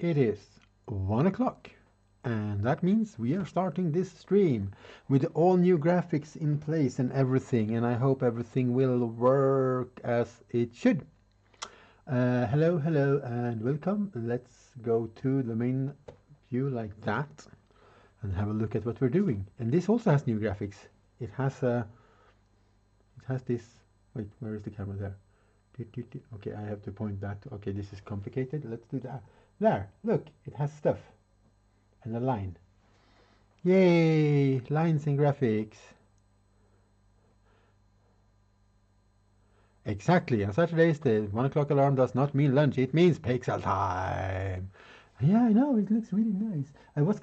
It is 1 o'clock, and that means we are starting this stream with all new graphics in place and everything, and I hope everything will work as it should. Hello, hello, and welcome. Let's go to the main view like that and have a look at what we're doing. And this also has new graphics. It has this. Wait, where is the camera there? Okay, I have to point that. Okay, this is complicated. Let's do that. There, look, it has stuff and a line. Yay, lines and graphics. Exactly, on Saturdays the 1 o'clock alarm does not mean lunch, it means pixel time. Yeah, I know, it looks really nice. I was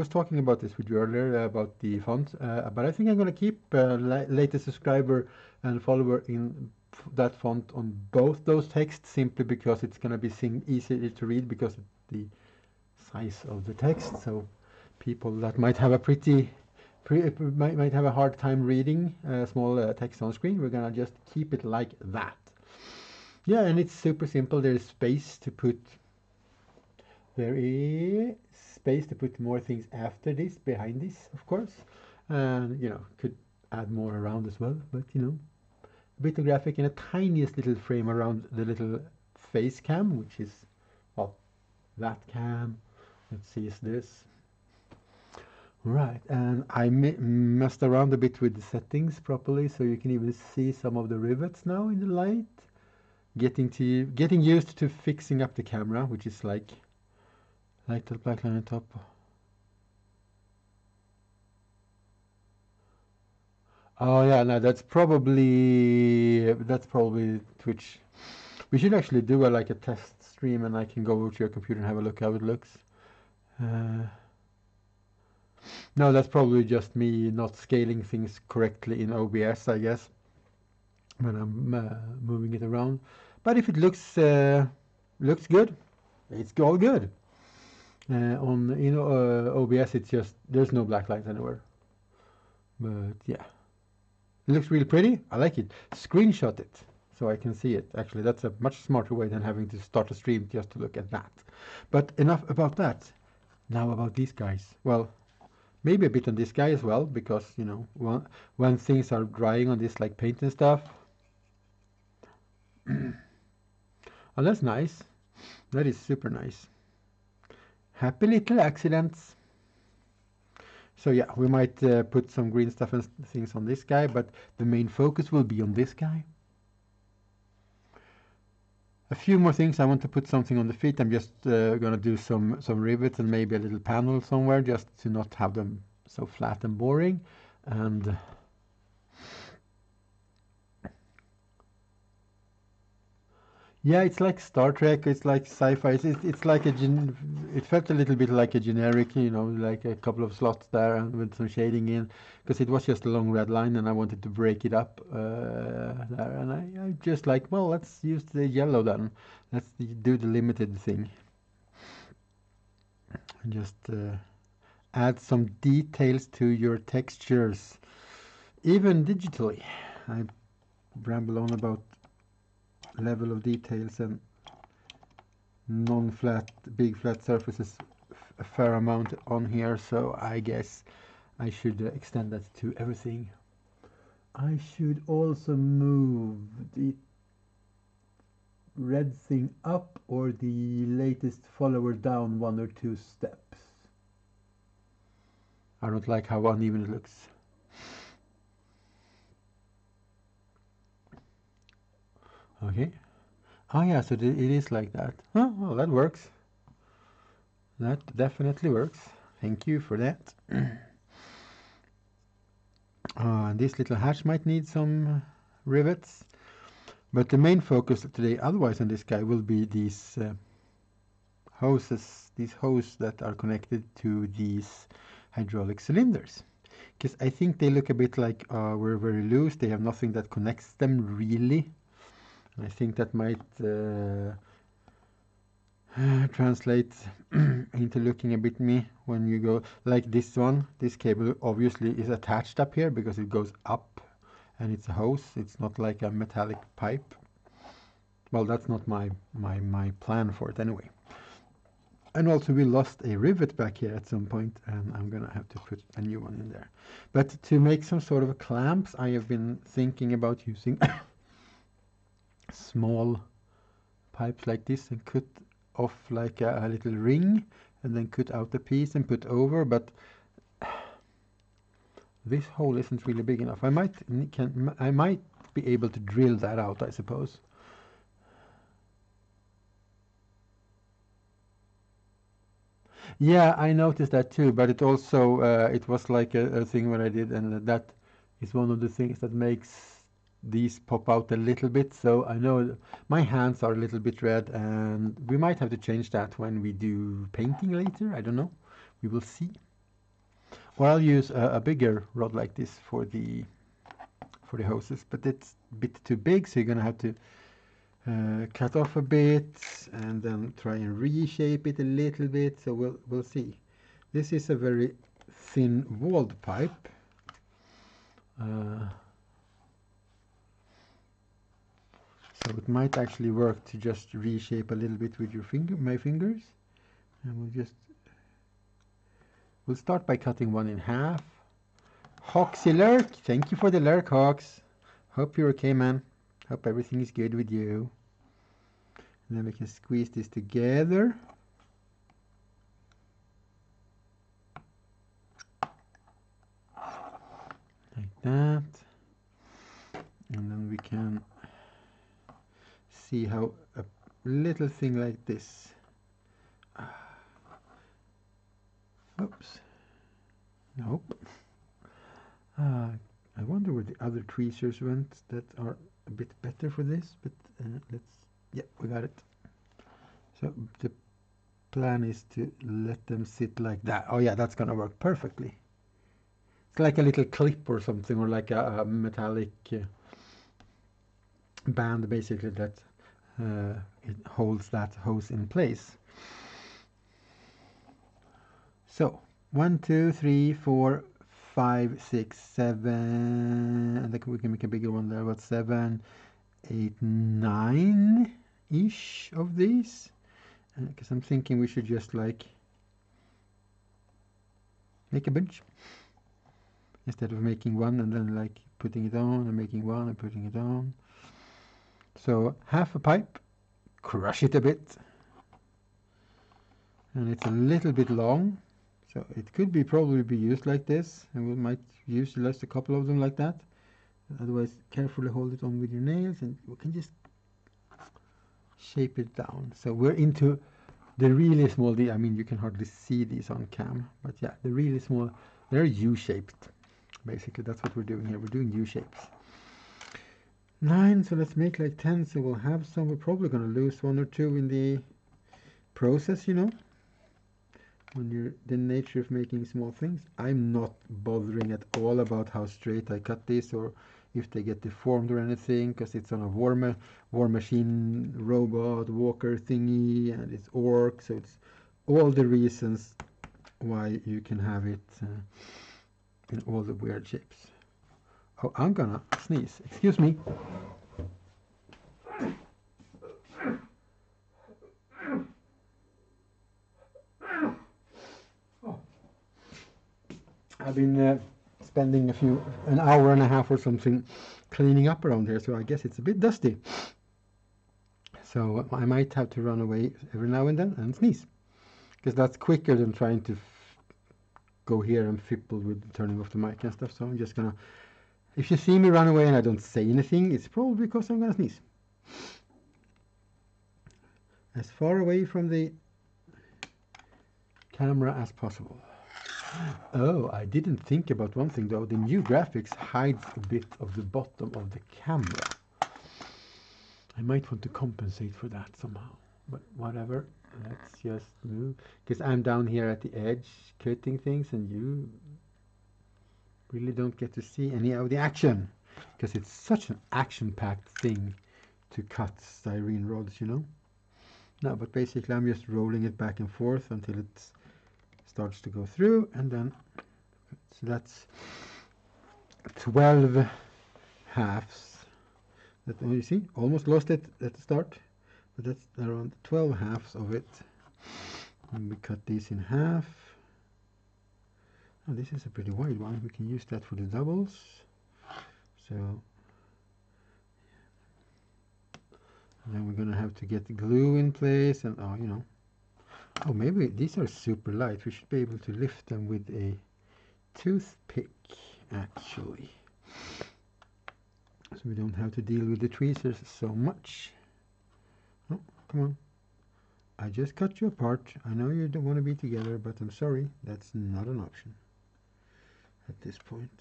talking about this with you earlier about the font, but I think I'm gonna keep latest subscriber and follower in that font on both those texts, simply because it's gonna be easier to read because of the size of the text. So people that might have a might have a hard time reading small text on screen, we're gonna just keep it like that. Yeah, and it's super simple. There is space to put more things after this, behind this, of course, and could add more around as well, but a bit of graphic and a tiniest little frame around the little face cam, which is, well, that cam. Let's see, is this right? And I messed around a bit with the settings properly, so you can even see some of the rivets now in the light. Getting used to fixing up the camera, which is like that black line on top. Oh yeah, no, that's probably Twitch. We should actually do like a test stream, and I can go over to your computer and have a look how it looks. No, that's probably just me not scaling things correctly in OBS, I guess, when I'm moving it around. But if it looks good, it's all good. On OBS, it's just there's no black lines anywhere. But yeah, it looks really pretty. I like it. Screenshot it so I can see it. Actually, that's a much smarter way than having to start a stream just to look at that. But enough about that. Now about these guys. Well, maybe a bit on this guy as well, because when things are drying on this, like paint and stuff. Oh, that's nice. That is super nice. Happy little accidents. So yeah, we might put some green stuff and things on this guy, but the main focus will be on this guy. A few more things. I want to put something on the feet. I'm just gonna do some rivets and maybe a little panel somewhere, just to not have them so flat and boring. And yeah, it's like Star Trek. It's like sci-fi. It's like it felt a little bit like a generic, like a couple of slots there and with some shading in, because it was just a long red line, and I wanted to break it up there. And I just like, well, let's use the yellow then. Let's do the limited thing. And just add some details to your textures, even digitally. I ramble on about level of details and non-flat, big flat surfaces a fair amount on here, so I guess I should extend that to everything. I should also move the red thing up, or the latest follower down 1 or 2 steps. I don't like how uneven it looks. Okay. Oh yeah, so it is like that. Oh, well, that works. That definitely works. Thank you for that. This little hatch might need some rivets, but the main focus today, otherwise, on this guy will be these hoses, that are connected to these hydraulic cylinders. Because I think they look a bit like we're very loose. They have nothing that connects them really. I think that might translate into looking a bit me when you go like this one. This cable obviously is attached up here because it goes up, and it's a hose. It's not like a metallic pipe. Well, that's not my plan for it anyway. And also we lost a rivet back here at some point, and I'm gonna have to put a new one in there. But to make some sort of clamps, I have been thinking about using small pipes like this and cut off like a little ring and then cut out the piece and put over, but this hole isn't really big enough. I might be able to drill that out, I suppose. Yeah, I noticed that too, but it also it was like a thing when I did, and that is one of the things that makes these pop out a little bit. So I know my hands are a little bit red, and we might have to change that when we do painting later. I don't know. We will see. Or I'll use a bigger rod like this for the hoses, but it's a bit too big, so you're gonna have to cut off a bit and then try and reshape it a little bit. So we'll see. This is a very thin walled pipe. So it might actually work to just reshape a little bit with your my fingers. And we'll start by cutting one in half. Hoxie Lurk, thank you for the lurk, Hox. Hope you're okay, man. Hope everything is good with you. And then we can squeeze this together. Like that. And then we can see how a little thing like this. Oops. Nope. I wonder where the other tweezers went that are a bit better for this, but yeah, we got it. So the plan is to let them sit like that. Oh yeah, that's gonna work perfectly. It's like a little clip or something, or like a metallic band basically that it holds that hose in place. So 1, 2, 3, 4, 5, 6, 7, and then we can make a bigger one there, about 7, 8, 9-ish of these. Because I'm thinking we should just like make a bunch instead of making one and then like putting it on and making one and putting it on. So half a pipe, crush it a bit, and it's a little bit long. So it could probably be used like this, and we might use just a couple of them like that. Otherwise, carefully hold it on with your nails, and we can just shape it down. So we're into the really small, I mean, you can hardly see these on cam, but yeah, the really small, they're U-shaped. Basically, that's what we're doing here. We're doing U-shapes. 9, so let's make like 10, so we'll have some. We're probably going to lose 1 or 2 in the process, you know. When you're the nature of making small things. I'm not bothering at all about how straight I cut this or if they get deformed or anything, because it's on a war machine robot walker thingy, and it's orc, so it's all the reasons why you can have it in all the weird shapes. Oh, I'm gonna sneeze. Excuse me. I've been spending an hour and a half or something cleaning up around here, so I guess it's a bit dusty. So I might have to run away every now and then and sneeze, because that's quicker than trying to go here and fipple with turning off the mic and stuff. So I'm just gonna, if you see me run away and I don't say anything, it's probably because I'm gonna sneeze. As far away from the camera as possible. Oh, I didn't think about one thing though. The new graphics hides a bit of the bottom of the camera. I might want to compensate for that somehow, but whatever. Let's just move, because I'm down here at the edge cutting things, and you really don't get to see any of the action, because it's such an action-packed thing to cut styrene rods, you know. No, but basically I'm just rolling it back and forth until it's starts to go through, and then so that's 12 halves. That, you see, almost lost it at the start, but that's around 12 halves of it. And we cut these in half. Oh, this is a pretty wide one. We can use that for the doubles. So then we're gonna have to get the glue in place, and oh, you know, oh, maybe these are super light. We should be able to lift them with a toothpick, actually, so we don't have to deal with the tweezers so much. Oh, come on. I just cut you apart. I know you don't want to be together, but I'm sorry, that's not an option at this point.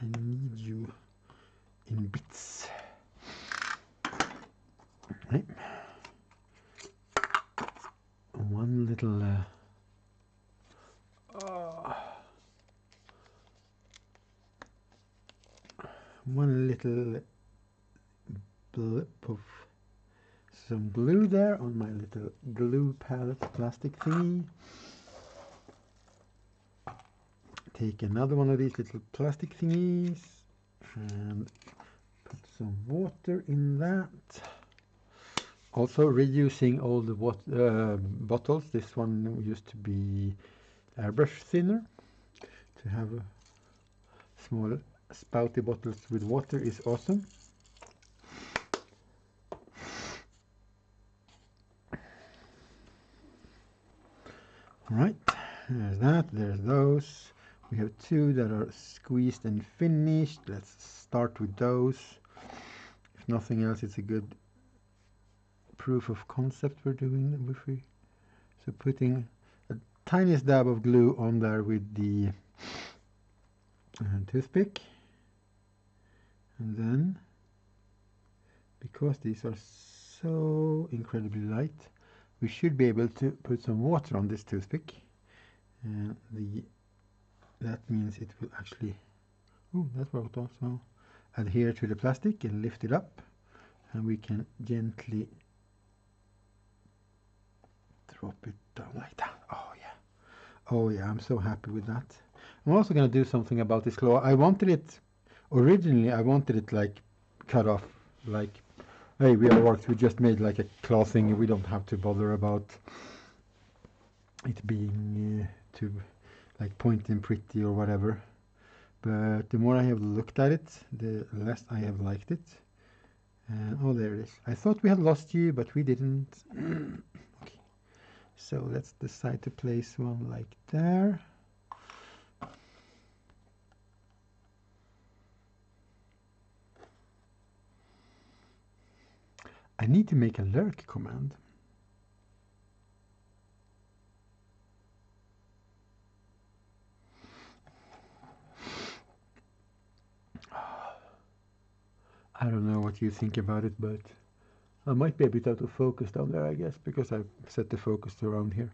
I need you in bits. Right. One little blip of some glue there on my little glue palette plastic thingy. Take another one of these little plastic thingies and put some water in that. Also reusing all the bottles. This one used to be airbrush thinner. To have small spouty bottles with water is awesome. Right, there's that, there's those. We have two that are squeezed and finished. Let's start with those. If nothing else, it's a good proof of concept we're doing. So putting a tiniest dab of glue on there with the toothpick. And then, because these are so incredibly light, we should be able to put some water on this toothpick. And that means it will actually, that worked also, adhere to the plastic and lift it up. And we can gently drop it down like that. Oh yeah. Oh yeah, I'm so happy with that. I'm also going to do something about this claw. Originally I wanted it like cut off, like, hey, we just made like a claw thing. We don't have to bother about it being too like point and pretty or whatever. But the more I have looked at it, the less I have liked it. And oh, there it is. I thought we had lost you, but we didn't. Okay, so let's decide to place one like there. I need to make a lurk command. I don't know what you think about it, but I might be a bit out of focus down there, I guess, because I've set the focus to around here.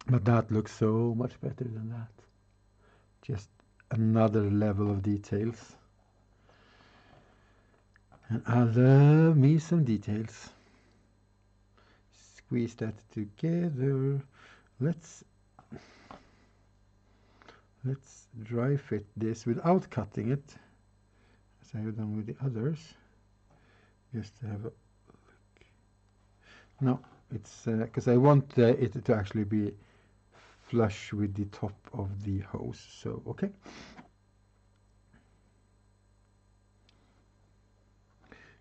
But that looks so much better than that. Just another level of details. And I love me some details. Squeeze that together. Let's dry fit this without cutting it, as I have done with the others. Just to have a look. No, it's because I want it to actually be flush with the top of the hose. So okay.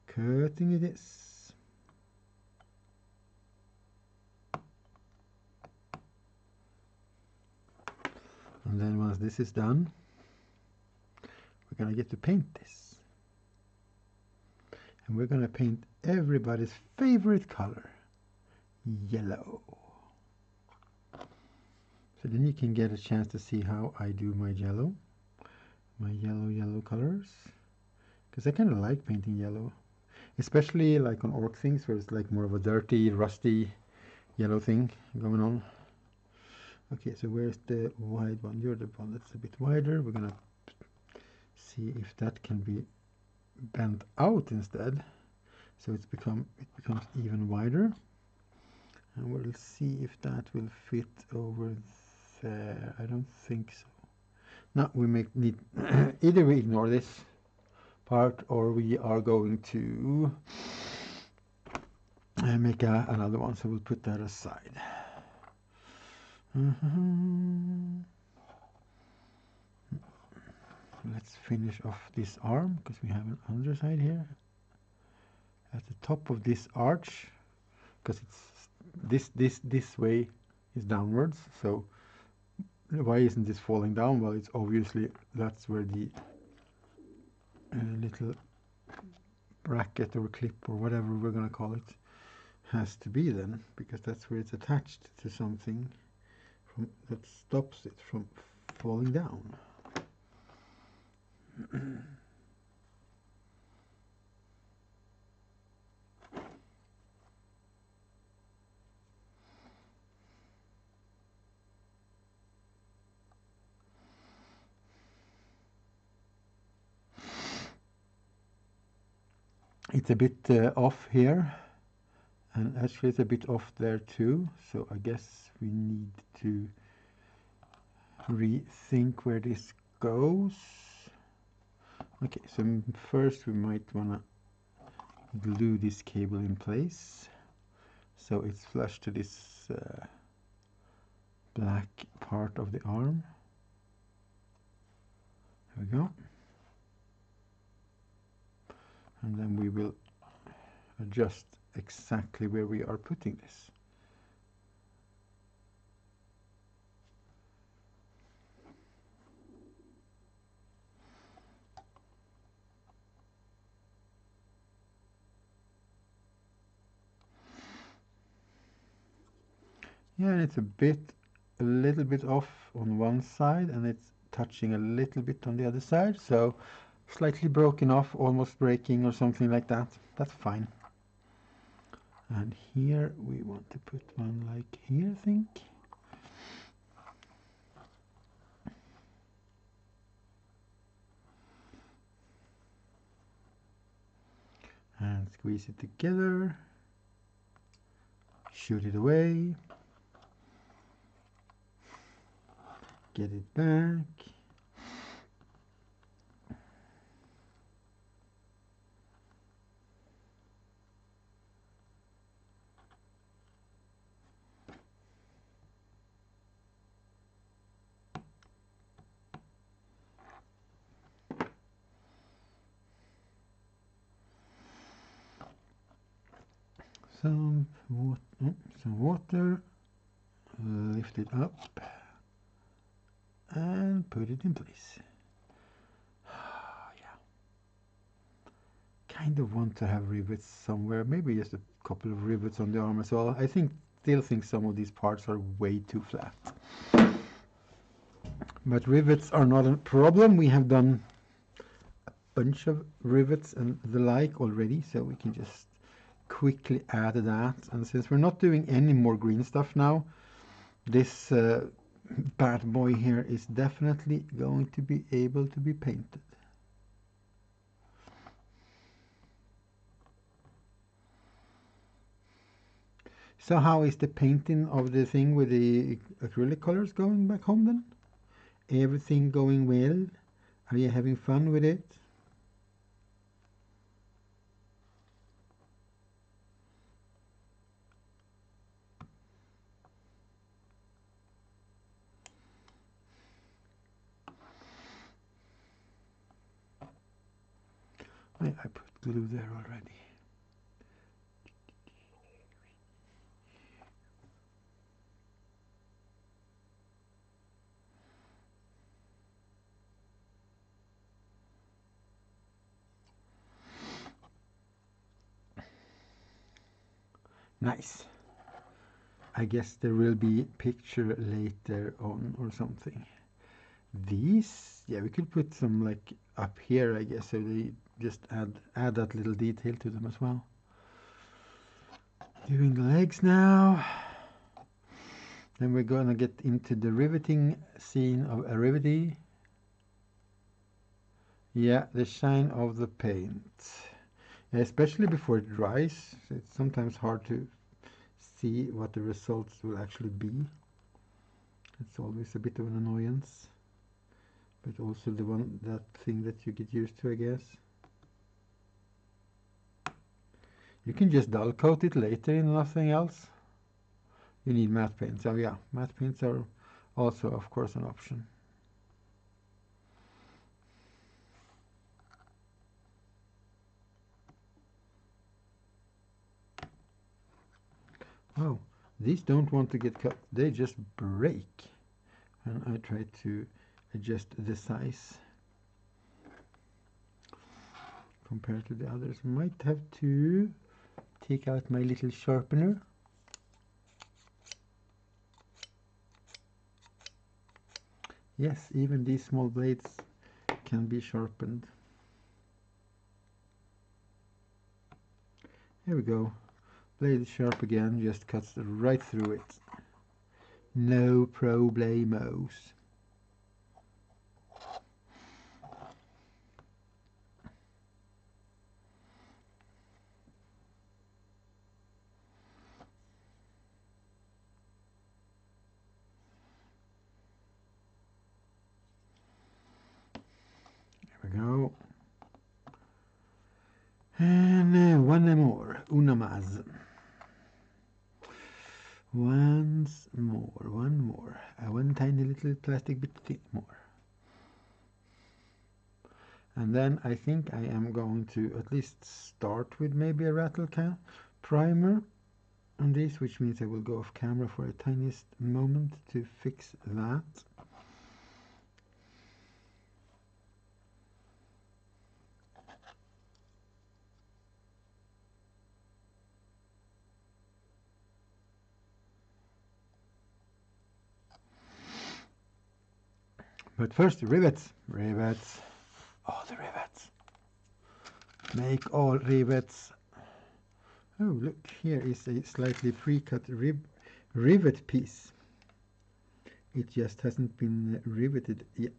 Cutting this. And then once this is done, we're going to get to paint this. And we're going to paint everybody's favorite color, yellow. So then you can get a chance to see how I do my yellow colors. Because I kind of like painting yellow. Especially like on orc things where it's like more of a dirty, rusty yellow thing going on. Okay, so where's the wide one? You're the one that's a bit wider. We're gonna see if that can be bent out instead. So it becomes even wider. And we'll see if that will fit over there. I don't think so. No, we need either we ignore this part or we are going to make another one. So we'll put that aside. Let's finish off this arm because we have an underside here at the top of this arch, because it's this way is downwards. So why isn't this falling down? Well, it's obviously that's where the little bracket or clip or whatever we're gonna call it has to be then, because that's where it's attached to something that stops it from falling down. It's a bit off here, and actually it's a bit off there too, so I guess we need to rethink where this goes. Okay, so first we might want to glue this cable in place so it's flush to this black part of the arm. There we go. And then we will adjust exactly where we are putting this. Yeah, and it's a little bit off on one side, and it's touching a little bit on the other side, so slightly broken off, almost breaking or something like that. That's fine. And here we want to put one like here, I think. And squeeze it together. Shoot it away. Get it back. Some water, lift it up and put it in place. Yeah. Kind of want to have rivets somewhere, maybe just a couple of rivets on the arm as well. I still think some of these parts are way too flat. But rivets are not a problem. We have done a bunch of rivets and the like already, so we can just quickly add that. And since we're not doing any more green stuff now, this bad boy here is definitely going to be able to be painted. So how is the painting of the thing with the acrylic colors going back home then? Everything going well? Are you having fun with it? I put glue there already. Nice. I guess there will be picture later on or something. These, yeah, we could put some like up here, I guess, so they just add that little detail to them as well. Doing the legs now. Then we're gonna get into the riveting scene of a rivety. Yeah, the shine of the paint. Yeah, especially before it dries, it's sometimes hard to see what the results will actually be. It's always a bit of an annoyance, but also that thing that you get used to, I guess. You can just dull coat it later in nothing else. you need matte paints. So yeah, matte paints are also, of course, an option. Oh, these don't want to get cut. They just break. And I try to adjust the size compared to the others. Might have to take out my little sharpener. Yes, even these small blades can be sharpened. Here we go. Blade is sharp again, just cuts right through it. No problemos. There we go. And one more. Una más. Once more, one more. One tiny little plastic bit more. And then I think I am going to at least start with maybe a rattle can primer on this, which means I will go off camera for a tiniest moment to fix that. But first, rivets. Rivets. All the rivets. Make all rivets. Oh, look, here is a slightly pre-cut rivet piece. It just hasn't been riveted yet.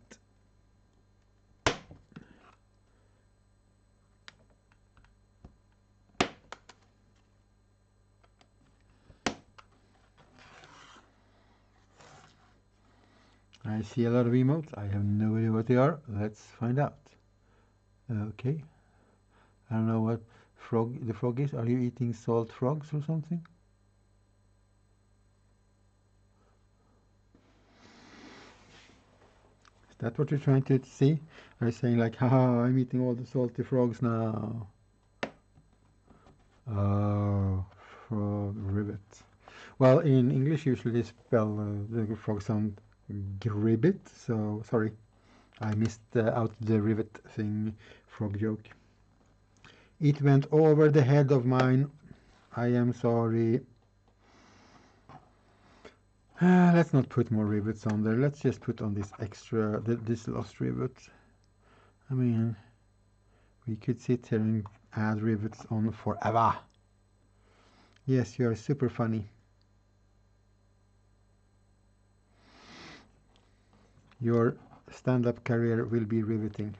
I see a lot of emotes. I have no idea what they are. Let's find out. Okay. I don't know what the frog is. Are you eating salt frogs or something? Is that what you're trying to see? Are you saying like, haha, I'm eating all the salty frogs now? Oh, frog rivet. Well, in English usually they spell the frog sound gribbit, so sorry. I missed out the rivet thing, frog joke. It went over the head of mine. I am sorry. Let's not put more rivets on there. Let's just put on this extra, this last rivet. I mean, we could sit here and add rivets on forever. Yes, you are super funny. Your stand-up career will be riveting.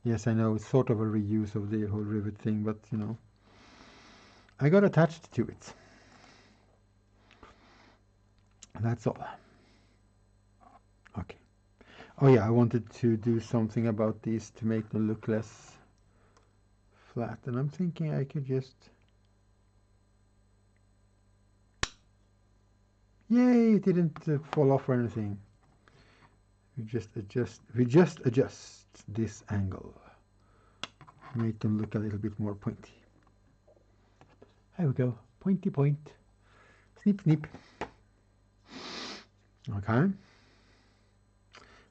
Yes, I know, it's sort of a reuse of the whole rivet thing, but you know, I got attached to it. That's all. Okay. Oh yeah, I wanted to do something about these to make them look less flat, and I'm thinking I could just... Yay, it didn't fall off or anything. We just adjust this angle. Make them look a little bit more pointy. There we go. Pointy point. Snip, snip. Okay.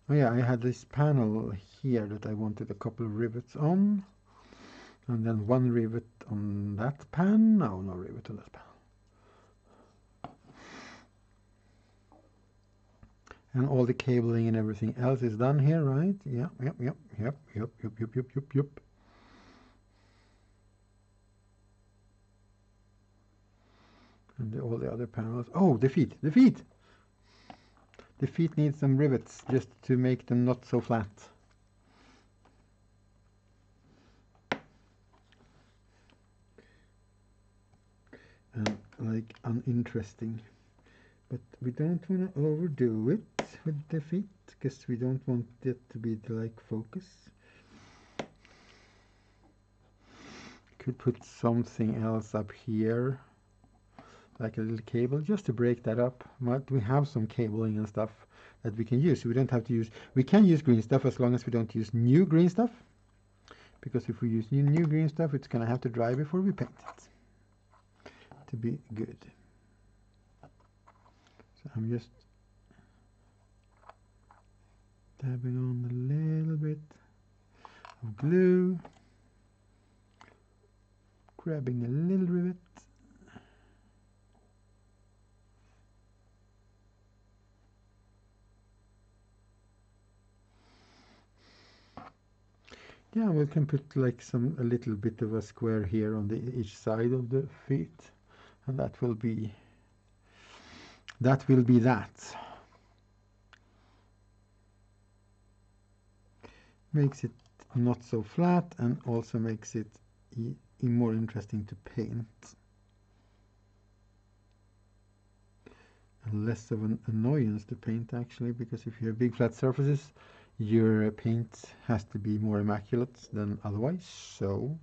Oh yeah, I had this panel here that I wanted a couple of rivets on. And then one rivet on that pan. No, no rivet on that pan. And all the cabling and everything else is done here, right? Yep. And all the other panels. Oh, the feet. The feet need some rivets just to make them not so flat. And like uninteresting. But we don't want to overdo it with the feet because we don't want it to be the like focus. Could put something else up here. like a little cable, just to break that up. But we have some cabling and stuff that we can use. We don't have to use, we can use green stuff as long as we don't use new green stuff. Because if we use new green stuff, it's going to have to dry before we paint it to be good. So I'm just dabbing on a little bit of glue, grabbing a little rivet. Yeah, we can put like a little bit of a square here on each side of the feet, and that will be that. Makes it not so flat and also makes it more interesting to paint. And less of an annoyance to paint actually, because if you have big flat surfaces, your paint has to be more immaculate than otherwise. So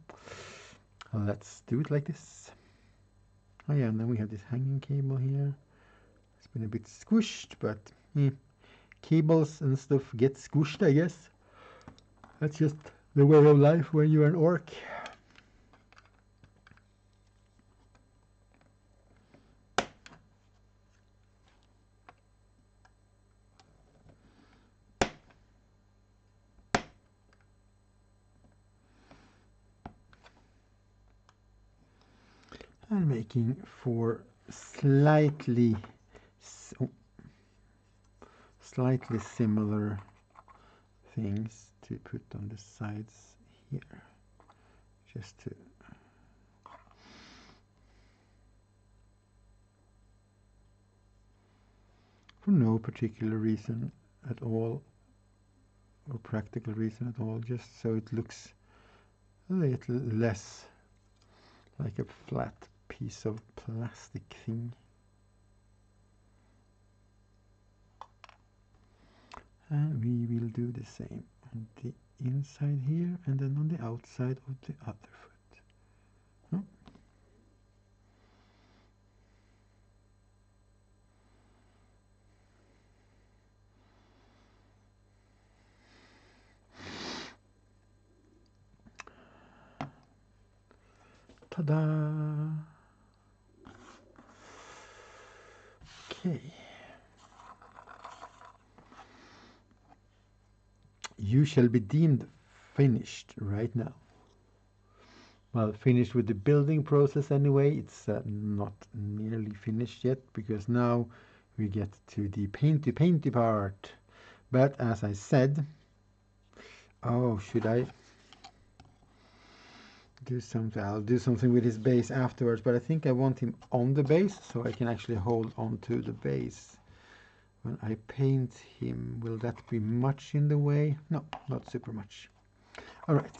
let's do it like this. Oh yeah, and then we have this hanging cable here. It's been a bit squished, but cables and stuff get squished, I guess. That's just the way of life when you're an orc. And making 4 slightly similar things to put on the sides here, just to for no particular reason at all, or practical reason at all, just so it looks a little less like a flat piece of plastic thing. And we will do the same on the inside here and then on the outside of the other foot. Oh. Ta-da! Okay. You shall be deemed finished right now. Well, finished with the building process anyway. It's not nearly finished yet, because now we get to the painty part. But as I said, oh, should I do something? I'll do something with his base afterwards, but I think I want him on the base so I can actually hold on to the base. When I paint him, will that be much in the way? No, not super much. All right.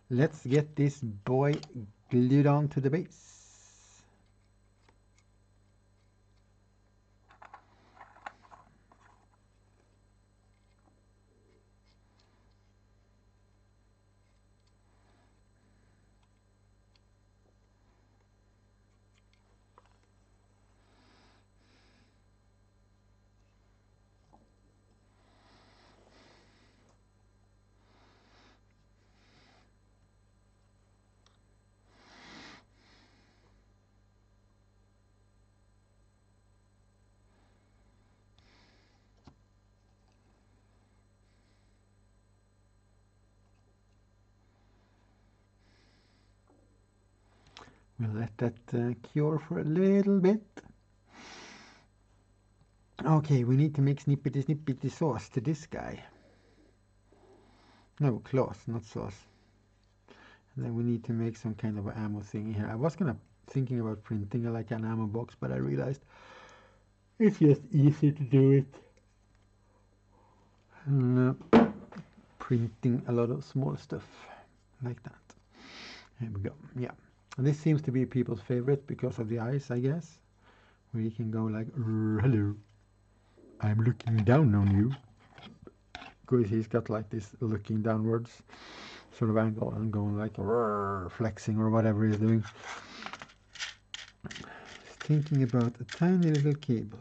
Let's get this boy glued on to the base. We'll let that cure for a little bit. Okay, we need to make snippety sauce to this guy. No, cloth, not sauce. And then we need to make some kind of an ammo thing here. I was thinking about printing like an ammo box, but I realized it's just easy to do it. And printing a lot of small stuff like that. Here we go. Yeah. And this seems to be people's favorite because of the eyes, I guess. Where you can go like, hello, I'm looking down on you. Because he's got like this looking downwards sort of angle and going like flexing or whatever he's doing. thinking about a tiny little cable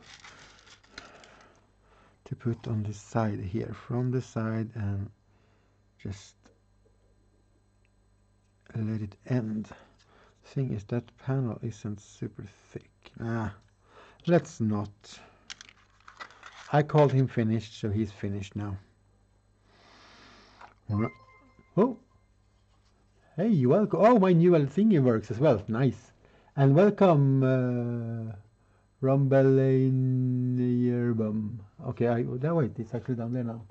to put on the side here, from the side, and just let it end. Thing is, that panel isn't super thick. Let's not. I called him finished, so he's finished now. Oh, hey, you welcome. Oh, my new thingy works as well. Nice. And welcome, Rumble in your bum. Okay, wait, it's actually down there now.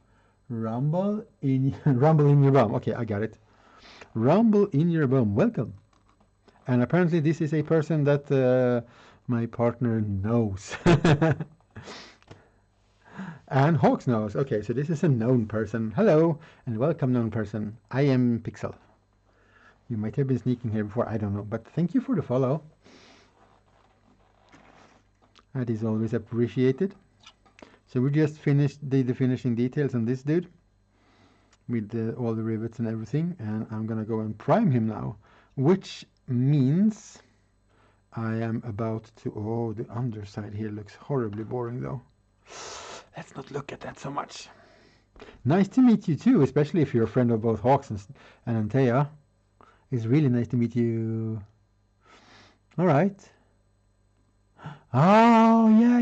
Rumble in Rumble in your bum. Okay, I got it. Rumble in your bum. Welcome. And apparently this is a person that my partner knows. And Hawks knows. Okay, so this is a known person. Hello and welcome, known person. I am Pixel. You might have been sneaking here before, I don't know, but thank you for the follow. That is always appreciated. So we just did the finishing details on this dude with all the rivets and everything, and I'm gonna go and prime him now, which means I am about to. Oh, the underside here looks horribly boring though. Let's not look at that so much. Nice to meet you too, especially if you're a friend of both Hawks and Antea. It's really nice to meet you. All right. Oh, yeah.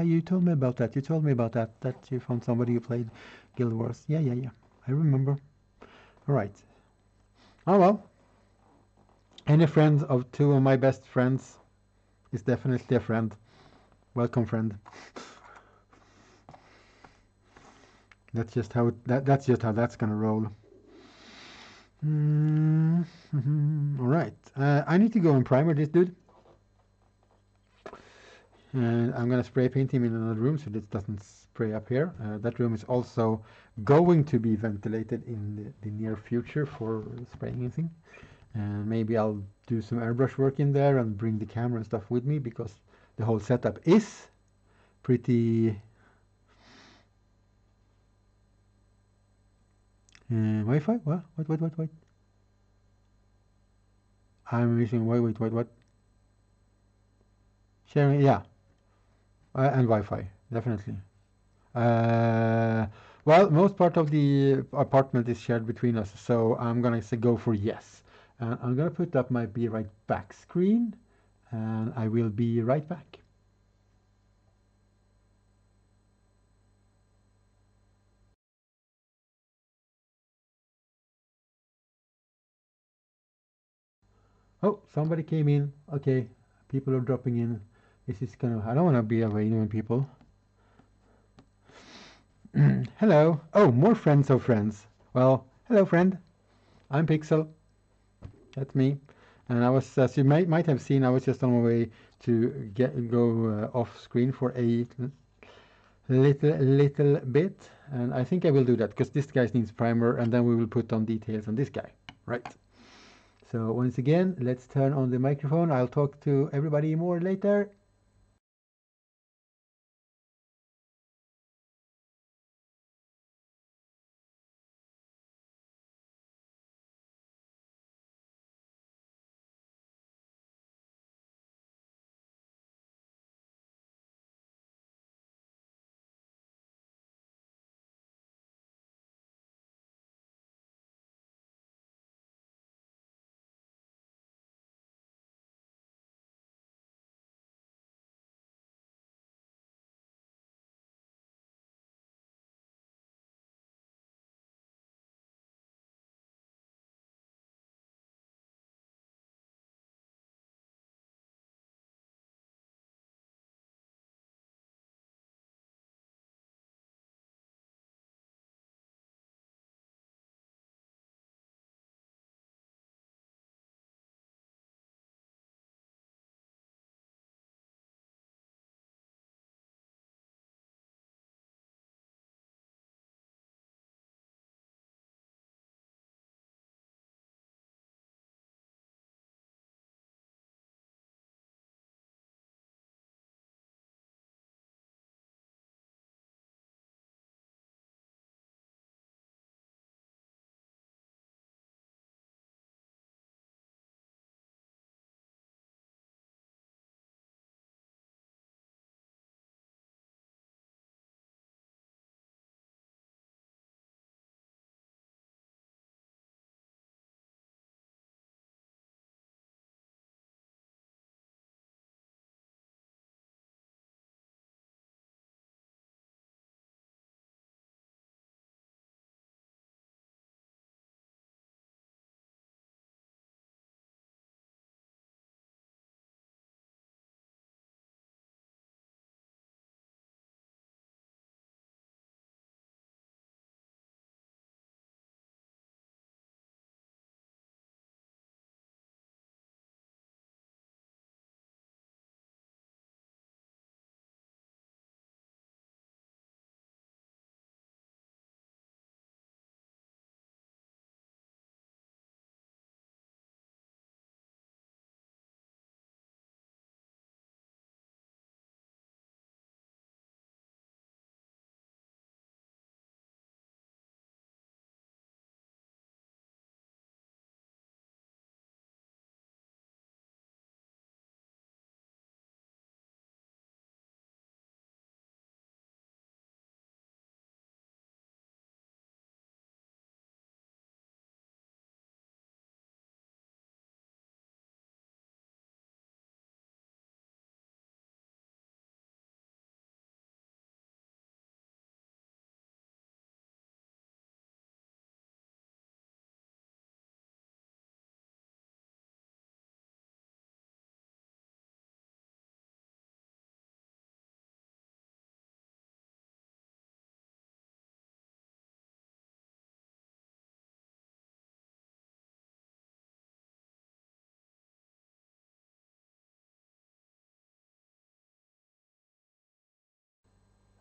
You told me about that. That you found somebody who played Guild Wars. Yeah. I remember. All right. Oh, well. Any friend of two of my best friends is definitely a friend. Welcome, friend. That's just how that's gonna roll. All right. I need to go and primer this dude. And I'm going to spray paint him in another room so this doesn't spray up here. That room is also going to be ventilated in the near future for spraying anything. And maybe I'll do some airbrush work in there and bring the camera and stuff with me, because the whole setup is pretty Wi-Fi? What? I'm using what? Sharing, yeah. And Wi-Fi, definitely. Well, most part of the apartment is shared between us, so I'm gonna say go for yes. I'm gonna put up my be right back screen, and I will be right back. Oh, somebody came in. Okay, people are dropping in. This is kind of, I don't want to be away knowing people. Hello. Oh, more friends of friends. Well, hello, friend. I'm Pixel. That's me. And I was, as you might have seen, I was just on my way to go off screen for a little bit, and I think I will do that because this guy needs primer, and then we will put on details on this guy, right? So once again, let's turn on the microphone. I'll talk to everybody more later.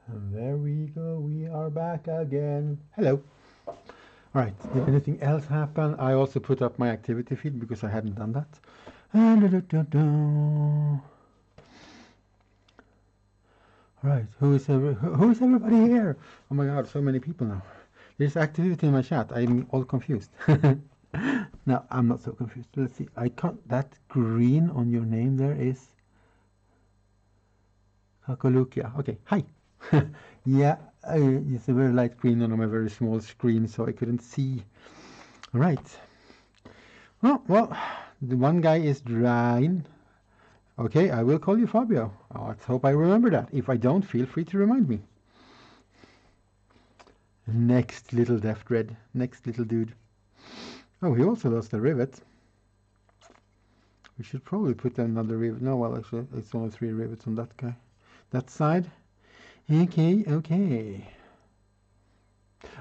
And there we go, we are back again. Hello. Alright, did anything else happen? I also put up my activity feed because I hadn't done that. Alright, who is everybody here? Oh my god, so many people now. There's activity in my chat. I'm all confused. No, I'm not so confused. Let's see. I can't. That green on your name there is Kakolukia. Okay, hi. Yeah, it's a very light green on a very small screen, so I couldn't see. All right. Well, the one guy is Drain. Okay, I will call you Fabio. Let's hope I remember that. If I don't, feel free to remind me. Next little deff dread. Next little dude. Oh, he also lost a rivet. We should probably put another rivet. No, well, actually, it's only 3 rivets on that guy. That side. Okay.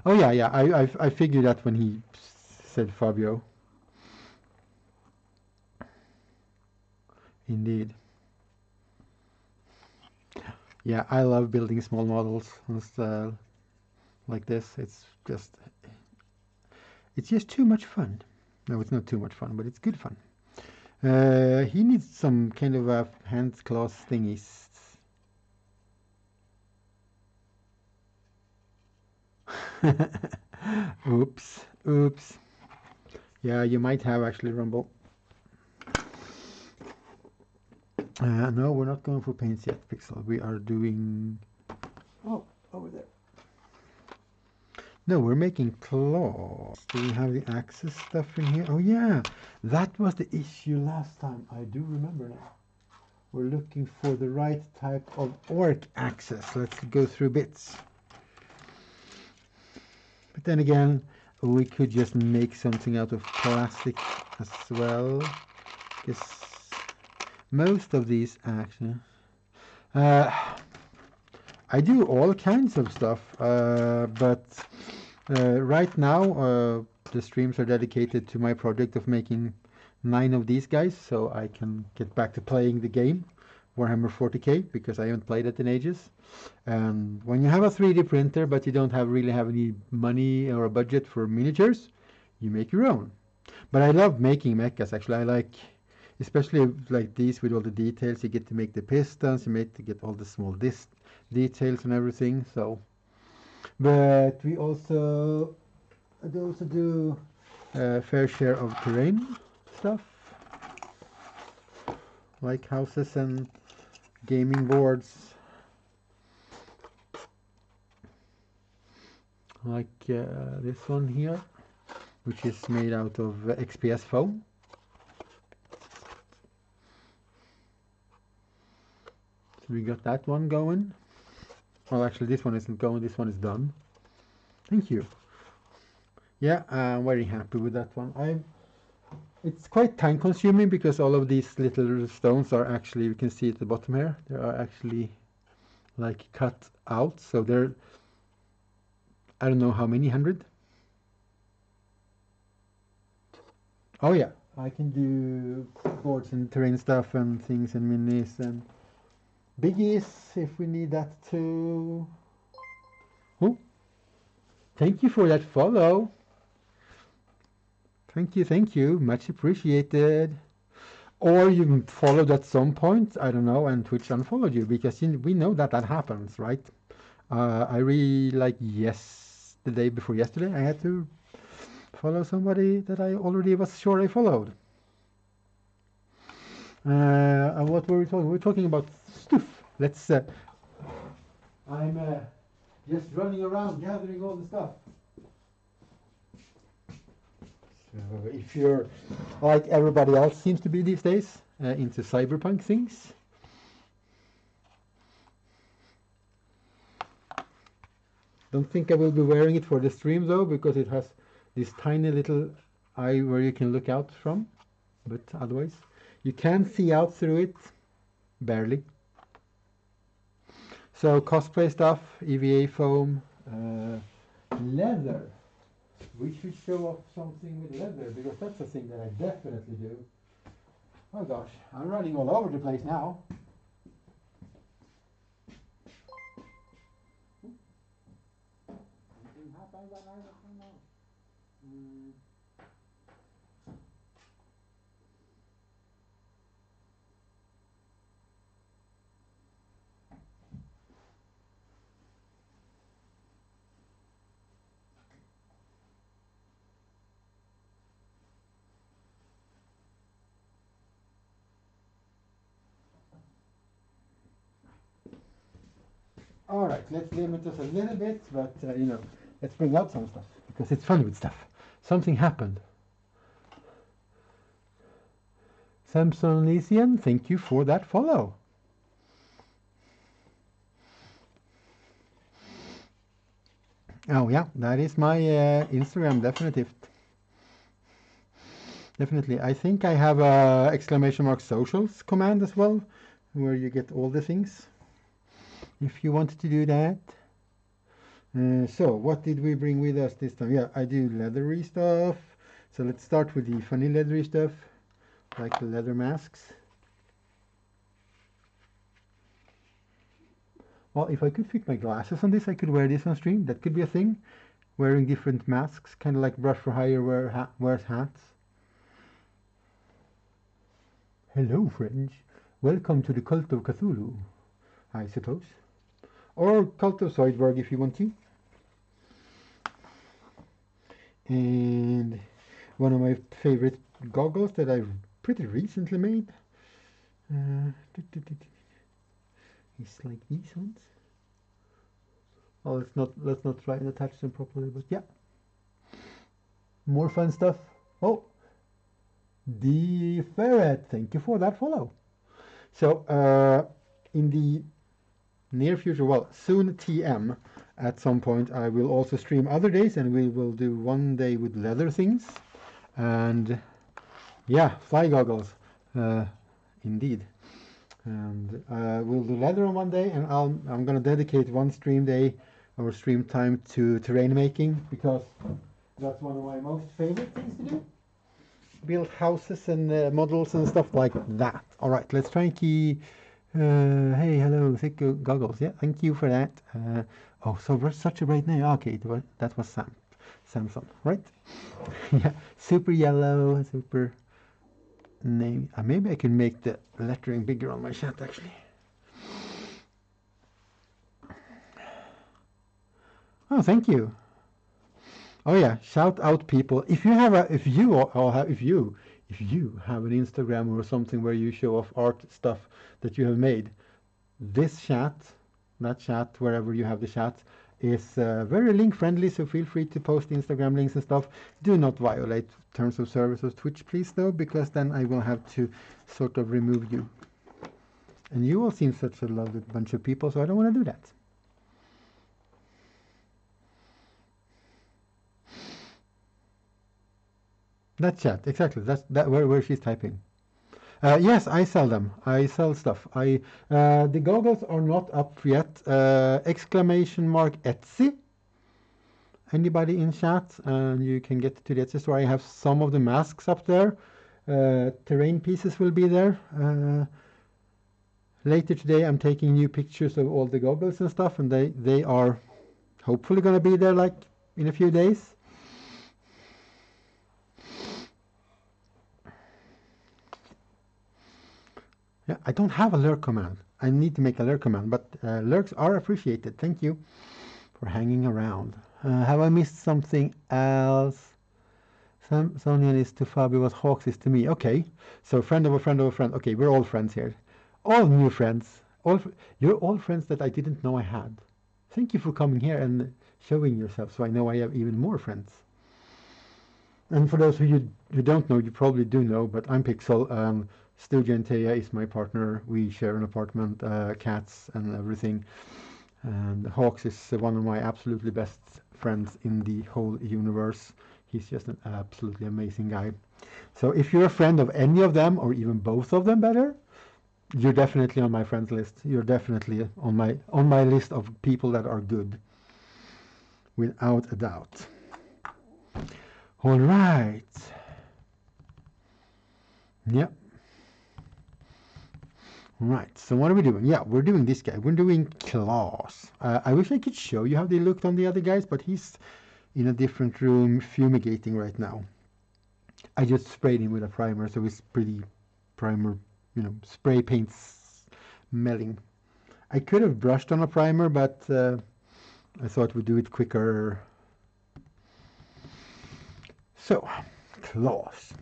Oh, yeah. I figured that when he said Fabio. Indeed. Yeah, I love building small models like this. It's just too much fun. No, it's not too much fun, but it's good fun. He needs some kind of a hand claws thingies. Oops. Yeah, you might have actually, Rumble. No, we're not going for paints yet, Pixel. We are doing... Oh, over there. No, we're making claws. Do we have the axis stuff in here? Oh, yeah. That was the issue last time. I do remember now. We're looking for the right type of orc axis. Let's go through bits. But then again, we could just make something out of plastic as well. Because most of these actually... I do all kinds of stuff, but right now the streams are dedicated to my project of making 9 of these guys, so I can get back to playing the game, Warhammer 40k, because I haven't played it in ages. And when you have a 3D printer, but you don't really have any money or a budget for miniatures, you make your own. But I love making mechas, actually. I like, especially like these with all the details. You get to make the pistons, you get all the small details and everything. So, but we also do a fair share of terrain stuff, like houses and gaming boards, like this one here, which is made out of XPS foam. So we got that one going. Well, actually, this one isn't going. This one is done. Thank you. Yeah, I'm very happy with that one. It's quite time consuming because all of these little stones are actually, you can see at the bottom here, they are actually like cut out. So they're, I don't know how many hundred. Oh yeah, I can do boards and terrain stuff and things and minis and biggies if we need that too. Oh, thank you for that follow. Thank you, much appreciated. Or you followed at some point, I don't know, and Twitch unfollowed you because we know that happens, right? I really like the day before yesterday, I had to follow somebody that I already was sure I followed. What were we talking? We were talking about stuff. Let's. I'm just running around gathering all the stuff. So if you're like everybody else seems to be these days into cyberpunk things, don't think I will be wearing it for the stream though, because it has this tiny little eye where you can look out from, but otherwise you can see out through it barely. So cosplay stuff, EVA foam, leather. We should show off something with leather because that's a thing that I definitely do. Oh gosh, I'm running all over the place now. All right, let's limit us a little bit, but you know, let's bring out some stuff because it's fun with stuff. Something happened. Samson Lysian, thank you for that follow. Oh yeah, that is my Instagram, definitely. I think I have a ! socials command as well, where you get all the things. If you want to do that. So what did we bring with us this time? Yeah, I do leathery stuff. So let's start with the funny leathery stuff, like the leather masks. Well, if I could fit my glasses on this, I could wear this on stream. That could be a thing. Wearing different masks, kind of like Brush for Hire wears hats. Hello, friends. Welcome to the Cult of Cthulhu, I suppose. Or Cult of Zoidberg if you want to. And one of my favorite goggles that I've pretty recently made. It's like these ones. Oh, let's not try and attach them properly, but yeah. More fun stuff. Oh, the ferret, thank you for that follow. So in the near future, well, soon TM, at some point I will also stream other days, and we will do one day with leather things, and yeah, fly goggles, indeed. And we'll do leather on one day, and I'm gonna dedicate one stream day or stream time to terrain making, because that's one of my most favorite things to do. Build houses and models and stuff like that. All right, let's try and keep. Hey, hello, thick goggles. Yeah, thank you for that. Oh, so we're such a bright name. Okay, that was Samson, right? Yeah, super yellow, super name. Maybe I can make the lettering bigger on my chat actually. Oh, thank you. Oh yeah, shout out people. If you have an Instagram or something where you show off art stuff that you have made, this chat, that chat, wherever you have the chat, is very link friendly, so feel free to post Instagram links and stuff. Do not violate terms of service of Twitch, please, though, because then I will have to sort of remove you. And you all seem such a lovely bunch of people, so I don't want to do that. That chat, exactly. That's where she's typing. Yes, I sell them. I sell stuff. The goggles are not up yet. !Etsy. Anybody in chat? And you can get to the Etsy store. I have some of the masks up there. Terrain pieces will be there. Later today, I'm taking new pictures of all the goggles and stuff, and they are hopefully going to be there like in a few days. Yeah, I don't have a lurk command. I need to make a lurk command, but lurks are appreciated. Thank you for hanging around. Have I missed something else? Sonia is to Fabio what Hawks is to me. Okay, so friend of a friend of a friend. Okay, we're all friends here. All new friends. You're all friends that I didn't know I had. Thank you for coming here and showing yourself, so I know I have even more friends. And for those of you who don't know, you probably do know, but I'm Pixel. Stu Gentea is my partner. We share an apartment, cats and everything. And Hawks is one of my absolutely best friends in the whole universe. He's just an absolutely amazing guy. So if you're a friend of any of them, or even both of them better, you're definitely on my friends list. You're definitely on my list of people that are good. Without a doubt. All right. Yep. Right, so what are we doing? Yeah, we're doing this guy. We're doing Klaus. I wish I could show you how they looked on the other guys, but he's in a different room fumigating right now. I just sprayed him with a primer, so it's pretty primer, you know, spray paint smelling. I could have brushed on a primer, but I thought we'd do it quicker. So, claws.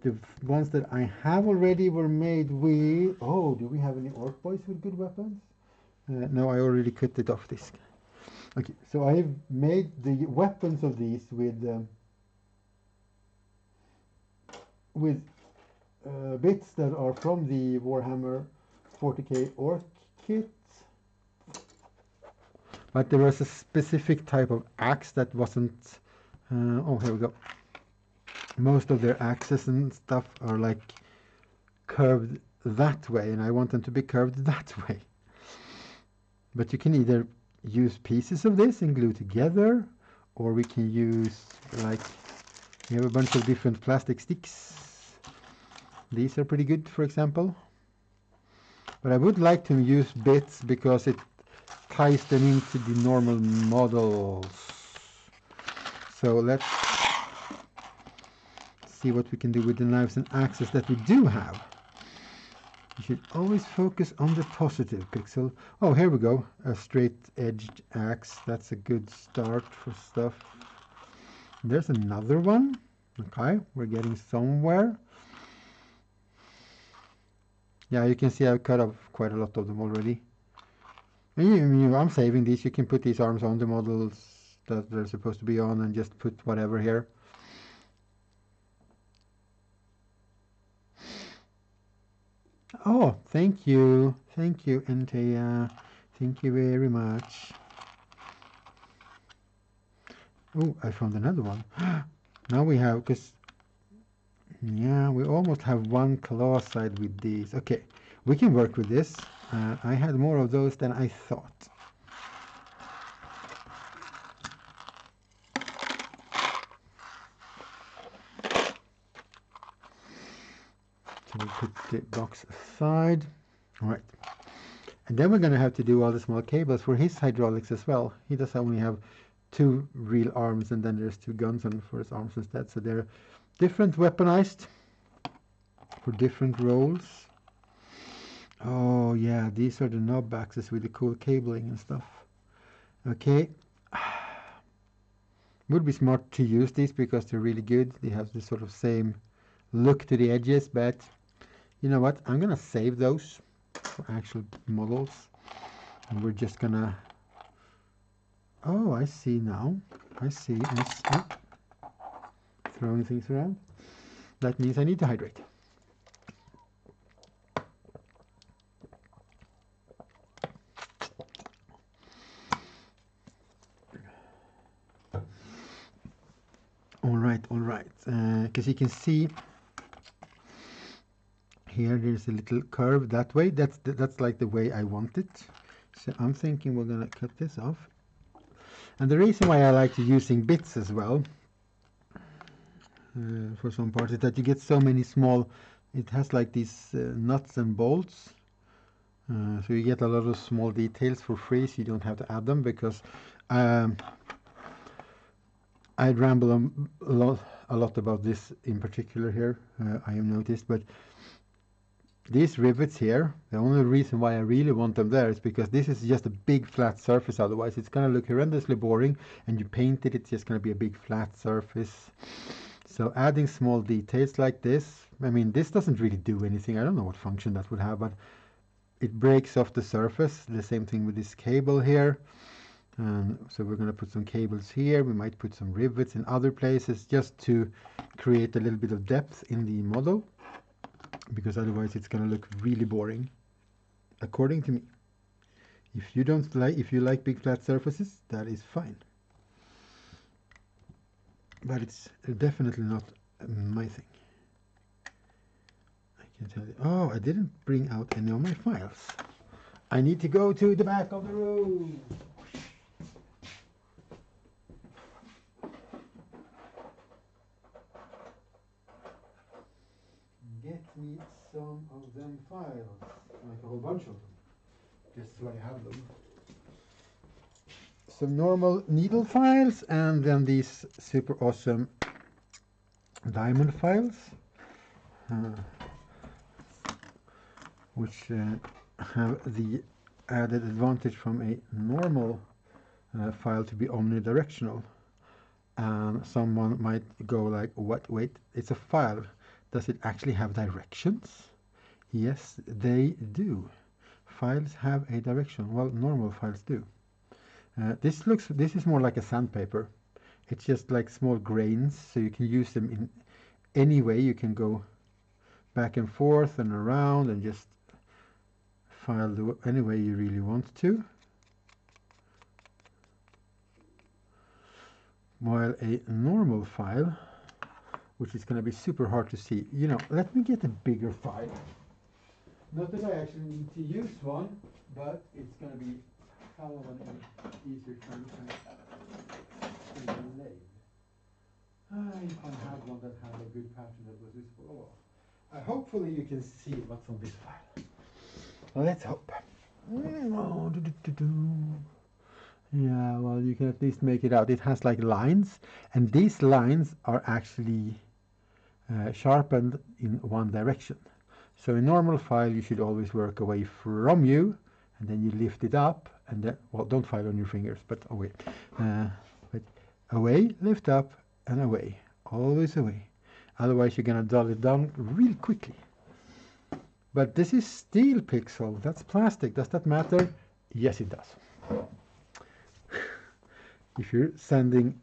The ones that I have already were made with... Oh, do we have any orc boys with good weapons? No, I already cut it off this. Okay, so I have made the weapons of these with bits that are from the Warhammer 40k orc kit. But there was a specific type of axe that wasn't... oh, here we go. Most of their axes and stuff are like curved that way, and I want them to be curved that way. But you can either use pieces of this and glue together, or we can use, like, we have a bunch of different plastic sticks. These are pretty good, for example. But I would like to use bits because it ties them into the normal models. So let's see what we can do with the knives and axes that we do have. You should always focus on the positive, Pixel. Oh, here we go. A straight-edged axe. That's a good start for stuff. There's another one. Okay, we're getting somewhere. Yeah, you can see I've cut off quite a lot of them already. And I'm saving these. You can put these arms on the models that they're supposed to be on and just put whatever here. Oh, thank you. Thank you, Antea. Thank you very much. Oh, I found another one. Now we have, because, yeah, we almost have one claw side with these. Okay, we can work with this. I had more of those than I thought. So we'll put the box aside. All right. And then we're going to have to do all the small cables for his hydraulics as well. He does only have 2 real arms, and then there's 2 guns on for his arms instead. So they're different weaponized for different roles. Oh yeah, these are the knob axes with the cool cabling and stuff. Okay. Would be smart to use these because they're really good. They have this sort of same look to the edges, but you know what? I'm gonna save those for actual models, and we're just gonna... Oh, I see now. I see. Throwing things around. That means I need to hydrate. All right. Because you can see here, there's a little curve that way. That's like the way I want it. So I'm thinking we're gonna cut this off. And the reason why I like using bits as well for some parts is that you get so many small. It has like these nuts and bolts. So you get a lot of small details for free, so you don't have to add them, because I'd ramble a lot about this in particular here, I have noticed, but these rivets here, the only reason why I really want them there is because this is just a big flat surface. Otherwise it's going to look horrendously boring, and you paint it, it's just going to be a big flat surface. So adding small details like this, I mean, this doesn't really do anything. I don't know what function that would have, but it breaks off the surface. The same thing with this cable here. So we're going to put some cables here. We might put some rivets in other places just to create a little bit of depth in the model, because otherwise it's going to look really boring, according to me. If you like big flat surfaces, that is fine. But it's definitely not my thing. I can tell you. Oh, I didn't bring out any of my files. I need to go to the back of the room. Get me some of them files, like a whole bunch of them, just so I have them. some normal needle files, and then these super awesome diamond files, which have the added advantage from a normal file to be omnidirectional. And someone might go like, what, wait, it's a file. Does it actually have directions? Yes, they do. Files have a direction. Well, normal files do. This is more like a sandpaper. It's just like small grains, so you can use them in any way. You can go back and forth and around and just file any way you really want to. While a normal file, which is going to be super hard to see, you know, let me get a bigger file. Not that I actually need to use one, but it's going to be a hell of an easier function to relay. If I had one that had a good pattern that was visible. Oh, hopefully you can see what's on this file. Let's hope. Yeah, well, you can at least make it out. It has like lines, and these lines are actually sharpened in one direction. So in normal file, you should always work away from you, and then you lift it up, and then, well, don't file on your fingers, but away. But away, lift up, and away. Always away. Otherwise, you're going to dull it down real quickly. But this is steel pixel. That's plastic. Does that matter? Yes, it does. If you're sanding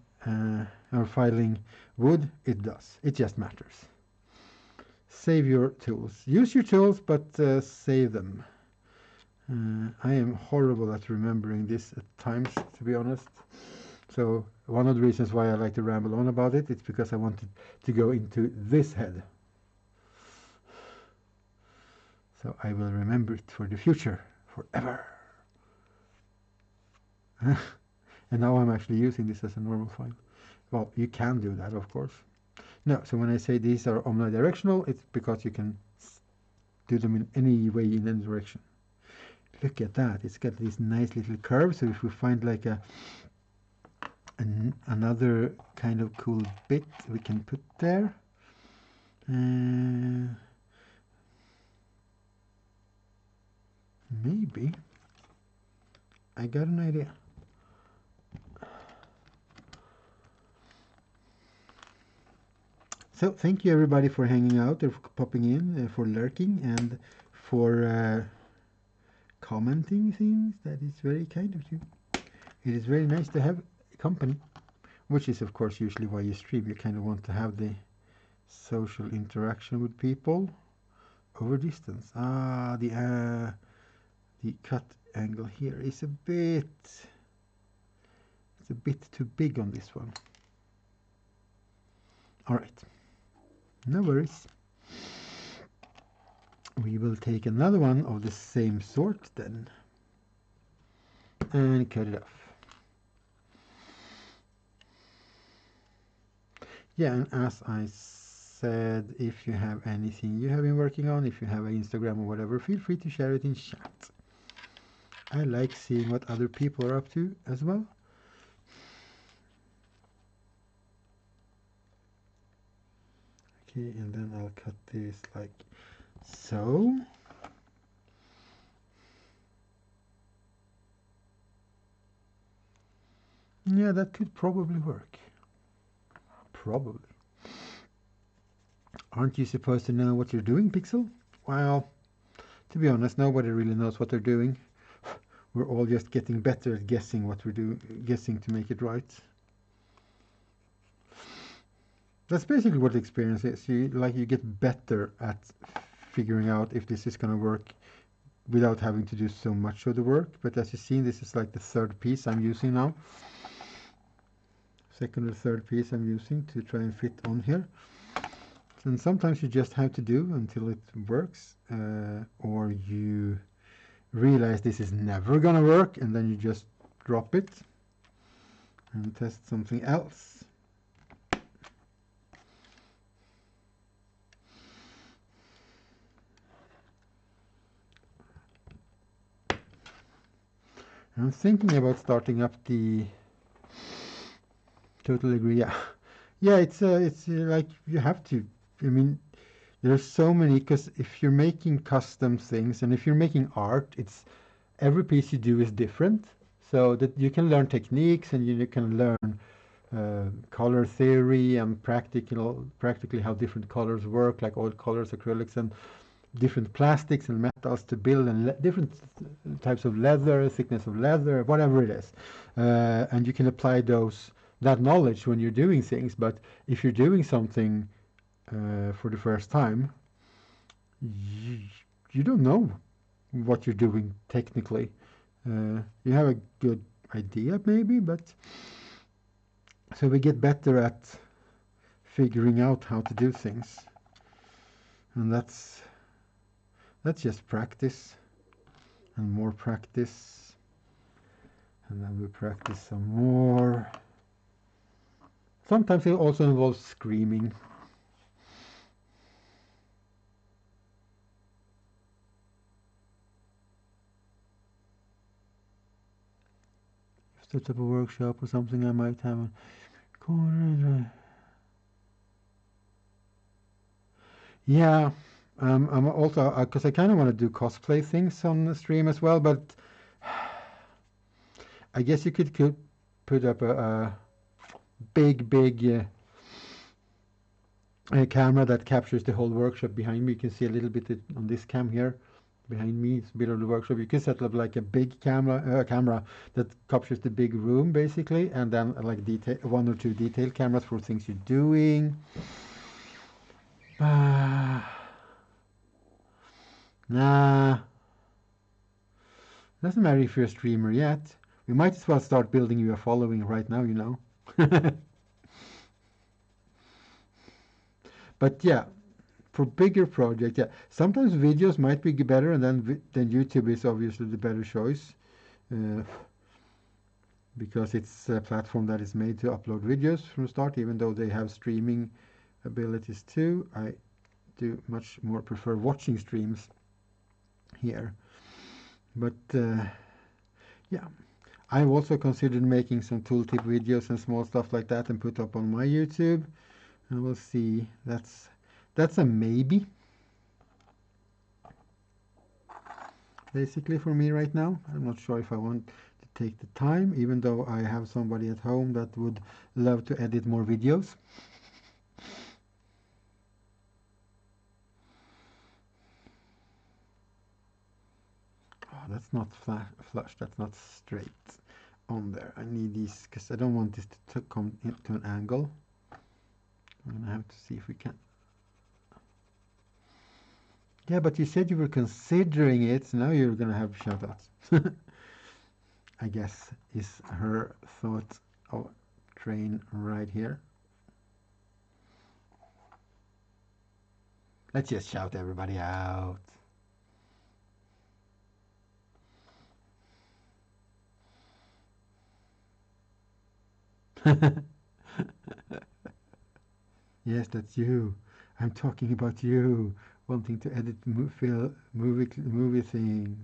or filing wood, it does. It just matters. Save your tools. Use your tools, but save them. I am horrible at remembering this at times, to be honest. So one of the reasons why I like to ramble on about it, it's because I wanted to go into this head. So I will remember it for the future, forever. And now I'm actually using this as a normal file. Well, you can do that, of course. No, so when I say these are omnidirectional, it's because you can do them in any way, in any direction. Look at that. It's got these nice little curves. So if we find like another kind of cool bit we can put there. Maybe. I got an idea. So thank you everybody for hanging out, or for popping in, for lurking, and for commenting things. That is very kind of you. It is very nice to have company, which is of course usually why you stream. You kind of want to have the social interaction with people over distance. The cut angle here is a bit too big on this one. All right, no worries. We will take another one of the same sort then and cut it off. Yeah, and as I said, if you have anything you have been working on, if you have an Instagram or whatever, feel free to share it in chat. I like seeing what other people are up to as well. Okay, and then I'll cut this like so. Yeah, that could probably work. Probably. Aren't you supposed to know what you're doing, Pixel? Well, to be honest, nobody really knows what they're doing. We're all just getting better at guessing what we're doing, guessing to make it right. That's basically what the experience is. You get better at figuring out if this is going to work without having to do so much of the work. But as you've seen, this is like the third piece I'm using now. Second or third piece I'm using to try and fit on here. And sometimes you just have to do until it works, or you realize this is never gonna work, and then you just drop it and test something else. I'm thinking about starting up the. Totally agree. Yeah, yeah. It's like you have to. I mean, there's so many because if you're making custom things and if you're making art, it's every piece you do is different. So that you can learn techniques and you can learn color theory and practically how different colors work, like oil colors, acrylics, and different plastics and metals to build, and different types of leather, thickness of leather, whatever it is. And you can apply that knowledge when you're doing things. But if you're doing something for the first time, you, you don't know what you're doing technically. You have a good idea maybe, but so we get better at figuring out how to do things, and that's just practice and more practice, and then we practice some more. Sometimes it also involves screaming. Set up a workshop or something, I might have a corner. Yeah, I'm also because I kind of want to do cosplay things on the stream as well, but I guess you could put up a big camera that captures the whole workshop behind me. You can see a little bit on this cam here behind me. It's a bit of the workshop. You can set up like a big camera that captures the big room basically, and then like one or two detail cameras for things you're doing. Nah, doesn't matter if you're a streamer yet. We might as well start building you a following right now, you know. But yeah, for bigger projects, yeah, sometimes videos might be better, and then YouTube is obviously the better choice because it's a platform that is made to upload videos from the start, even though they have streaming abilities too. I do much more prefer watching streams here. But yeah, I've also considered making some tooltip videos and small stuff like that and put up on my YouTube. And we'll see. That's a maybe. Basically for me right now. I'm not sure if I want to take the time, even though I have somebody at home that would love to edit more videos. Oh, that's not flush. That's not straight on there. I need these because I don't want this to come into an angle. I'm gonna have to see if we can. Yeah, but you said you were considering it, so now you're gonna have shoutouts. I guess is her thought of train right here. Let's just shout everybody out. Yes, that's you. I'm talking about you wanting to edit movie things.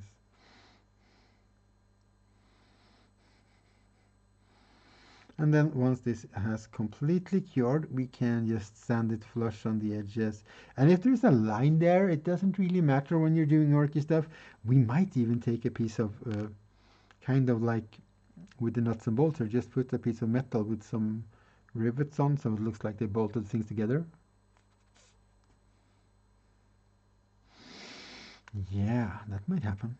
And then once this has completely cured, we can just sand it flush on the edges. And if there's a line there, it doesn't really matter when you're doing orky stuff. We might even take a piece of kind of like with the nuts and bolts, or just put a piece of metal with some rivets on so it looks like they bolted things together. Yeah, that might happen.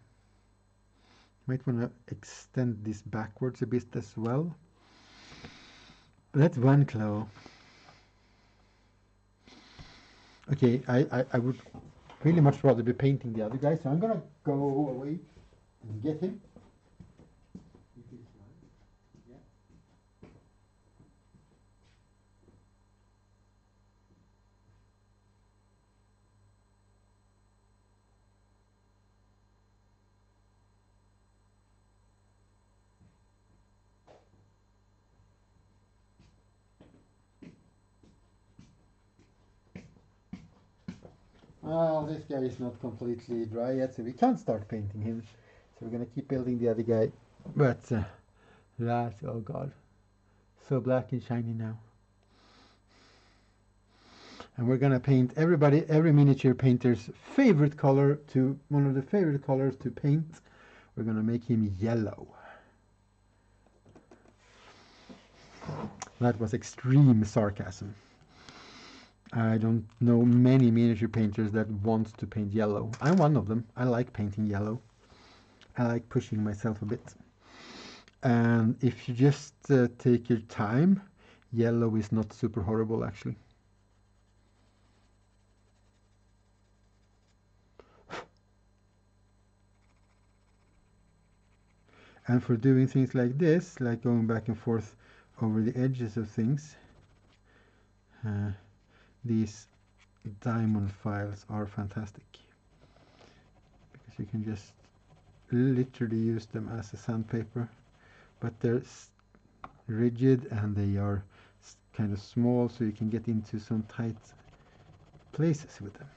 Might want to extend this backwards a bit as well. That's one claw. Okay, I would really much rather be painting the other guy, so I'm gonna go away and get him. Well, this guy is not completely dry yet, so we can't start painting him. So we're gonna keep building the other guy But that's, oh god, so black and shiny now. And we're gonna paint every miniature painter's favorite color, to one of the favorite colors to paint. We're gonna make him yellow. That was extreme sarcasm. I don't know many miniature painters that want to paint yellow. I'm one of them. I like painting yellow. I like pushing myself a bit. And if you just take your time, yellow is not super horrible actually. And for doing things like this, like going back and forth over the edges of things, these diamond files are fantastic, because you can just literally use them as a sandpaper, but they're rigid and they are kind of small, so you can get into some tight places with them.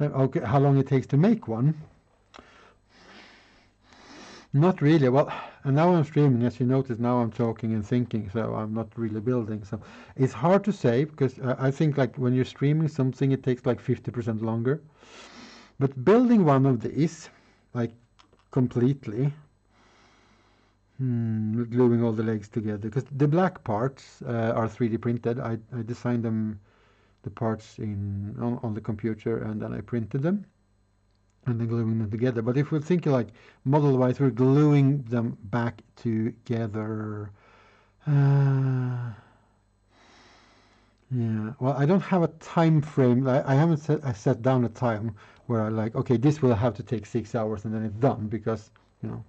Okay, how long it takes to make one? Not really. Well, and now I'm streaming, as you notice. Now I'm talking and thinking, so I'm not really building. So it's hard to say, because I think like when you're streaming something, it takes like 50% longer. But building one of these, like completely, gluing all the legs together, because the black parts are 3D printed. I designed them, the parts on the computer, and then I printed them and then gluing them together. But if we're thinking like model-wise, we're gluing them back together. Yeah, well, I don't have a time frame. I haven't set down a time where I like, okay, this will have to take 6 hours and then it's done, because, you know,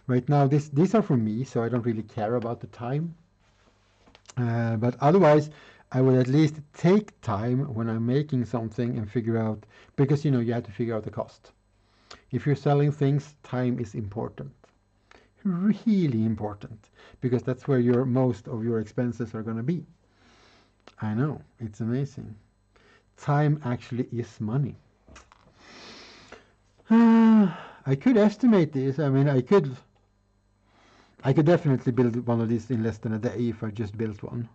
right now these are for me, so I don't really care about the time. But otherwise, I will at least take time when I'm making something and figure out, because, you know, you have to figure out the cost. If you're selling things, time is important. Really important, because that's where most of your expenses are going to be. I know, it's amazing. Time actually is money. I could estimate this. I mean, I could definitely build one of these in less than a day if I just built one.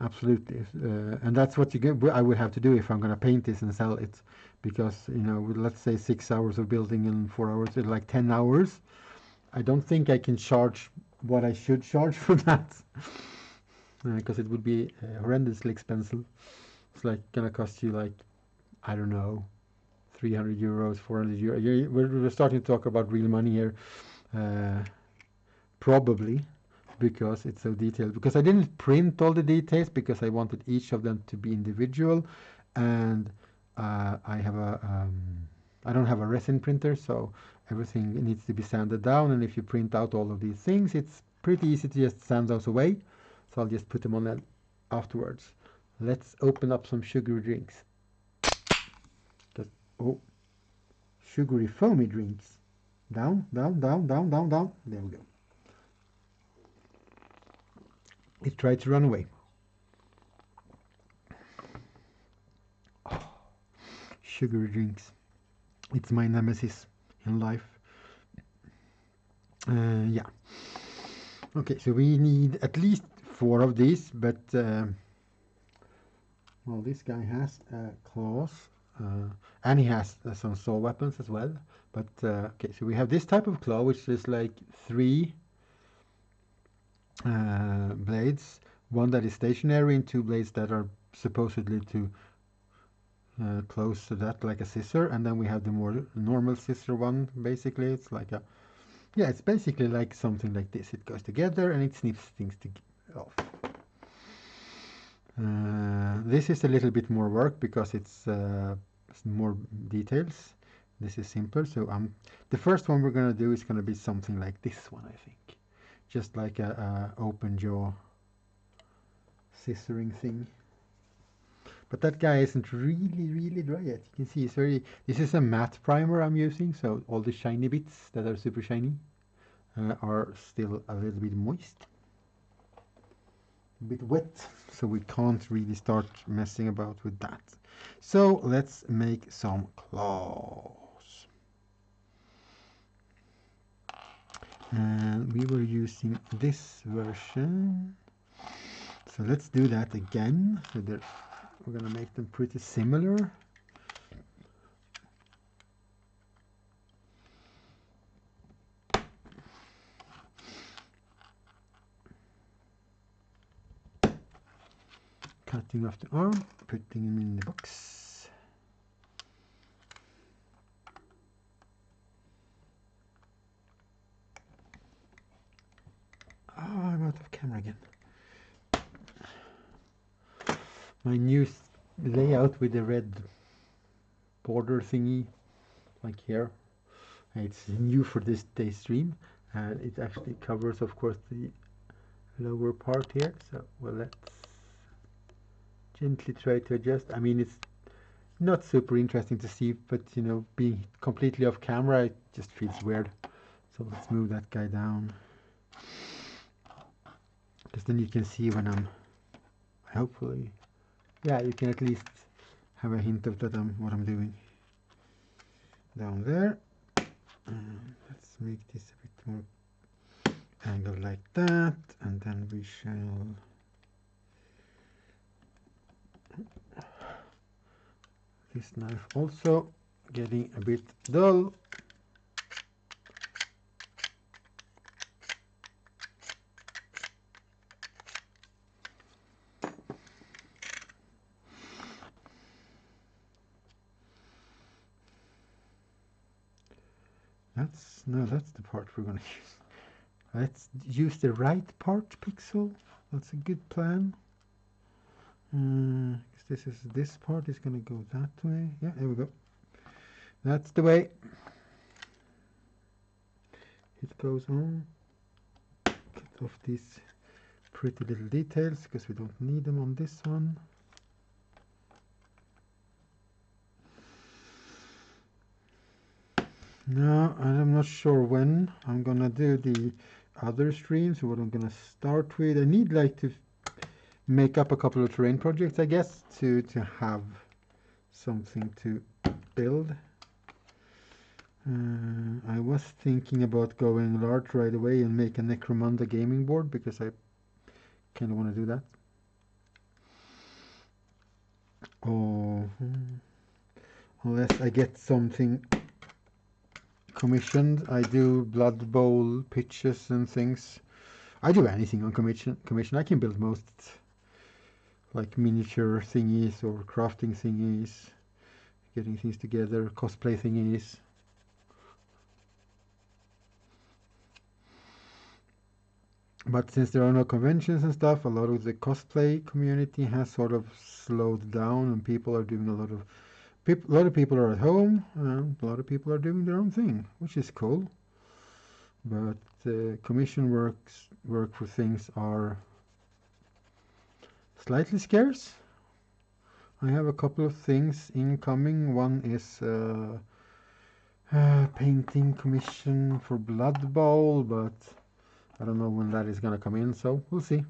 Absolutely. And that's what I would have to do if I'm going to paint this and sell it, because, you know, let's say 6 hours of building and 4 hours, it's like 10 hours. I don't think I can charge what I should charge for that, because it would be horrendously expensive. It's like going to cost you like, I don't know, 300 euros, 400 euros. We're starting to talk about real money here, probably, because it's so detailed. Because I didn't print all the details, because I wanted each of them to be individual, and I don't have a resin printer, so everything needs to be sanded down. And if you print out all of these things, it's pretty easy to just sand those away. So I'll just put them on that afterwards. Let's open up some sugary drinks. Oh, sugary foamy drinks. Down, down, down, down, down, down. There we go. It tried to run away. Oh, sugary drinks. It's my nemesis in life. Yeah. Okay, so we need at least 4 of these, but well, this guy has claws, and he has some saw weapons as well. But okay, so we have this type of claw, which is like 3 blades, one that is stationary and 2 blades that are supposedly to close to that, like a scissor. And then we have the more normal scissor one. Basically, it's like a, yeah, it's basically like something like this. It goes together and it snips things off. This is a little bit more work, because it's more details. This is simpler. So the first one we're going to do is going to be something like this one, I think. Just like a open jaw scissoring thing. But that guy isn't really dry yet. You can see it's very, this is a matte primer I'm using, so all the shiny bits that are super shiny are still a little bit moist. a bit wet, so we can't really start messing about with that. So let's make some claws. And we were using this version, so let's do that again. So we're gonna make them pretty similar. Cutting off the arm, putting him in the box. Oh, I'm out of camera again. My new layout with the red border thingy, like here. It's new for this day stream, and it actually covers, of course, the lower part here. So, well, let's gently try to adjust. I mean, it's not super interesting to see, but you know, being completely off camera, it just feels weird. So let's move that guy down, because then you can see when I'm, hopefully, yeah, you can at least have a hint of that what I'm doing. Down there. Let's make this a bit more angled like that, and then we shall this knife also getting a bit dull. That's the part we're going to use. Let's use the right part pixel. That's a good plan. This part is going to go that way. Yeah, there we go. That's the way it goes on. Cut off these pretty little details because we don't need them on this one. No, I'm not sure when I'm gonna do the other streams, what I'm gonna start with. I need like to make up a couple of terrain projects, I guess, to have something to build. I was thinking about going large right away and make a Necromunda gaming board because I kind of want to do that. Oh, unless I get something commissioned. I do Blood Bowl pitches and things. I do anything on commission. I can build most like miniature thingies or crafting thingies, getting things together, cosplay thingies. But since there are no conventions and stuff, a lot of the cosplay community has sort of slowed down, and people are doing a lot of people are at home, and a lot of people are doing their own thing, which is cool. But commission work for things are slightly scarce. I have a couple of things incoming. One is painting commission for Blood Bowl, but I don't know when that is going to come in, so we'll see.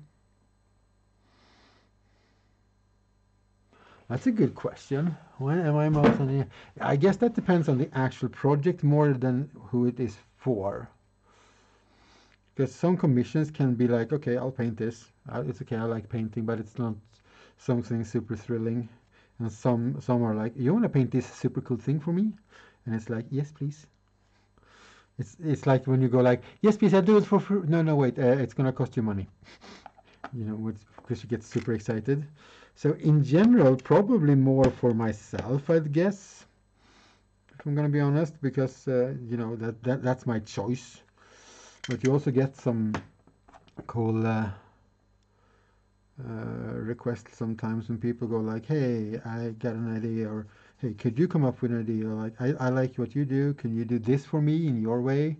That's a good question. When am I most on the... I guess that depends on the actual project more than who it is for. Because some commissions can be like, okay, I'll paint this. It's okay, I like painting, but it's not something super thrilling. And some are like, you want to paint this super cool thing for me? And it's like, yes, please. It's like when you go like, yes, please, I'll do it for free. No, wait, it's gonna cost you money. You know, because you get super excited. So in general, probably more for myself, I'd guess. If I'm gonna be honest, because you know that's my choice. But you also get some cool requests sometimes when people go like, hey, I got an idea, or hey, could you come up with an idea? Like, I like what you do. Can you do this for me in your way?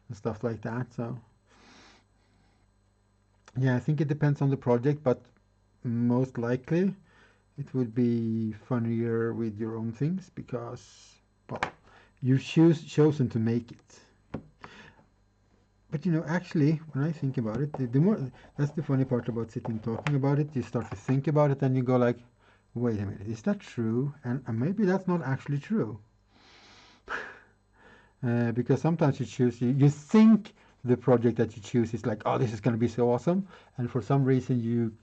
And stuff like that. So, yeah, I think it depends on the project, but most likely it would be funnier with your own things because, well, you've chosen to make it. But you know, actually, when I think about it, the more that's the funny part about sitting talking about it. You start to think about it, and you go like, "Wait a minute, is that true?" And maybe that's not actually true, because sometimes you think the project that you choose is like, "Oh, this is going to be so awesome," and for some reason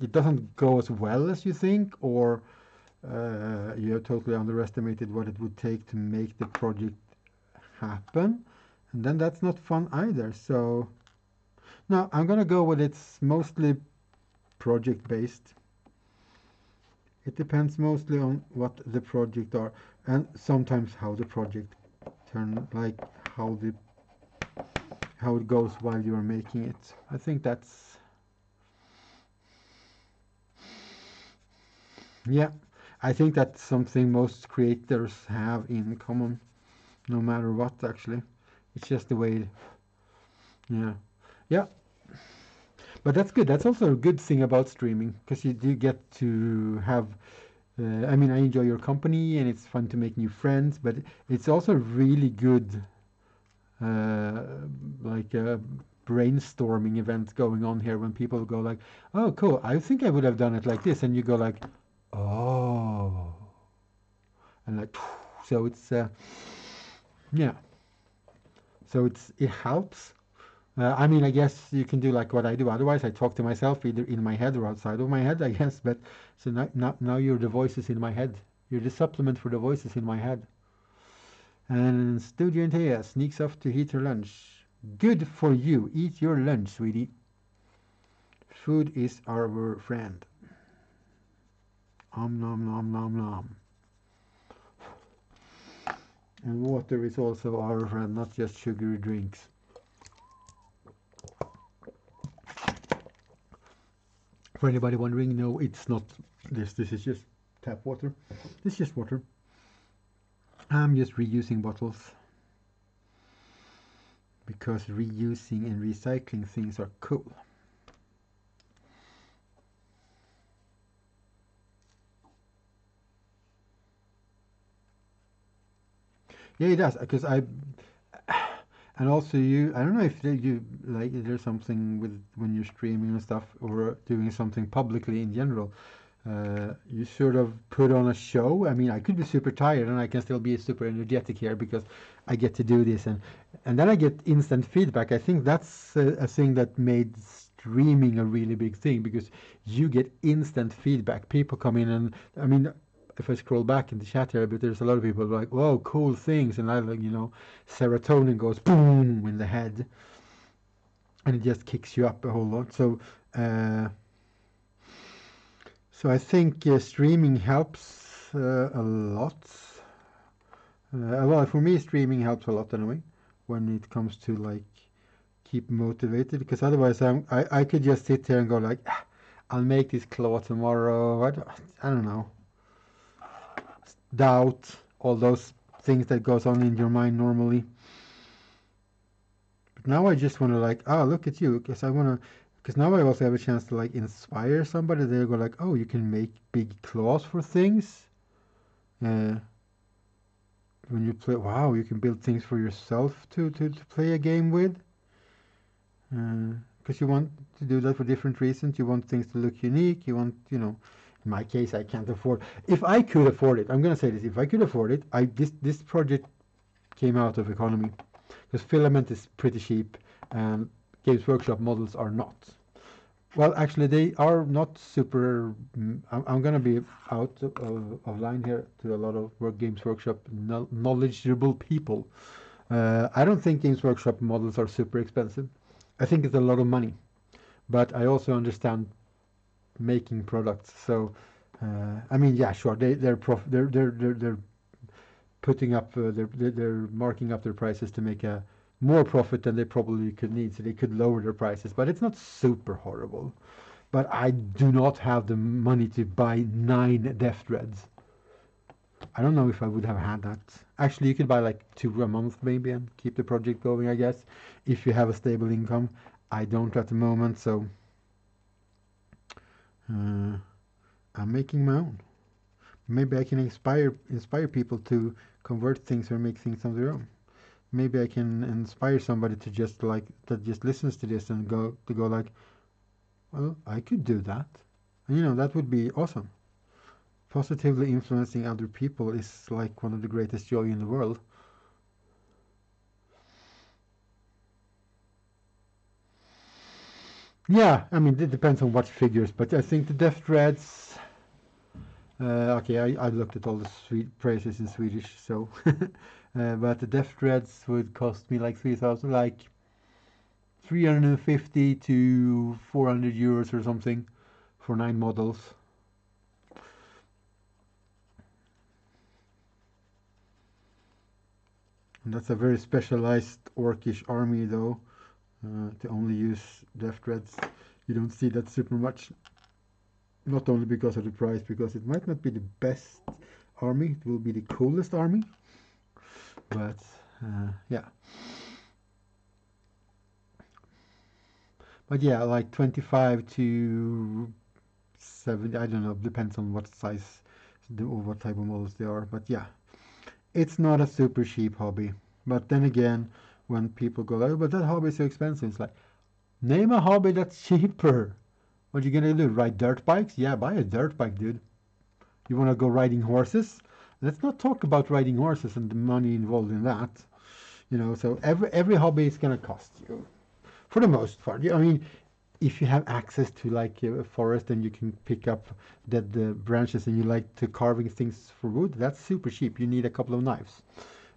it doesn't go as well as you think, or you have totally underestimated what it would take to make the project happen, and then that's not fun either. So. No, I'm gonna go with it's mostly project based. It depends mostly on what the project are and sometimes how the project turn like how the how it goes while you're making it. I think that's yeah. I think that's something most creators have in common, no matter what actually. It's just the way yeah. Yeah, but that's good. That's also a good thing about streaming because you do get to have I mean, I enjoy your company and it's fun to make new friends, but it's also really good, uh, like a brainstorming event going on here when people go like, "Oh, cool! I think I would have done it like this," and you go like, "Oh," and like, so it's yeah, so it helps. I mean, I guess you can do like what I do. Otherwise, I talk to myself either in my head or outside of my head, I guess. But so now you're the voices in my head. You're the supplement for the voices in my head. And Studio Antea sneaks off to eat her lunch. Good for you. Eat your lunch, sweetie. Food is our friend. Om nom nom nom nom. And water is also our friend, not just sugary drinks. For anybody wondering, no, it's not this. This is just tap water. It's just water. I'm just reusing bottles because reusing and recycling things are cool. Yeah, it does because I and also I don't know if you like there's something with when you're streaming and stuff or doing something publicly in general. You sort of put on a show. I mean, I could be super tired and I can still be super energetic here because I get to do this and then I get instant feedback. I think that's a thing that made streaming a really big thing because you get instant feedback. People come in and I mean, if I scroll back in the chat here, but there's a lot of people like, "Whoa, cool things," and I like, serotonin goes boom in the head, and it just kicks you up a whole lot. Uh, so I think streaming helps a lot. Well, for me, streaming helps a lot anyway when it comes to like keep motivated because otherwise I could just sit here and go like, "Ah, I'll make this claw tomorrow. I don't know, doubt all those things that goes on in your mind normally. But now I just want to like, oh, look at you, because I want to, because now I also have a chance to like inspire somebody. They go like, oh, you can make big claws for things. Uh, when you play, wow, you can build things for yourself to play a game with. Because you want to do that for different reasons. You want things to look unique. You want, in my case, I can't afford. If I could afford it, I'm gonna say this. If I could afford it, this project came out of economy because filament is pretty cheap and Games Workshop models are not. Well, actually, they are not super. I'm going to be out of line here to a lot of Games Workshop knowledgeable people. I don't think Games Workshop models are super expensive. I think it's a lot of money, but I also understand making products. So, I mean, yeah, sure, they're putting up they're marking up their prices to make a more profit than they probably could need, so they could lower their prices, but it's not super horrible. But I do not have the money to buy 9 deff threads. I don't know if I would have had that. Actually, you could buy like 2 a month maybe and keep the project going, I guess, if you have a stable income. I don't at the moment, so uh, I'm making my own. Maybe I can inspire people to convert things or make things on their own. maybe I can inspire somebody to just like that just listens to this and go like, well, I could do that. And, that would be awesome. Positively influencing other people is like one of the greatest joy in the world. Yeah, I mean, it depends on what figures, but I think the deff dreads. Okay, I looked at all the prices in Swedish, so. But the deff dreads would cost me like 3,000, like 350 to 400 euros or something for 9 models. And that's a very specialized orcish army, though, to only use deff dreads. You don't see that super much. Not only because of the price, because it might not be the best army, it will be the coolest army. But yeah. But yeah, like 25 to 70, I don't know, depends on what size or what type of models they are. But yeah, it's not a super cheap hobby. But then again, when people go, oh, but that hobby is so expensive, it's like, name a hobby that's cheaper. What are you gonna do? Ride dirt bikes? Yeah, buy a dirt bike, dude. You wanna go riding horses? Let's not talk about riding horses and the money involved in that. So every hobby is gonna cost you, for the most part. I mean, if you have access to like a forest and you can pick up dead branches and you like to carving things for wood, that's super cheap. You need a couple of knives.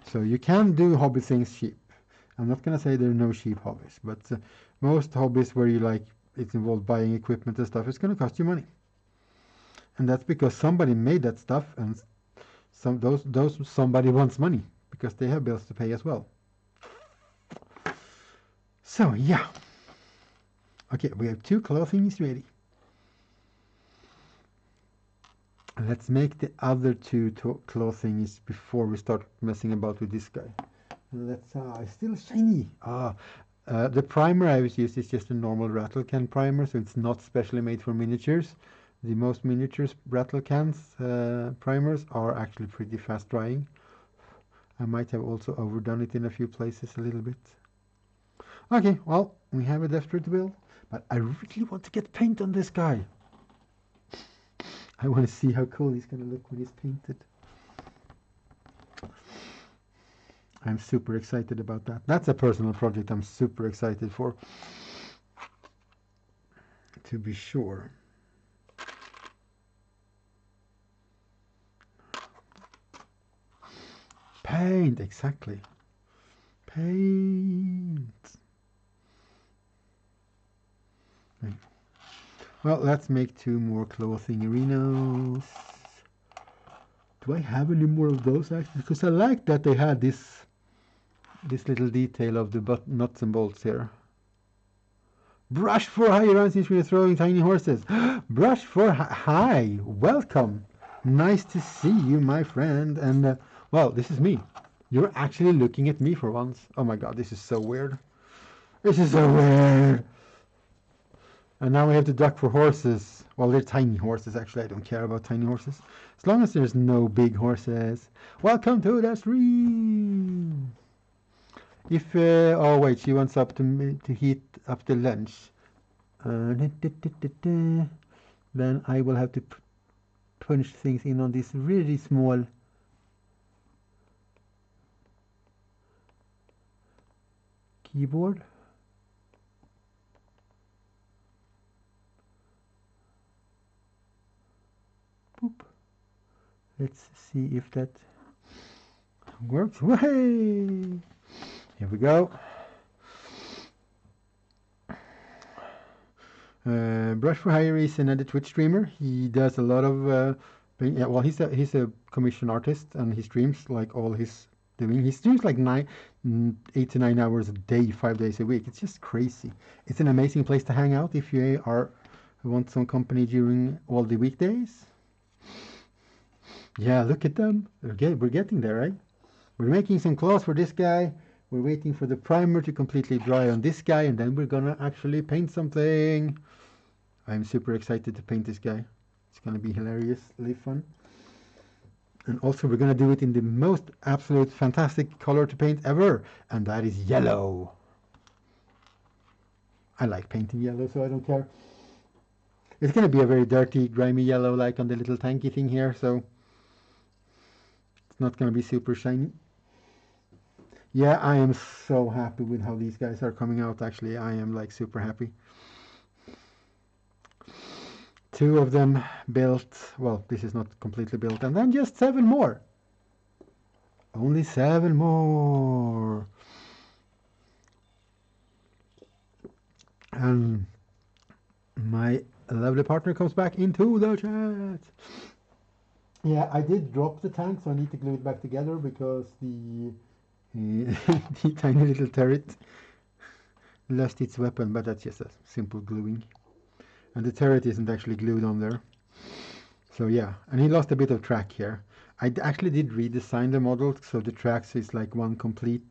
So you can do hobby things cheap. I'm not gonna say there are no cheap hobbies, but most hobbies where you like it's involved buying equipment and stuff, it's gonna cost you money. And that's because somebody made that stuff, and those somebody wants money because they have bills to pay as well. So yeah. Okay, we have 2 clothings ready. Let's make the other 2 clothings before we start messing about with this guy. Let's it's still shiny. The primer I was used is just a normal rattle can primer, so it's not specially made for miniatures. The most miniatures rattle cans primers are actually pretty fast drying. I might have also overdone it in a few places a little bit. Okay, well, we have a deff dread to build, but I really want to get paint on this guy. I want to see how cool he's going to look when he's painted. I'm super excited about that. That's a personal project I'm super excited for, to be sure. Paint, exactly. Paint. Well, let's make 2 more clothing arenas. Do I have any more of those actually? Because I like that they had this little detail of the nuts and bolts here. Brush for high runs since we're throwing tiny horses. Brush for high. Welcome. Nice to see you, my friend. And well, this is me. You're actually looking at me for once. Oh my god, this is so weird. This is so weird. And now we have to duck for horses. Well, they're tiny horses, actually. I don't care about tiny horses. As long as there's no big horses. Welcome to the stream. If, oh wait, she wants up to heat up the lunch. Then I will have to punch things in on this really small keyboard. Boop. Let's see if that works. Way! Here we go. Brush for Hire is another Twitch streamer. He does a lot of yeah, well, he's a commission artist, and he streams like all his doing. He streams like 8 to 9 hours a day, 5 days a week. It's just crazy. It's an amazing place to hang out if you want some company during all the weekdays. Yeah, look at them. Okay, we're getting there, right? We're making some clothes for this guy. We're waiting for the primer to completely dry on this guy, and then we're gonna actually paint something. I'm super excited to paint this guy. It's gonna be hilariously fun. And also we're going to do it in the most absolute fantastic color to paint ever, and that is yellow. I like painting yellow, so I don't care. It's going to be a very dirty, grimy yellow like on the little tanky thing here, so it's not going to be super shiny. Yeah, I am so happy with how these guys are coming out, actually. I am like super happy. 2 of them built. Well, this is not completely built, and then just 7 more. Only 7 more. And my lovely partner comes back into the chat. Yeah, I did drop the tank, so I need to glue it back together because the the tiny little turret lost its weapon, but that's just a simple gluing. And the turret isn't actually glued on there. So yeah, and he lost a bit of track here. I actually did redesign the model, so the tracks is like one complete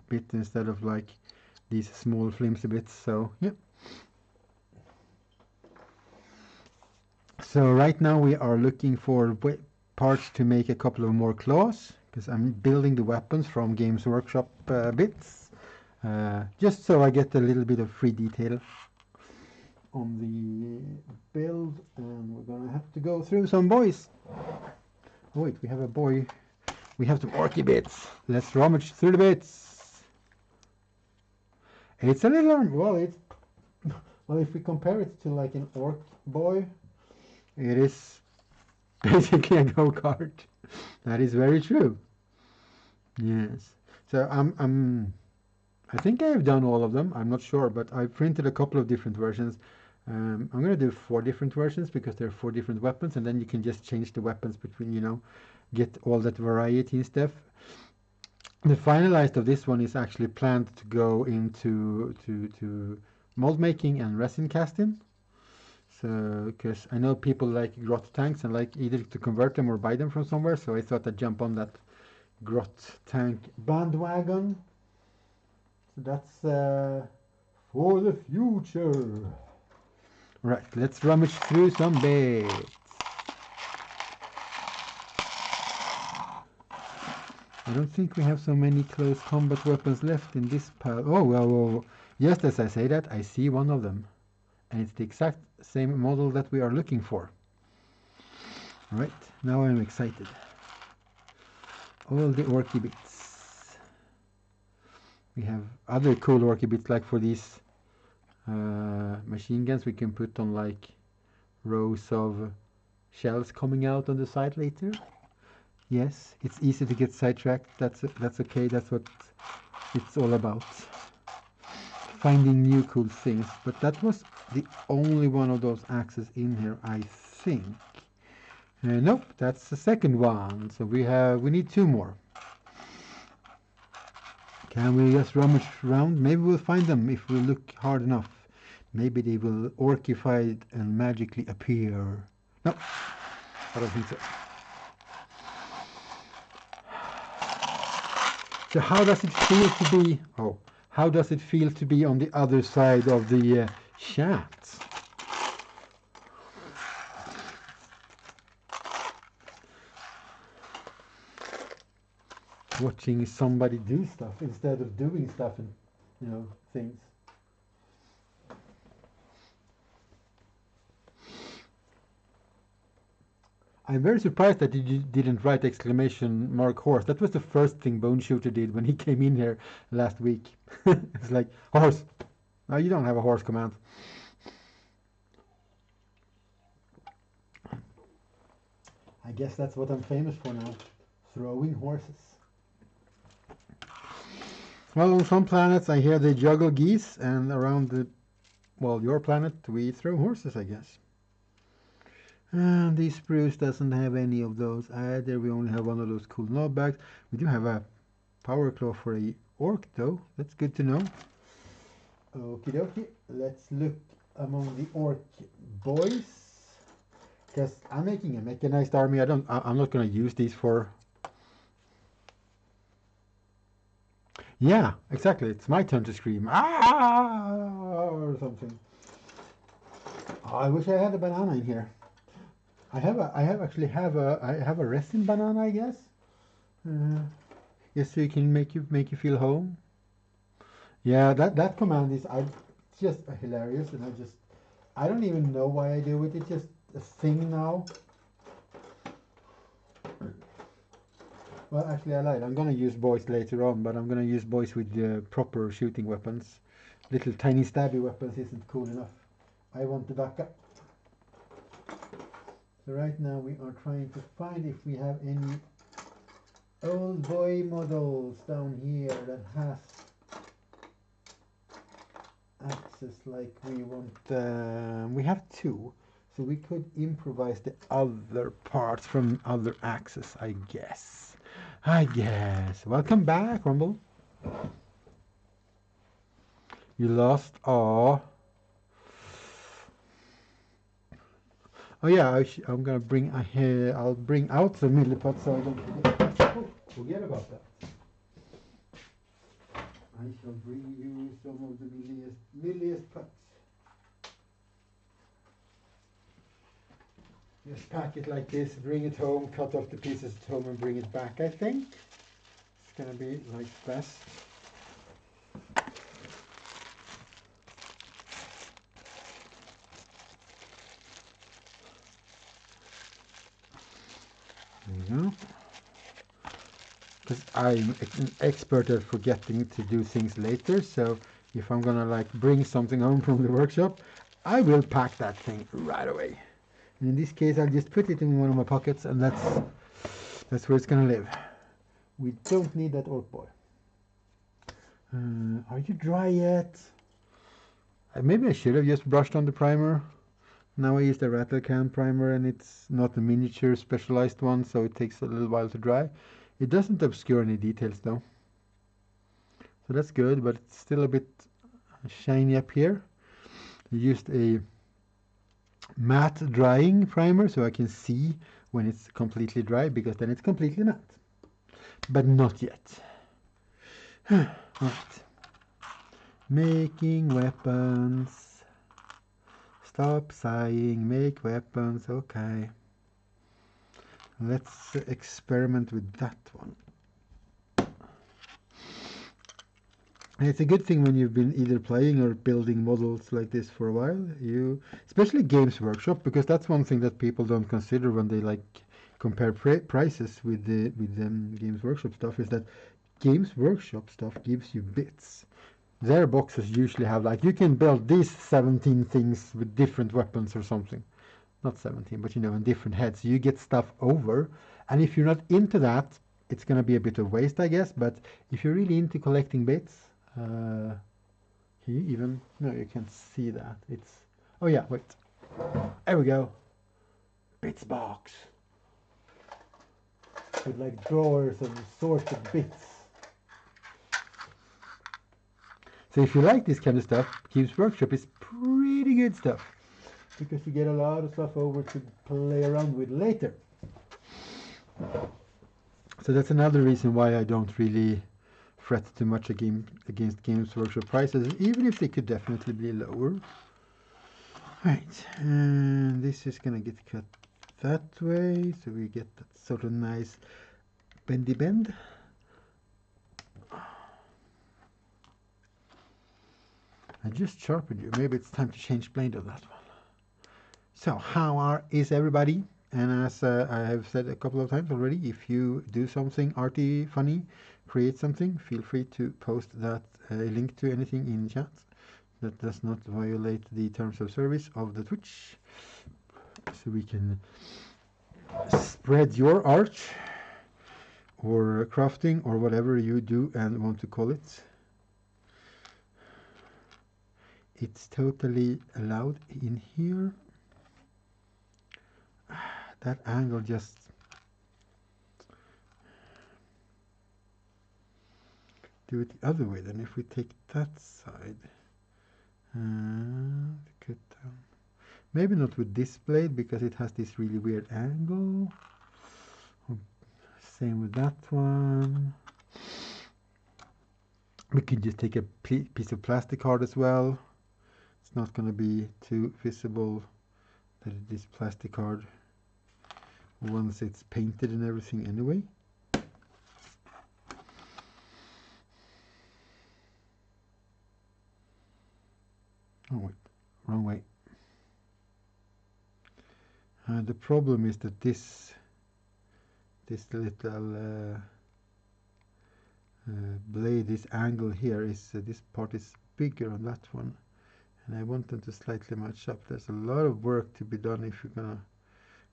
bit instead of like these small flimsy bits, so yeah. So right now we are looking for parts to make a couple of more claws, because I'm building the weapons from Games Workshop bits, just so I get a little bit of free detail on the build, and we're gonna have to go through some boys. Oh, wait, we have a boy. We have some orky bits. Let's rummage through the bits. It's a little, well, if we compare it to like an orc boy, it is basically a go-kart. That is very true. Yes. So I think I've done all of them. I'm not sure, but I printed a couple of different versions. I'm going to do 4 different versions because there are 4 different weapons, and then you can just change the weapons between, you know, get all that variety and stuff. The finalized of this one is actually planned to go into to mold making and resin casting. So, because I know people like grot tanks and like either to convert them or buy them from somewhere, so I thought I'd jump on that grot tank bandwagon. So that's for the future. Right, let's rummage through some bits. I don't think we have so many close combat weapons left in this pile. Oh, well, just as I say that, I see one of them. And it's the exact same model that we are looking for. Right, now I'm excited. All the orky bits. We have other cool orky bits, like for these machine guns we can put on like rows of shells coming out on the side later. Yes, it's easy to get sidetracked. That's okay. That's what it's all about. Finding new cool things. But that was the only one of those axes in here, I think. Nope, that's the second one. So we need 2 more. Can we just rummage around? Maybe we'll find them if we look hard enough. Maybe they will orcify and magically appear. No, I don't think so. So how does it feel to be? How does it feel to be on the other side of the chat? Watching somebody do stuff instead of doing stuff and, you know, things. I'm very surprised that you didn't write exclamation mark horse. That was the first thing Bone Shooter did when he came in here last week. It's like, horse. No, you don't have a horse command. I guess that's what I'm famous for now. Throwing horses. Well, on some planets I hear they juggle geese, and around the, well, your planet we throw horses, I guess. And the spruce doesn't have any of those either. We only have one of those cool knobbags. We do have a power claw for a orc though. That's good to know. Okie dokie. Let's look among the orc boys. Because I'm making a mechanized army. I'm not going to use these for... Yeah, exactly. It's my turn to scream. Ah! Or something. Oh, I wish I had a banana in here. I have a resin banana, I guess. Uh, yes, so you can make you feel home. Yeah, that command is just hilarious, and I don't even know why I do it. It's just a thing now. Well, actually, I lied. I'm gonna use boys later on, but I'm gonna use boys with proper shooting weapons. Little tiny stabby weapons isn't cool enough. I want the backup. So right now we are trying to find if we have any old boy models down here that has access like we want. We have two, so we could improvise the other parts from other axes, I guess. Welcome back, Rumble. You lost. Oh. Oh yeah, I'm gonna bring. I'll bring out the milliput so I don't forget about that. I shall bring you some of the milliest puts. Just pack it like this, bring it home, cut off the pieces at home and bring it back, I think. It's gonna be like best. There you go. Because I'm an expert at forgetting to do things later, so if I'm gonna like bring something home from the workshop, I will pack that thing right away. And in this case, I'll just put it in one of my pockets, and that's where it's gonna live. We don't need that orc boy. Are you dry yet? Maybe I should have just brushed on the primer. Now I use the rattle can primer, and it's not a miniature specialized one, so it takes a little while to dry. It doesn't obscure any details though, so that's good, but it's still a bit shiny up here. I used a matte drying primer so I can see when it's completely dry, because then it's completely matte, but not yet. Right. Making weapons. Stop sighing, make weapons. Okay. Let's experiment with that one. And it's a good thing when you've been either playing or building models like this for a while, especially Games Workshop, because that's one thing that people don't consider when they like compare prices with the Games Workshop stuff, is that Games Workshop stuff gives you bits. Their boxes usually have like, you can build these 17 things with different weapons or something. Not 17, but in different heads. You get stuff over, and if you're not into that, it's going to be a bit of waste, I guess. But if you're really into collecting bits, can you even? No, you can't see that. It's. Oh yeah, wait. There we go. Bits box with like drawers and sorted bits. So if you like this kind of stuff, Games Workshop is pretty good stuff, because you get a lot of stuff over to play around with later. So that's another reason why I don't really fret too much against Games Workshop prices, even if they could definitely be lower. Right, and this is gonna get cut that way, so we get that sort of nice bendy bend. I just sharpened you. Maybe it's time to change blade on that one. So how is everybody? And as I have said a couple of times already, if you do something arty, funny, create something, feel free to post that link to anything in chat. That does not violate the terms of service of the Twitch. So we can spread your art or crafting or whatever you do and want to call it. It's totally allowed in here. That angle just do it the other way. Then if we take that side, cut down. Maybe not with this blade because it has this really weird angle. Same with that one. We could just take a piece of plastic card as well. It's not going to be too visible that it is plastic card. once it's painted and everything anyway. Oh wait, wrong way. The problem is that this little blade, this angle here is this part is bigger on that one, and I want them to slightly match up. There's a lot of work to be done if you're gonna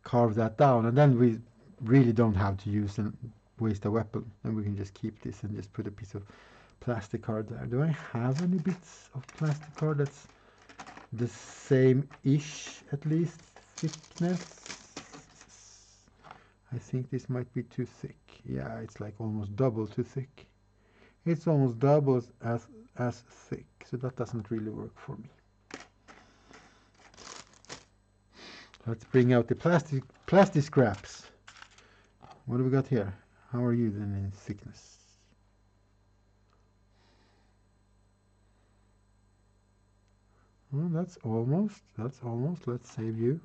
carve that down, and then we really don't have to use and waste a weapon, and we can just keep this and just put a piece of plastic card there. Do I have any bits of plastic card that's the same-ish, at least, thickness? I think this might be too thick. Yeah, it's like almost double too thick. It's almost double as thick, so that doesn't really work for me. Let's bring out the plastic scraps. What do we got here? How are you then in thickness? Well, that's almost. Let's save you.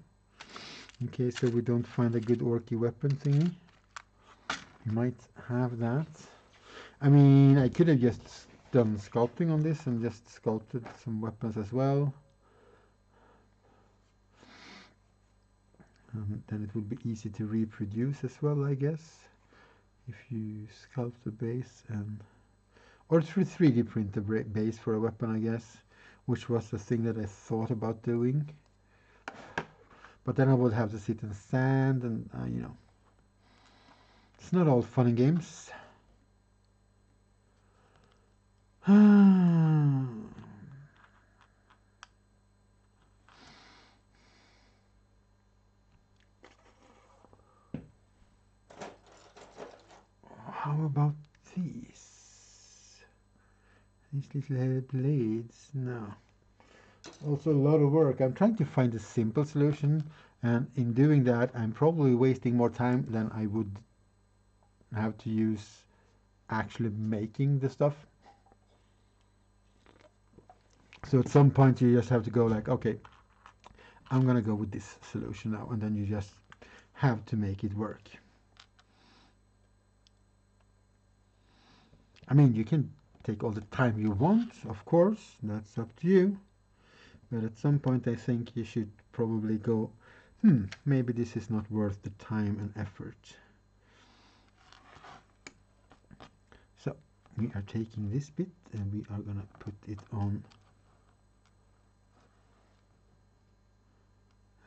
In case so we don't find a good orky weapon thingy. We might have that. I mean, I could have just done sculpting on this and just sculpted some weapons as well. Then it would be easy to reproduce as well, I guess. If you sculpt the base and... Or through 3D print the base for a weapon, I guess. Which was the thing that I thought about doing. But then I would have to sit in sand and, you know. It's not all fun and games. How about these? These little blades? No. Also a lot of work. I'm trying to find a simple solution, and in doing that I'm probably wasting more time than I would have to use actually making the stuff. So at some point you just have to go like, okay, I'm gonna go with this solution now, and then you just have to make it work. I mean, you can take all the time you want, of course, that's up to you. But at some point I think you should probably go, maybe this is not worth the time and effort. So we are taking this bit and we are gonna put it on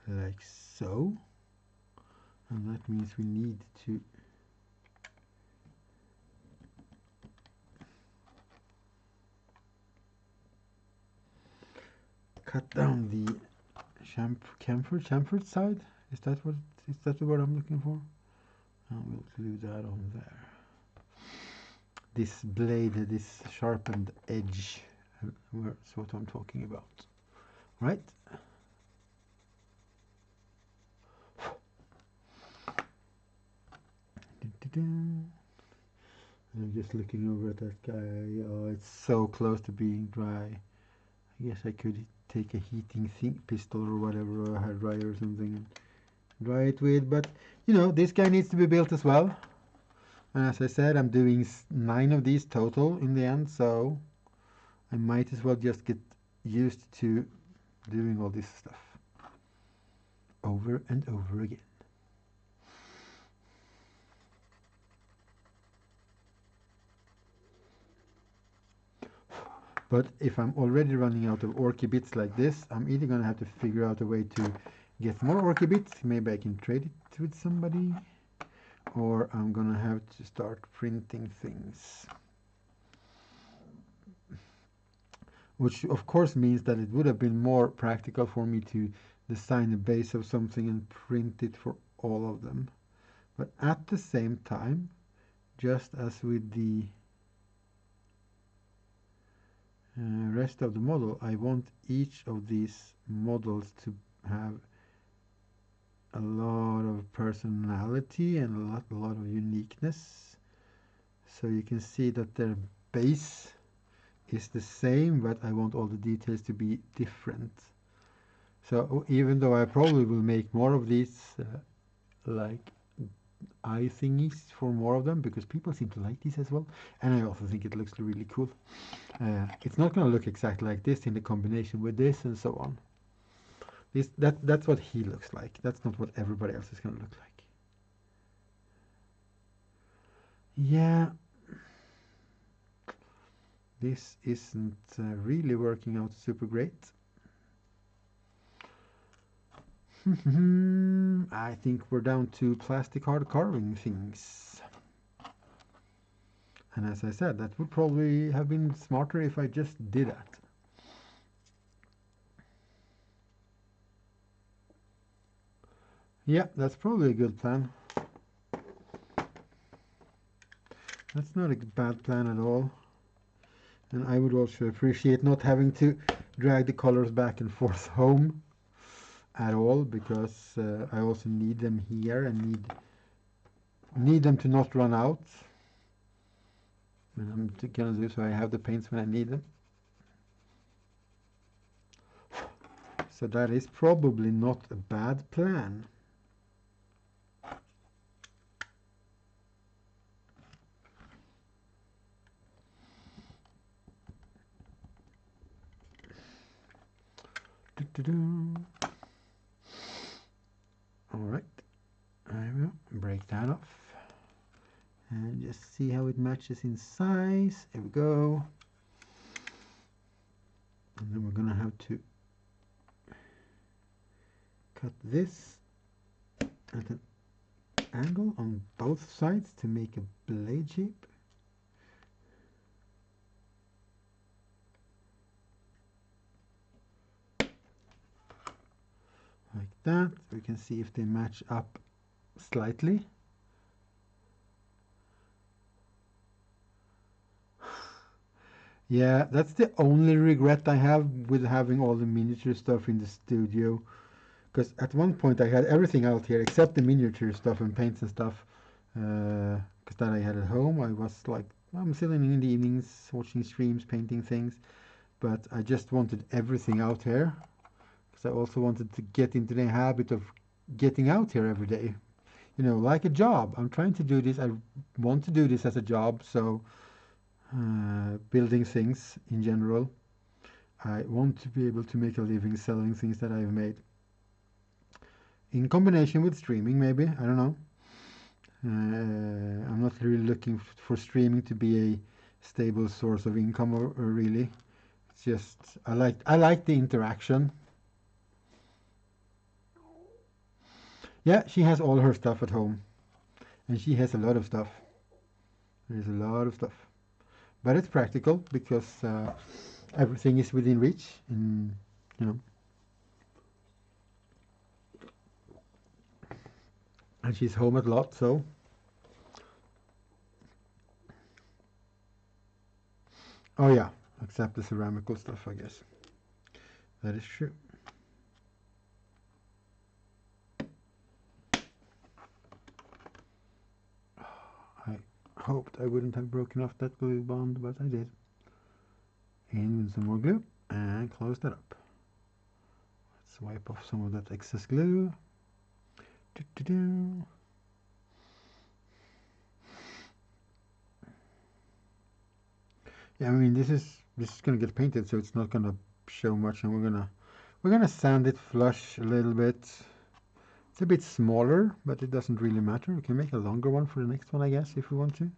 like so. And that means we need to cut down the chamfered side. Is that the word I'm looking for? And we'll glue that on there. This blade, this sharpened edge, that's what I'm talking about, right? I'm just looking over at that guy. Oh, it's so close to being dry. I guess I could take a heating pistol or whatever, or a hair dryer or something, and dry it with. But you know, this guy needs to be built as well. And as I said, I'm doing 9 of these total in the end, so I might as well just get used to doing all this stuff over and over again. But if I'm already running out of orky bits like this, I'm either going to have to figure out a way to get more orky bits. Maybe I can trade it with somebody. Or I'm going to have to start printing things. Which of course means that it would have been more practical for me to design a base of something and print it for all of them. But at the same time, just as with the rest of the model, I want each of these models to have a lot of personality and a lot of uniqueness. So you can see that their base is the same, but I want all the details to be different. So even though I probably will make more of these, like eye thingies for more of them, because people seem to like these as well. And I also think it looks really cool. It's not going to look exactly like this in the combination with this and so on. That's what he looks like. That's not what everybody else is going to look like. Yeah, this isn't really working out super great. I think we're down to plastic hard carving things. And as I said, that would probably have been smarter if I just did that. Yeah, that's probably a good plan. That's not a bad plan at all. And I would also appreciate not having to drag the colors back and forth home at all, because I also need them here and need them to not run out. And I'm gonna do so I have the paints when I need them. So that is probably not a bad plan. All right, I will break that off and just see how it matches in size. There we go. And then we're gonna have to cut this at an angle on both sides to make a blade shape. Like that. We can see if they match up slightly. Yeah, that's the only regret I have with having all the miniature stuff in the studio. Because at one point I had everything out here except the miniature stuff and paints and stuff. Because that I had at home. I was like, I'm sitting in the evenings watching streams, painting things. But I just wanted everything out here. Because I also wanted to get into the habit of getting out here every day. You know, like a job. I'm trying to do this. I want to do this as a job. So building things in general. I want to be able to make a living selling things that I've made. In combination with streaming, maybe. I don't know. I'm not really looking for streaming to be a stable source of income, or really. It's just I like the interaction. Yeah, she has all her stuff at home, and she has a lot of stuff. There's a lot of stuff, but it's practical because everything is within reach, and you know. And she's home a lot, so. Oh yeah, except the ceramical stuff, I guess. That is true. I hoped I wouldn't have broken off that glue bond, but I did. In with some more glue and close that up. Let's wipe off some of that excess glue. Doo-doo-doo. Yeah, I mean this is gonna get painted, so it's not gonna show much, and we're gonna sand it flush a little bit. It's a bit smaller, but it doesn't really matter. We can make a longer one for the next one, I guess, if we want to.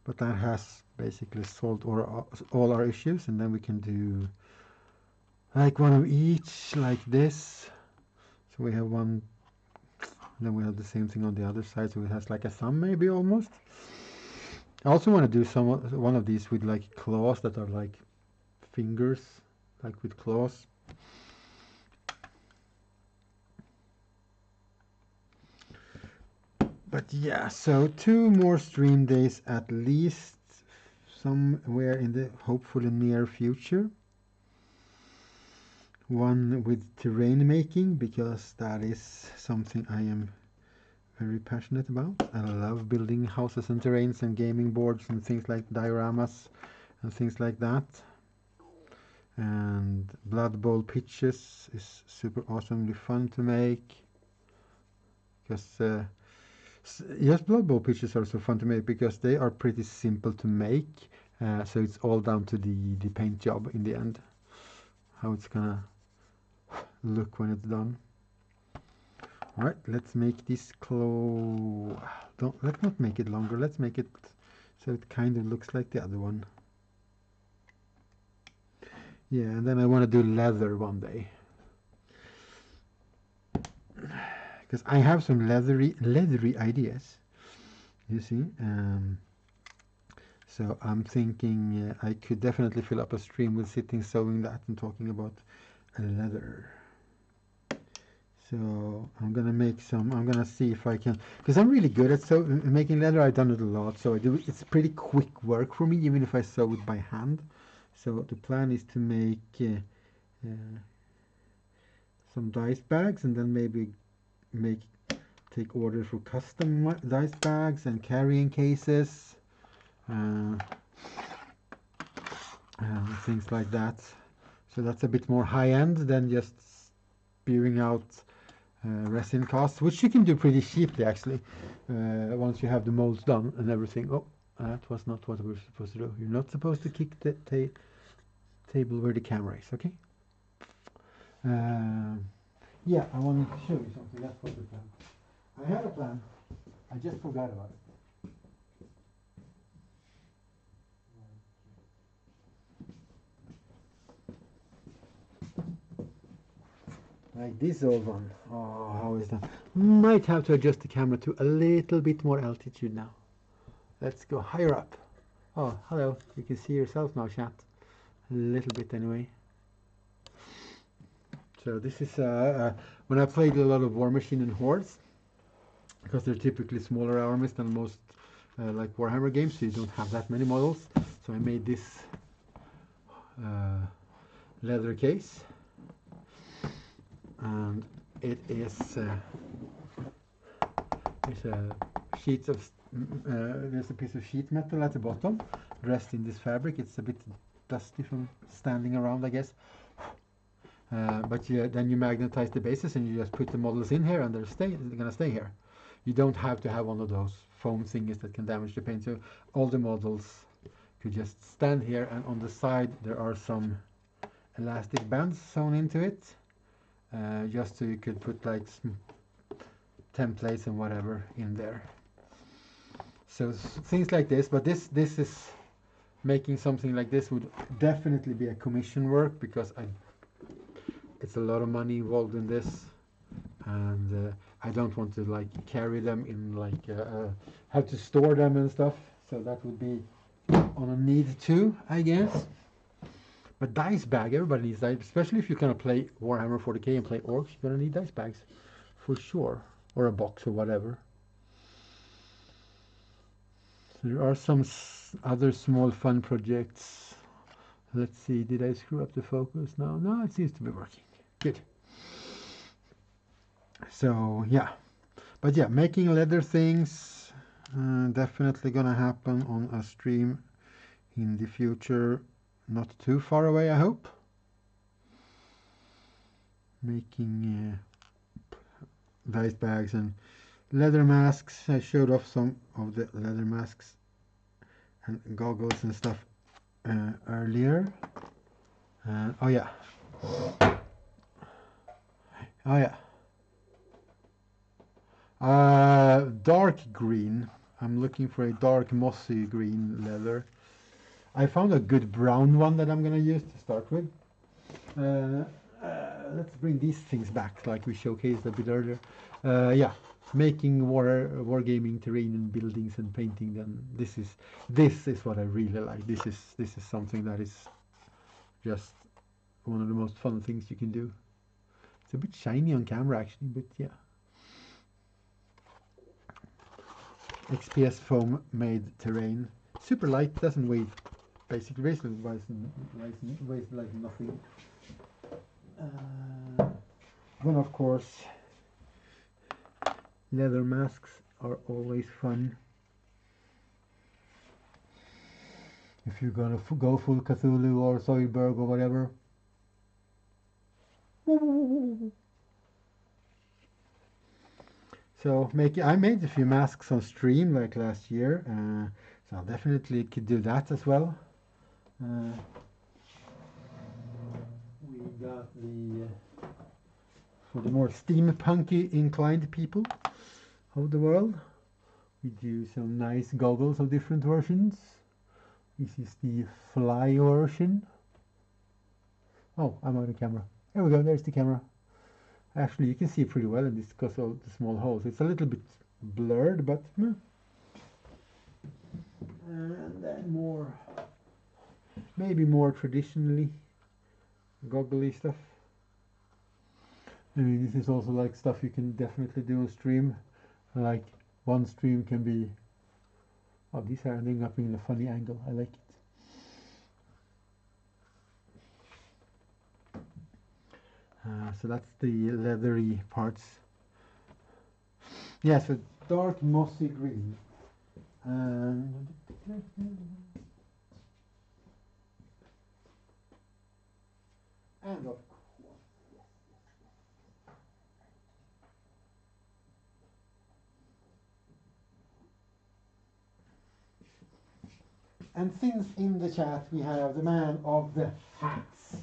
But that has basically solved all our issues, and then we can do like one of each, like this. So we have one, and then we have the same thing on the other side, so it has like a thumb, maybe, almost. I also want to do one of these with like claws that are like fingers, like with claws. But yeah, so 2 more stream days at least, somewhere in the hopefully near future. One with terrain making, because that is something I am very passionate about. I love building houses and terrains and gaming boards and things like dioramas and things like that. And Blood Bowl pitches is super awesomely fun to make, because Yes, Blood Bowl pitches are so fun to make because they are pretty simple to make. So it's all down to the paint job in the end, how it's gonna look when it's done. All right, let's make this close. Let's not make it longer. Let's make it so it kind of looks like the other one. Yeah, and then I want to do leather one day. Because I have some leathery ideas, you see. So I'm thinking I could definitely fill up a stream with sitting sewing that and talking about leather. So I'm gonna make some. I'm gonna see if I can, because I'm really good at making leather. I've done it a lot, so I do. It's pretty quick work for me, even if I sew it by hand. So the plan is to make some dice bags, and then maybe take orders for custom dice bags and carrying cases, things like that. So that's a bit more high end than just spewing out resin casts, which you can do pretty cheaply actually, once you have the molds done and everything. Oh, that was not what we were supposed to do. You're not supposed to kick the table where the camera is, okay? Yeah, I wanted to show you something. That's what the plan. I had a plan. I just forgot about it. Like this old one. Oh, how is that? Might have to adjust the camera to a little bit more altitude now. Let's go higher up. Oh, hello. You can see yourself now, chat. A little bit anyway. So this is when I played a lot of War Machine and Hordes, because they're typically smaller armies than most like Warhammer games, so you don't have that many models. So I made this leather case, and it is sheets of there's a piece of sheet metal at the bottom, dressed in this fabric. It's a bit dusty from standing around, I guess. But then you magnetize the bases and you just put the models in here, and they're gonna stay here. You don't have to have one of those foam thingies that can damage the paint. So all the models could just stand here, and on the side there are some elastic bands sewn into it, just so you could put like templates and whatever in there. So things like this, but this is making something like this would definitely be a commission work, because it's a lot of money involved in this, and I don't want to like carry them in like have to store them and stuff. So that would be on a need to, I guess. But dice bag, everybody needs dice, especially if you're gonna play Warhammer 40k and play orcs. You're gonna need dice bags for sure, or a box or whatever. So there are some other small fun projects. Let's see, did I screw up the focus? No, it seems to be working. Good. So yeah, but yeah, making leather things definitely gonna happen on a stream in the future, not too far away, I hope. Making dice bags and leather masks. I showed off some of the leather masks and goggles and stuff earlier. Oh yeah. Dark green. I'm looking for a dark mossy green leather. I found a good brown one that I'm gonna use to start with. Let's bring these things back, like we showcased a bit earlier. Yeah, making wargaming terrain and buildings and painting them. This is what I really like. This is something that is just one of the most fun things you can do. It's a bit shiny on camera actually, but yeah. XPS foam made terrain. Super light, doesn't weigh, basically weighs like nothing. Then of course, leather masks are always fun. If you're gonna go full Cthulhu or Zoidberg or whatever. So I made a few masks on stream like last year, so I definitely could do that as well. We got for the more steampunky inclined people of the world, we do some nice goggles of different versions. This is the fly version. Oh, I'm out of camera. There we go, there's the camera. Actually, you can see pretty well in this because of the small holes. It's a little bit blurred, but and then maybe more traditionally goggly stuff. I mean, this is also like stuff you can definitely do on stream. Like one stream can be, oh, these are ending up in a funny angle. I like it. So that's the leathery parts. Yeah, so dark mossy green. And of course, and since in the chat we have the man of the hats,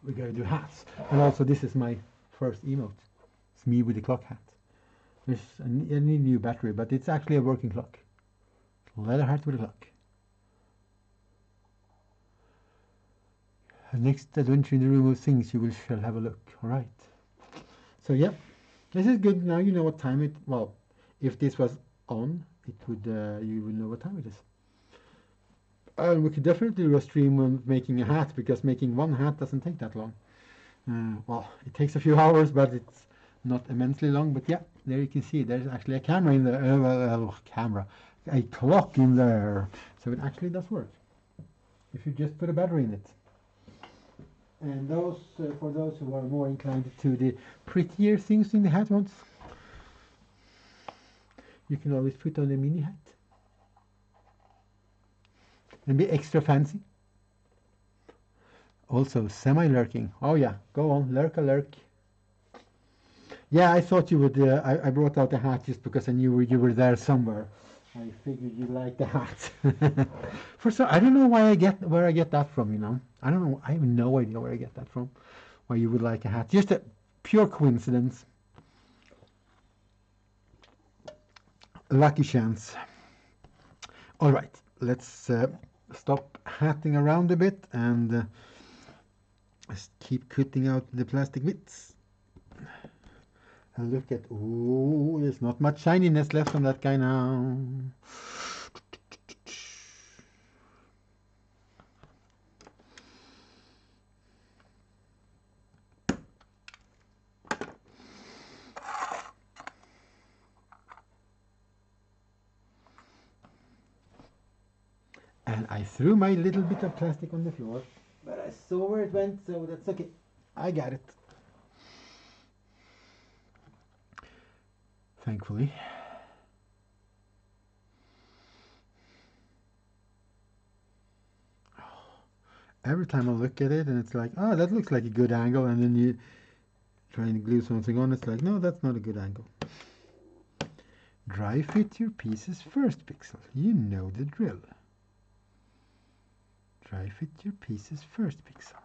we gotta do hats. And also, this is my first emote. It's me with the clock hat. There's a new battery, but it's actually a working clock. Leather hat with a clock. Next adventure in the room of things, you shall have a look. All right. So yeah, this is good. Now you know what time it. Well, if this was on, it would you would know what time it is. We could definitely do a stream on making a hat, because making one hat doesn't take that long. Well, it takes a few hours, but it's not immensely long. But yeah, there you can see there's actually a camera in there. A clock in there. So it actually does work if you just put a battery in it. And those, for those who are more inclined to the prettier things in the hat ones, you can always put on a mini hat and be extra fancy. Also, semi-lurking. Oh yeah, go on, lurk a lurk. Yeah, I thought you would. I brought out the hat just because I knew you were there somewhere. I figured you liked the hat. I don't know where I get that from. You know, I don't know. I have no idea where I get that from. Why you would like a hat? Just a pure coincidence. Lucky chance. All right, let's stop hatting around a bit and just keep cutting out the plastic bits. And look at, oh, there's not much shininess left on that guy now. And I threw my little bit of plastic on the floor, but I saw where it went, so that's okay. I got it. Thankfully. Every time I look at it and it's like, oh, that looks like a good angle, and then you try and glue something on, it's like, no, that's not a good angle. Dry fit your pieces first, Pixel. You know the drill. Dry fit your pieces first, Pixel.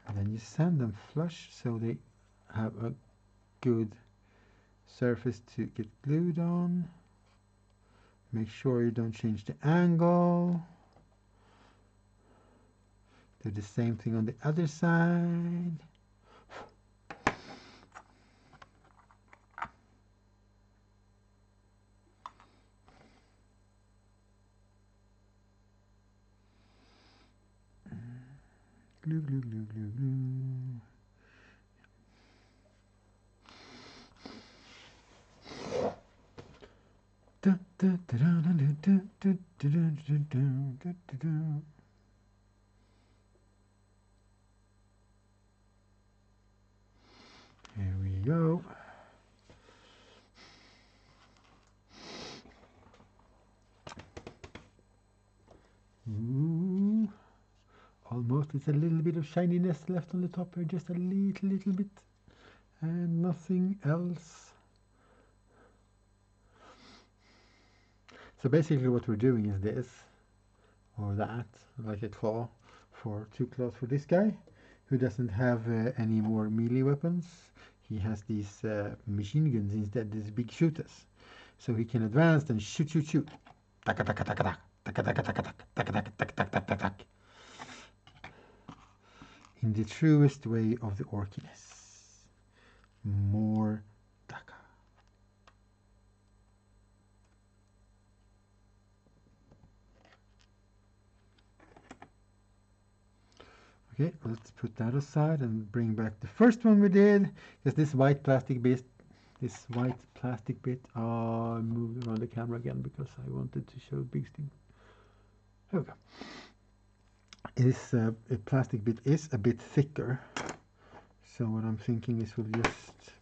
And then you sand them flush so they have a good surface to get glued on. Make sure you don't change the angle. Do the same thing on the other side. Glue, glue, glue, glue, glue. Here we go. Ooh. Almost, it's a little bit of shininess left on the top here, just a little bit. and nothing else. So basically what we're doing is this or that, like a claw for 2 claws for this guy who doesn't have any more melee weapons. He has these machine guns instead, these big shooters. So he can advance and shoot, shoot, shoot. Taka, taka, taka, taka, taka, taka, taka, taka, taka, taka, taka, taka, taka. In the truest way of the orkiness. More taka. Okay, let's put that aside and bring back the first one we did. Because this white plastic bit, I moved around the camera again because I wanted to show big thing. Here we go. This plastic bit is a bit thicker. So what I'm thinking is we'll just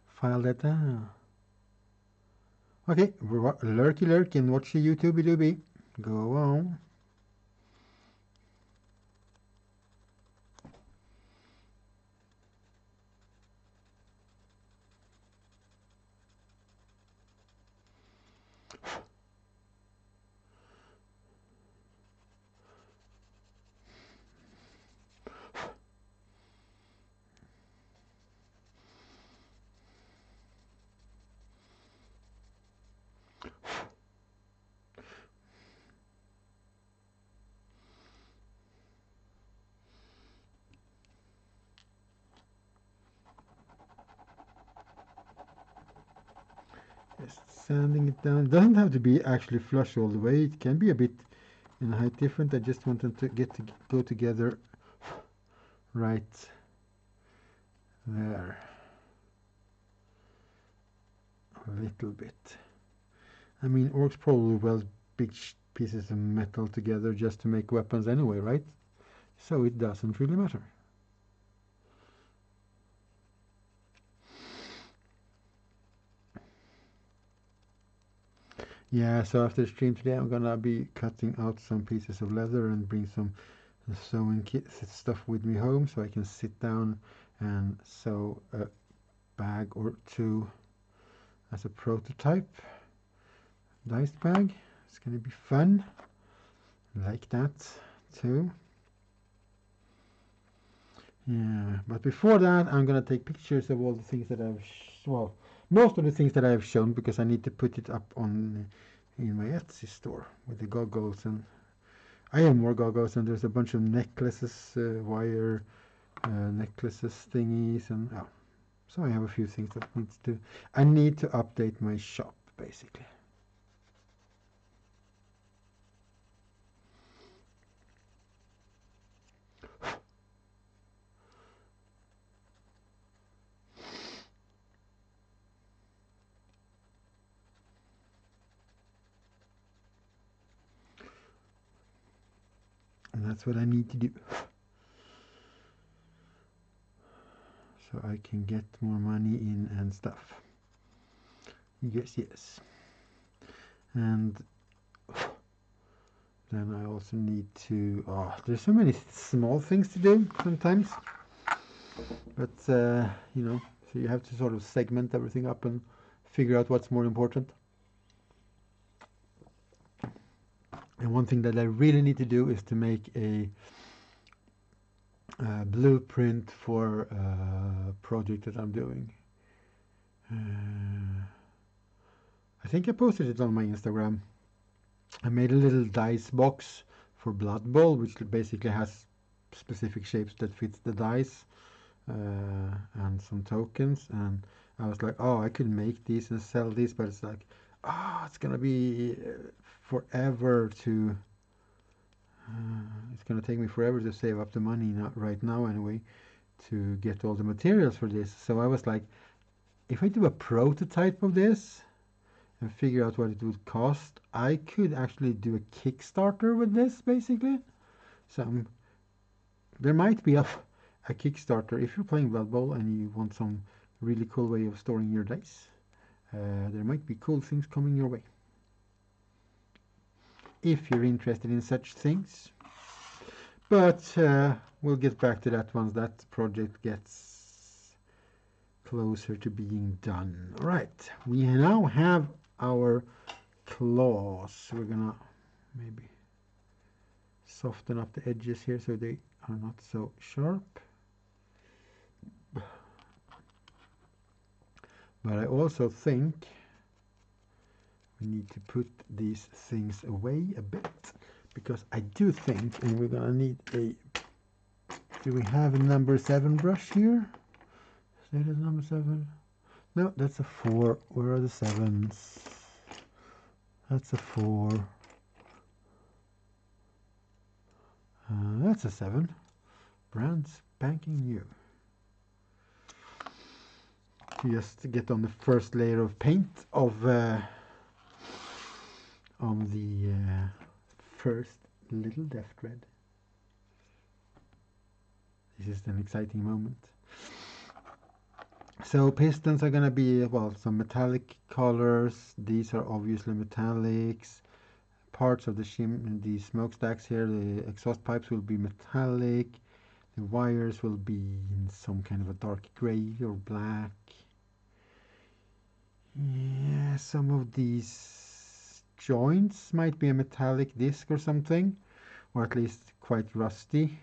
file that down. Okay, lurky and watch the YouTube doobie. Go on. Just sanding it down. It doesn't have to be actually flush all the way. It can be a bit in height different. I just want them to go together right there. A little bit. I mean, orcs probably weld big pieces of metal together just to make weapons anyway, right? So it doesn't really matter. Yeah, so after the stream today, I'm gonna be cutting out some pieces of leather and bring some sewing kit stuff with me home so I can sit down and sew a bag or two as a prototype. Diced bag. It's gonna be fun. Like that too. Yeah, but before that, I'm gonna take pictures of all the things that I've most of the things that I've shown because I need to put it up on in my Etsy store with the goggles, and I have more goggles, and there's a bunch of necklaces, wire necklaces thingies, and so I have a few things that I need to update my shop basically. And that's what I need to do. So I can get more money in and stuff. Yes. And then I also need to, there's so many small things to do sometimes. But, you know, so you have to sort of segment everything up and figure out what's more important. And one thing that I really need to do is to make a blueprint for a project that I'm doing. I think I posted it on my Instagram. I made a little dice box for Blood Bowl, which basically has specific shapes that fits the dice and some tokens. And I was like, oh, I could make these and sell these, but it's like, it's gonna be forever to. It's gonna take me forever to save up the money, not right now anyway, to get all the materials for this. So I was like, if I do a prototype of this and figure out what it would cost, I could actually do a Kickstarter with this, basically. So there might be a Kickstarter if you're playing Blood Bowl and you want some really cool way of storing your dice. There might be cool things coming your way if you're interested in such things. But we'll get back to that once that project gets closer to being done. All right, we now have our claws. We're gonna maybe soften up the edges here so they are not so sharp. But I also think we need to put these things away a bit, because I do think, and we're gonna need a, do we have a number 7 brush here? Is that a number 7? No, that's a 4. Where are the 7s? That's a 4. That's a 7. Brand spanking new. Just get on the first layer of paint of on the first little deff thread. This is an exciting moment. So pistons are going to be, well, some metallic colors. These are obviously metallics. Parts of the smokestacks here, the exhaust pipes will be metallic. The wires will be in some kind of a dark gray or black. Yeah, some of these joints might be a metallic disc or something, or at least quite rusty.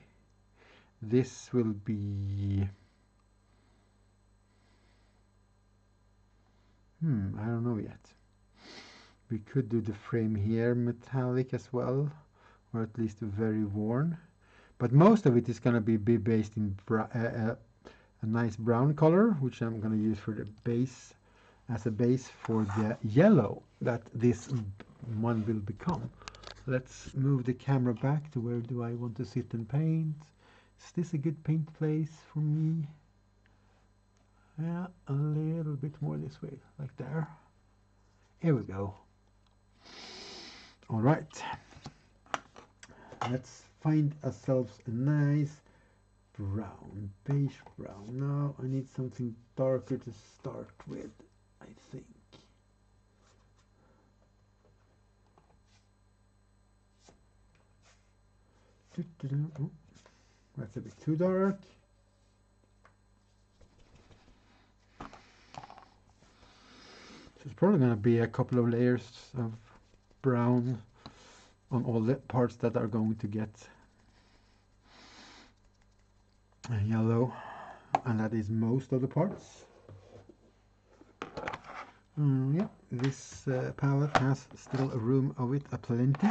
This will be, I don't know yet. We could do the frame here metallic as well, or at least very worn. But most of it is going to be based in a nice brown color, which I'm going to use for the base, as a base for the yellow that this one will become. Let's move the camera back to where do I want to sit and paint. Is this a good paint place for me? Yeah, a little bit more this way, like there. Here we go. All right. Let's find ourselves a nice brown, beige brown. Now I need something darker to start with, I think. Oh, that's a bit too dark. So it's probably going to be a couple of layers of brown on all the parts that are going to get yellow, and that is most of the parts. Yeah, this palette has still a room of it aplenty.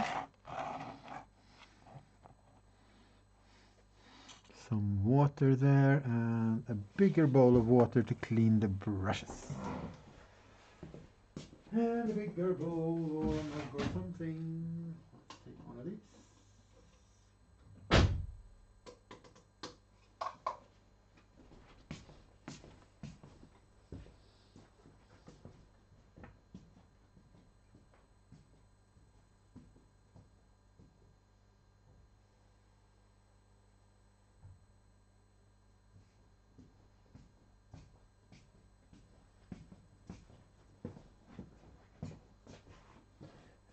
Some water there and a bigger bowl of water to clean the brushes. And a bigger bowl or something. Let's take one of these.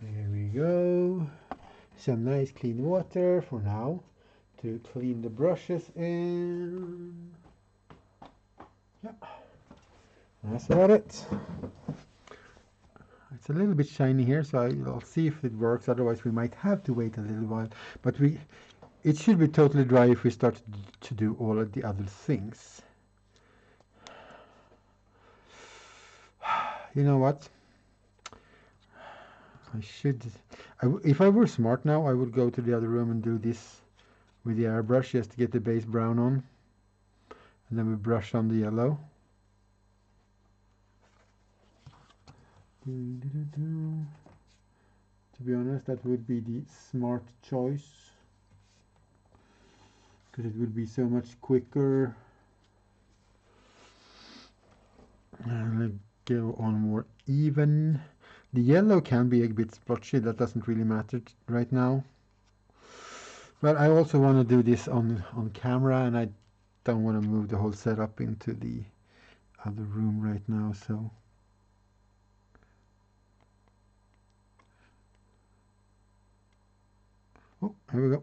There we go. Some nice clean water for now to clean the brushes in. Yeah, that's about it. It's a little bit shiny here, so I'll see if it works. Otherwise, we might have to wait a little while. But it should be totally dry if we start to do all of the other things. You know what? If I were smart now, I would go to the other room and do this with the airbrush just to get the base brown on. And then we brush on the yellow. To be honest, that would be the smart choice, because it would be so much quicker. And I'll go on more even. The yellow can be a bit splotchy, that doesn't really matter right now. But I also want to do this on camera, and I don't want to move the whole setup into the other room right now, so. Oh, here we go.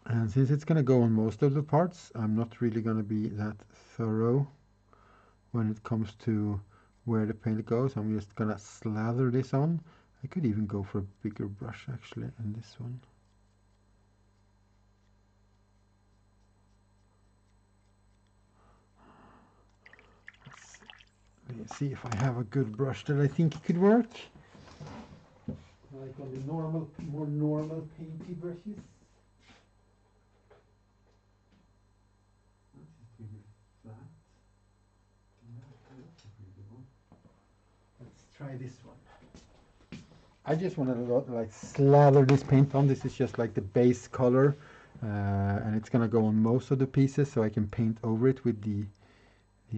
And since it's going to go on most of the parts, I'm not really going to be that thorough when it comes to where the paint goes. I'm just going to slather this on. I could even go for a bigger brush actually in this one. Let me see if I have a good brush that I think it could work. Like on the normal, more normal painty brushes. Let's try this one. I just want to like slather this paint on. This is just like the base color, and it's gonna go on most of the pieces, so I can paint over it with the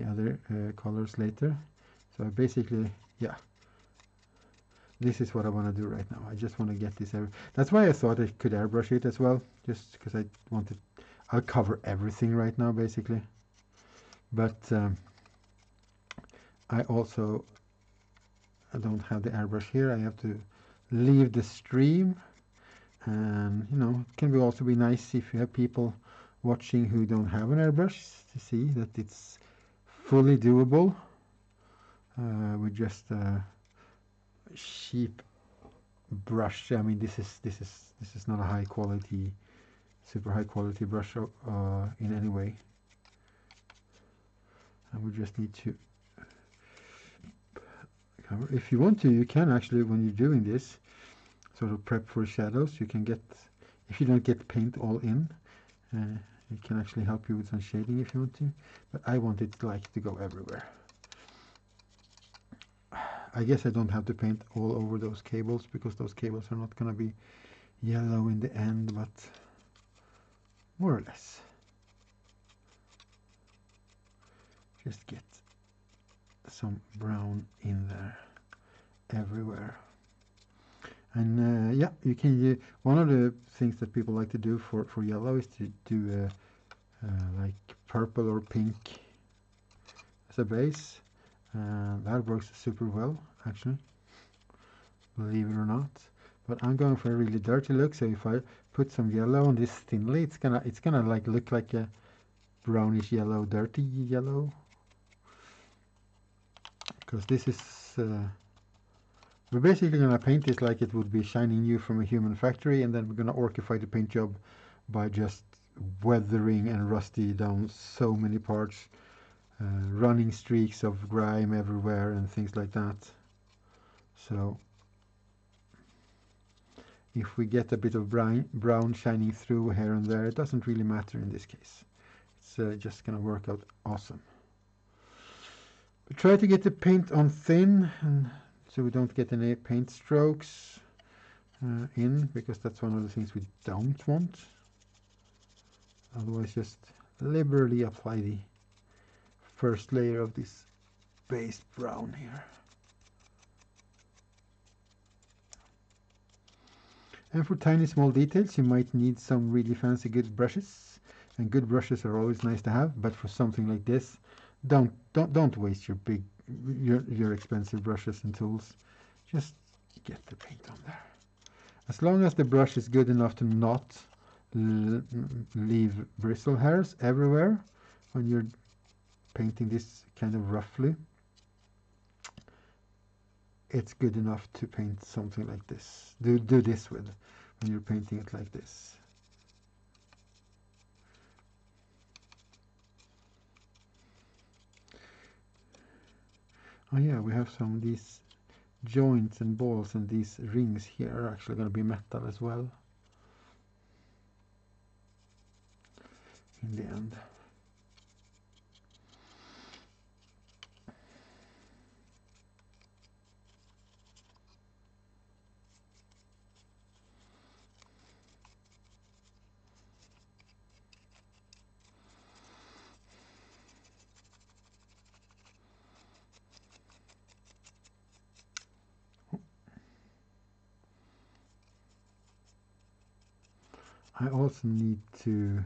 other colors later. So basically, yeah, this is what I want to do right now. I just want to get this. That's why I thought I could airbrush it as well, just because I wanted. I'll cover everything right now, basically. But I also don't have the airbrush here. I have to leave the stream, and you know, it can also be nice if you have people watching who don't have an airbrush to see that it's fully doable with just a cheap brush. I mean, this is not a high quality, super high quality brush in any way. And we just need to cover. If you want to, you can actually, when you're doing this, sort of prep for shadows. You can get, if you don't get paint all in, it can actually help you with some shading if you want to. But I want it like to go everywhere. I guess I don't have to paint all over those cables because those cables are not going to be yellow in the end, but more or less. Just get some brown in there everywhere. And yeah, you can. One of the things that people like to do for yellow is to do like purple or pink as a base. That works super well, actually, believe it or not. But I'm going for a really dirty look, so if I put some yellow on this thinly, it's gonna like look like a brownish yellow, dirty yellow. Because this is we're basically gonna paint this like it would be shining new from a human factory, and then we're gonna orchify the paint job by just weathering and rusty down so many parts. Running streaks of grime everywhere and things like that. So if we get a bit of brown shining through here and there, it doesn't really matter in this case. It's just going to work out awesome. But try to get the paint on thin, and so we don't get any paint strokes in, because that's one of the things we don't want. Otherwise, just liberally apply the first layer of this base brown here. And for tiny small details, you might need some really fancy good brushes, and good brushes are always nice to have. But for something like this, don't waste your expensive brushes and tools. Just get the paint on there. As long as the brush is good enough to not leave bristle hairs everywhere when you're painting this kind of roughly, it's good enough to paint something like this. Do this with when you're painting it like this. Oh yeah, we have some of these joints and balls, and these rings here are actually going to be metal as well in the end. I also need to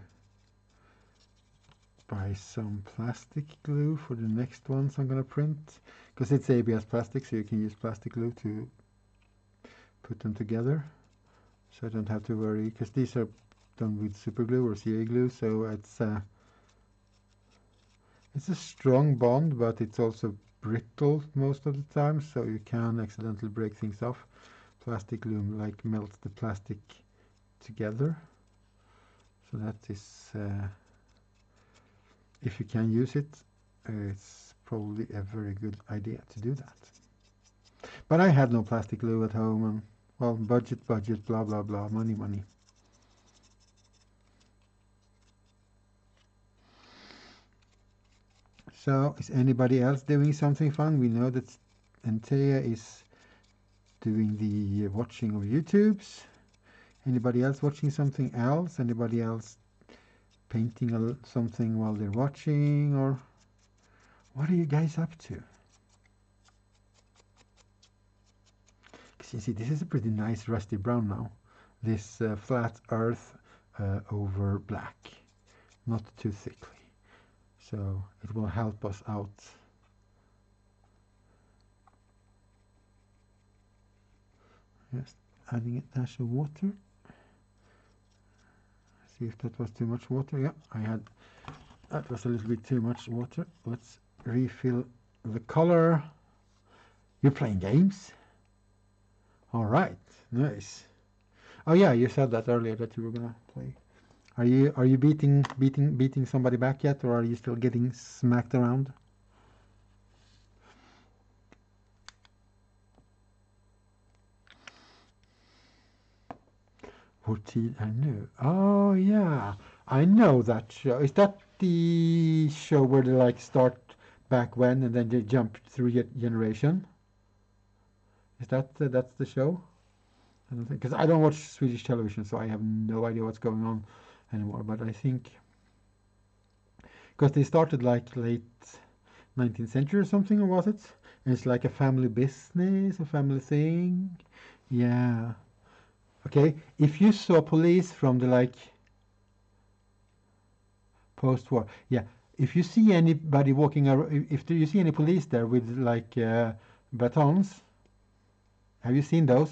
buy some plastic glue for the next ones I'm going to print, because it's ABS plastic, so you can use plastic glue to put them together, so I don't have to worry, because these are done with super glue or CA glue, so it's a strong bond, but it's also brittle most of the time, so you can accidentally break things off. Plastic glue like melts the plastic together, so that is if you can use it, it's probably a very good idea to do that. But I had no plastic glue at home, and well, budget, blah blah blah, money. So is anybody else doing something fun? We know that Antea is doing the watching of YouTubes. Anybody else watching something else? Anybody else painting something while they're watching? Or what are you guys up to? Because you see, this is a pretty nice rusty brown now. This flat earth over black, not too thickly. So it will help us out. Yes, adding a dash of water. See if that was too much water. Yeah, that was a little bit too much water. Let's refill the color. You're playing games? All right, nice. Oh yeah, you said that earlier that you were gonna play. Are you beating somebody back yet, or are you still getting smacked around? Vår tid är nu. Oh yeah, I know that show. Is that the show where they like start back when and then they jump through generation? Is that that's the show? I don't think, because I don't watch Swedish television, so I have no idea what's going on anymore. But I think because they started like late 19th century or something, or was it? And it's like a family business, a family thing. Yeah. Okay. If you saw police from the like post-war, yeah. If you see anybody walking around, if you see any police there with like batons, have you seen those?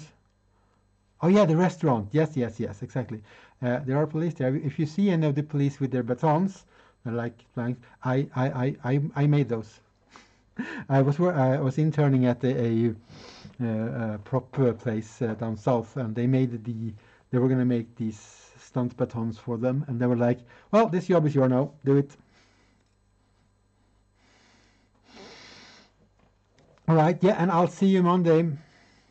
Oh yeah, the restaurant. Yes, exactly. There are police there. If you see any of the police with their batons, they're like flying. I made those. I was interning at a prop place down south, and they were gonna make these stunt batons for them, and they were like, "Well, this job is yours now. Do it." All right, yeah, and I'll see you Monday.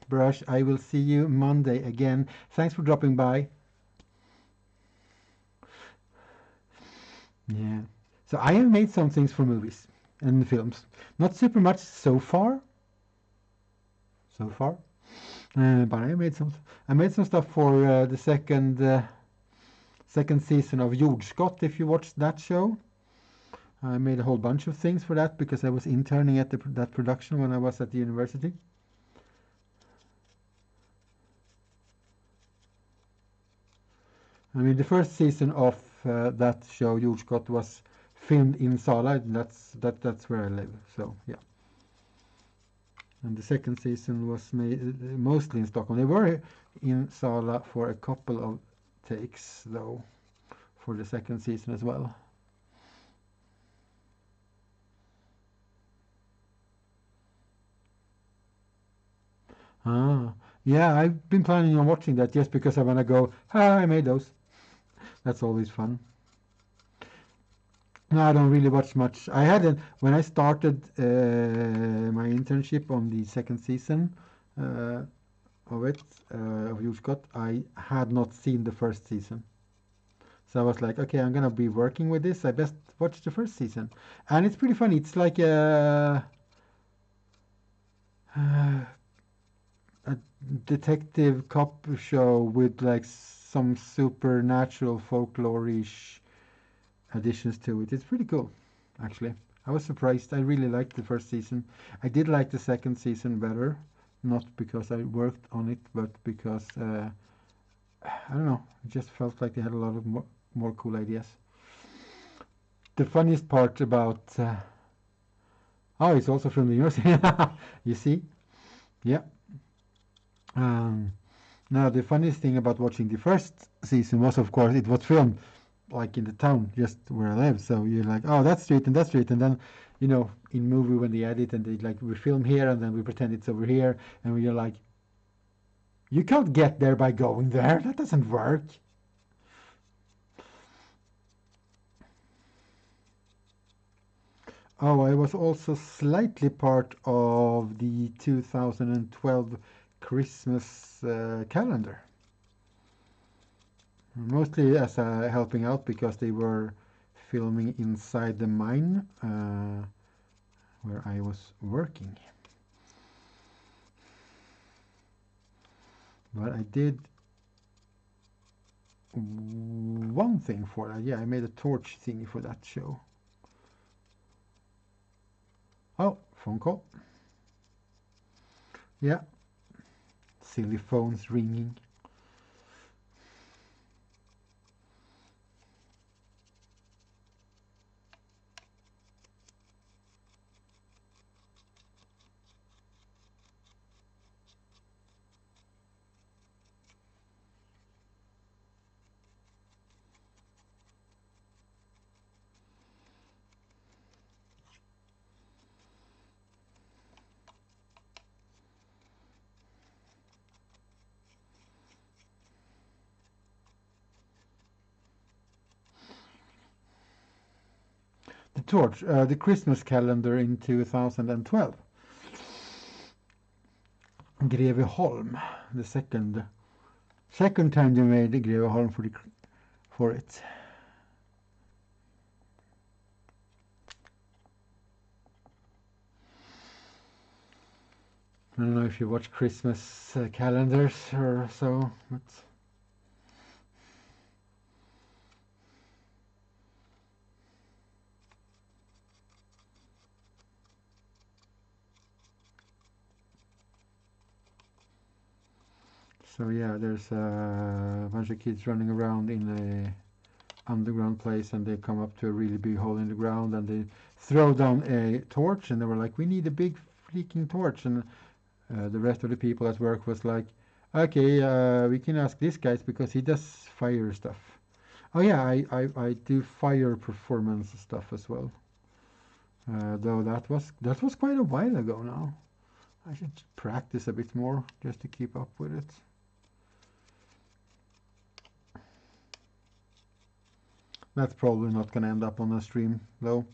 Brush, I will see you Monday again. Thanks for dropping by. Yeah. So I have made some things for movies and films. Not super much so far. But I made some. I made some stuff for the second season of Jordskott. If you watched that show, I made a whole bunch of things for that because I was interning at that production when I was at the university. I mean, the first season of that show, Jordskott, was filmed in Sala. That's where I live. So yeah. And the second season was made mostly in Stockholm. They were in Sala for a couple of takes, though, for the second season as well. Ah, yeah, I've been planning on watching that just because I want to go, I made those. That's always fun. No, I don't really watch much. I hadn't when I started my internship on the second season of it of Jordskott. I had not seen the first season, so I was like, okay, I'm gonna be working with this. I best watch the first season, and it's pretty funny. It's like a detective cop show with like some supernatural folklore-ish additions to it. It's pretty cool, actually. I was surprised. I really liked the first season. I did like the second season better, not because I worked on it, but because I don't know. It just felt like they had a lot of more cool ideas. The funniest part about oh, it's also from the university. You see, yeah. Now the funniest thing about watching the first season was, of course, it was filmed like in the town just where I live. So you're like, oh, that street and that street, and then, you know, in movie when they edit and they like we film here and then we pretend it's over here, and we're like, you can't get there by going there. That doesn't work. Oh, I was also slightly part of the 2012 Christmas calendar. Mostly as helping out because they were filming inside the mine where I was working. But I did one thing for that. Yeah, I made a torch thingy for that show. Oh, phone call. Yeah, silly phones ringing. The torch, the Christmas calendar in 2012. Greveholm, the second time they made Greveholm for it. I don't know if you watch Christmas calendars or so, but so yeah, there's a bunch of kids running around in a underground place, and they come up to a really big hole in the ground, and they throw down a torch, and they were like, "We need a big freaking torch," and the rest of the people at work was like, "Okay, we can ask this guy because he does fire stuff." Oh yeah, I do fire performance stuff as well. Though that was quite a while ago now. I should practice a bit more just to keep up with it. That's probably not going to end up on a stream though,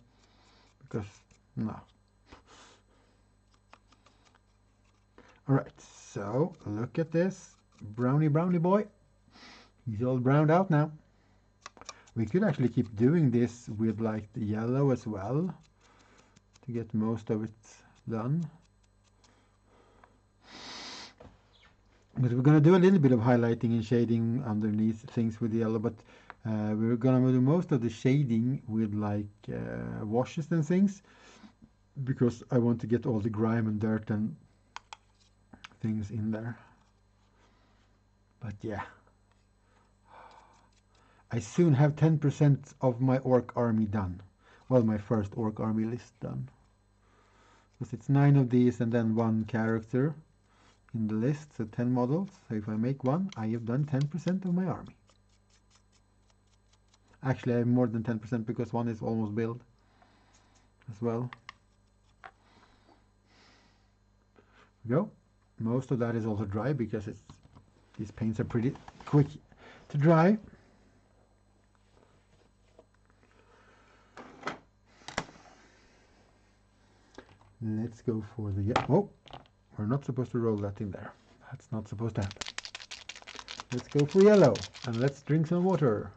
because no. All right, so look at this brownie boy. He's all browned out now. We could actually keep doing this with like the yellow as well to get most of it done. But we're going to do a little bit of highlighting and shading underneath things with yellow, but we're going to do most of the shading with like washes and things, because I want to get all the grime and dirt and things in there. But yeah, I soon have 10% of my orc army done. Well, my first orc army list done. Because it's 9 of these and then 1 character in the list, so 10 models. So if I make 1, I have done 10% of my army. Actually, I have more than 10% because 1 is almost built as well. Go. Most of that is also dry because these paints are pretty quick to dry. Let's go for the... Oh, we're not supposed to roll that in there. That's not supposed to happen. Let's go for yellow and let's drink some water.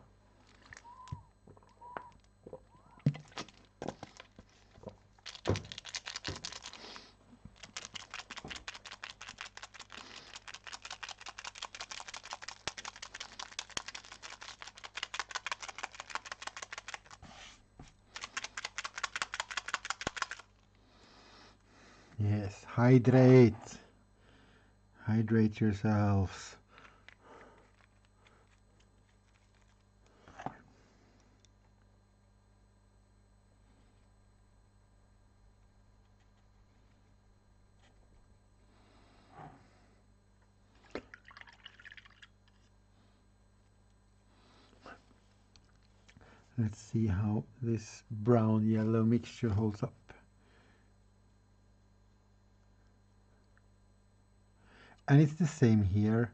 Yes, hydrate. Hydrate yourselves. Let's see how this brown yellow mixture holds up. And it's the same here.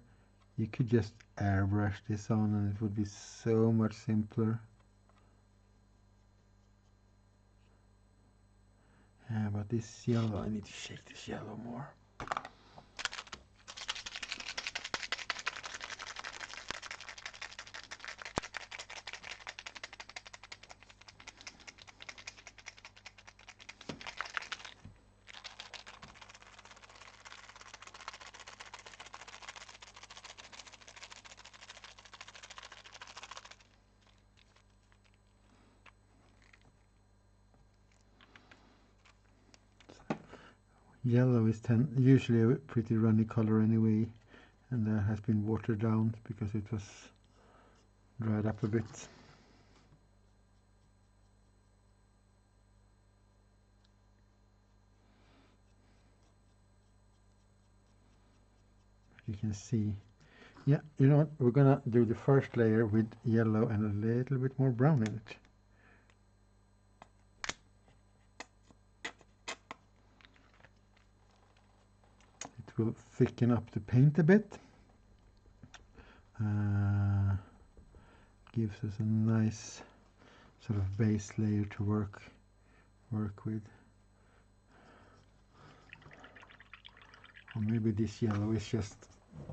You could just airbrush this on and it would be so much simpler. Yeah, but this yellow, I need to shake this yellow more. Yellow is usually a pretty runny color anyway, and that has been watered down because it was dried up a bit. You can see, yeah, you know what, we're gonna do the first layer with yellow and a little bit more brown in it. It will thicken up the paint a bit. Gives us a nice sort of base layer to work with. Or maybe this yellow is just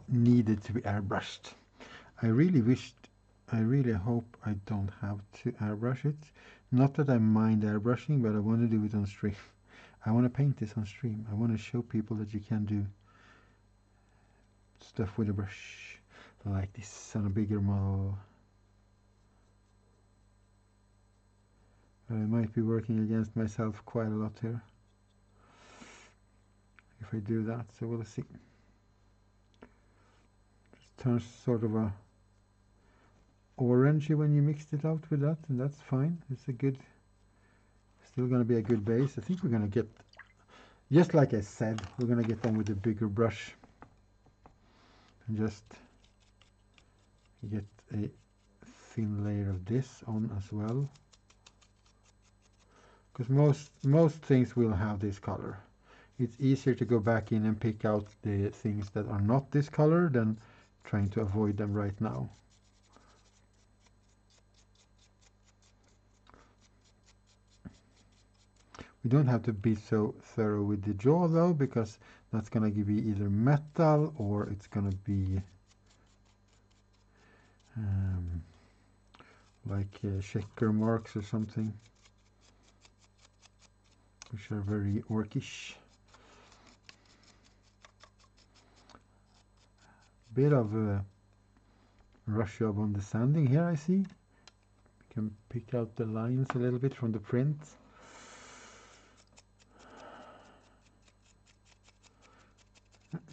needed to be airbrushed. I really hope I don't have to airbrush it. Not that I mind airbrushing, but I want to do it on stream. I want to paint this on stream. I want to show people that you can do stuff with a brush like this on a bigger model. I might be working against myself quite a lot here if I do that, so we'll see. Just turns sort of a orangey when you mixed it out with that, and that's fine. It's a good, still going to be a good base. I think we're going to get, just like I said, we're going to get on with a bigger brush and just get a thin layer of this on as well, because most things will have this color. It's easier to go back in and pick out the things that are not this color than trying to avoid them right now. We don't have to be so thorough with the jaw though, because that's going to give you either metal or it's going to be like checker marks or something, which are very orcish. Bit of a rush job on the sanding here, I see. You can pick out the lines a little bit from the print.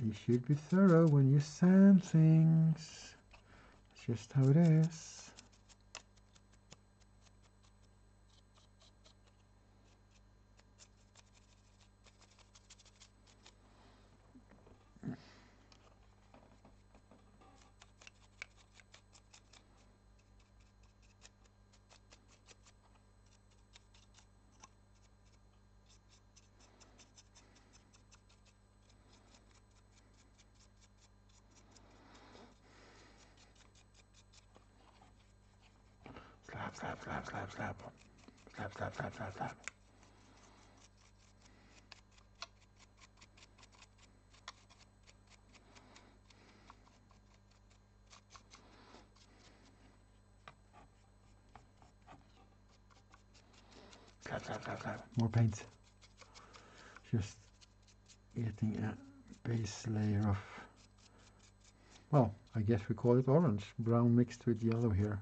You should be thorough when you sand things. It's just how it is. Slap, slap, slap, slap, slap. Slap, slap, slap, slap, slap. Slap, slap, slap, slap. More paint. Just getting a base layer of, well, I guess we call it orange. Brown mixed with yellow here.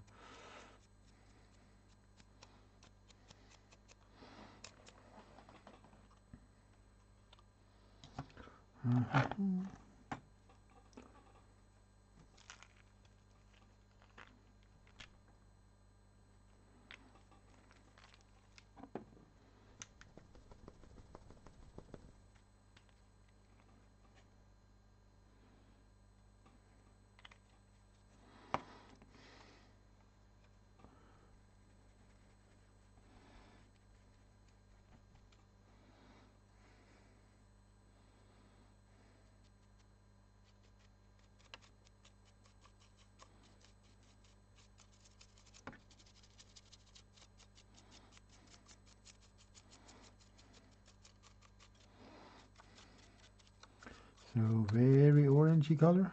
So very orangey color.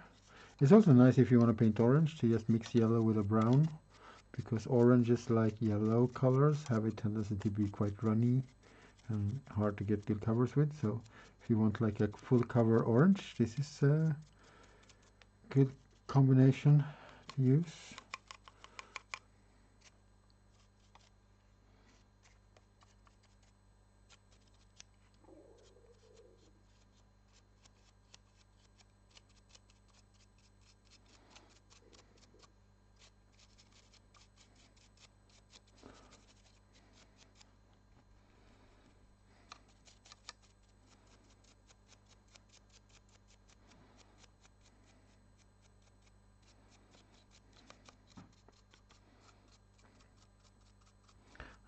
It's also nice if you want to paint orange to just mix yellow with a brown, because oranges, like yellow colors, have a tendency to be quite runny and hard to get good covers with. So if you want like a full cover orange, this is a good combination to use.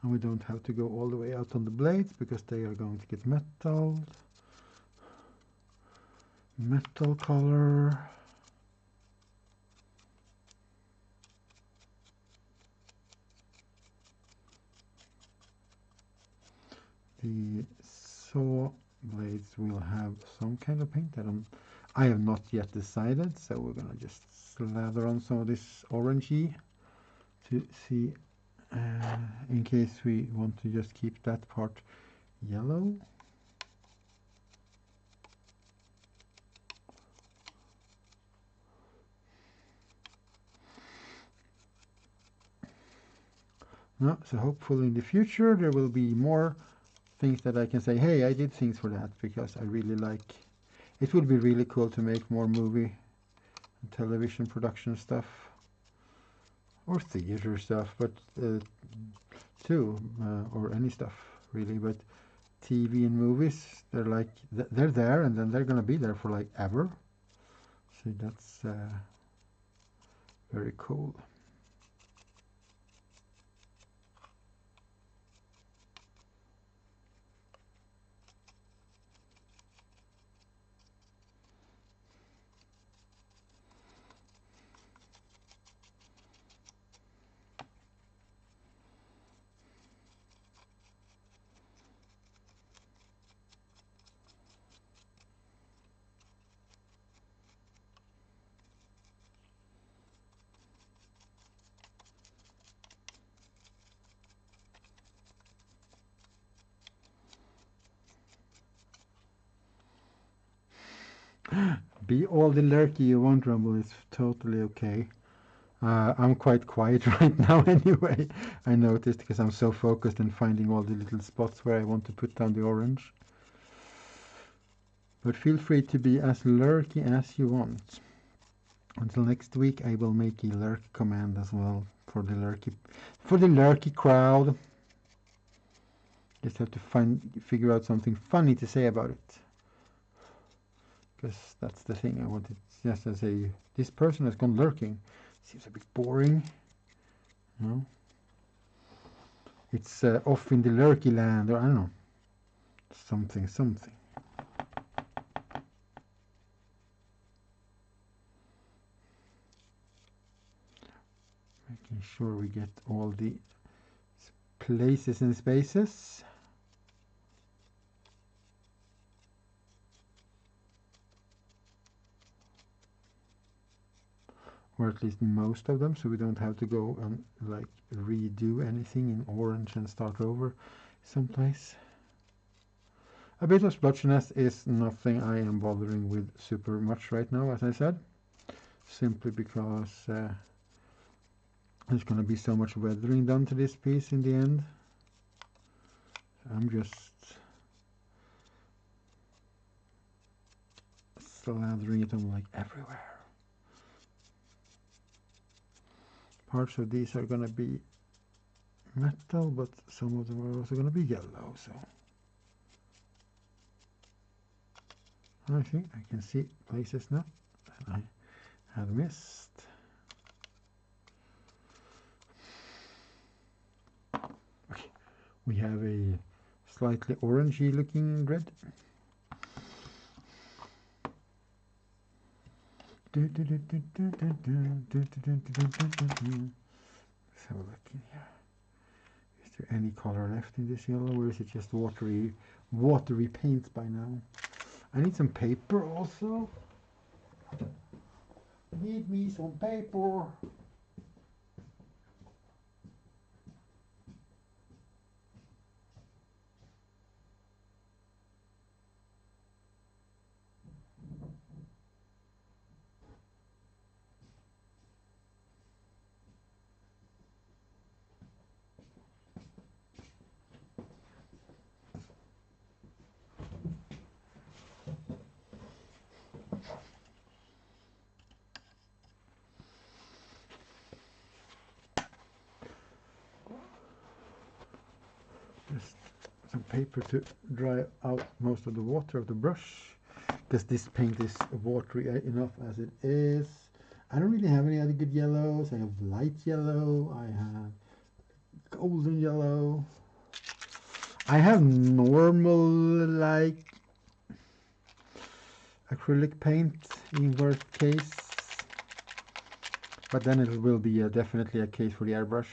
And we don't have to go all the way out on the blades because they are going to get metal color. The saw blades will have some kind of paint. I have not yet decided, so we're gonna just slather on some of this orangey to see, in case we want to just keep that part yellow. No, so hopefully in the future there will be more things that I can say, hey, I did things for that, because I really like. It would be really cool to make more movie and television production stuff, or theater stuff, but too, or any stuff really. But TV and movies, they're like they're there, and then they're gonna be there for like ever. So that's very cool. Be all the lurky you want, Rumble. It's totally okay. I'm quite quiet right now anyway. I noticed, because I'm so focused on finding all the little spots where I want to put down the orange. But feel free to be as lurky as you want. Until next week, I will make a lurk command as well for the lurky crowd. Just have to figure out something funny to say about it. Because that's the thing. I wanted just to say, this person has gone lurking. Seems a bit boring. No? It's off in the lurky land, or I don't know. Something. Making sure we get all the places and spaces. Or at least most of them, so we don't have to go and like redo anything in orange and start over someplace. A bit of splotchiness is nothing I am bothering with super much right now, as I said, simply because there's going to be so much weathering done to this piece in the end. I'm just slathering it on like everywhere. Parts of these are going to be metal, but some of them are also going to be yellow. So I think I can see places now that I had missed. Okay, we have a slightly orangey looking red. Let's have a look in here. Is there any color left in this yellow, or is it just watery paint by now? I need some paper also. Need me some paper. Just some paper to dry out most of the water of the brush, because this paint is watery enough as it is. I don't really have any other good yellows. I have light yellow, I have golden yellow, I have normal like acrylic paint in worst case, but then it will be definitely a case for the airbrush.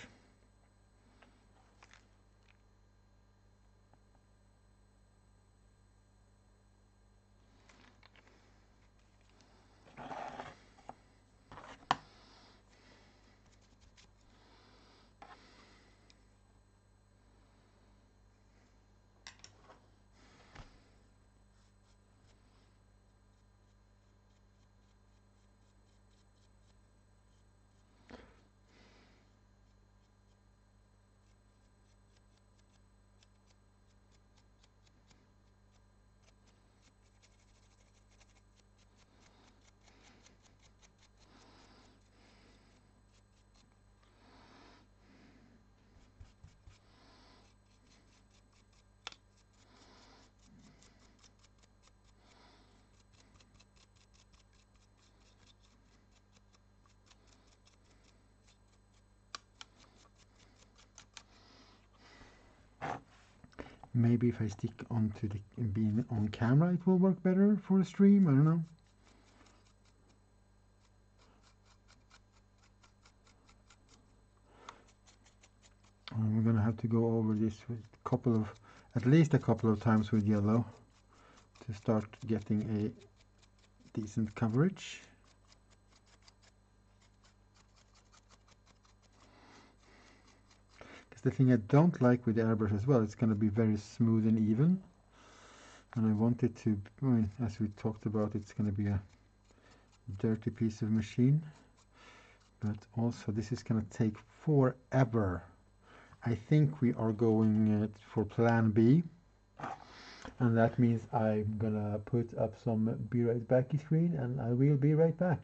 Maybe if I stick onto the being on camera, it will work better for the stream. I don't know. We're gonna have to go over this with at least a couple of times with yellow to start getting a decent coverage. Because the thing I don't like with the airbrush as well, it's gonna be very smooth and even. And I want it to, as we talked about, it's gonna be a dirty piece of machine. But also this is gonna take forever. I think we are going for plan B, and that means I'm gonna put up some be right back screen, and I will be right back.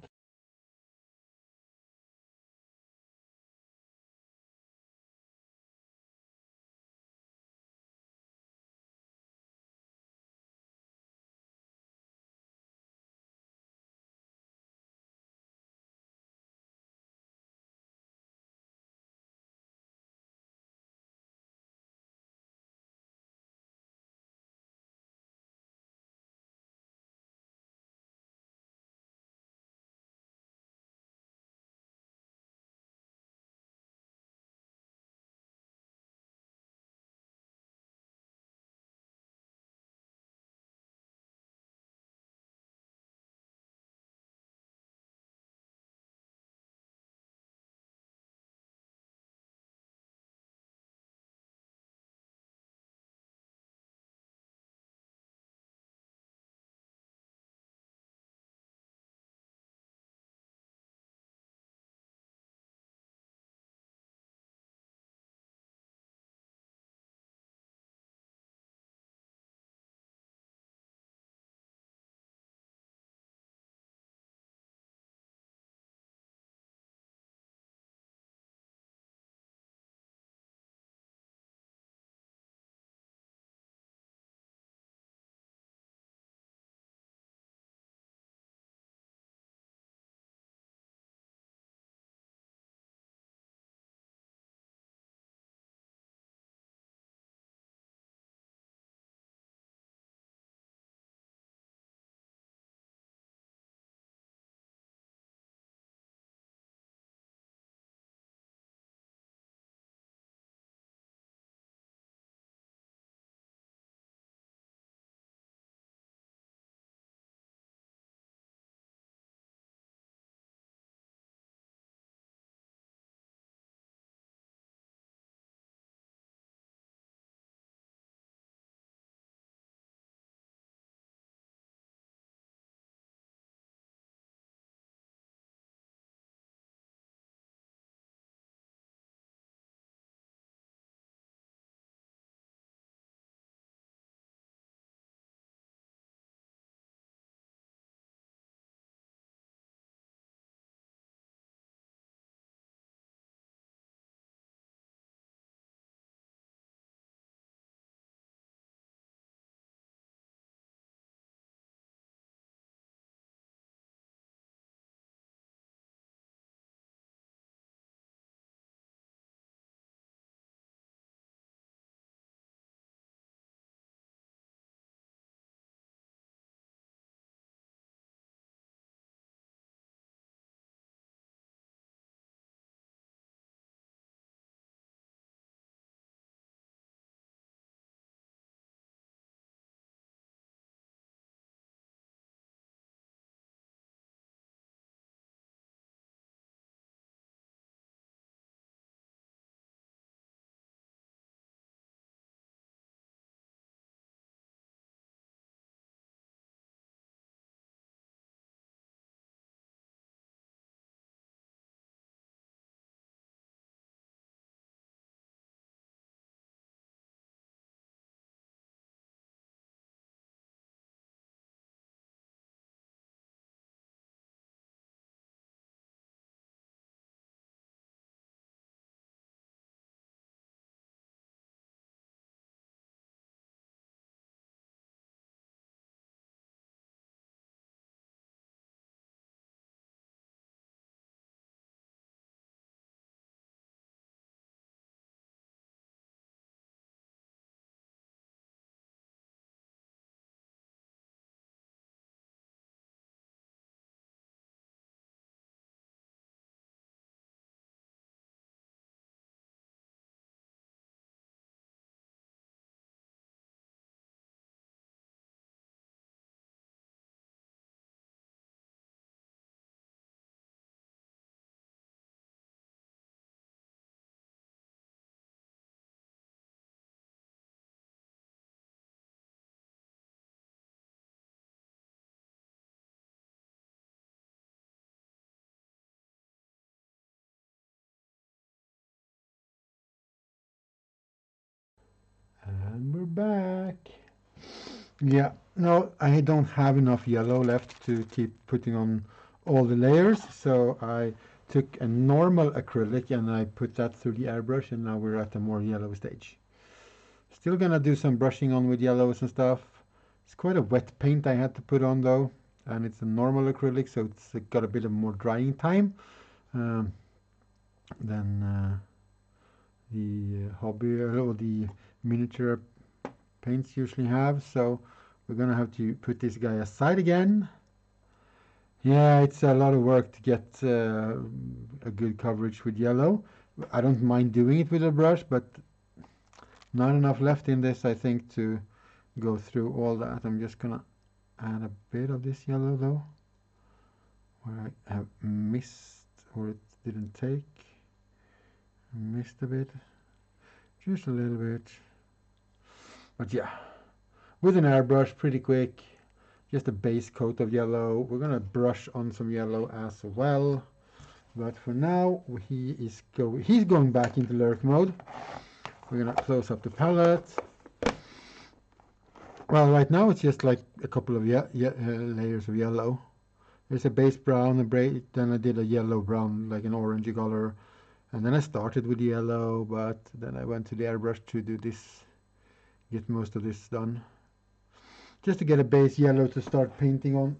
And we're back. Yeah, no, I don't have enough yellow left to keep putting on all the layers, so I took a normal acrylic and I put that through the airbrush, and now we're at a more yellow stage. Still gonna do some brushing on with yellows and stuff. It's quite a wet paint I had to put on though, and it's a normal acrylic, so it's got a bit of more drying time than the hobby or the miniature paints usually have. So we're gonna have to put this guy aside again. Yeah, it's a lot of work to get a good coverage with yellow. I don't mind doing it with a brush, but not enough left in this, I think, to go through all that. I'm just gonna add a bit of this yellow though, where I have missed, or it didn't take. Missed a bit, just a little bit. But yeah, with an airbrush, pretty quick. Just a base coat of yellow. We're gonna brush on some yellow as well. But for now, he's going back into lurk mode. We're gonna close up the palette. Well, right now it's just like a couple of layers of yellow. There's a base brown, then I did a yellow brown, like an orangey color. And then I started with yellow, but then I went to the airbrush to do this, get most of this done. Just to get a base yellow to start painting on.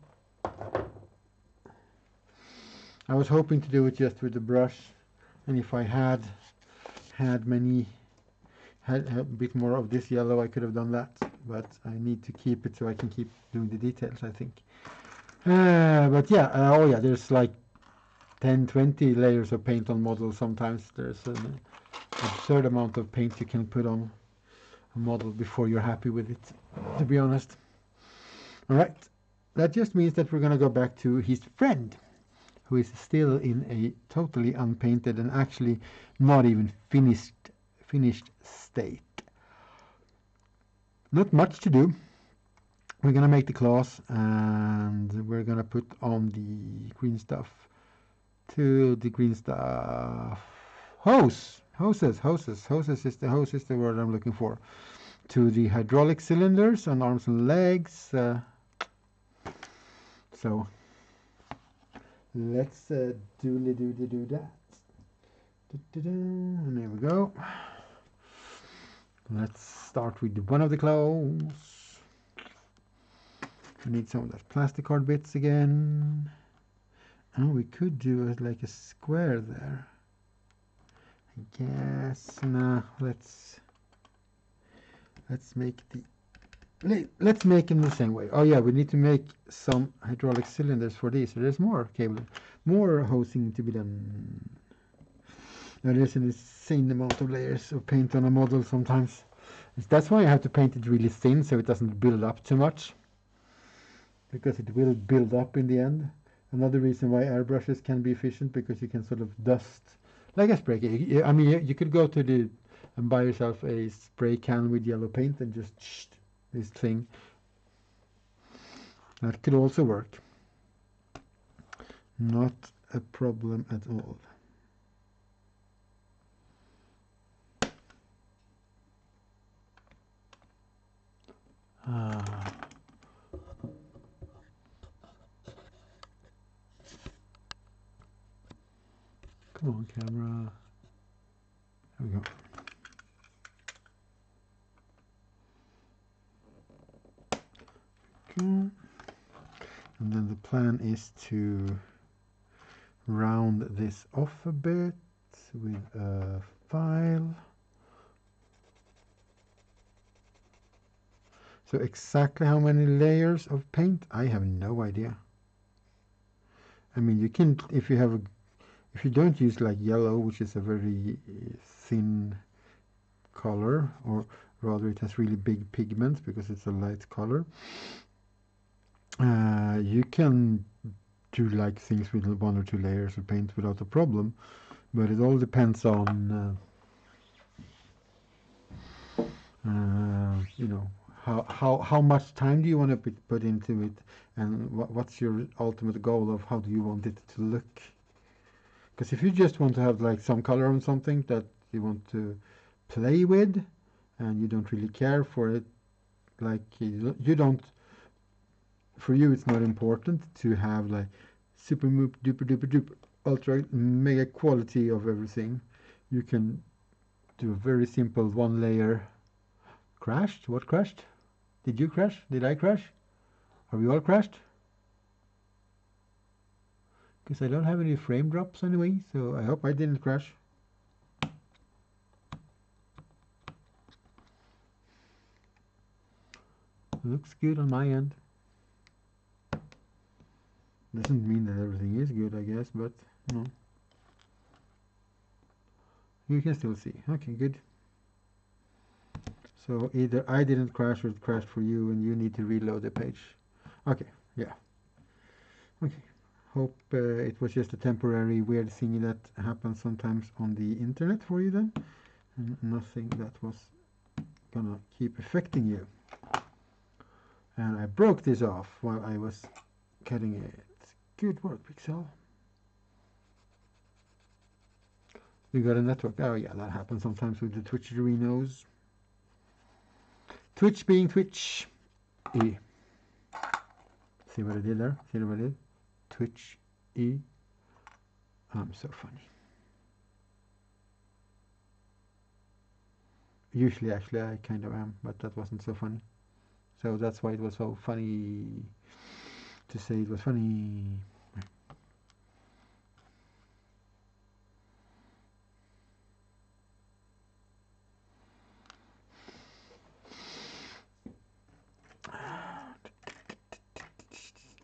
I was hoping to do it just with the brush, and if I had a bit more of this yellow, I could have done that, but I need to keep it so I can keep doing the details, I think. But yeah, oh yeah, there's like 10-20 layers of paint on models. Sometimes there's an absurd amount of paint you can put on a model before you're happy with it, to be honest. All right, that just means that we're going to go back to his friend, who is still in a totally unpainted and actually not even finished state. Not much to do. We're going to make the claws, and we're going to put on the green stuff to the green stuff. Hoses is the word I'm looking for. To the hydraulic cylinders on arms and legs. So let's do that. And there we go. Let's start with one of the claws. I need some of those plastic card bits again. Oh, we could do it like a square there. I guess. Nah, let's make them the same way. Oh yeah, we need to make some hydraulic cylinders for these. So there's more hosing to be done. Now there's an insane amount of layers of paint on a model sometimes. That's why I have to paint it really thin so it doesn't build up too much, because it will build up in the end. Another reason why airbrushes can be efficient, because you can sort of dust like a spray can. I mean, you could go to and buy yourself a spray can with yellow paint and just this thing. That could also work. Not a problem at all. Come on, camera. There we go. Okay. And then the plan is to round this off a bit with a file. So exactly how many layers of paint, I have no idea. I mean, you can, if you don't use like yellow, which is a very thin color, or rather it has really big pigments because it's a light color, you can do like things with 1 or 2 layers of paint without a problem, but it all depends on you know, how much time do you want to put into it, and what's your ultimate goal of how do you want it to look. Because if you just want to have like some color on something that you want to play with and you don't really care for it, like you don't, for you it's not important to have like super duper duper duper ultra mega quality of everything. You can do a very simple one layer. Crashed? What crashed? Did you crash? Did I crash? Are we all crashed? Because I don't have any frame drops anyway, so I hope I didn't crash. Looks good on my end. Doesn't mean that everything is good, I guess, but no. You can still see. Okay, good. So either I didn't crash or it crashed for you and you need to reload the page. Okay, yeah. Okay. Hope it was just a temporary weird thing that happens sometimes on the internet for you then, and nothing that was gonna keep affecting you. And I broke this off while I was cutting it. Good work, Pixel. You got a network. Oh yeah, that happens sometimes with the Twitcherinos. Twitch being Twitch. E. See what I did there? See what I did? Twitch E. I'm so funny. Usually, actually, I kind of am, but that wasn't so funny. So that's why it was so funny to say it was funny.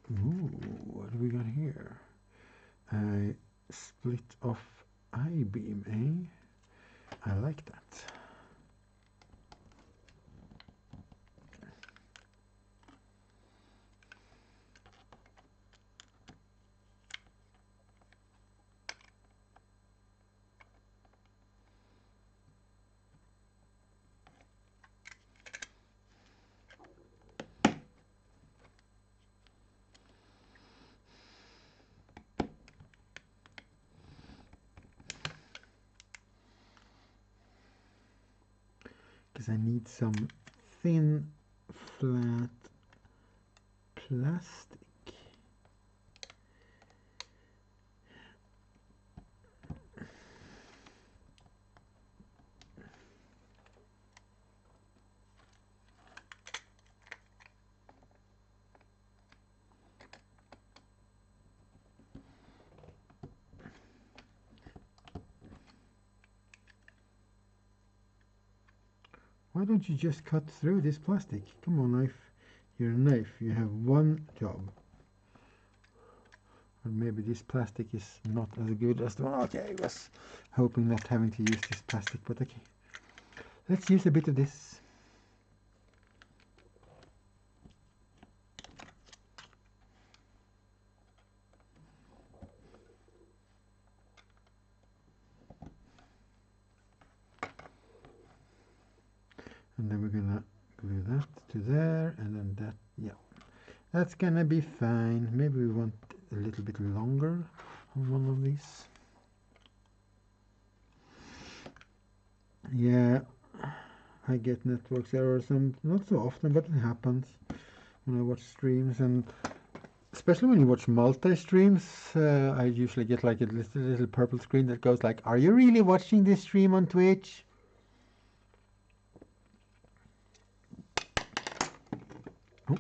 Ooh, what do we got here? A split off I-beam, eh? I like that. Because I need some thin, flat plastic. Why don't you just cut through this plastic? Come on, knife. You're a knife. You have one job. Or maybe this plastic is not as good as the one. Okay, I was hoping not having to use this plastic, but okay. Let's use a bit of this. And then we're gonna glue that to there, and then that, yeah. That's gonna be fine. Maybe we want a little bit longer on one of these. Yeah, I get network errors, not so often, but it happens when I watch streams, and especially when you watch multi-streams, I usually get like a little purple screen that goes like, "Are you really watching this stream on Twitch?" Oh.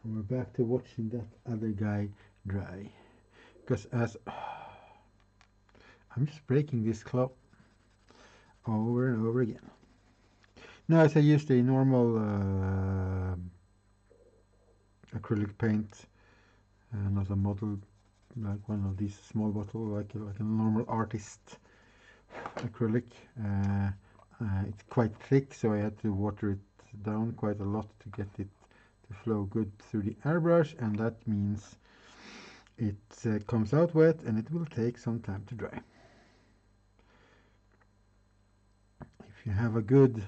And we're back to watching that other guy dry. Because as I'm just breaking this cloth over and over again. Now, as I used a normal acrylic paint, not a model, like one of these small bottles, like a normal artist acrylic. It's quite thick, so I had to water it down quite a lot to get it to flow good through the airbrush, and that means it comes out wet and it will take some time to dry. If you have a good,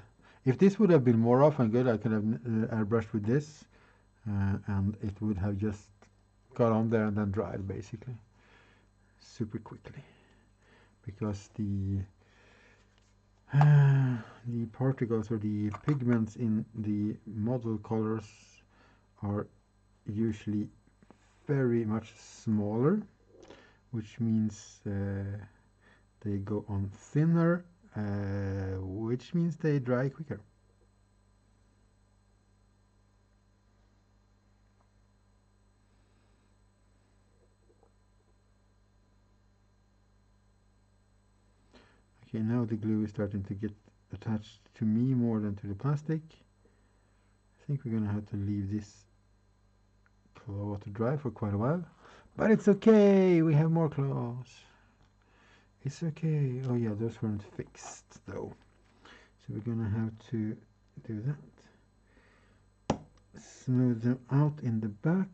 if this would have been more often good, I could have airbrushed with this, and it would have just got on there and then dried basically super quickly, because the particles or the pigments in the model colors are usually very much smaller, which means they go on thinner, which means they dry quicker. Okay, now the glue is starting to get attached to me more than to the plastic. I think we're gonna have to leave this claw to dry for quite a while, but it's okay, we have more claws. It's okay. Oh yeah, those weren't fixed though, so we're gonna have to do that. Smooth them out in the back.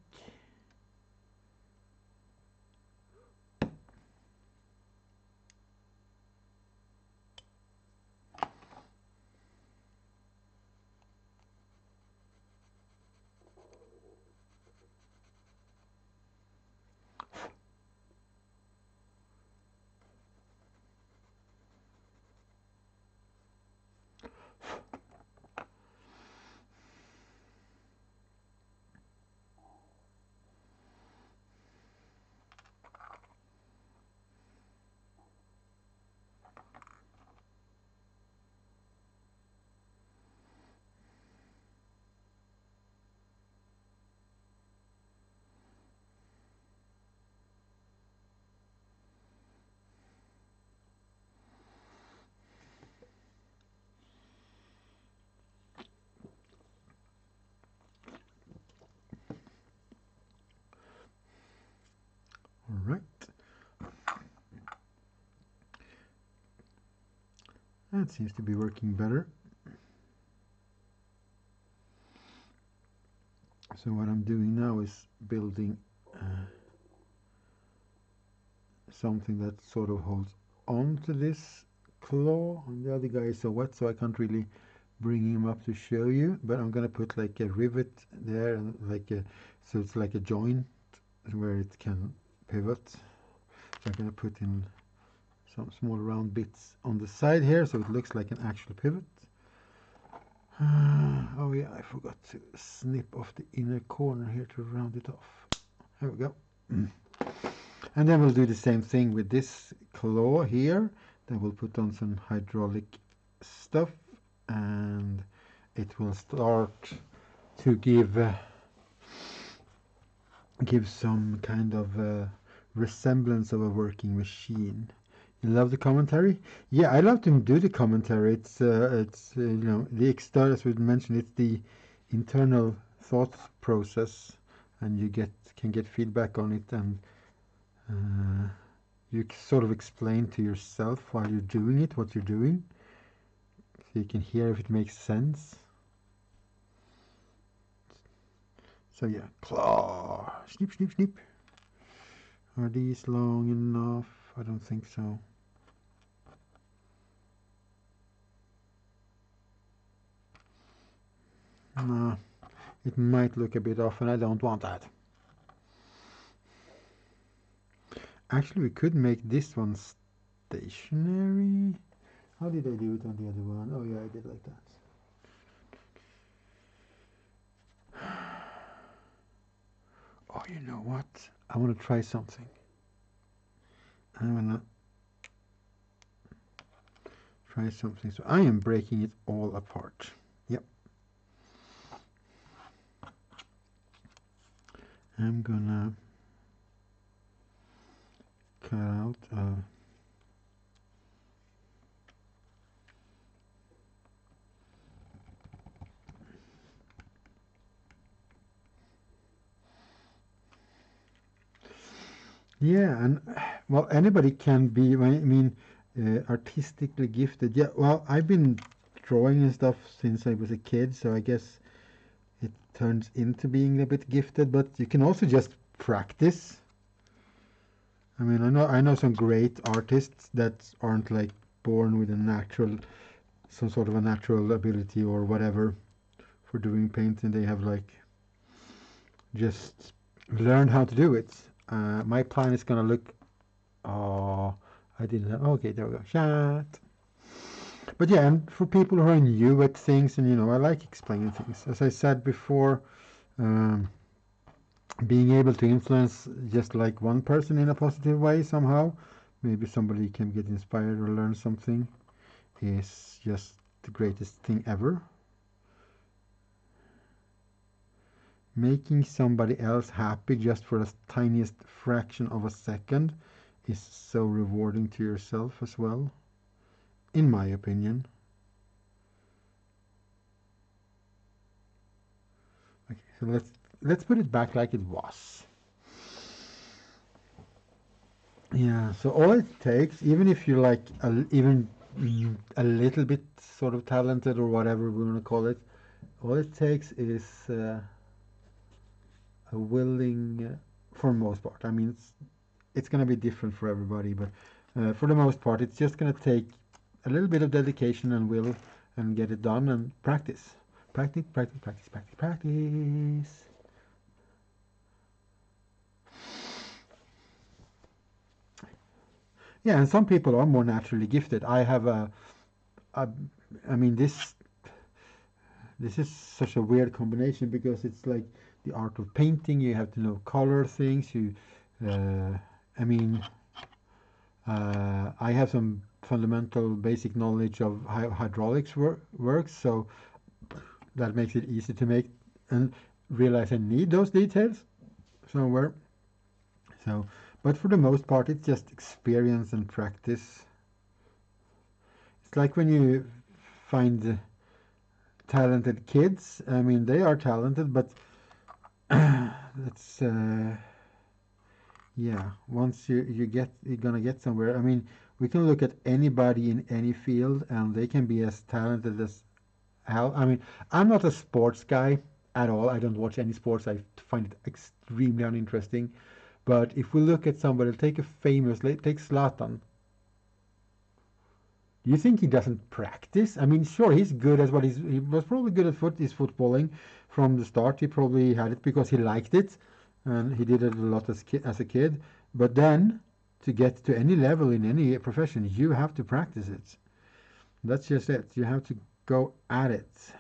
All right. That seems to be working better. So what I'm doing now is building something that sort of holds on to this claw. And the other guy is so wet, so I can't really bring him up to show you. But I'm gonna put like a rivet there, and like a, so it's like a joint where it can pivot. So I'm gonna put in some small round bits on the side here, so it looks like an actual pivot. Oh yeah, I forgot to snip off the inner corner here to round it off. There we go. And then we'll do the same thing with this claw here. Then we'll put on some hydraulic stuff, and it will start to give some kind of resemblance of a working machine. You love the commentary? Yeah, I love to do the commentary. It's you know, the external, as we mentioned, it's the internal thought process, and you can get feedback on it, and you sort of explain to yourself while you're doing it what you're doing, so you can hear if it makes sense. So yeah, claw, snip, snip, snip. Are these long enough? I don't think so. No, it might look a bit off, and I don't want that. Actually, we could make this one stationary. How did I do it on the other one? Oh yeah, I did like that. Oh, you know what? I want to try something. I'm gonna try something. So I am breaking it all apart. Yep. I'm gonna cut out yeah, and well, anybody can be, I mean, artistically gifted. Yeah, well, I've been drawing and stuff since I was a kid, so I guess it turns into being a bit gifted, but you can also just practice. I mean, I know some great artists that aren't like born with a natural, some sort of a natural ability or whatever for doing painting. They have like just learned how to do it. My plan is gonna look. Oh, I didn't have. Okay, there we go. Shot. But yeah, and for people who are new at things, and I like explaining things. As I said before, um, being able to influence just like one person in a positive way somehow, maybe somebody can get inspired or learn something, is just the greatest thing ever. Making somebody else happy just for the tiniest fraction of a second is so rewarding to yourself as well, in my opinion. Okay, so let's put it back like it was. Yeah, so all it takes, even if you're like even a little bit sort of talented or whatever we want to call it, all it takes is a willing, for most part. I mean, it's going to be different for everybody, but for the most part, it's just going to take a little bit of dedication and will and get it done and practice. Practice, practice, practice, practice, practice. Yeah, and some people are more naturally gifted. I have a I mean, this is such a weird combination because it's like the art of painting. You have to know color things. I mean, I have some fundamental basic knowledge of how hydraulics works, so that makes it easy to make and realize I need those details somewhere. So, but for the most part, it's just experience and practice. It's like when you find talented kids. I mean, they are talented, but it's yeah. Once you're gonna get somewhere. I mean, we can look at anybody in any field, and they can be as talented as hell. I mean, I'm not a sports guy at all. I don't watch any sports. I find it extremely uninteresting. But if we look at somebody, take a famous, take Zlatan. Do you think he doesn't practice? I mean, sure, he's good at what he was probably good at his footballing from the start. He probably had it because he liked it, and he did it a lot as a kid. But then, to get to any level in any profession, you have to practice it. That's just it. You have to go at it,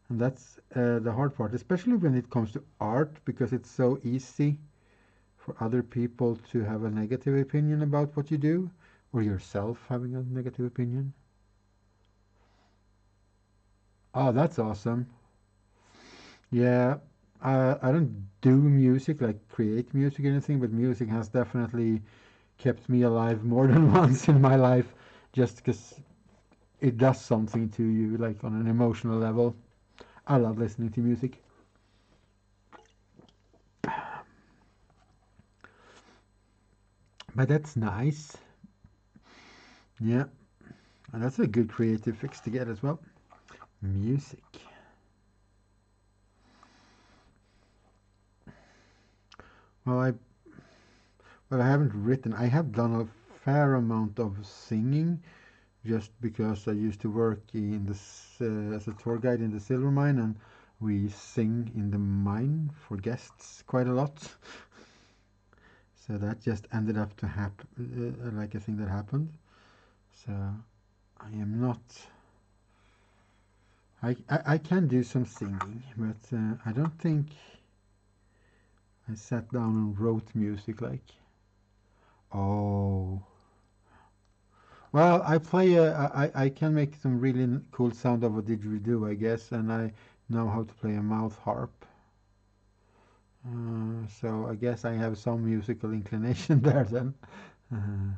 and that's the hard part, especially when it comes to art, because it's so easy for other people to have a negative opinion about what you do, or yourself having a negative opinion. Oh, that's awesome. Yeah, I don't do music, like create music or anything, but music has definitely kept me alive more than once in my life, just because it does something to you, like on an emotional level. I love listening to music. But that's nice. Yeah, and that's a good creative fix to get as well. Music. Well, I haven't written. I have done a fair amount of singing, just because I used to work in this as a tour guide in the silver mine, and we sing in the mine for guests quite a lot. So that just ended up to happen, like a thing that happened. So I am not. I can do some singing, but I don't think I sat down and wrote music like. Oh. Well, I play. I can make some really cool sound of a didgeridoo, I guess, and I know how to play a mouth harp. So I guess I have some musical inclination there then. And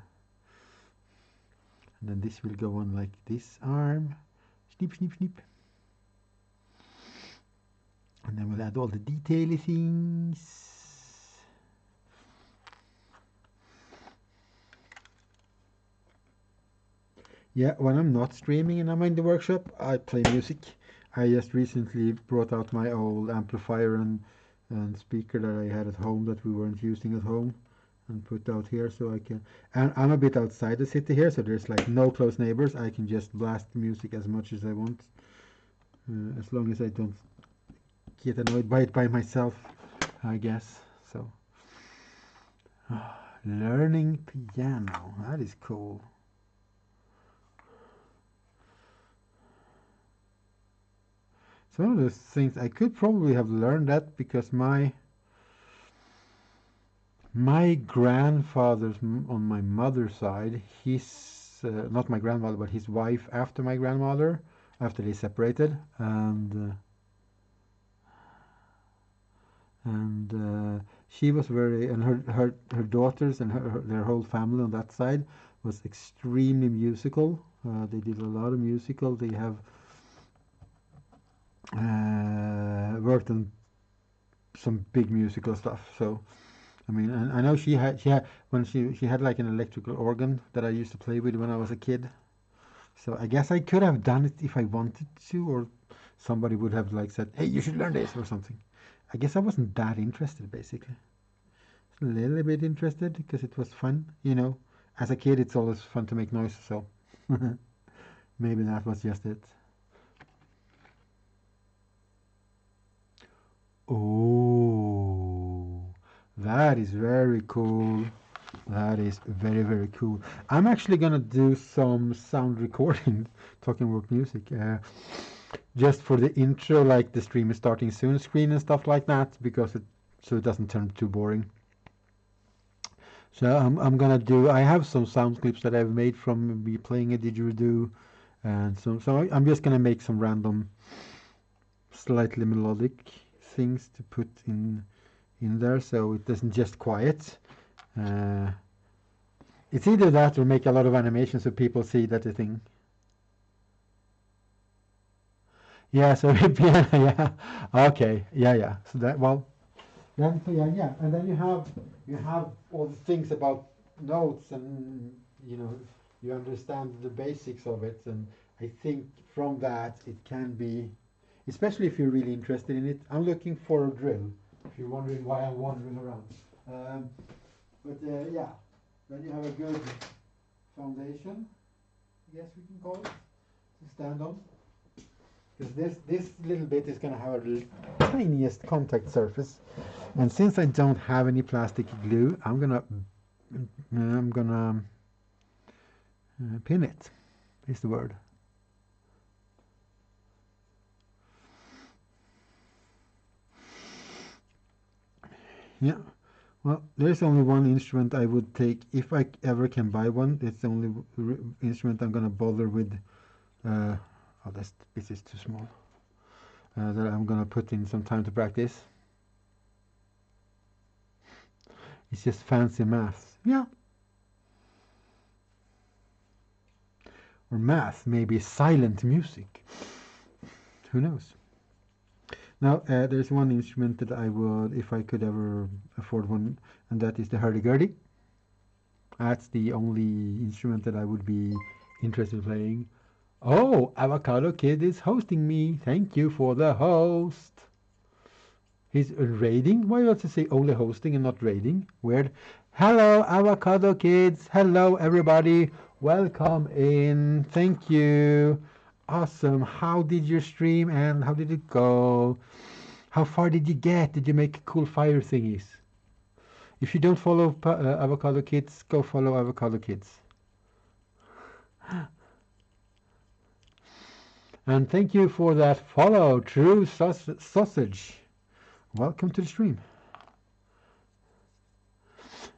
then this will go on like this arm. Snip, snip, snip. And then we'll add all the detaily things. Yeah, when I'm not streaming and I'm in the workshop, I play music. I just recently brought out my old amplifier and speaker that I had at home that we weren't using at home and put out here so I can. And I'm a bit outside the city here, so there's like no close neighbors. I can just blast music as much as I want, as long as I don't get annoyed by it by myself, I guess. So, learning piano, that is cool. It's one of those things I could probably have learned that because my grandfather's on my mother's side, he's not my grandmother, but his wife after my grandmother, after they separated, and she was very, and her daughters and their whole family on that side was extremely musical. They did a lot of musical. They have worked on some big musical stuff. So I mean, and I know she had when she had like an electrical organ that I used to play with when I was a kid. So I guess I could have done it if I wanted to, or somebody would have like said, "Hey, you should learn this" or something. I guess I wasn't that interested, basically. A little bit interested because it was fun, you know. As a kid, it's always fun to make noise, so maybe that was just it. Oh, that is very cool. That is very, very cool. I'm actually gonna do some sound recording, talking about music, just for the intro, like the stream is starting soon screen and stuff like that, because so it doesn't turn too boring. So I'm gonna do. I have some sound clips that I've made from me playing a didgeridoo, and so I'm just gonna make some random, slightly melodic things to put in there, so it doesn't just quiet. Uh, it's either that or make a lot of animations so people see that the thing. Yeah, so piano, yeah. Okay, yeah, yeah. So that well, then so yeah, and then you have all the things about notes and you understand the basics of it, and I think from that it can be, especially if you're really interested in it. I'm looking for a drill. If you're wondering why I'm wandering around, um, but yeah, then you have a good foundation, I guess we can call it, to stand on. Because this little bit is going to have a tiniest contact surface, and since I don't have any plastic glue, I'm gonna pin it. Is the word. Yeah. Well, there's only one instrument I would take if I ever can buy one. It's the only instrument I'm gonna bother with. Oh, this is too small. That I'm gonna put in some time to practice. It's just fancy math. Yeah. Or math, maybe silent music. Who knows? Now, there's one instrument that I would, if I could ever afford one, and that is the hurdy-gurdy. That's the only instrument that I would be interested in playing. Oh, Avocado Kid is hosting me. Thank you for the host. He's raiding? Why does it say only hosting and not raiding? Weird. Hello, Avocado Kids. Hello, everybody. Welcome in. Thank you. Awesome. How did your stream and how did it go? How far did you get? Did you make cool fire thingies? If you don't follow Avocado Kids, go follow Avocado Kids. And thank you for that follow, True Sausage. Welcome to the stream.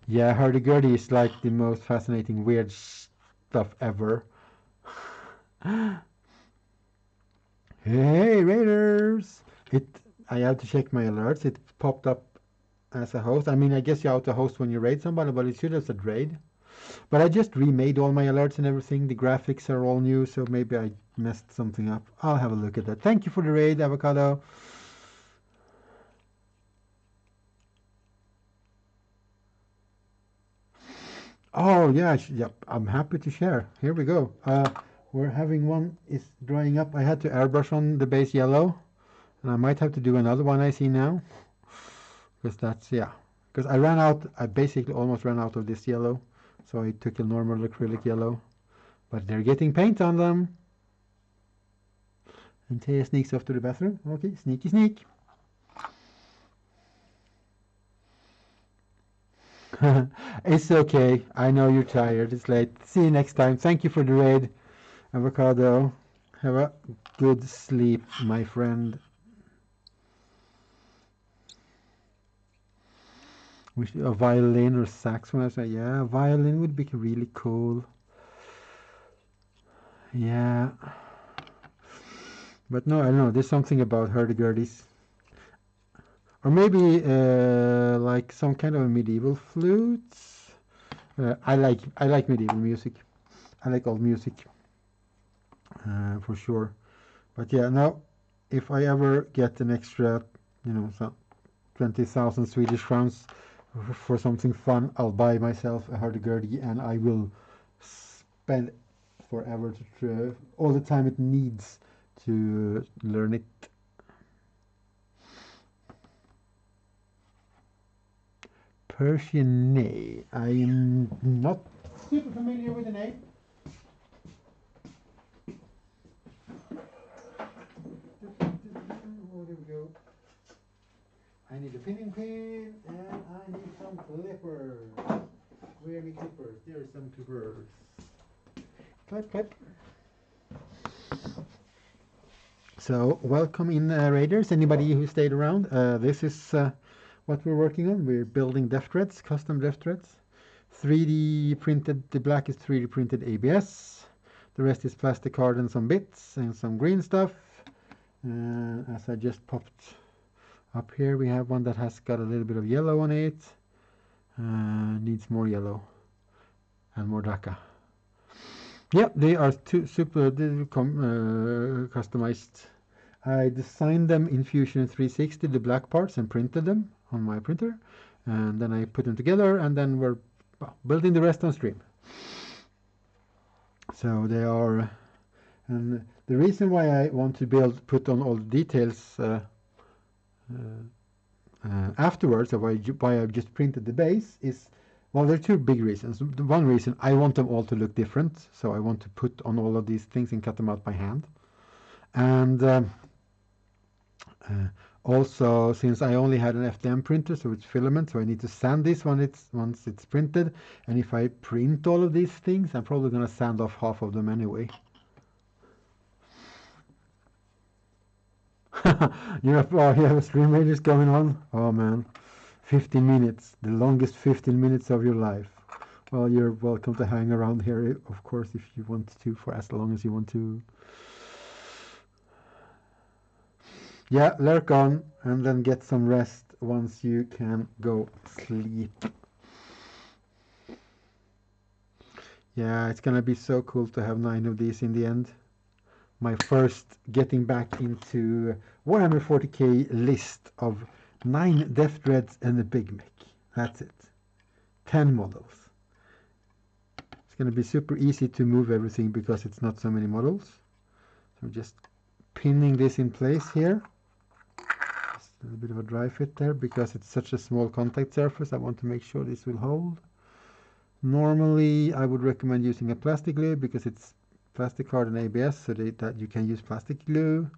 Yeah, hurdy-gurdy is like the most fascinating, weird stuff ever. Hey, Raiders! I have to check my alerts. It popped up as a host. I mean, I guess you have to host when you raid somebody, but it should have said raid. But I just remade all my alerts and everything. The graphics are all new, so maybe I messed something up. I'll have a look at that. Thank you for the raid, Avocado. Oh, yeah, yep. I'm happy to share. Here we go. We're having one is drying up. I had to airbrush on the base yellow, and I might have to do another one I see now. Because that's, yeah. Because I ran out, I basically almost ran out of this yellow. So I took a normal acrylic yellow. But they're getting paint on them. And Taya sneaks off to the bathroom. Okay, sneaky sneak. It's okay. I know you're tired. It's late. See you next time. Thank you for the raid, Avocado. Have a good sleep, my friend. Wish a violin or saxophone. I say, yeah, a violin would be really cool. Yeah. But no, I don't know. There's something about hurdy-gurdies. Or maybe like some kind of medieval flutes. I like medieval music. I like old music for sure. But yeah, now if I ever get an extra, you know, some 20,000 Swedish crowns for something fun, I'll buy myself a hurdy-gurdy and I will spend forever to all the time it needs to learn it. Persian, nay. I am not super familiar with the name. Oh, there we go. I need a pinning pin and I need some clippers. Where are the clippers? There are some clippers. Clip, clip. So, welcome in, Raiders. Anybody who stayed around. This is what we're working on. We're building deff threads, custom deff threads. 3D printed, the black is 3D printed ABS. The rest is plastic card and some bits and some green stuff. As I just popped up here, we have one that has got a little bit of yellow on it. Needs more yellow and more DACA. Yeah, they are super customized. I designed them in Fusion 360, the black parts, and printed them on my printer. And then I put them together, and then we're building the rest on stream. So they are, and the reason why I want to put on all the details afterwards, of why I've just printed the base is, well, there are two big reasons. The one reason, I want them all to look different, so I want to put on all of these things and cut them out by hand. And also, since I only had an FDM printer, so it's filament, so I need to sand this once it's printed. And if I print all of these things, I'm probably going to sand off half of them anyway. You have a stream raiders going on? Oh man, 15 minutes, the longest 15 minutes of your life. Well, you're welcome to hang around here, of course, if you want to, for as long as you want to. Yeah, lurk on and then get some rest once you can go sleep. Yeah, it's gonna be so cool to have 9 of these in the end. My first getting back into Warhammer 40k list of 9 deff threads and a Big Mech. That's it. 10 models. It's gonna be super easy to move everything because it's not so many models. So I'm just pinning this in place here. A little bit of a dry fit there because it's such a small contact surface. I want to make sure this will hold. Normally, I would recommend using a plastic glue because it's plastic card and ABS, so that you can use plastic glue.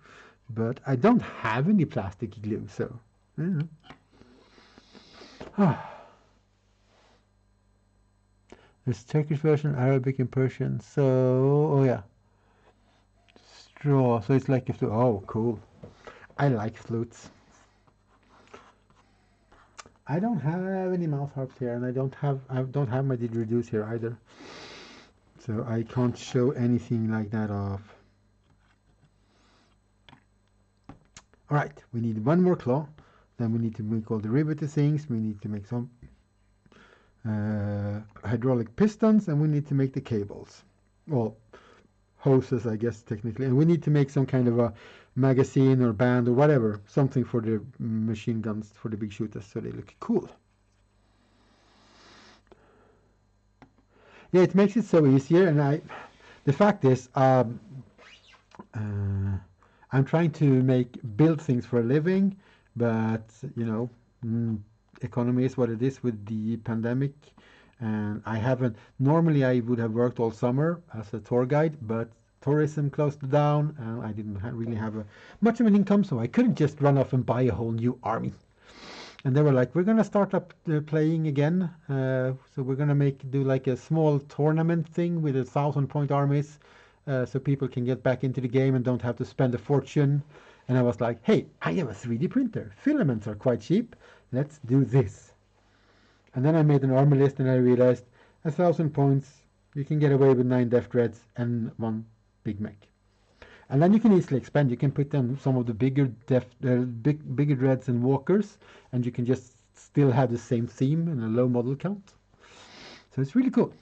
But I don't have any plastic glue, so there's Turkish version, Arabic, and Persian. So, oh yeah, straw. So it's like a flute. Oh, cool. I like flutes. I don't have any mouth harps here, and I don't have my didgeridoos here either, so I can't show anything like that off. All right, we need one more claw. Then we need to make all the riveted things. We need to make some hydraulic pistons, and we need to make the cables. Well, hoses, I guess, technically. And we need to make some kind of a magazine or band or whatever, something for the machine guns, for the big shooters, so they look cool. Yeah, it makes it so easier, and the fact is, I'm trying to build things for a living, but you know, economy is what it is with the pandemic, and I haven't. Normally, I would have worked all summer as a tour guide, but tourism closed down, and I didn't really have much of an income, so I couldn't just run off and buy a whole new army. And they were like, "We're gonna start up playing again, so we're gonna do like a small tournament thing with 1,000 point armies." So people can get back into the game and don't have to spend a fortune. And I was like, hey, I have a 3D printer. Filaments are quite cheap. Let's do this. And then I made an armor list and I realized 1,000 points, you can get away with 9 death dreads and 1 big mech. And then you can easily expand. You can put in some of the bigger dreads and walkers, and you can just still have the same theme and a low model count. So it's really cool.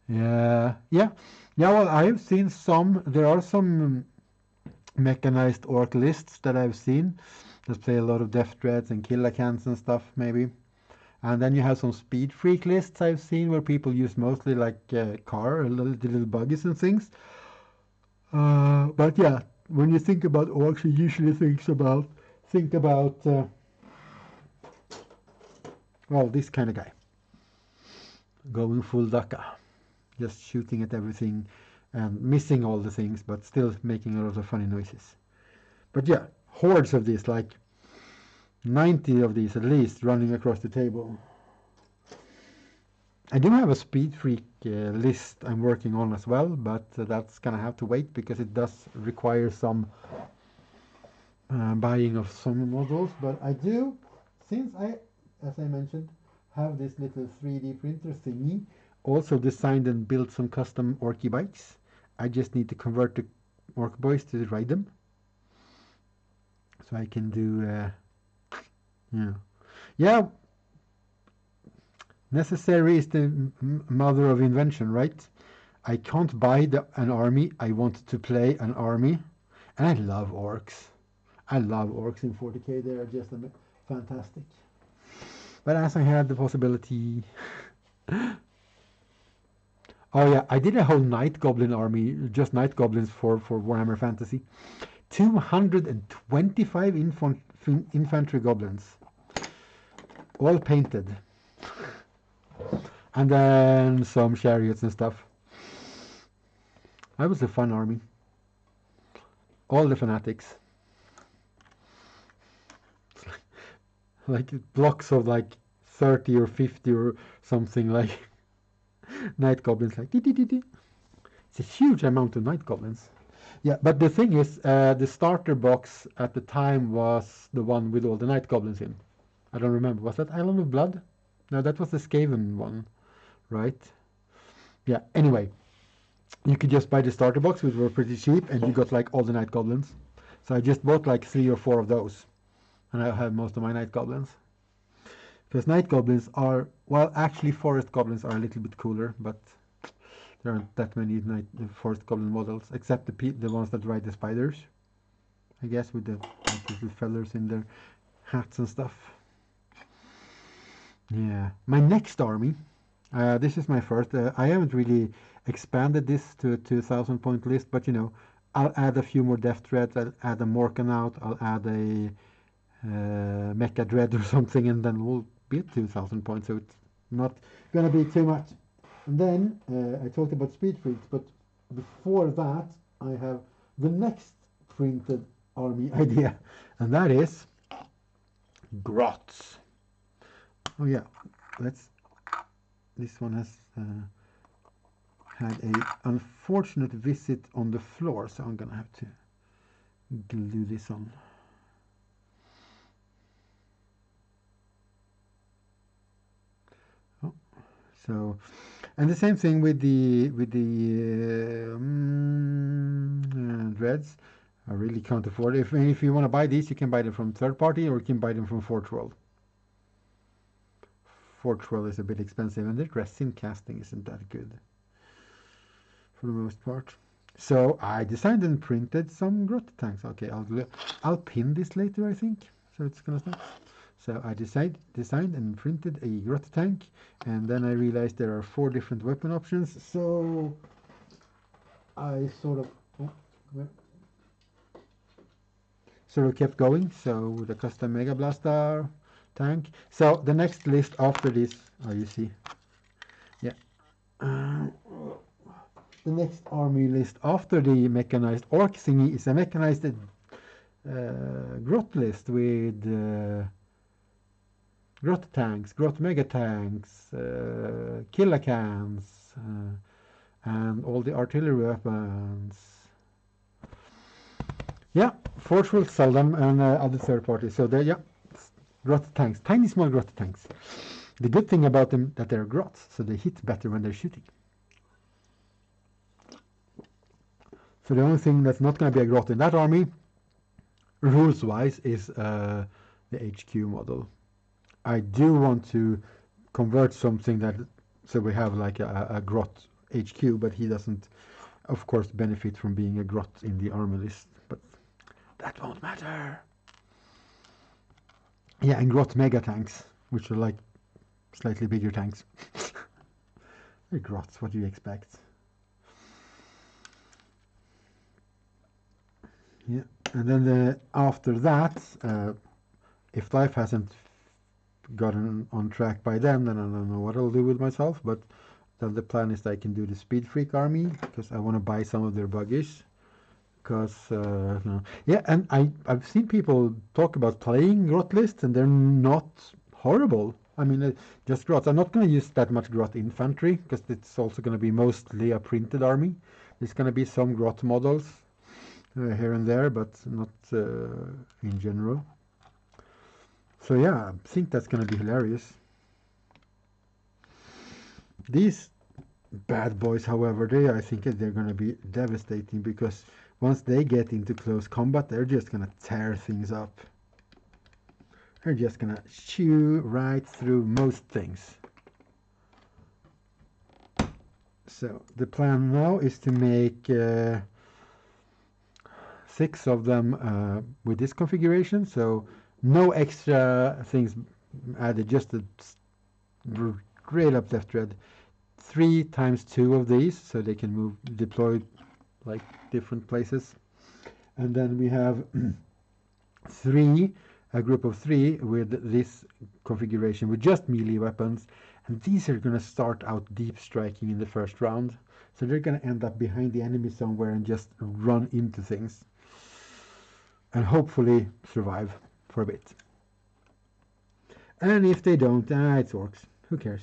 Yeah, yeah, yeah. Well, I've seen some. There are some mechanized orc lists that I've seen that play a lot of death dreads and killacans and stuff, maybe. And then you have some speed freak lists I've seen where people use mostly like car, the little buggies and things. But yeah, when you think about orcs, you usually think about well, this kind of guy going full Daka, just shooting at everything and missing all the things, but still making a lot of funny noises. But yeah, hordes of these, like 90 of these at least, running across the table. I do have a speed freak list I'm working on as well, but that's gonna have to wait because it does require some buying of some models. But I do, since as I mentioned, have this little 3D printer thingy, also designed and built some custom Orky bikes. I just need to convert the Orc boys to ride them, so I can do yeah. Necessary is the mother of invention, right? I can't buy an army. I want to play an army, and I love orcs. I love orcs in 40k. They are just fantastic. But as I had the possibility, oh yeah, I did a whole night goblin army, just night goblins for Warhammer Fantasy. 225 infantry goblins, all painted. And then some chariots and stuff. That was a fun army. All the fanatics. Like blocks of like 30 or 50 or something, like night goblins, like dee, dee, dee, dee. It's a huge amount of night goblins. Yeah, but the thing is, the starter box at the time was the one with all the night goblins in. I don't remember. Was that Island of Blood? No, that was the Skaven one, right? Yeah, anyway, you could just buy the starter box, which were pretty cheap, and you got like all the night goblins. So I just bought like 3 or 4 of those, and I have most of my night goblins. Because night goblins are, well, actually forest goblins are a little bit cooler, but there aren't that many forest goblin models, except the ones that ride the spiders, I guess, with the little feathers in their hats and stuff. Yeah, my next army. This is my first. I haven't really expanded this to a 2,000 point list, but you know, I'll add a few more death dreads. I'll add a Morkanaut. I'll add a Mecha Dread or something, and then we'll be at 2,000 points. So it's not gonna be too much. And then I talked about Speed Freaks, but before that, I have the next printed army idea, and that is grots. Oh yeah, this one has had a unfortunate visit on the floor, so I'm gonna have to glue this on. Oh, so, and the same thing with the dreads. I really can't afford it. If you want to buy these, you can buy them from third party, or you can buy them from Fort World. Fort World is a bit expensive, and the resin casting isn't that good for the most part. So I designed and printed some grot tanks. Okay, I'll pin this later, I think. So it's gonna start. So I designed and printed a grot tank, and then I realized there are 4 different weapon options. So I sort of kept going. So with a custom Mega Blaster tank. So the next list after this, oh, you see, yeah. The next army list after the mechanized orc thingy is a mechanized grot list with grot tanks, grot mega tanks, killer cans, and all the artillery weapons. Yeah, Forge will sell them and other third parties. So they're, yeah, grot tanks, tiny small grot tanks. The good thing about them that they're grots, so they hit better when they're shooting. So the only thing that's not going to be a grot in that army, rules-wise, is the HQ model. I do want to convert something that, so we have like a grot HQ, but he doesn't, of course, benefit from being a grot in the army list, but that won't matter. Yeah, and grot mega tanks, which are like slightly bigger tanks. They're grots, what do you expect? Yeah, and then after that, if life hasn't gotten on track by then I don't know what I'll do with myself, but then the plan is that I can do the Speed Freak army, because I want to buy some of their buggies. Because, yeah, and I've seen people talk about playing grot lists, and they're not horrible. I mean, just grots. I'm not going to use that much grot infantry, because it's also going to be mostly a printed army. There's going to be some grot models here and there, but not in general. So yeah, I think that's going to be hilarious. These bad boys, however, I think they're going to be devastating, because once they get into close combat, they're just going to tear things up. They're just going to chew right through most things. So the plan now is to make 6 of them with this configuration, so no extra things added, just a straight up left thread. 3 times 2 of these, so they can deploy like different places. And then we have a group of 3 with this configuration with just melee weapons, and these are going to start out deep striking in the first round. So they're going to end up behind the enemy somewhere and just run into things, and hopefully survive for a bit. And if they don't, it's orcs. Who cares?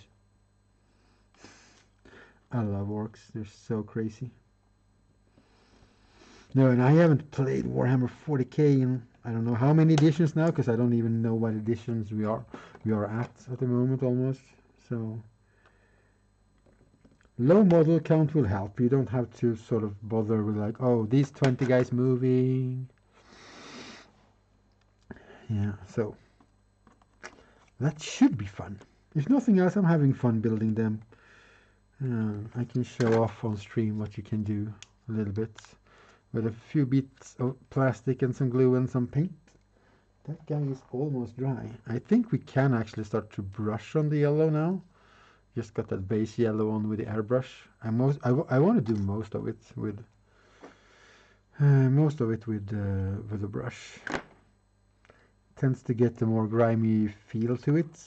I love orcs. They're so crazy. No, and I haven't played Warhammer 40k in I don't know how many editions now, because I don't even know what editions we are at the moment almost. So low model count will help. You don't have to sort of bother with like, oh, these 20 guys moving. Yeah, so that should be fun. If nothing else, I'm having fun building them. I can show off on stream what you can do a little bit with a few bits of plastic and some glue and some paint. That guy is almost dry. I think we can actually start to brush on the yellow now. Just got that base yellow on with the airbrush. I want to do most of it with a brush. Tends to get a more grimy feel to it,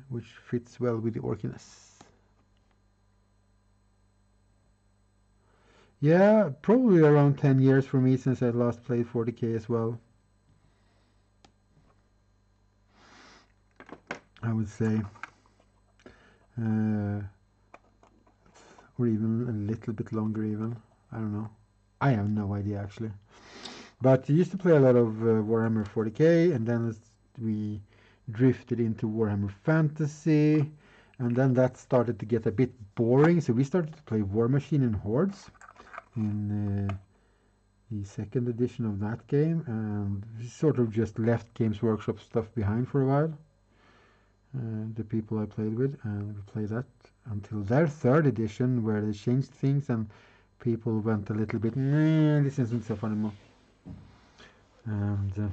which fits well with the orkiness. Yeah, probably around 10 years for me since I last played 40k as well. I would say. Or even a little bit longer even. I don't know. I have no idea actually. But I used to play a lot of Warhammer 40k, and then we drifted into Warhammer Fantasy, and then that started to get a bit boring, so we started to play War Machine and Hordes in the second edition of that game, and we sort of just left Games Workshop stuff behind for a while. The people I played with, and we played that until their third edition, where they changed things and people went a little bit, this isn't so fun anymore. And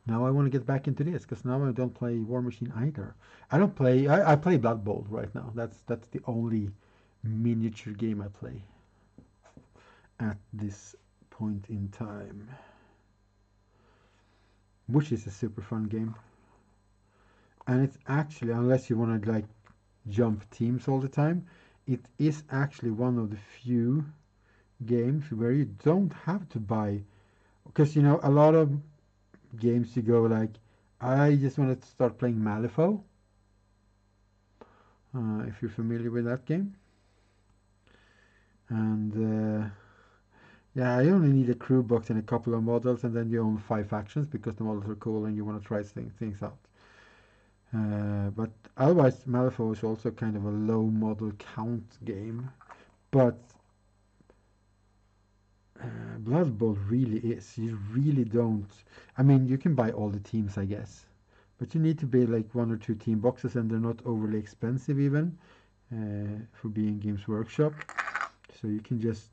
Now I want to get back into this because now I don't play War Machine either. I don't play. I play Blood Bowl right now. That's the only miniature game I play at this point in time, which is a super fun game. And it's actually, unless you want to like jump teams all the time, it is actually one of the few games where you don't have to buy, because you know a lot of games you go like, I just want to start playing Malifaux. If you're familiar with that game, and yeah, I only need a crew box and a couple of models, and then you own 5 factions because the models are cool and you want to try things out. But otherwise, Malifaux is also kind of a low model count game. But Blood Bowl really is. You really don't. I mean, you can buy all the teams, I guess, but you need to buy like 1 or 2 team boxes, and they're not overly expensive even for being Games Workshop. So you can just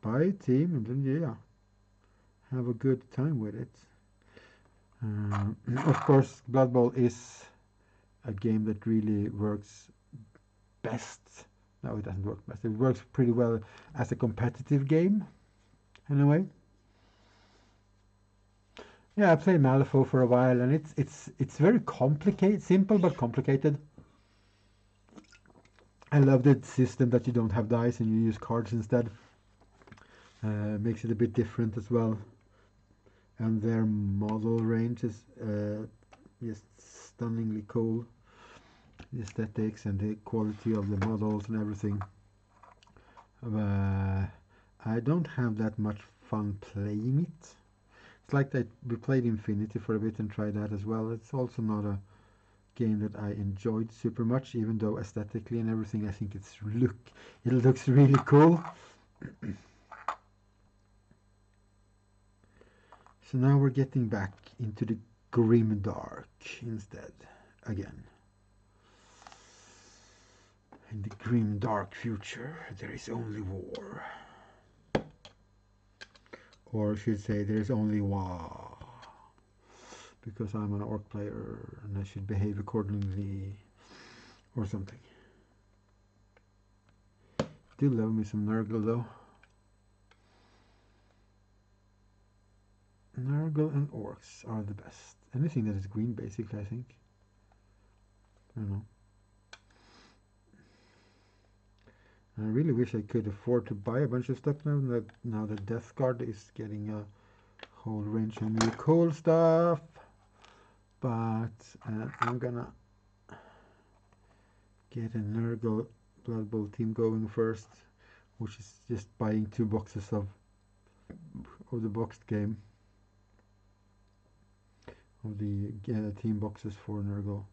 buy a team and then yeah, have a good time with it. Of course, Blood Bowl is a game that really works best. No, it doesn't work best. It works pretty well as a competitive game, in a way. Yeah, I played Malifaux for a while, and it's very complicated, simple but complicated. I love the system that you don't have dice and you use cards instead. Makes it a bit different as well. And their model range is just stunningly cool. The aesthetics and the quality of the models and everything. I don't have that much fun playing it. It's like that we played Infinity for a bit and tried that as well. It's also not a game that I enjoyed super much, even though aesthetically and everything, I think it looks really cool. So now we're getting back into the grim dark instead again. In the grim dark future, there is only war. Or I should say, there is only Waaagh. Because I'm an orc player and I should behave accordingly or something. Do love me some Nurgle though. Nurgle and orcs are the best. Anything that is green basically, I think. I don't know. I really wish I could afford to buy a bunch of stuff now that Death Guard is getting a whole range of new cool stuff. But I'm gonna get a Nurgle Blood Bowl team going first, which is just buying 2 boxes of the boxed game, of the team boxes for Nurgle,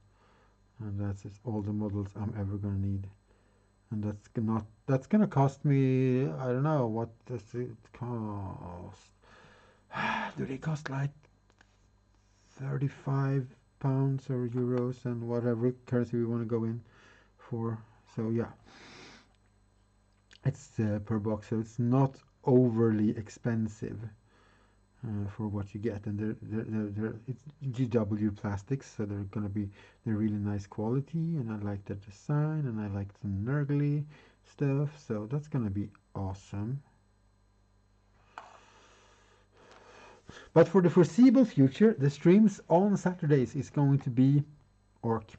and that's all the models I'm ever gonna need. And that's gonna cost me, I don't know, what does it cost? Do they cost like 35 pounds or euros and whatever currency we want to go in for? So yeah, it's per box, so it's not overly expensive for what you get, and it's GW plastics, so they're really nice quality, and I like the design, and I like some Nurgly stuff, so that's gonna be awesome. But for the foreseeable future, the streams on Saturdays is going to be orc,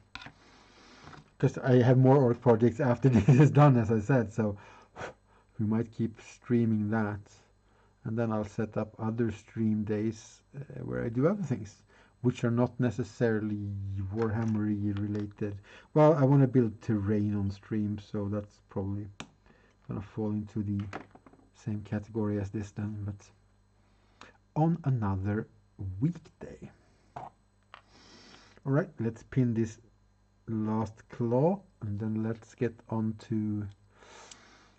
because I have more orc projects after this is done, as I said, so we might keep streaming that. And then I'll set up other stream days where I do other things, which are not necessarily Warhammer related. Well, I want to build terrain on stream, so that's probably gonna fall into the same category as this then, but on another weekday. All right, let's pin this last claw, and then let's get on to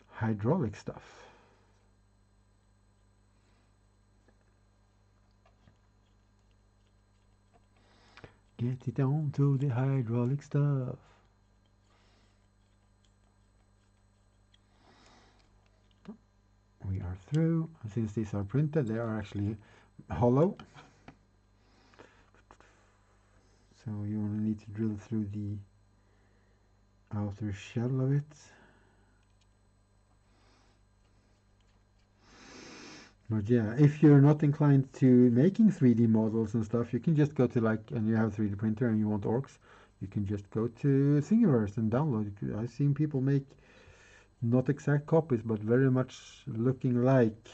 hydraulic stuff. Get it on to the hydraulic stuff. We are through. Since these are printed, they are actually hollow. So you only need to drill through the outer shell of it. But yeah, if you're not inclined to making 3D models and stuff, you can just go to and you have a 3D printer and you want orcs, you can just go to Thingiverse and download it. I've seen people make not exact copies, but very much looking like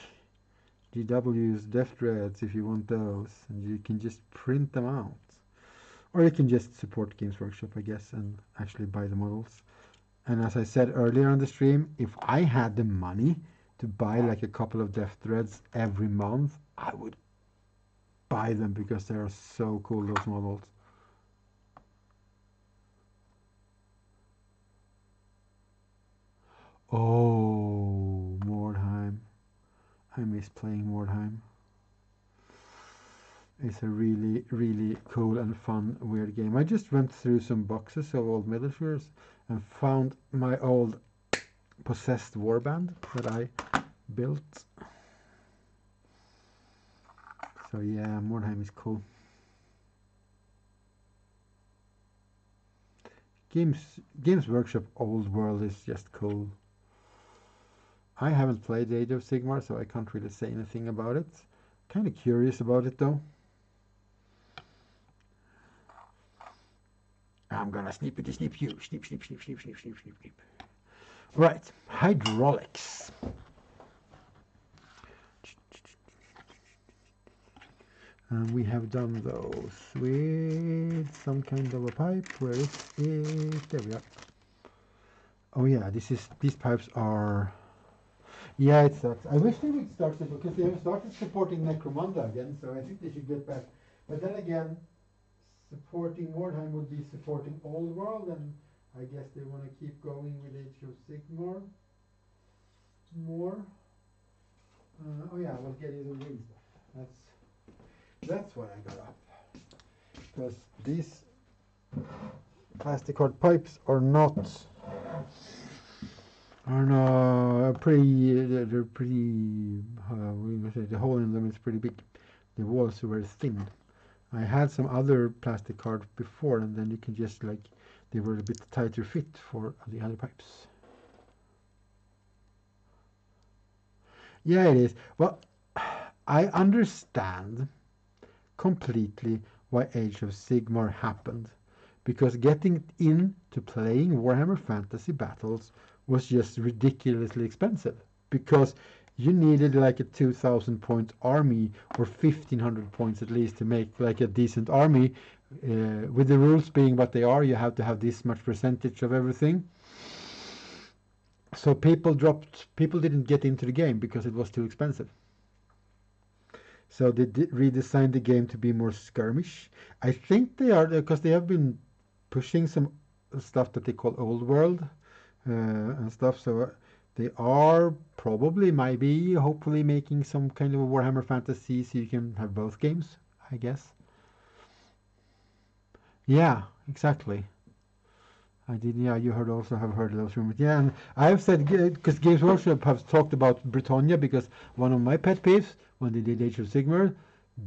GW's Death Dreads if you want those, and you can just print them out. Or you can just support Games Workshop, I guess, and actually buy the models. And as I said earlier on the stream, if I had the money to buy like a couple of Death Dreads every month, I would buy them because they are so cool, those models. Oh, Mordheim. I miss playing Mordheim. It's a really, really cool and fun, weird game. I just went through some boxes of old militaries and found my old possessed warband that I built. So yeah, Mordheim is cool. Games Workshop Old World is just cool. I haven't played Age of Sigmar, so I can't really say anything about it. Kind of curious about it though. I'm gonna snippity snip you. Snip, snip, snip, snip, snip, snip, snip, snip. Right, hydraulics. And we have done those with some kind of a pipe. Where is it? There we are. Oh yeah, these pipes are. Yeah, it sucks. I wish they would start it because they have started supporting Necromunda again, so I think they should get back. But then again, supporting Mordheim would be supporting Old World, and I guess they want to keep going with Age of Sigmar more. Oh yeah, we'll get you the green stuff. That's what I got up. Because these plastic hard pipes are not pretty. They're pretty. The hole in them is pretty big. The walls are very thin. I had some other plastic card before, and then you can just they were a bit tighter fit for the other pipes. Yeah, it is. Well, I understand completely why Age of Sigmar happened, because getting into playing Warhammer Fantasy Battles was just ridiculously expensive, because you needed like a 2,000 point army or 1,500 points at least to make like a decent army. With the rules being what they are, you have to have this much percentage of everything. So people didn't get into the game because it was too expensive. So they redesigned the game to be more skirmish. I think they are, because they have been pushing some stuff that they call Old World and stuff. So they are probably, maybe, hopefully making some kind of a Warhammer Fantasy so you can have both games, I guess. Yeah, exactly. I did. Yeah, you have heard those rumors. Yeah, and I've said, because Games Workshop has talked about Britannia, because one of my pet peeves when they did Age of Sigmar,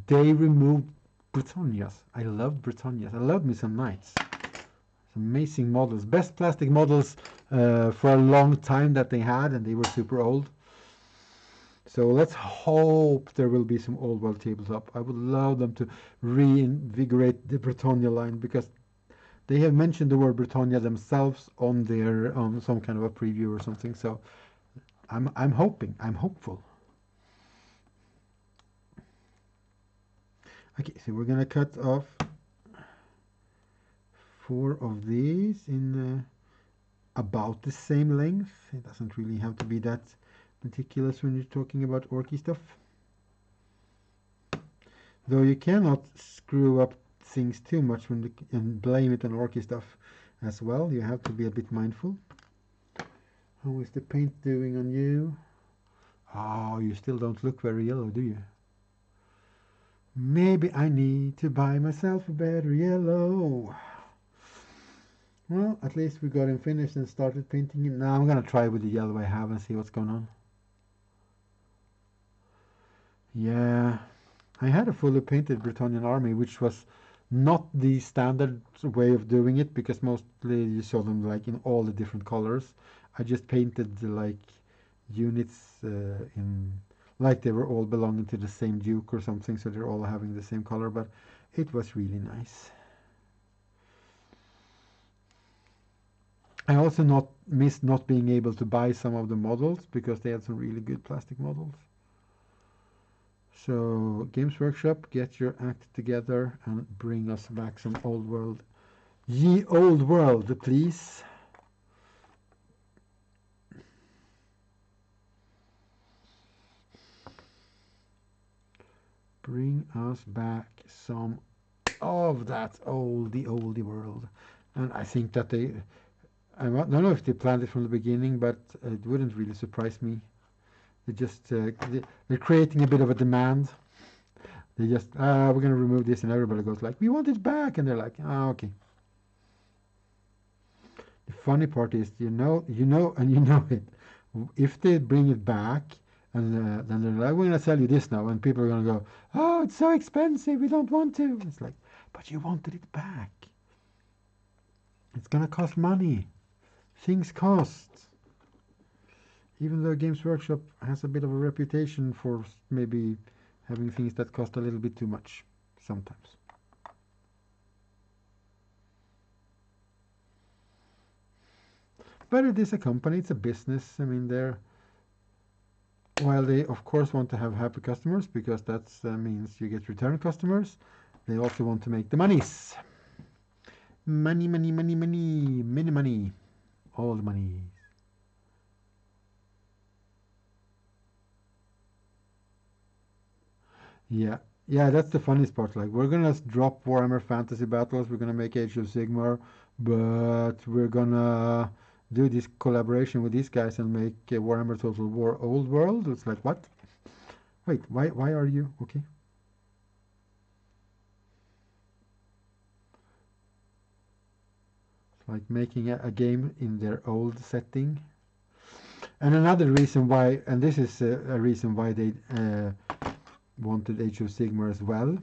they removed Britannias. I loved Britannias. I loved me some knights. Some amazing models, best plastic models for a long time that they had, and they were super old. So let's hope there will be some old world tabletop. I would love them to reinvigorate the Britannia line, because they have mentioned the word Britannia themselves on their some kind of a preview or something. So I'm hopeful. Okay, so we're gonna cut off 4 of these in about the same length. It doesn't really have to be that meticulous when you're talking about orky stuff. Though you cannot screw up things too much and blame it on orky stuff as well. You have to be a bit mindful. How is the paint doing on you? Oh, you still don't look very yellow, do you? Maybe I need to buy myself a better yellow. Well, at least we got him finished and started painting him. Now I'm gonna try with the yellow I have and see what's going on. Yeah, I had a fully painted Britannian army, which was Not the standard way of doing it, because mostly you saw them like in all the different colors. I just painted like units in like they were all belonging to the same duke or something, so they're all having the same color, but it was really nice. I also missed not being able to buy some of the models because they had some really good plastic models. So Games Workshop, get your act together and bring us back some old world. Ye old world, please. Bring us back some of that oldie world. And I think that I don't know if they planned it from the beginning, but it wouldn't really surprise me. They just, they're creating a bit of a demand. They just, we're going to remove this, and everybody goes like, we want it back, and they're like, okay. The funny part is, and you know it. If they bring it back, and then they're like, we're going to sell you this now, and people are going to go, oh, it's so expensive, we don't want to. It's like, but you wanted it back. It's going to cost money. Things cost. Even though Games Workshop has a bit of a reputation for maybe having things that cost a little bit too much sometimes. But it is a company, it's a business. I mean, while they of course want to have happy customers, because that means you get return customers, they also want to make the monies. Money, money, money, money, many money, all the money. Yeah, yeah, that's the funniest part. Like, we're gonna drop Warhammer Fantasy Battles, we're gonna make Age of Sigmar, but we're gonna do this collaboration with these guys and make Warhammer Total War Old World. It's like, what? Wait, why are you okay? It's like making a game in their old setting. And another reason why, and this is a reason why they wanted Age of Sigmar as well.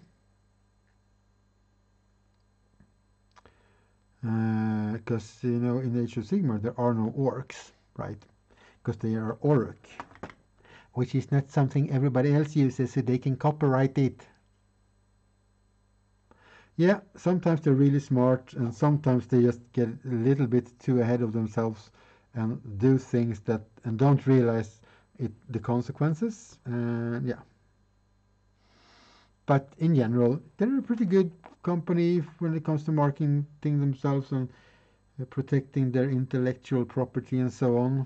Because, in Age of Sigmar there are no orcs, right? Because they are orc, which is not something everybody else uses, so they can copyright it. Yeah, sometimes they're really smart, and sometimes they just get a little bit too ahead of themselves and do things and don't realize the consequences. And yeah, but in general, they're a pretty good company when it comes to marketing themselves and protecting their intellectual property and so on.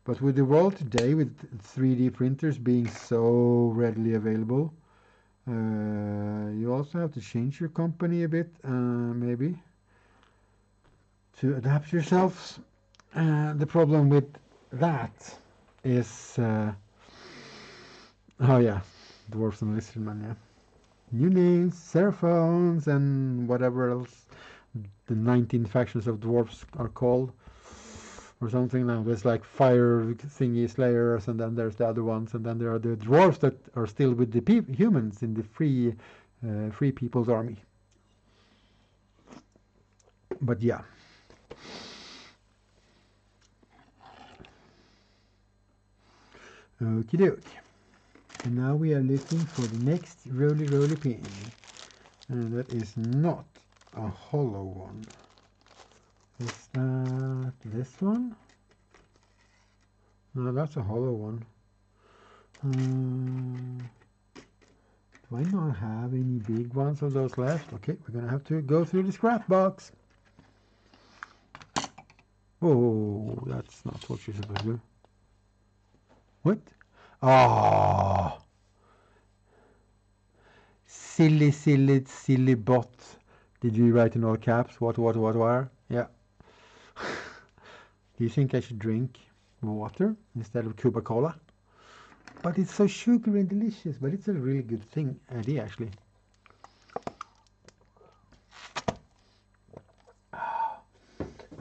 But with the world today, with 3D printers being so readily available, you also have to change your company a bit, maybe, to adapt yourselves. The problem with that is, oh yeah, Dwarfs and Lizardmen, yeah. New names, Seraphones, and whatever else the 19 factions of dwarfs are called, or something. Now there's like fire thingy slayers, and then there's the other ones, and then there are the dwarfs that are still with the humans in the free people's army. But yeah. Okie doke. And now we are looking for the next roly pin. And that is not a hollow one. Is that this one? No, that's a hollow one. Do I not have any big ones of those left? Okay, we're gonna have to go through the scrap box. Oh, that's not what you're supposed to do. What? Ah, oh, silly bot. Did you write in all caps? What, where? Yeah. Do you think I should drink water instead of Cuba Cola? But it's so sugary and delicious, but it's a really good idea actually.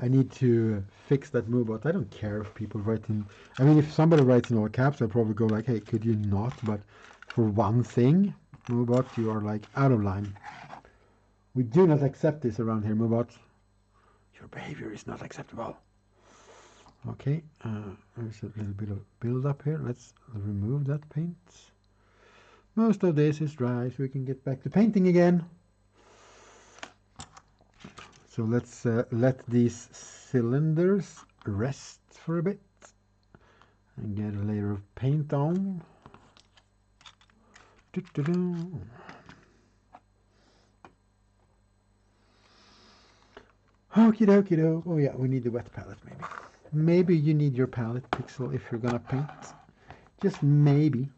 I need to fix that move, but I don't care if people write in. I mean, if somebody writes in all caps, I'll probably go like, hey, could you not? But for one thing, Moobot, you are like out of line. We do not accept this around here, Moobot. Your behavior is not acceptable. Okay, there's a little bit of build up here. Let's remove that paint. Most of this is dry, so we can get back to painting again. So let's let these cylinders rest for a bit and get a layer of paint on. Okie dokie do. Oh yeah, we need the wet palette maybe. Maybe you need your palette pixel if you're gonna paint. Just maybe.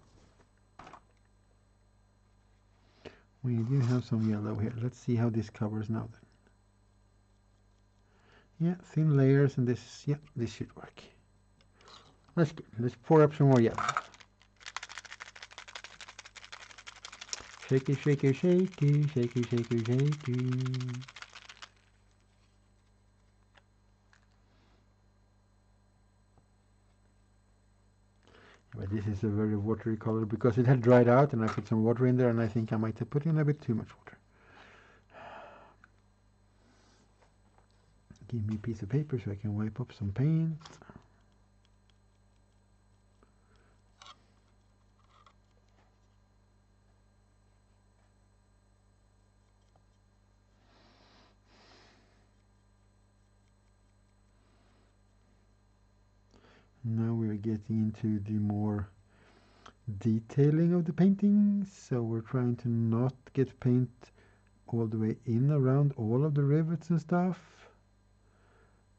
We do have some yellow here. Let's see how this covers now then. Yeah, thin layers and this, yeah, this should work. That's good. Let's pour up some more yellow. Shaky, shaky, shaky, shaky, shaky, shaky. But this is a very watery color because it had dried out and I put some water in there and I think I might have put in a bit too much water. Give me a piece of paper so I can wipe up some paint. Now we're getting into the more detailing of the painting, so we're trying to not get paint all the way in around all of the rivets and stuff.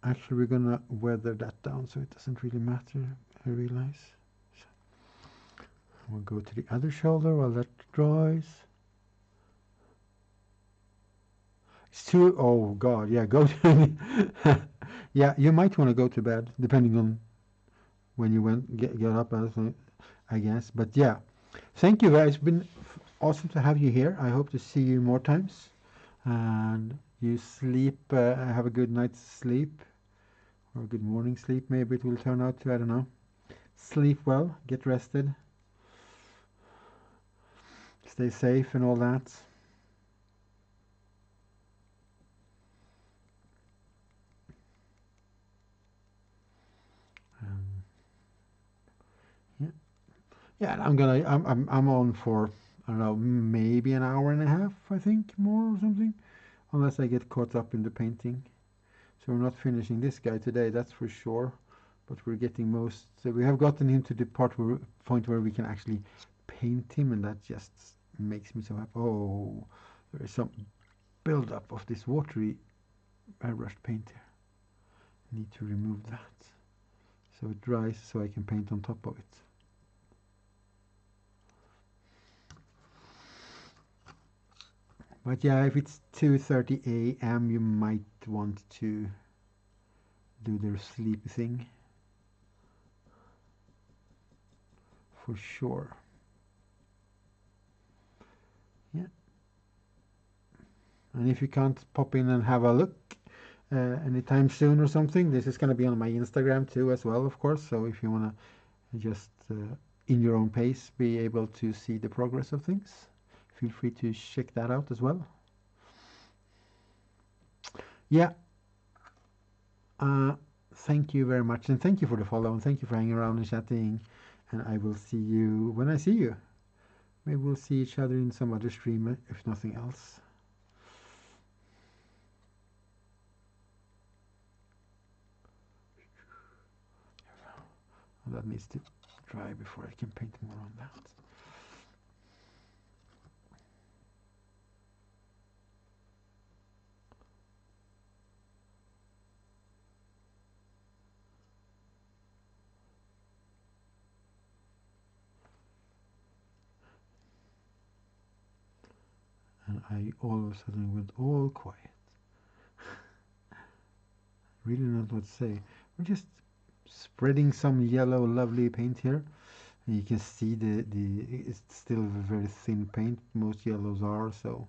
Actually, we're gonna weather that down so it doesn't really matter, I realize. So we'll go to the other shoulder while that dries. It's too, oh god, yeah, go to, yeah, you might want to go to bed, depending on when you get up, I guess. But yeah, thank you guys. It's been awesome to have you here. I hope to see you more times. And you sleep, have a good night's sleep, or a good morning sleep, maybe it will turn out to, I don't know. Sleep well, get rested, stay safe and all that. Yeah, and I'm on for, I don't know, maybe an hour and a half, I think, more or something, unless I get caught up in the painting. So we're not finishing this guy today, that's for sure. But we're getting most, so we have gotten him to the point where we can actually paint him, and that just makes me so happy. Oh, there is some build-up of this watery airbrushed paint here. Need to remove that so it dries, so I can paint on top of it. But yeah, if it's 2:30 a.m., you might want to do their sleep thing. For sure. Yeah. And if you can't pop in and have a look anytime soon or something, this is going to be on my Instagram too as well, of course. So if you want to just in your own pace be able to see the progress of things, feel free to check that out as well. Yeah. Thank you very much, and thank you for the follow, and thank you for hanging around and chatting, and I will see you when I see you. Maybe we'll see each other in some other stream, if nothing else. That needs to dry before I can paint more on that. And I all of a sudden went all quiet. Really not what to say. We're just spreading some yellow lovely paint here. And you can see it's still very thin paint, most yellows are, so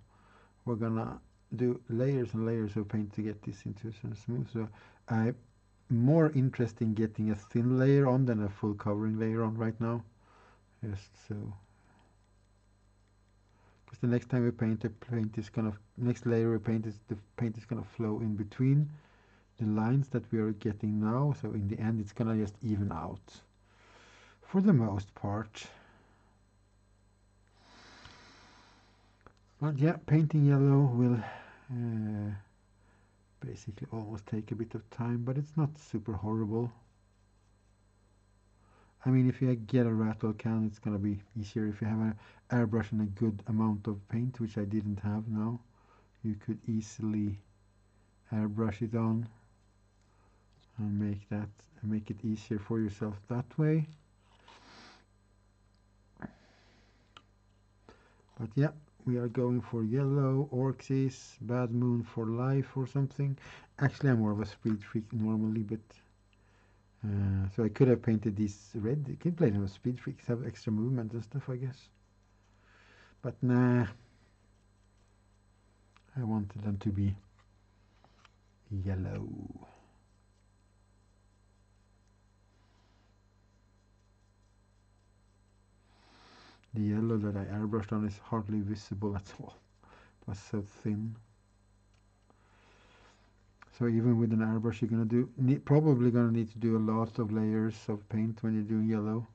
we're gonna do layers and layers of paint to get this into some smooth. So I'm more interested in getting a thin layer on than a full covering layer on right now. Just so the next time we paint, the paint is gonna, next layer we paint is, the paint is gonna flow in between the lines that we are getting now. So in the end, it's gonna just even out for the most part. But yeah, painting yellow will basically almost take a bit of time, but it's not super horrible. I mean, if you get a rattle can, it's gonna be easier. If you have an airbrush and a good amount of paint, which I didn't have now, you could easily airbrush it on and make it easier for yourself that way. But yeah, we are going for yellow, Orxis, Bad Moon for Life or something. Actually, I'm more of a speed freak normally, but so I could have painted these red. You can play them as speed freaks, have extra movement and stuff, I guess. But nah, I wanted them to be yellow. The yellow that I airbrushed on is hardly visible at all. It was so thin. So even with an airbrush, you're probably gonna need to do a lot of layers of paint when you're doing yellow,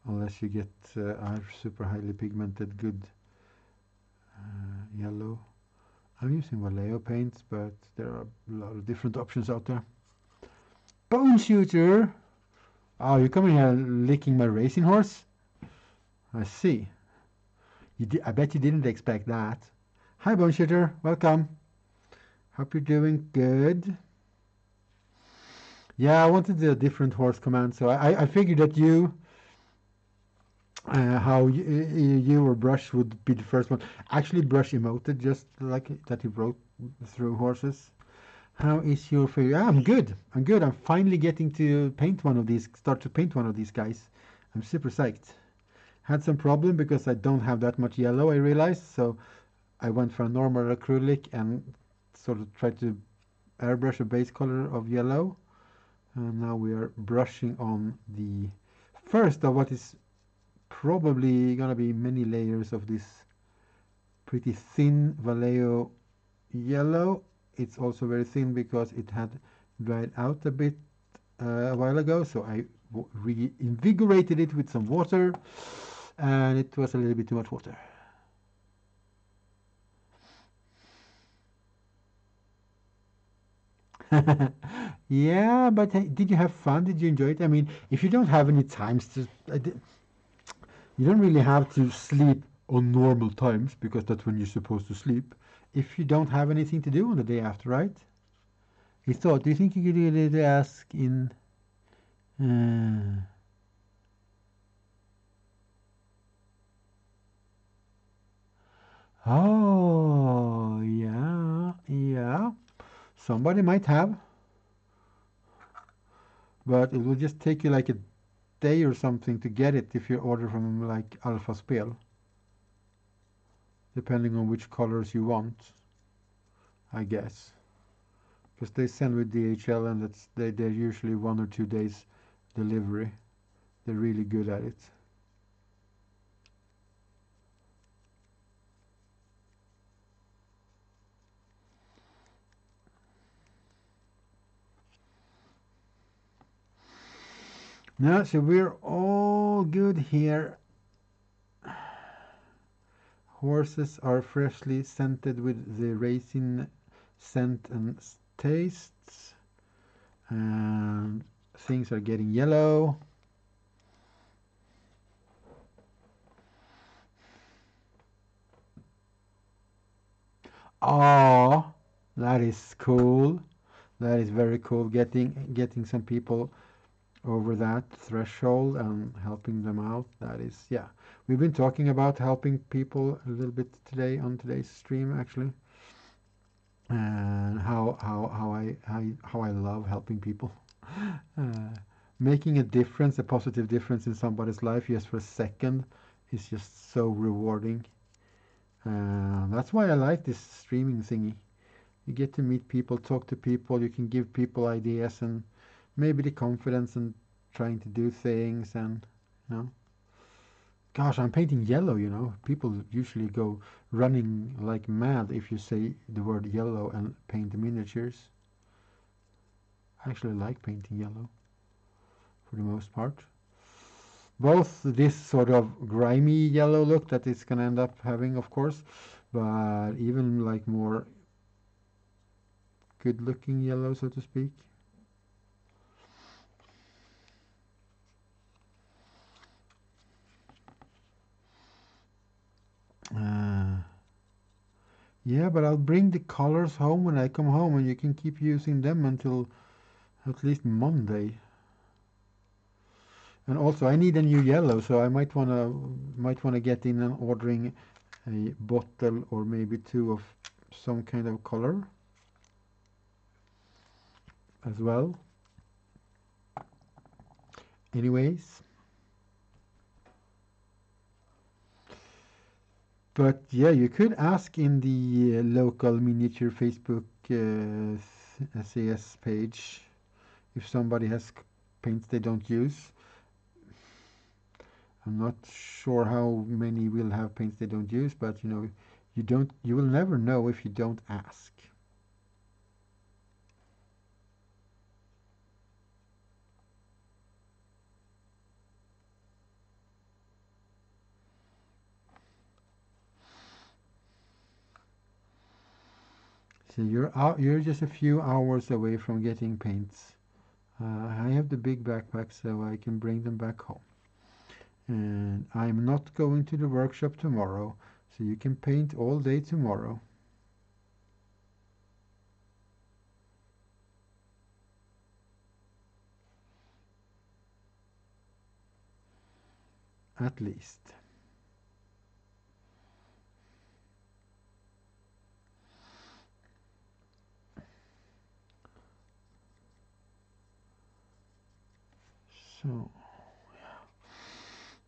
unless you get a super highly pigmented good yellow. I'm using Vallejo paints, but there are a lot of different options out there. Bone shooter! Oh, you're coming here licking my racing horse? I see. I bet you didn't expect that. Hi, Bone shooter. Welcome. Hope you're doing good. Yeah, I wanted a different horse command, so I figured that you, how you or Brush would be the first one. Actually, Brush emoted just like that he wrote through horses. How is your favorite? I'm good. I'm good. I'm finally getting to paint one of these, start to paint one of these guys. I'm super psyched. Had some problem because I don't have that much yellow, I realized, so I went for a normal acrylic and sort of tried to airbrush a base color of yellow. And now we are brushing on the first of what is probably gonna be many layers of this pretty thin Vallejo yellow. It's also very thin because it had dried out a bit a while ago, so I reinvigorated it with some water, and it was a little bit too much water. Yeah, but did you have fun? Did you enjoy it? I mean, if you don't have any times to, you don't really have to sleep on normal times because that's when you're supposed to sleep. If you don't have anything to do on the day after, right? He thought, do you think you could really ask in? Oh, yeah, yeah. Somebody might have, but it will just take you like a day or something to get it if you order from like Alpha Spel, depending on which colors you want, I guess. Because they send with DHL and they're usually 1 or 2 days delivery. They're really good at it. Now, so we're all good here. Horses are freshly scented with the raisin scent and tastes. And things are getting yellow. Oh, that is cool. That is very cool. Getting some people over that threshold and helping them out. That is, yeah. We've been talking about helping people a little bit today on today's stream, actually, and how I love helping people, making a difference, a positive difference in somebody's life just for a second, is just so rewarding. That's why I like this streaming thingy. You get to meet people, talk to people, you can give people ideas and maybe the confidence and trying to do things, and you know, Gosh, I'm painting yellow, you know. People usually go running like mad if you say the word yellow and paint the miniatures. I actually like painting yellow for the most part. Both this sort of grimy yellow look that it's going to end up having, of course, but even like more good looking yellow, so to speak. Yeah, but I'll bring the colors home when I come home, and you can keep using them until at least Monday. And also, I need a new yellow, so I might wanna get in and ordering a bottle or maybe two of some kind of color as well. Anyways, but yeah, you could ask in the local miniature Facebook SAS page if somebody has paints they don't use. I'm not sure how many will have paints they don't use, but you know, you will never know if you don't ask. So you're just a few hours away from getting paints. I have the big backpack, so I can bring them back home. And I'm not going to the workshop tomorrow, so you can paint all day tomorrow. At least. So,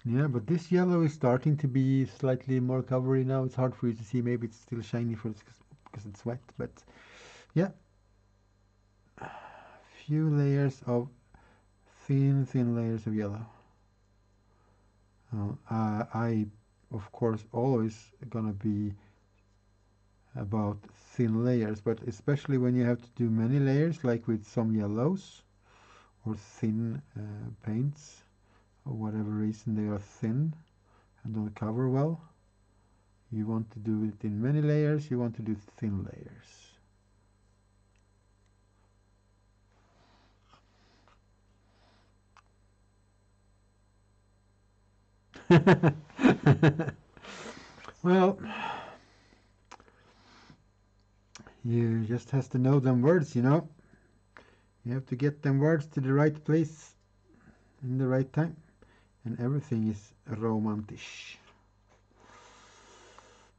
yeah, but this yellow is starting to be slightly more covery now. It's hard for you to see. Maybe it's still shiny because it's wet, but yeah. Few layers of thin layers of yellow. I, of course, always gonna be about thin layers, but especially when you have to do many layers, like with some yellows or thin paints, for whatever reason they are thin and don't cover well. You want to do it in many layers, you want to do thin layers. Well, you just has to know them words, you know. You have to get them words to the right place in the right time, and everything is romantic,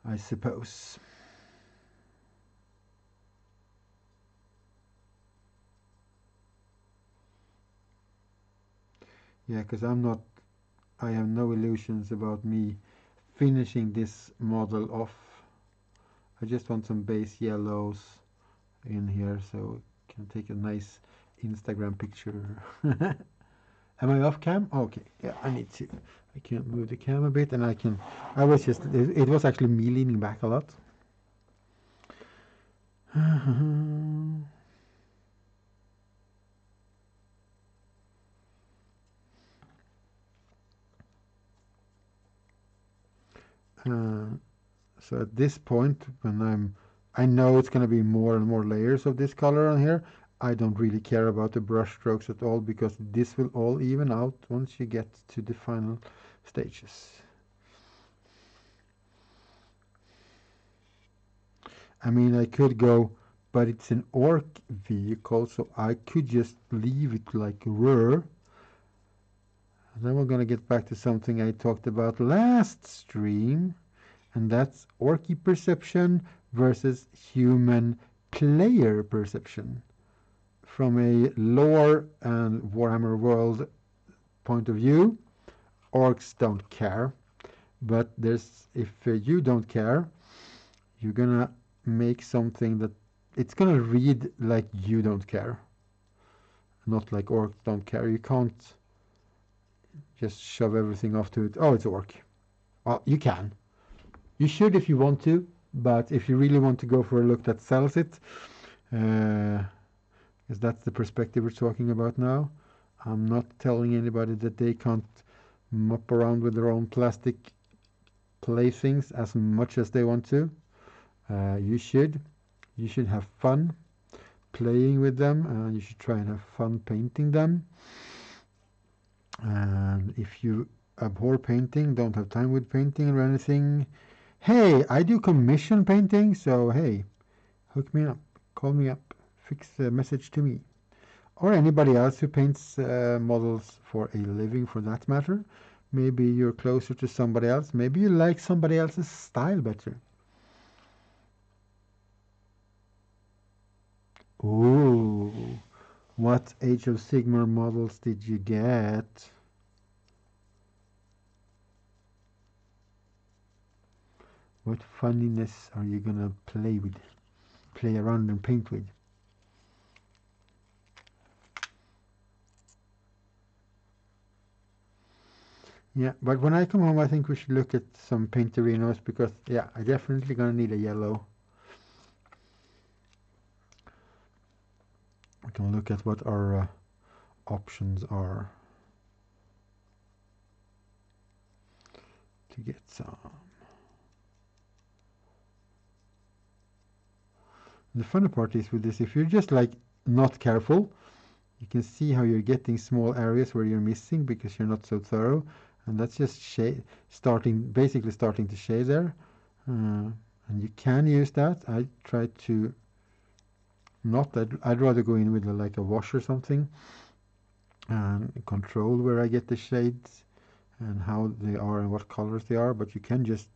I suppose. Yeah, because I have no illusions about me finishing this model off. I just want some base yellows in here so I can take a nice Instagram picture. Am I off cam? Okay, yeah, I need to. I can move the cam a bit, and I was just. It was actually me leaning back a lot. So at this point, when I know it's going to be more and more layers of this color on here. I don't really care about the brush strokes at all because this will all even out once you get to the final stages. I mean, I could go, but it's an orc vehicle, so I could just leave it like were. And then we're going to get back to something I talked about last stream, and that's orky perception versus human player perception. From a lore and Warhammer World point of view, orcs don't care. But if you don't care, you're gonna make something that it's gonna read like you don't care, not like orcs don't care. You can't just shove everything off to it. Oh, it's orc. Well, you can. You should if you want to, but if you really want to go for a look that sells it, because that's the perspective we're talking about now. I'm not telling anybody that they can't mop around with their own plastic playthings as much as they want to. You should have fun playing with them, and you should try and have fun painting them. And if you abhor painting, don't have time with painting or anything, hey, I do commission painting, so hey, hook me up, call me up, fix a message to me. Or anybody else who paints models for a living, for that matter. Maybe you're closer to somebody else. Maybe you like somebody else's style better. Ooh, what Age of Sigmar models did you get? What funniness are you gonna play around and paint with? Yeah, but when I come home, I think we should look at some painterinos because, yeah, I definitely gonna need a yellow. We can look at what our options are to get some. The funny part is with this, if you're just like not careful, you can see how you're getting small areas where you're missing because you're not so thorough. And that's just basically starting to shade there. And you can use that. I try to not, I'd rather go in with like a wash or something and control where I get the shades and how they are and what colors they are. But you can just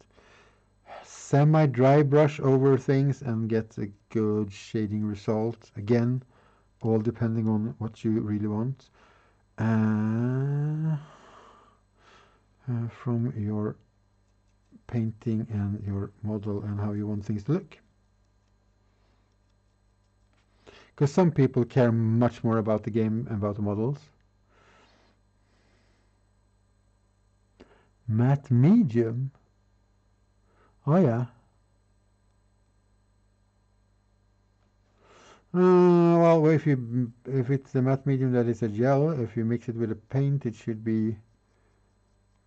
semi-dry brush over things and get a good shading result. Again, all depending on what you really want. From your painting and your model and how you want things to look. Because some people care much more about the game and about the models. Matte medium? Oh yeah. Well, if it's the matte medium that is a gel, if you mix it with a paint, it should be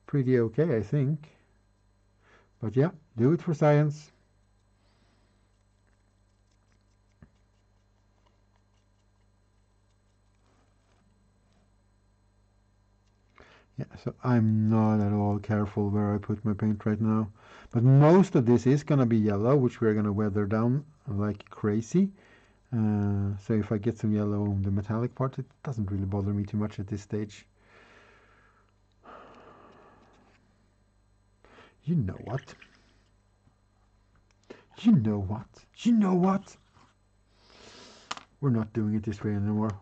pretty okay, I think. But yeah, do it for science. Yeah, so I'm not at all careful where I put my paint right now. But most of this is going to be yellow, which we're going to weather down like crazy. So if I get some yellow on the metallic part, it doesn't really bother me too much at this stage. You know what? You know what? You know what? We're not doing it this way anymore.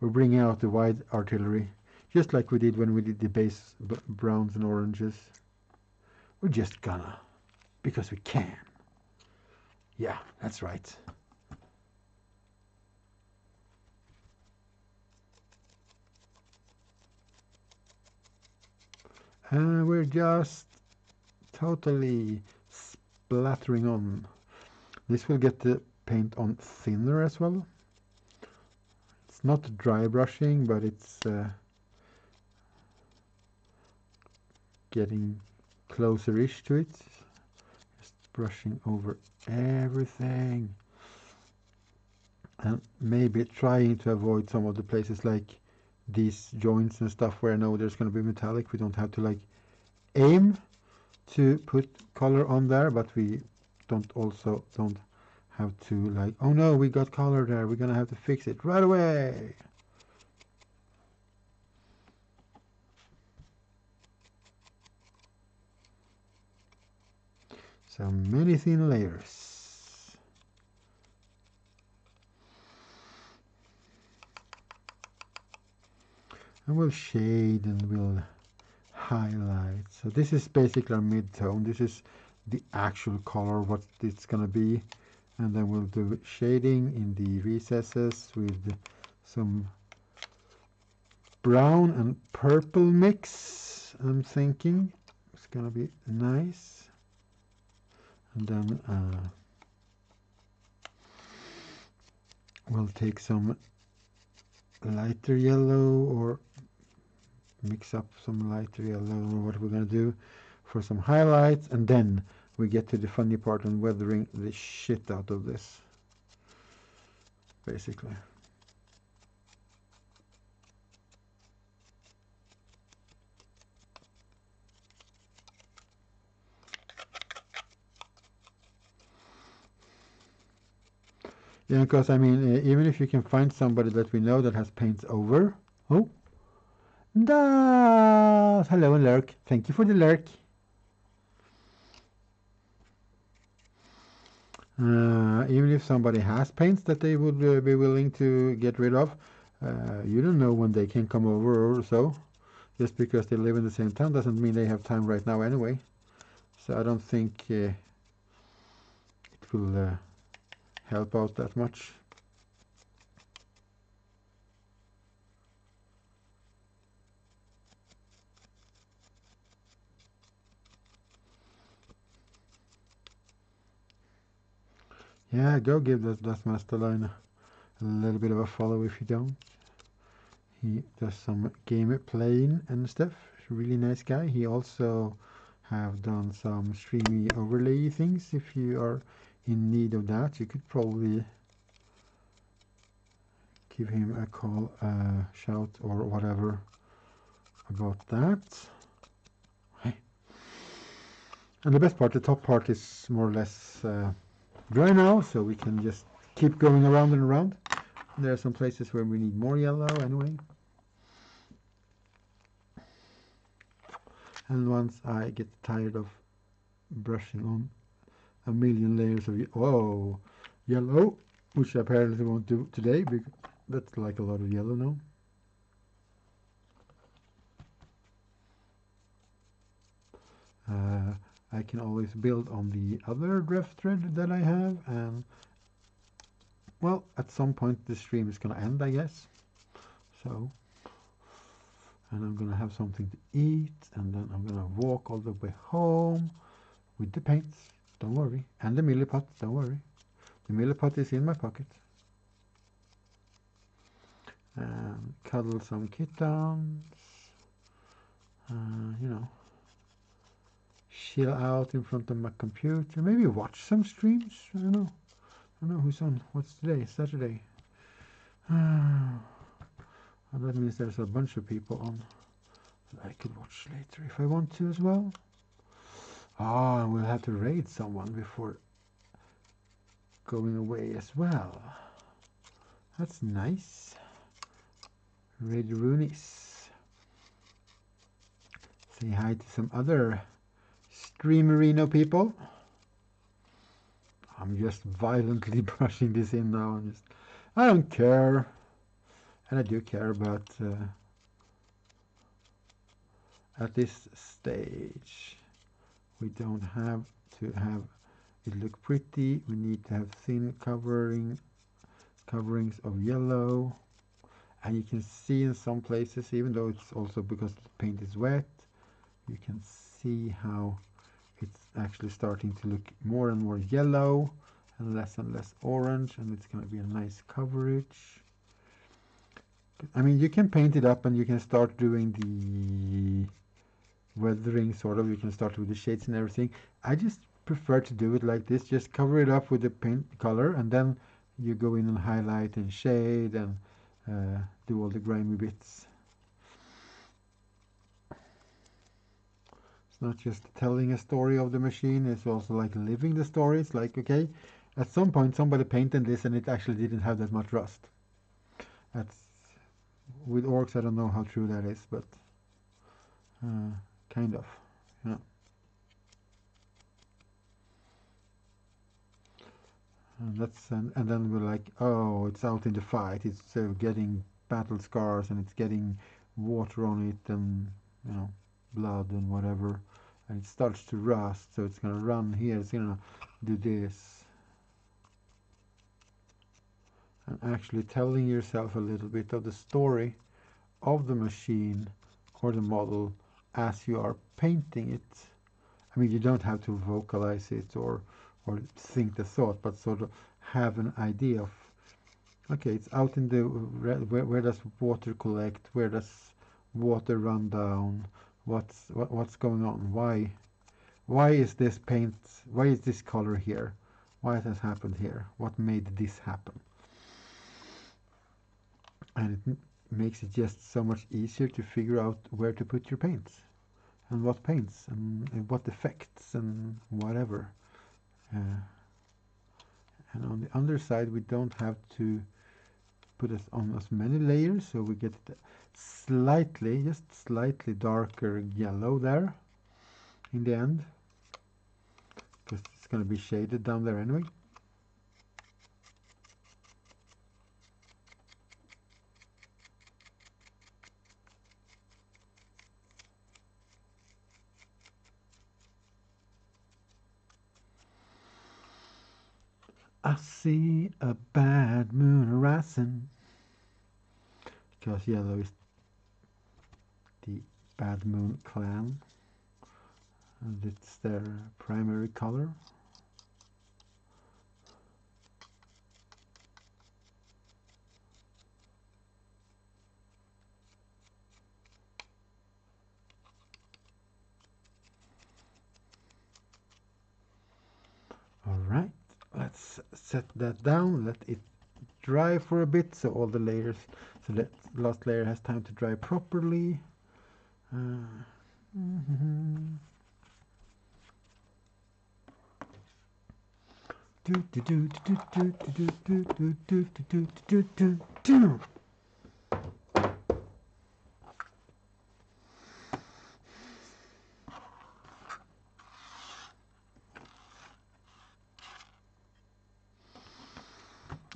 We're bringing out the wide artillery, just like we did when we did the base browns and oranges. We're just gonna, because we can. Yeah, that's right. And we're just totally splattering on. This will get the paint on thinner as well. It's not dry brushing, but it's getting closer-ish to it. Just brushing over everything. And maybe trying to avoid some of the places like these joints and stuff where I know there's going to be metallic. We don't have to like aim to put color on there, but we don't have to like, oh no, we got color there, we're gonna have to fix it right away. So many thin layers. And we'll shade and we'll highlight. So this is basically our mid-tone. This is the actual color, what it's gonna be. And then we'll do shading in the recesses with some brown and purple mix, I'm thinking. It's gonna be nice. And then we'll take some lighter yellow, or mix up some lighter yellow, or what we're gonna do for some highlights, and then we get to the funny part on weathering the shit out of this, basically. Yeah, because I mean, even if you can find somebody that we know that has paints over. Oh, da! Hello, lurk. Thank you for the lurk. Even if somebody has paints that they would be willing to get rid of, you don't know when they can come over or so. Just because they live in the same town doesn't mean they have time right now anyway. So I don't think it will help out that much. Yeah, go give that Master Line a little bit of a follow if you don't. He does some game playing and stuff. Really nice guy. He also have done some streamy overlay things. If you are in need of that, you could probably give him a call, shout or whatever about that. Hey. And the best part, the top part, is more or less dry now, so we can just keep going around and around. There are some places where we need more yellow anyway. And once I get tired of brushing on a million layers of yellow, which I apparently won't do today, because that's like a lot of yellow now. I can always build on the other deff thread that I have, and well, at some point the stream is gonna end, I guess. So, and I'm gonna have something to eat, and then I'm gonna walk all the way home with the paints. Don't worry, and the milliput. Don't worry, the milliput is in my pocket. And cuddle some kittens. You know, chill out in front of my computer. Maybe watch some streams. I don't know who's on. What's today? Saturday. And that means there's a bunch of people on that I could watch later if I want to as well. Ah, and we'll have to raid someone before going away as well. That's nice. Raid Roonies. Say hi to some other Streamerino people. I'm just violently brushing this in now, and I don't care, and I do care, but at this stage we don't have to have it look pretty. We need to have thin coverings of yellow, and you can see in some places, even though it's also because the paint is wet, you can see how it's actually starting to look more and more yellow and less orange, and it's going to be a nice coverage. I mean, you can paint it up and you can start doing the weathering, sort of. You can start with the shades and everything. I just prefer to do it like this. Just cover it up with the paint color, and then you go in and highlight and shade and do all the grimy bits. Not just telling a story of the machine, it's also like living the story. It's like, okay, at some point somebody painted this and it actually didn't have that much rust. That's, with orcs, I don't know how true that is, but kind of, you know. And then we're like, oh, it's out in the fight, it's getting battle scars and it's getting water on it and, you know, blood and whatever, and it starts to rust, so it's going to run here, it's going to do this, and actually telling yourself a little bit of the story of the machine or the model as you are painting it. I mean, you don't have to vocalize it or think the thought, but sort of have an idea of, okay, it's out in the, where does water collect? Where does water run down? What's going on? Why is this paint? Why is this color here? Why has this happened here? What made this happen? And it makes it just so much easier to figure out where to put your paints and what paints and what effects and whatever. And on the underside, we don't have to put it on as many layers, so we get slightly, just slightly darker yellow there in the end, because it's going to be shaded down there anyway. I see a bad moon arising, because yellow is the bad moon clan, and it's their primary color. All right, let's set that down, let it dry for a bit, so all the layers, so that last layer has time to dry properly.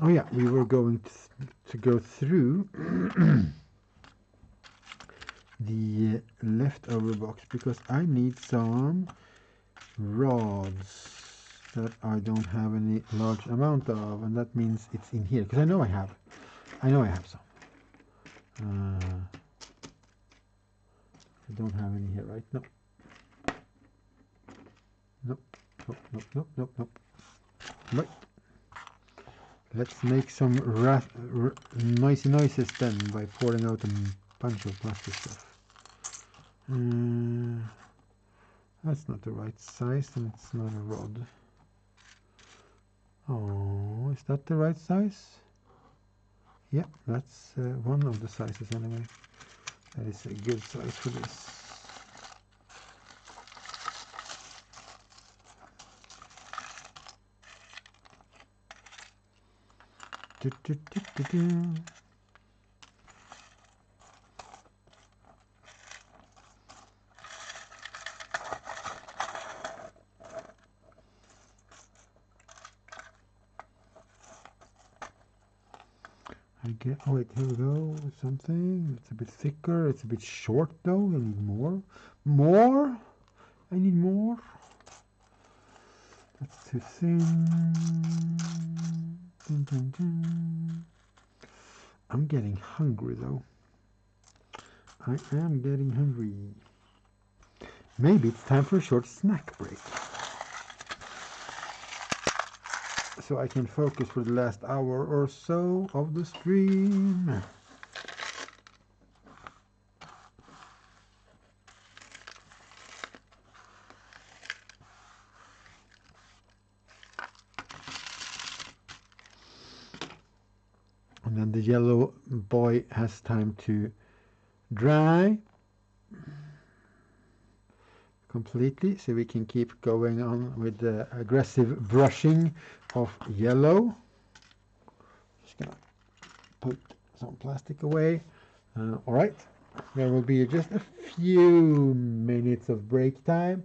Oh yeah, we were going to go through the leftover box because I need some rods that I don't have any large amount of, and that means it's in here because I know I have some. I don't have any here, right? No. Nope. Nope. Right. Let's make some noisy noises then by pouring out a bunch of plastic stuff. That's not the right size, and it's not a rod. Oh, is that the right size? Yeah, that's one of the sizes anyway. That is a good size for this. Oh wait, here we go. Something. It's a bit thicker. It's a bit short though. I need more. More? I need more. That's too thin. I'm getting hungry though. I am getting hungry. Maybe it's time for a short snack break. So I can focus for the last hour or so of the stream. And then the yellow boy has time to dry completely, so we can keep going on with the aggressive brushing of yellow. Just gonna put some plastic away. All right, there will be just a few minutes of break time,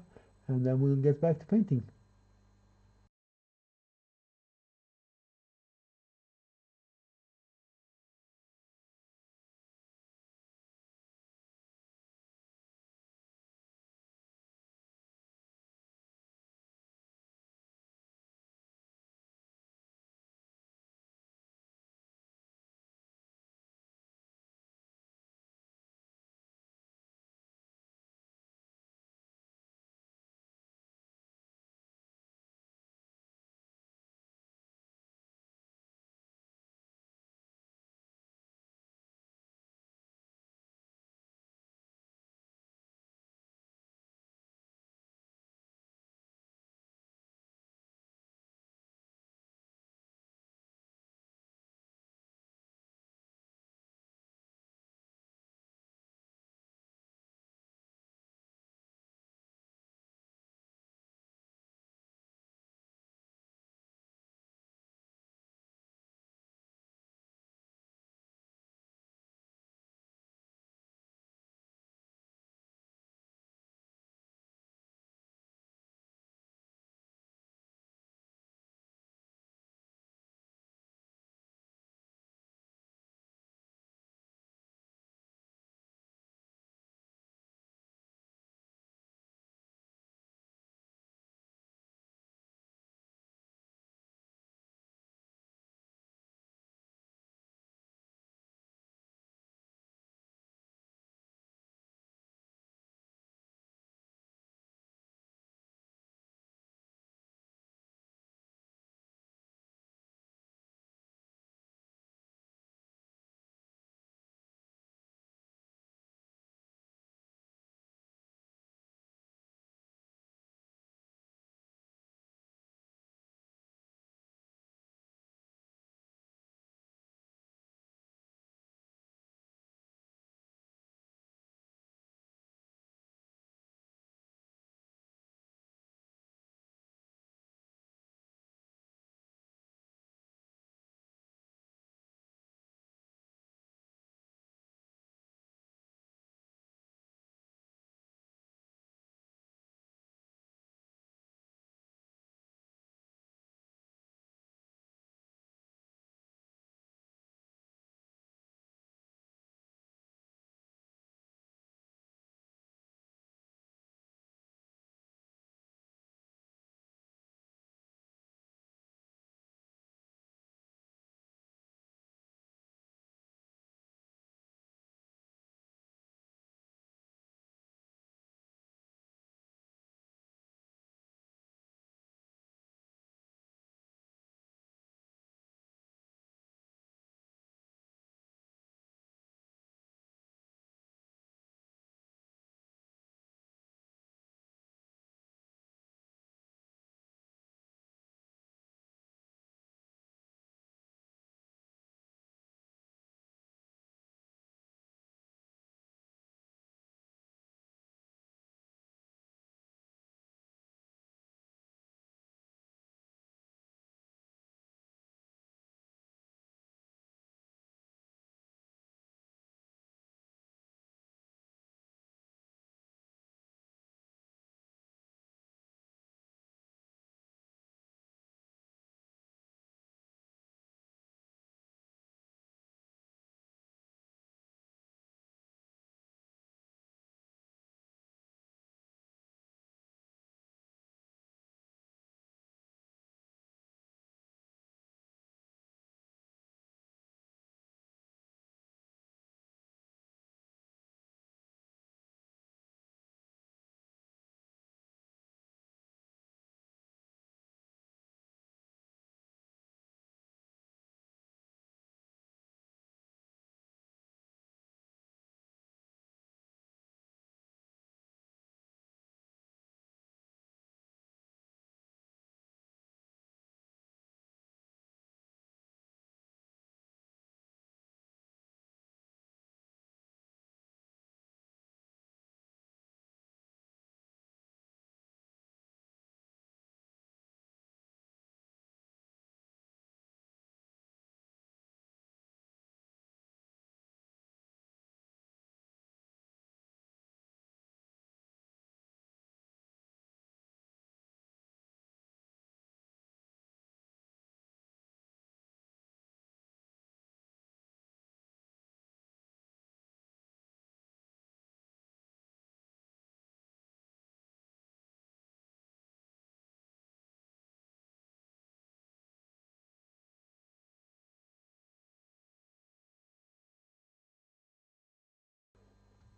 and then we'll get back to painting.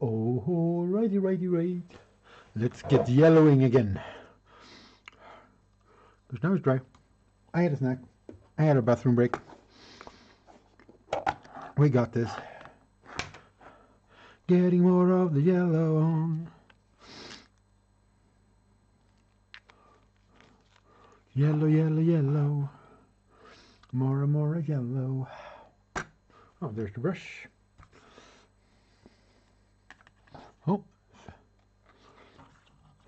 Oh, righty. Let's get yellowing again. Because now it's dry. I had a snack. I had a bathroom break. We got this. Getting more of the yellow on. Yellow. More and more yellow. Oh, there's the brush. Oh,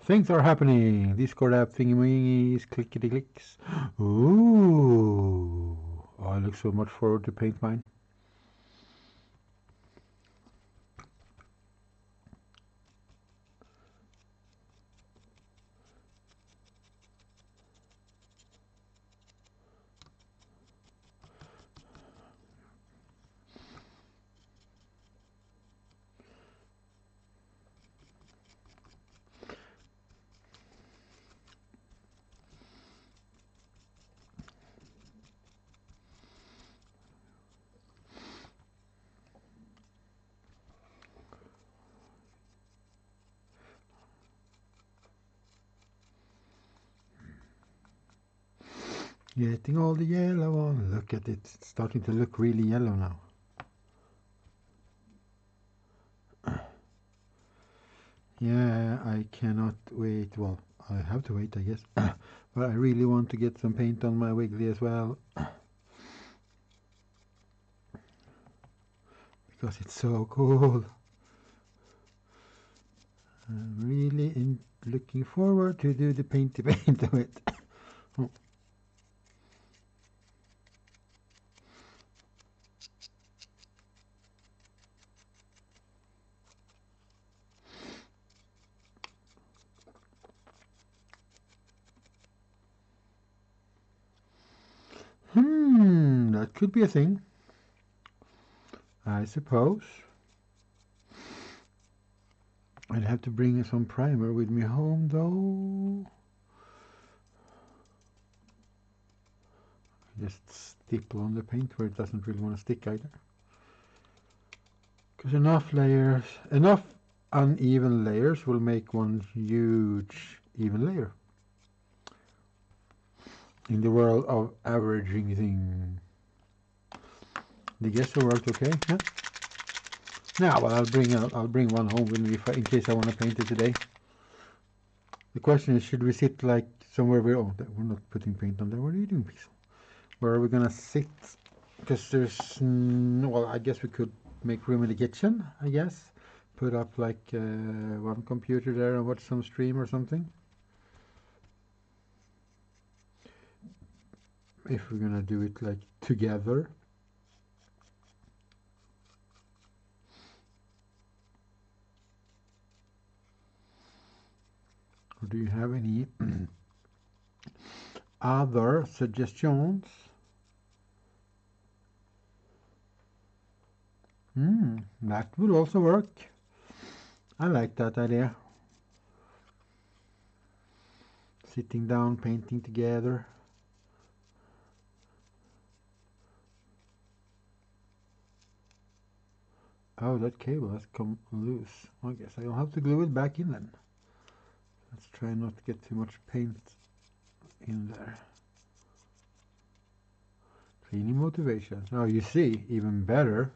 things are happening. Discord app thingy-wingies, clickety-clicks. Ooh. Oh, I look so much forward to paint mine. Getting all the yellow on. Look at it. It's starting to look really yellow now. Yeah, I cannot wait. Well, I have to wait, I guess. But I really want to get some paint on my Wiggly as well. Because it's so cool. I'm really looking forward to do the paint to it. Oh. That could be a thing, I suppose. I'd have to bring some primer with me home, though. Just stipple on the paint where it doesn't really want to stick either. Because enough uneven layers will make one huge even layer. In the world of averaging thing. The gesture worked okay, yeah? Now, well, I'll bring one home with me in case I want to paint it today. The question is, should we sit like somewhere we're not putting paint on there. What are you doing, Pixel? Where are we gonna sit? Because there's well, I guess we could make room in the kitchen. I guess put up like one computer there and watch some stream or something. If we're gonna do it like together. Or do you have any other suggestions? That would also work. I like that idea. Sitting down, painting together. Oh, that cable has come loose. I guess I'll have to glue it back in then. Let's try not to get too much paint in there. Cleaning motivation. Oh, you see, even better.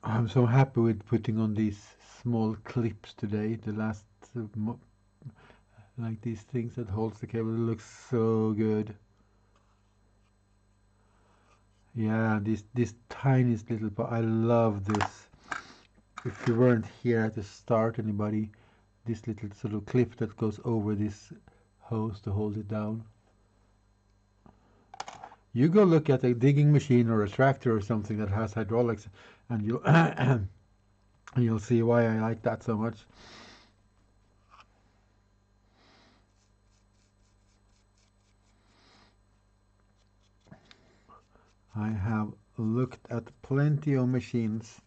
I'm so happy with putting on these small clips today. The last, like these things that holds the cable. It looks so good. Yeah, this tiniest little part. I love this. If you weren't here at the start, anybody, this little sort of clip that goes over this hose to hold it down. You go look at a digging machine or a tractor or something that has hydraulics, and you'll see why I like that so much. I have looked at plenty of machines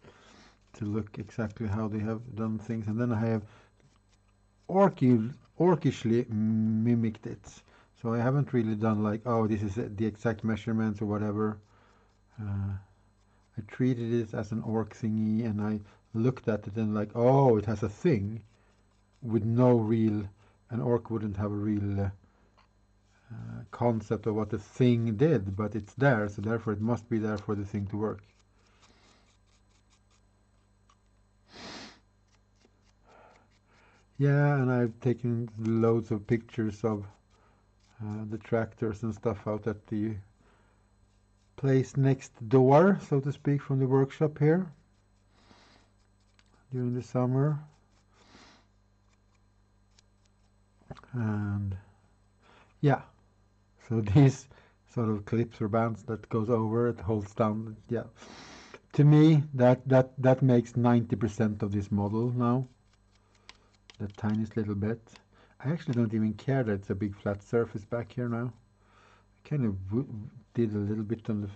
to look exactly how they have done things, and then I have orkishly mimicked it. So I haven't really done like, oh, this is the exact measurements or whatever. I treated it as an orc thingy, and I looked at it and like, oh, it has a thing with no real, an orc wouldn't have a real concept of what the thing did, but it's there, so therefore it must be there for the thing to work. Yeah, and I've taken loads of pictures of the tractors and stuff out at the place next door, so to speak, from the workshop here during the summer. And yeah, so these sort of clips or bands that goes over, it holds down. Yeah, to me that makes 90% of this model now. That tiniest little bit. I actually don't even care that it's a big flat surface back here now. I kind of did a little bit on the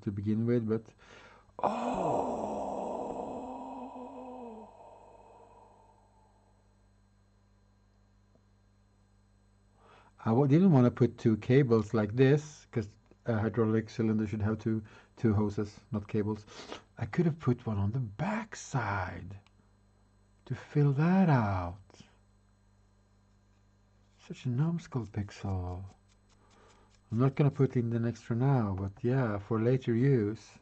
to begin with, but I didn't want to put two cables like this because a hydraulic cylinder should have two hoses, not cables. I could have put one on the back side to fill that out. Such a numbskull pixel. I'm not going to put in the extra now, but yeah, for later use.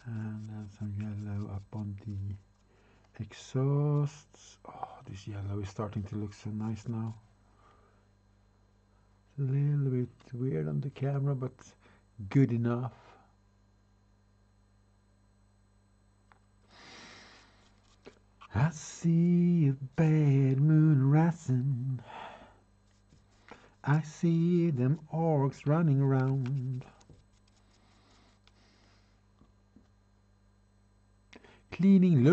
And then some yellow up on the exhausts. Oh, this yellow is starting to look so nice now. It's a little bit weird on the camera, but good enough. I see a bad moon rising. I see them orcs running around. Cleaning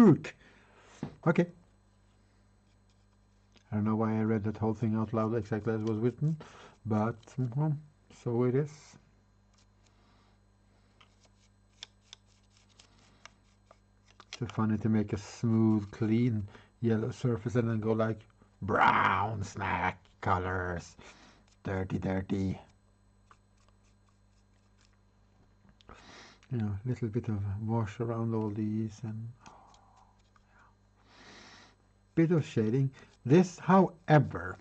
lurk. Okay. I don't know why I read that whole thing out loud exactly as it was written, but so it is. It's funny to make a smooth, clean yellow surface and then go like brown snack colors. Dirty, dirty. You know, a little bit of wash around all these and bit of shading. This, however,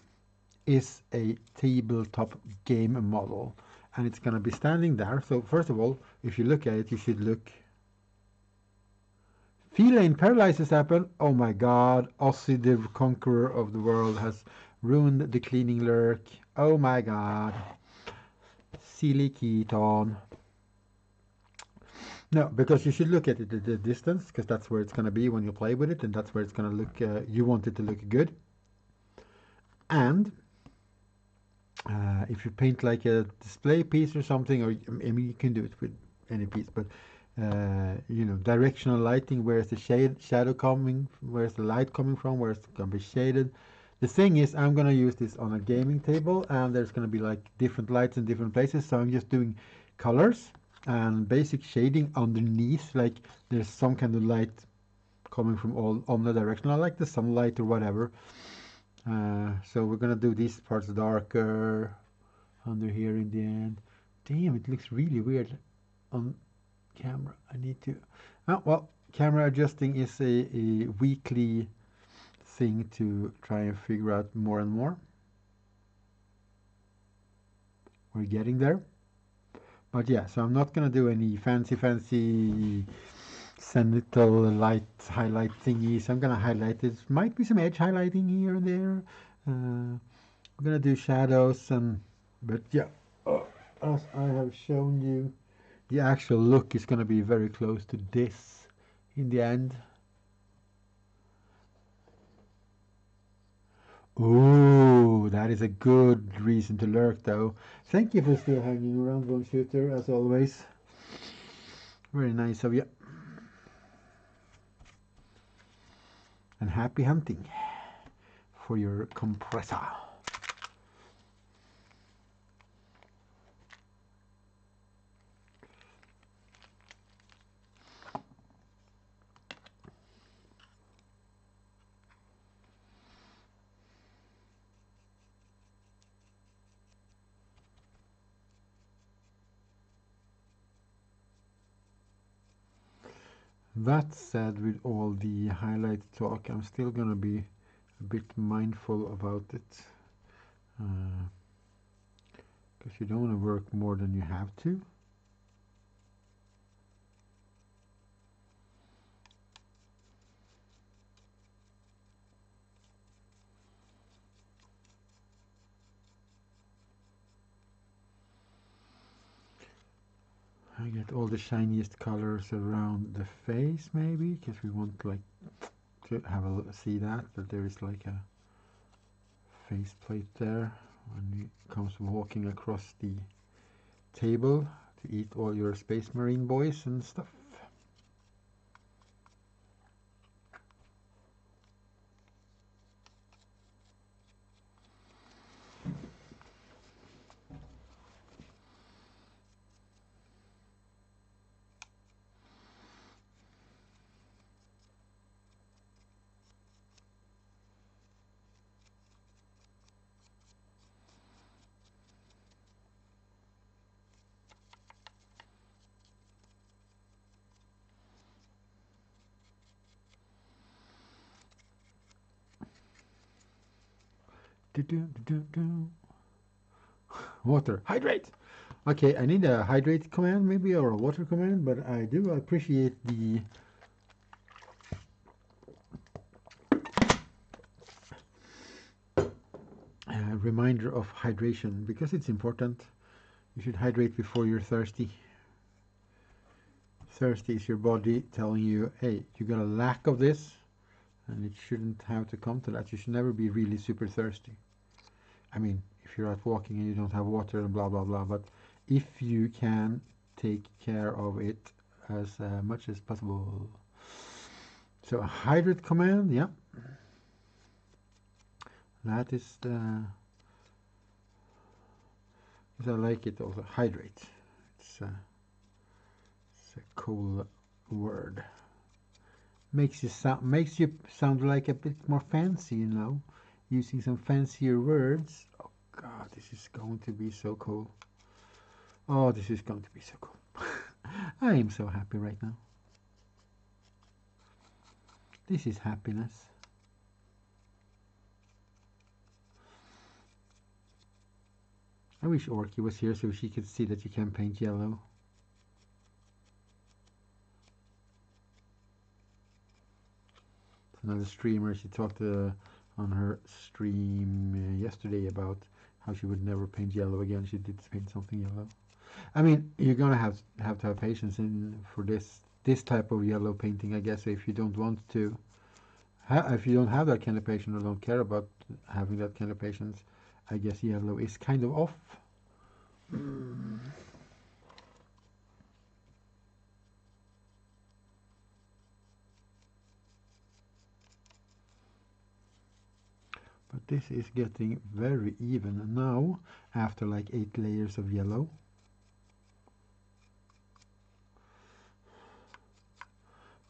is a tabletop game model, and it's going to be standing there. So first of all, if you look at it, you should look. Feline paralysis happened. Oh my God, Ozzy the conqueror of the world has ruined the cleaning lurk. Oh my God. Silly Keaton. No, because you should look at it at the distance, because that's where it's going to be when you play with it, and that's where it's going to look, you want it to look good. And if you paint like a display piece or something, or I mean, you can do it with any piece, but you know, directional lighting, where's the shadow coming, where's the light coming from, where's it going to be shaded. The thing is, I'm going to use this on a gaming table, and there's going to be like different lights in different places, so I'm just doing colors and basic shading underneath, like there's some kind of light coming from all omnidirectional, like the sunlight or whatever. So we're gonna do these parts darker under here in the end. Damn, it looks really weird on camera. I need to. Oh, well, camera adjusting is a weekly thing to try and figure out more and more. We're getting there. But yeah, so I'm not gonna do any fancy zenithal light highlight thingies. I'm gonna highlight it. Might be some edge highlighting here and there. We're gonna do shadows but yeah, as I have shown you, the actual look is gonna be very close to this in the end. Ooh, that is a good reason to lurk, though. Thank you for still hanging around, Von Shooter, as always. Very nice of you. And happy hunting for your compressor. That said, with all the highlight talk, I'm still going to be a bit mindful about it. Because you don't want to work more than you have to. I get all the shiniest colors around the face, maybe, because we want like to have a see that there is like a face plate there when he comes walking across the table to eat all your space marine boys and stuff. Water, hydrate. Okay, I need a hydrate command maybe, or a water command, but I do appreciate the reminder of hydration, because it's important. You should hydrate before you're thirsty. Thirsty is your body telling you, hey, you got a lack of this, and it shouldn't have to come to that. You should never be really super thirsty. I mean, if you're out walking and you don't have water and blah blah blah, but if you can take care of it as much as possible. So a hydrate command, yeah, that is the. I like it also. Hydrate. It's a cool word. Makes you sound like a bit more fancy, you know, using some fancier words. Oh God, this is going to be so cool. Oh, this is going to be so cool. I am so happy right now. This is happiness. I wish Orky was here so she could see that you can paint yellow. Another streamer, she talked on her stream yesterday about how she would never paint yellow again. She did paint something yellow. I mean, you're gonna have to have patience for this type of yellow painting, I guess. If you don't want to, if you don't have that kind of patience or don't care about having that kind of patience, I guess yellow is kind of off. But this is getting very even now after like 8 layers of yellow.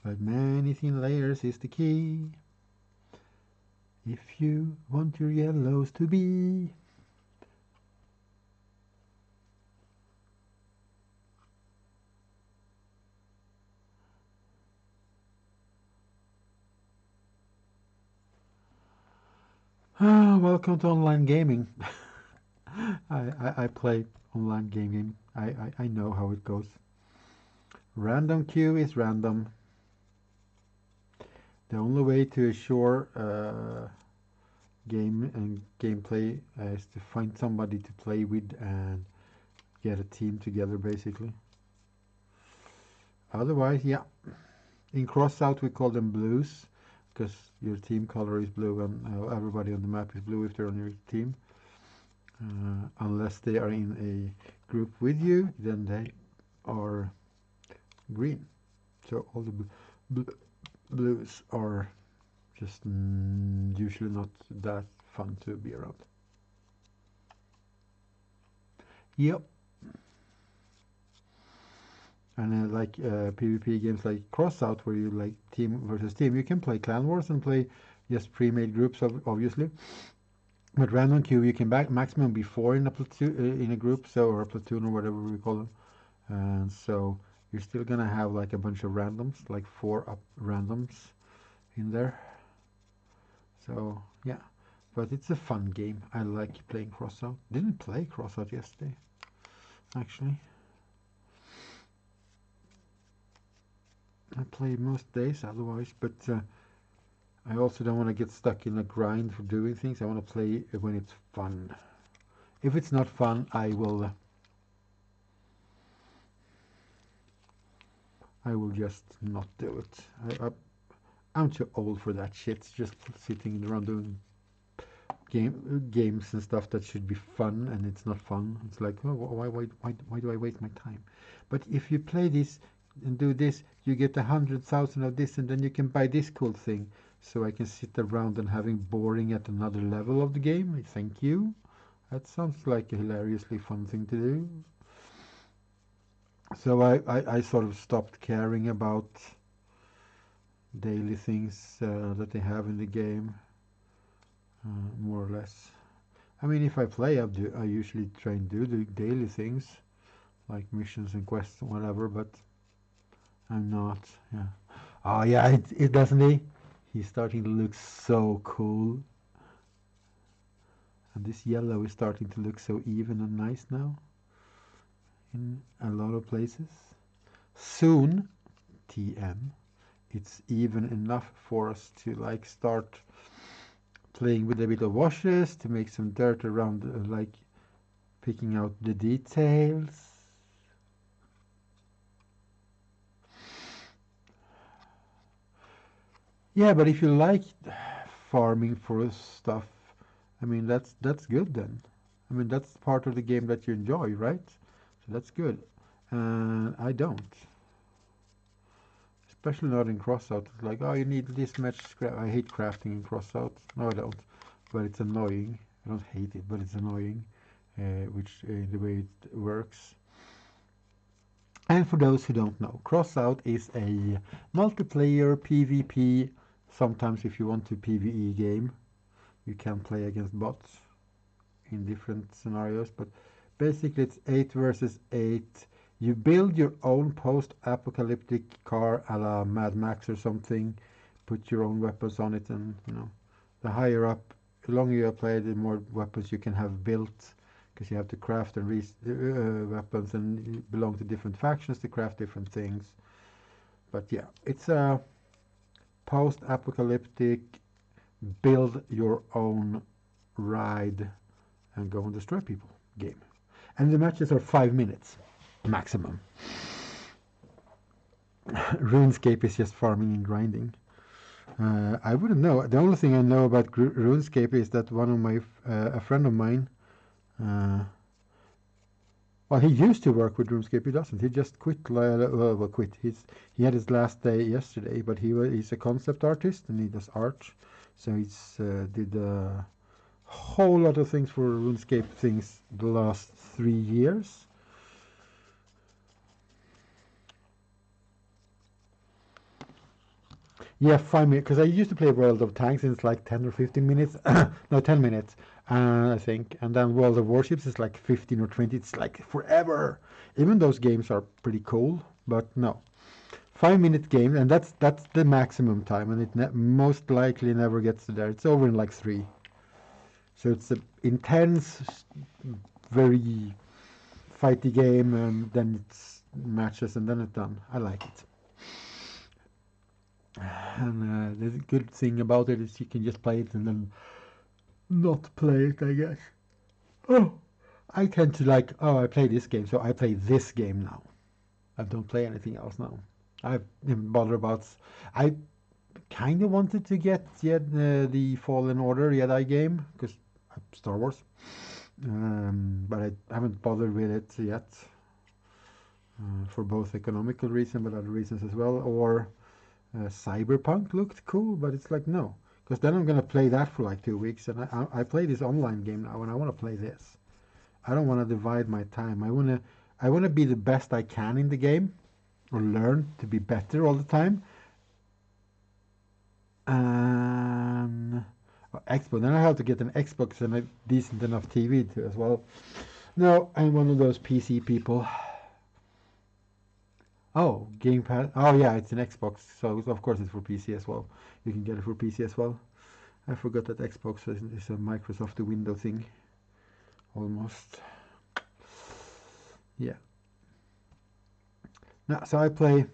But many thin layers is the key if you want your yellows to be. Welcome to online gaming. I play online gaming. I know how it goes. Random queue is random. The only way to assure game and gameplay is to find somebody to play with and get a team together, basically. Otherwise, yeah. In crossout we call them blues. because your team color is blue and everybody on the map is blue if they're on your team. Unless they are in a group with you, then they are green. So all the blues are just usually not that fun to be around. Yep. And like PvP games like Crossout, where you like team versus team, you can play clan wars and play just pre-made groups, obviously. But random queue, you can maximum be 4 in a platoon, in a group, so, or a platoon or whatever we call them. And so you're still gonna have like a bunch of randoms, like 4 up randoms in there. So yeah, but it's a fun game. I like playing Crossout. Didn't play Crossout yesterday, actually. I play most days otherwise, but I also don't want to get stuck in a grind for doing things. I want to play when it's fun. If it's not fun, I will just not do it. I'm too old for that shit. Just sitting around doing games and stuff that should be fun, and it's not fun. It's like, oh, why do I waste my time? But if you play this and do this, you get 100,000 of this, and then you can buy this cool thing. So I can sit around and having boring at another level of the game. Thank you. That sounds like a hilariously fun thing to do. So I sort of stopped caring about daily things that they have in the game, more or less. I mean, if I play, I usually try and do the daily things, like missions and quests and whatever, but I'm not. Yeah. Oh yeah, it doesn't he? He's starting to look so cool. And this yellow is starting to look so even and nice now in a lot of places. Soon, TM, it's even enough for us to like start playing with a bit of washes to make some dirt around, like picking out the details. Yeah, but if you like farming for stuff, I mean that's good then. I mean that's part of the game that you enjoy, right? So that's good. And I don't. Especially not in Crossout. It's like, oh, you need this much scrap. I hate crafting in Crossout. No, I don't. But it's annoying. I don't hate it, but it's annoying, the way it works. And for those who don't know, Crossout is a multiplayer PvP. Sometimes if you want to PvE game, you can play against bots in different scenarios. But basically it's 8 versus 8. You build your own post-apocalyptic car a la Mad Max or something, put your own weapons on it, and the higher up, the longer you play, the more weapons you can have built, because you have to craft and weapons and belong to different factions to craft different things. But yeah, it's a post-apocalyptic build your own ride and go and destroy people game. And the matches are 5 minutes maximum. RuneScape is just farming and grinding. I wouldn't know. The only thing I know about RuneScape is that one of my a friend of mine, well, he used to work with RuneScape. He doesn't. He just quit. Quit. He had his last day yesterday. But he's a concept artist and he does art. So he's did a whole lot of things for RuneScape things the last 3 years. Yeah, 5 minutes. Because I used to play World of Tanks and it's like 10 or 15 minutes. No, 10 minutes, I think. And then World of Warships is like 15 or 20. It's like forever. Even those games are pretty cool, but no. 5 minute game, and that's the maximum time, and it most likely never gets to there. It's over in like 3. So it's an intense, very fighty game, and then it's matches, and then it's done. I like it. And the good thing about it is you can just play it and then not play it, I guess. Oh, I tend to like, oh, I play this game, so I play this game now. I don't play anything else now. I didn't bother about. I kind of wanted to get the Fallen Order Jedi game because Star Wars, but I haven't bothered with it yet for both economical reasons but other reasons as well. Or Cyberpunk looked cool, but it's like no, because then I'm gonna play that for like 2 weeks, and I play this online game now, and I want to play this. I don't want to divide my time. I wanna be the best I can in the game, or learn to be better all the time. And Xbox. Then I have to get an Xbox and a decent enough TV too as well. No, I'm one of those PC people. Oh, Game Pass. Oh yeah, it's an Xbox, so of course it's for PC as well. You can get it for PC as well. I forgot that Xbox is a Microsoft Windows thing, almost. Yeah. Now, so I play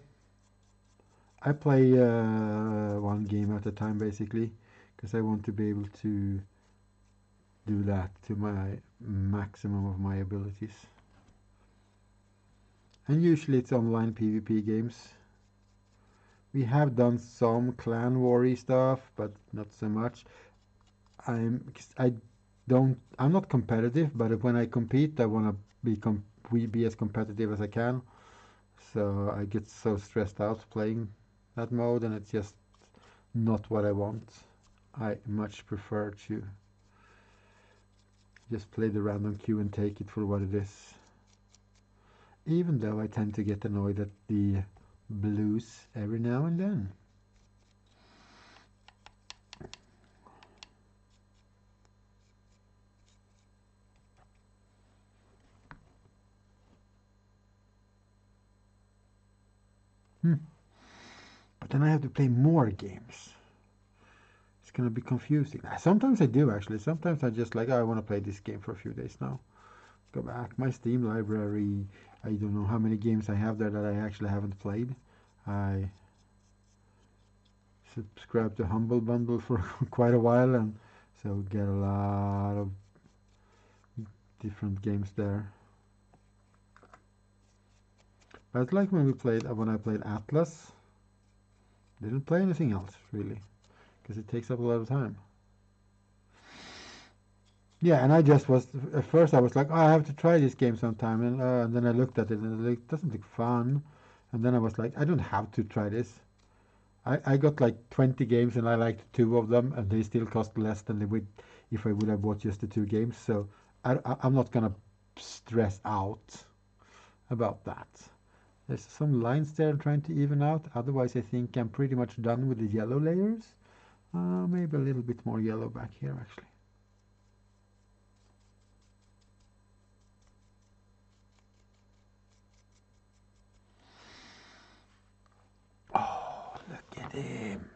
one game at a time basically, because I want to be able to do that to my maximum of my abilities. And usually it's online PvP games. We have done some clan war stuff, but not so much. I don't. I'm not competitive, but when I compete, I want to be as competitive as I can. So I get so stressed out playing that mode, and it's just not what I want. I much prefer to just play the random queue and take it for what it is. Even though I tend to get annoyed at the blues every now and then. But then I have to play more games. It's gonna be confusing. Sometimes I do actually. Sometimes I just like, oh, I want to play this game for a few days now. Go back. My Steam library, I don't know how many games I have there that I actually haven't played. I subscribed to Humble Bundle for quite a while, and so get a lot of different games there. But like when I played Atlas, didn't play anything else really, because it takes up a lot of time. Yeah, and I just was at first I was like, oh, I have to try this game sometime, and then I looked at it and it doesn't look fun, and then I was like, I don't have to try this. I got like 20 games and I liked two of them, and they still cost less than they would if I would have bought just the two games. So I'm not gonna stress out about that. There's some lines there I'm trying to even out. Otherwise, I think I'm pretty much done with the yellow layers. Maybe a little bit more yellow back here, actually. Oh, look at him.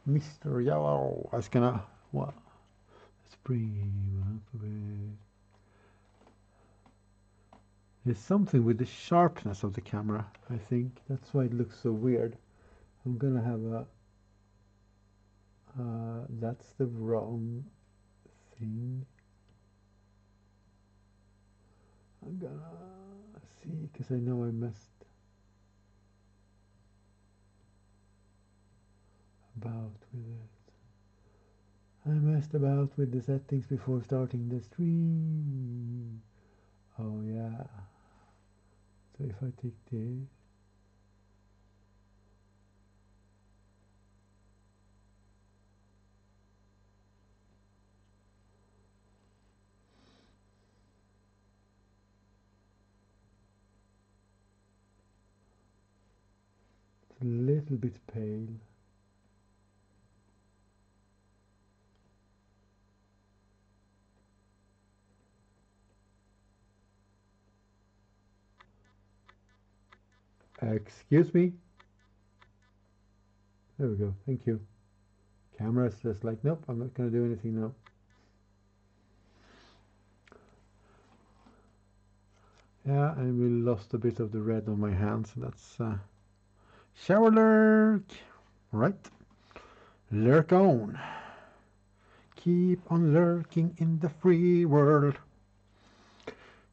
Mr. Yellow. I was gonna, what? Let's bring him up a bit. There's something with the sharpness of the camera, I think. That's why it looks so weird. I'm gonna have that's the wrong thing. I'm gonna see, because I know I messed about with it. I messed about with the settings before starting the stream. Oh yeah. So if I take this, it's a little bit pale. Excuse me. There we go. Thank you. Camera says like, nope, I'm not going to do anything now. Yeah, and we lost a bit of the red on my hands. That's shower lurk. Right. Lurk on. Keep on lurking in the free world.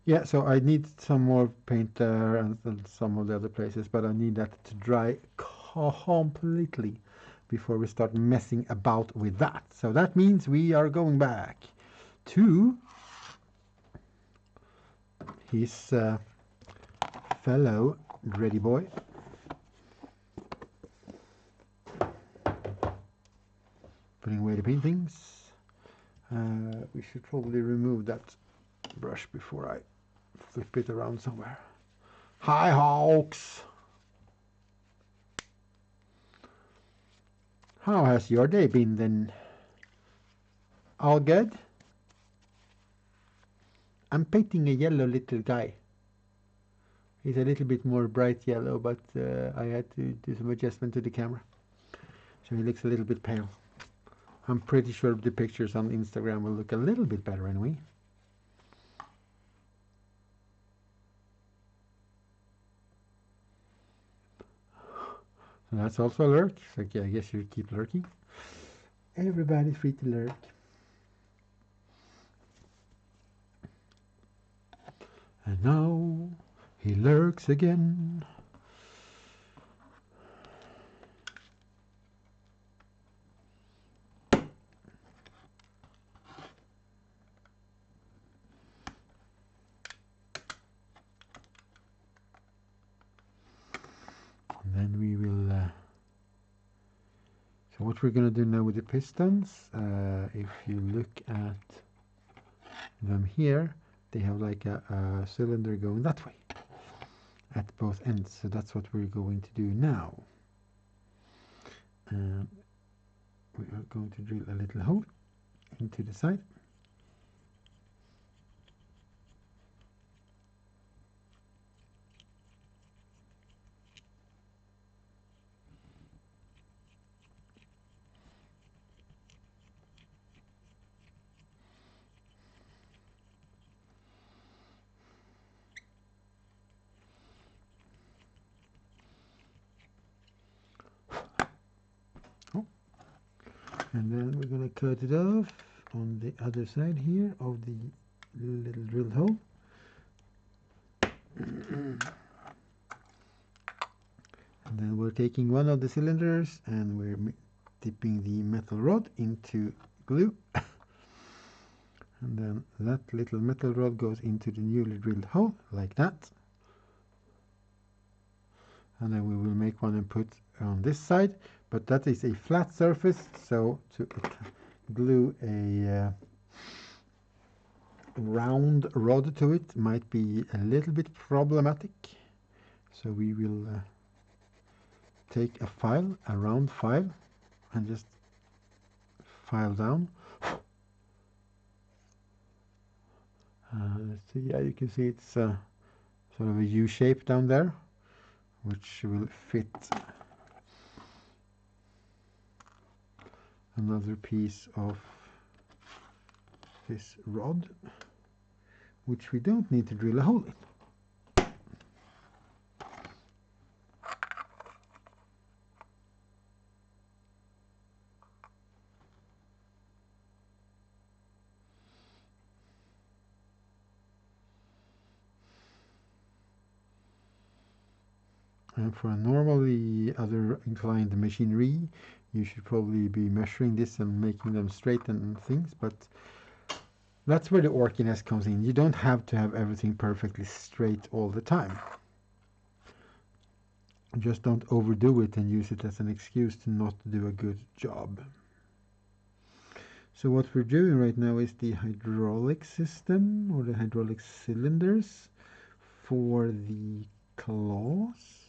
Yeah, so I need some more paint there and some of the other places, but I need that to dry completely before we start messing about with that. So that means we are going back to his fellow ready boy. Putting away the paintings. We should probably remove that brush before I flip it around somewhere. Hi, Hawks! How has your day been then? All good? I'm painting a yellow little guy. He's a little bit more bright yellow, but I had to do some adjustment to the camera. So he looks a little bit pale. I'm pretty sure the pictures on Instagram will look a little bit better anyway. So that's also a lurk. So okay, I guess you keep lurking. Everybody's free to lurk. And now he lurks again. And then we will so what we're going to do now with the pistons, if you look at them here, they have like a cylinder going that way at both ends. So that's what we're going to do now. And we are going to drill a little hole into the side. And then we're going to cut it off on the other side here of the little drilled hole. And then we're taking one of the cylinders and we're dipping the metal rod into glue. And then that little metal rod goes into the newly drilled hole like that. And then we will make one and put on this side, but that is a flat surface, so to glue a round rod to it might be a little bit problematic. So we will take a file, a round file, and just file down. Let's see, yeah, you can see it's sort of a U shape down there, which will fit another piece of this rod, which we don't need to drill a hole in. And for a normally other inclined machinery, you should probably be measuring this and making them straight and things, but that's where the orkiness comes in. You don't have to have everything perfectly straight all the time. Just don't overdo it and use it as an excuse to not do a good job. So what we're doing right now is the hydraulic system, or the hydraulic cylinders for the claws.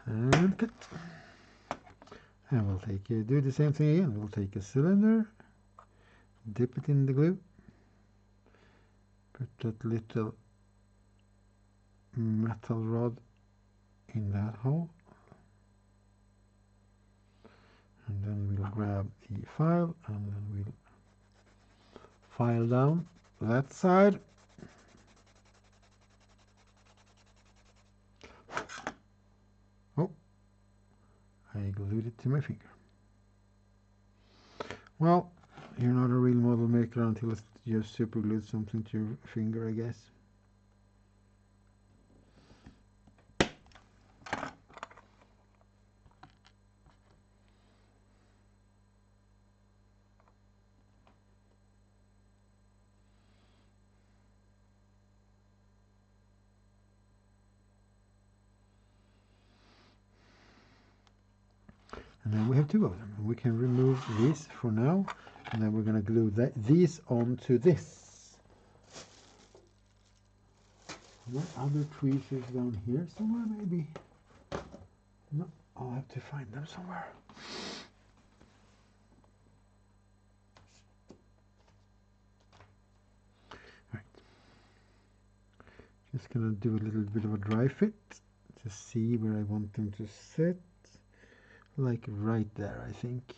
And cut. And we'll do the same thing again. We'll take a cylinder, dip it in the glue, put that little metal rod in that hole, and then we'll grab the file and then we'll file down that side. Oh, I glued it to my finger. Well, you're not a real model maker until you have super glued something to your finger, I guess. And then we have two of them. We can remove this for now, and then we're going to glue these onto this. What other tweezers down here somewhere, maybe? No, I'll have to find them somewhere. Right. Just going to do a little bit of a dry fit to see where I want them to sit. Like right there, I think.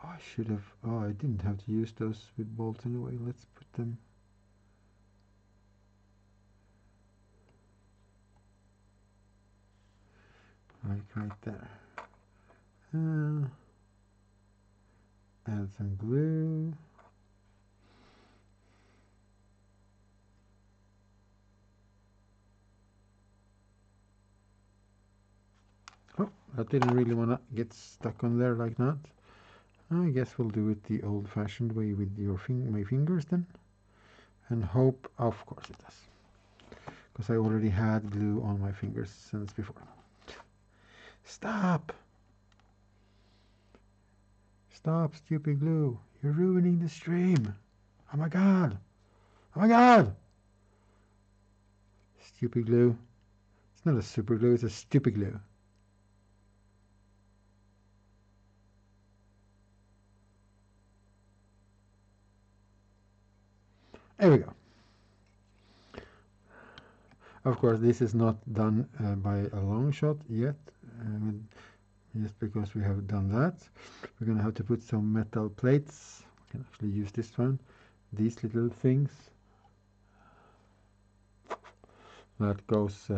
Oh, I should have. Oh, I didn't have to use those with bolts anyway. Let's put them. Like right there. Add some glue. Oh, that didn't really want to get stuck on there like that. I guess we'll do it the old-fashioned way with my fingers then. And hope, of course it does. Because I already had glue on my fingers since before. Stop! Stop, stupid glue. You're ruining the stream. Oh my god. Oh my god! Stupid glue. It's not a super glue, it's a stupid glue. There we go. Of course, this is not done by a long shot yet, just because we have done that. We're going to have to put some metal plates. We can actually use this one. These little things. That goes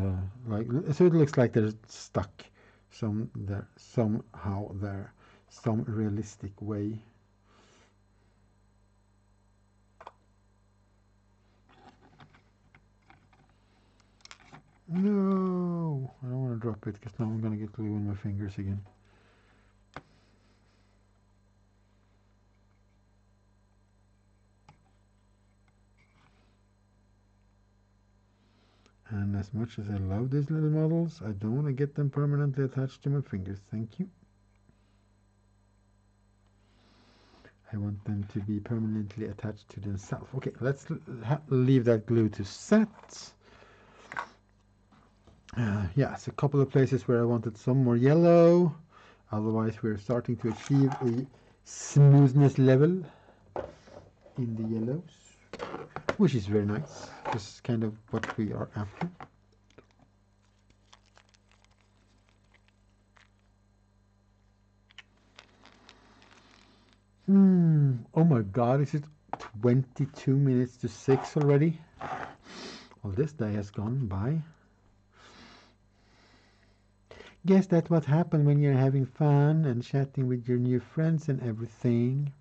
like, so it looks like they're stuck somehow there, some realistic way. No, I don't want to drop it because now I'm going to get glue on my fingers again. And as much as I love these little models, I don't want to get them permanently attached to my fingers. Thank you. I want them to be permanently attached to themselves. Okay, let's leave that glue to set. Yeah, it's a couple of places where I wanted some more yellow. Otherwise, we're starting to achieve a smoothness level in the yellows, which is very nice. This is kind of what we are after. Oh my god, is it 22 minutes to 6 already? Well, this day has gone by. Guess that's what happened when you're having fun and chatting with your new friends and everything.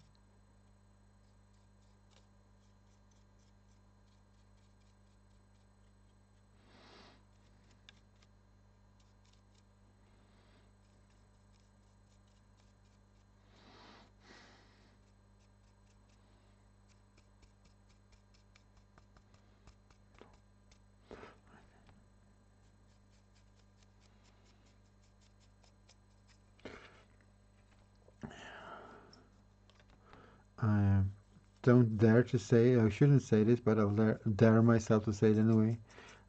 I don't dare to say, I shouldn't say this, but I'll dare myself to say it anyway.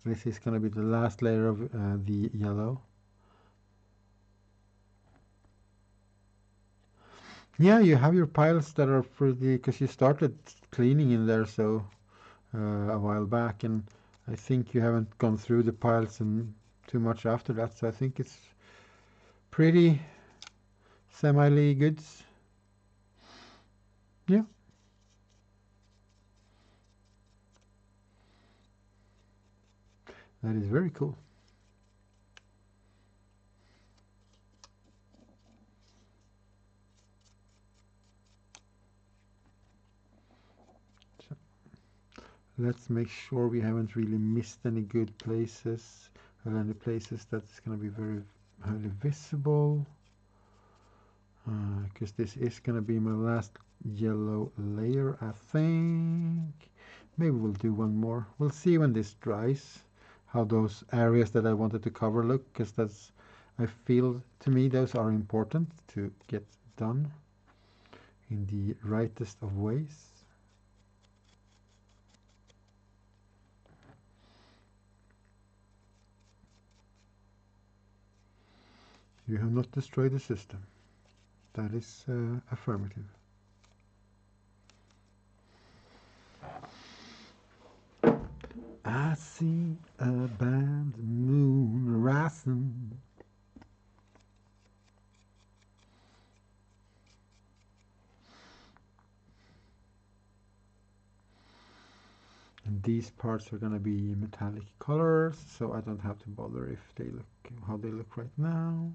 This is going to be the last layer of the yellow. Yeah, you have your piles that are pretty, because you started cleaning in there so a while back, and I think you haven't gone through the piles and too much after that, so I think it's pretty semi-goods. Yeah, that is very cool. So let's make sure we haven't really missed any good places or any places that's going to be very highly visible. Because this is going to be my last yellow layer, I think. Maybe we'll do one more. We'll see when this dries how those areas that I wanted to cover look, because that's, I feel, to me, those are important to get done in the rightest of ways. You have not destroyed the system. That is affirmative. I see a bad moon rising. And these parts are going to be metallic colors, so I don't have to bother if they look how they look right now.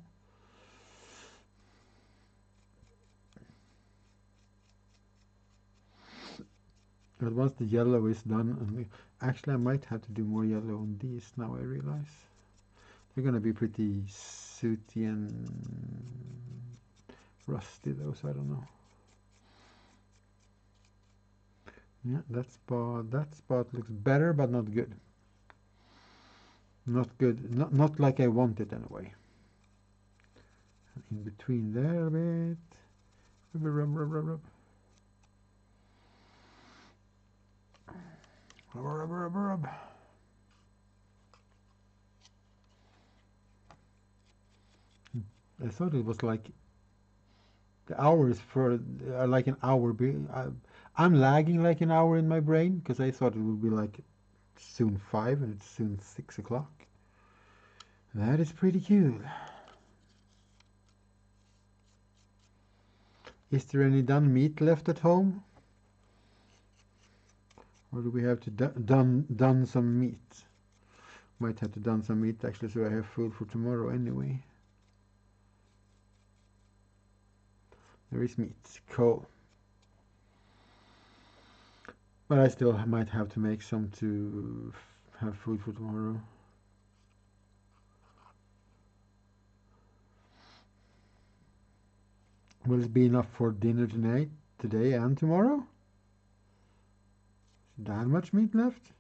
But once the yellow is done, and actually I might have to do more yellow on these now I realize. They're going to be pretty sooty and rusty though, so I don't know. Yeah, that spot looks better, but not good. Not good, not like I want it anyway. In between there a bit. Rub, rub, rub, rub. Rub, rub, rub. I thought it was like the hours for like an hour. I'm lagging like an hour in my brain because I thought it would be like soon 5 and it's soon 6 o'clock. That is pretty cool. Is there any done meat left at home? Or do we have to done some meat? Might have to done some meat actually, so I have food for tomorrow anyway. There is meat. Cool. But I still might have to make some to have food for tomorrow. Will it be enough for dinner tonight, today and tomorrow? Is that much meat left?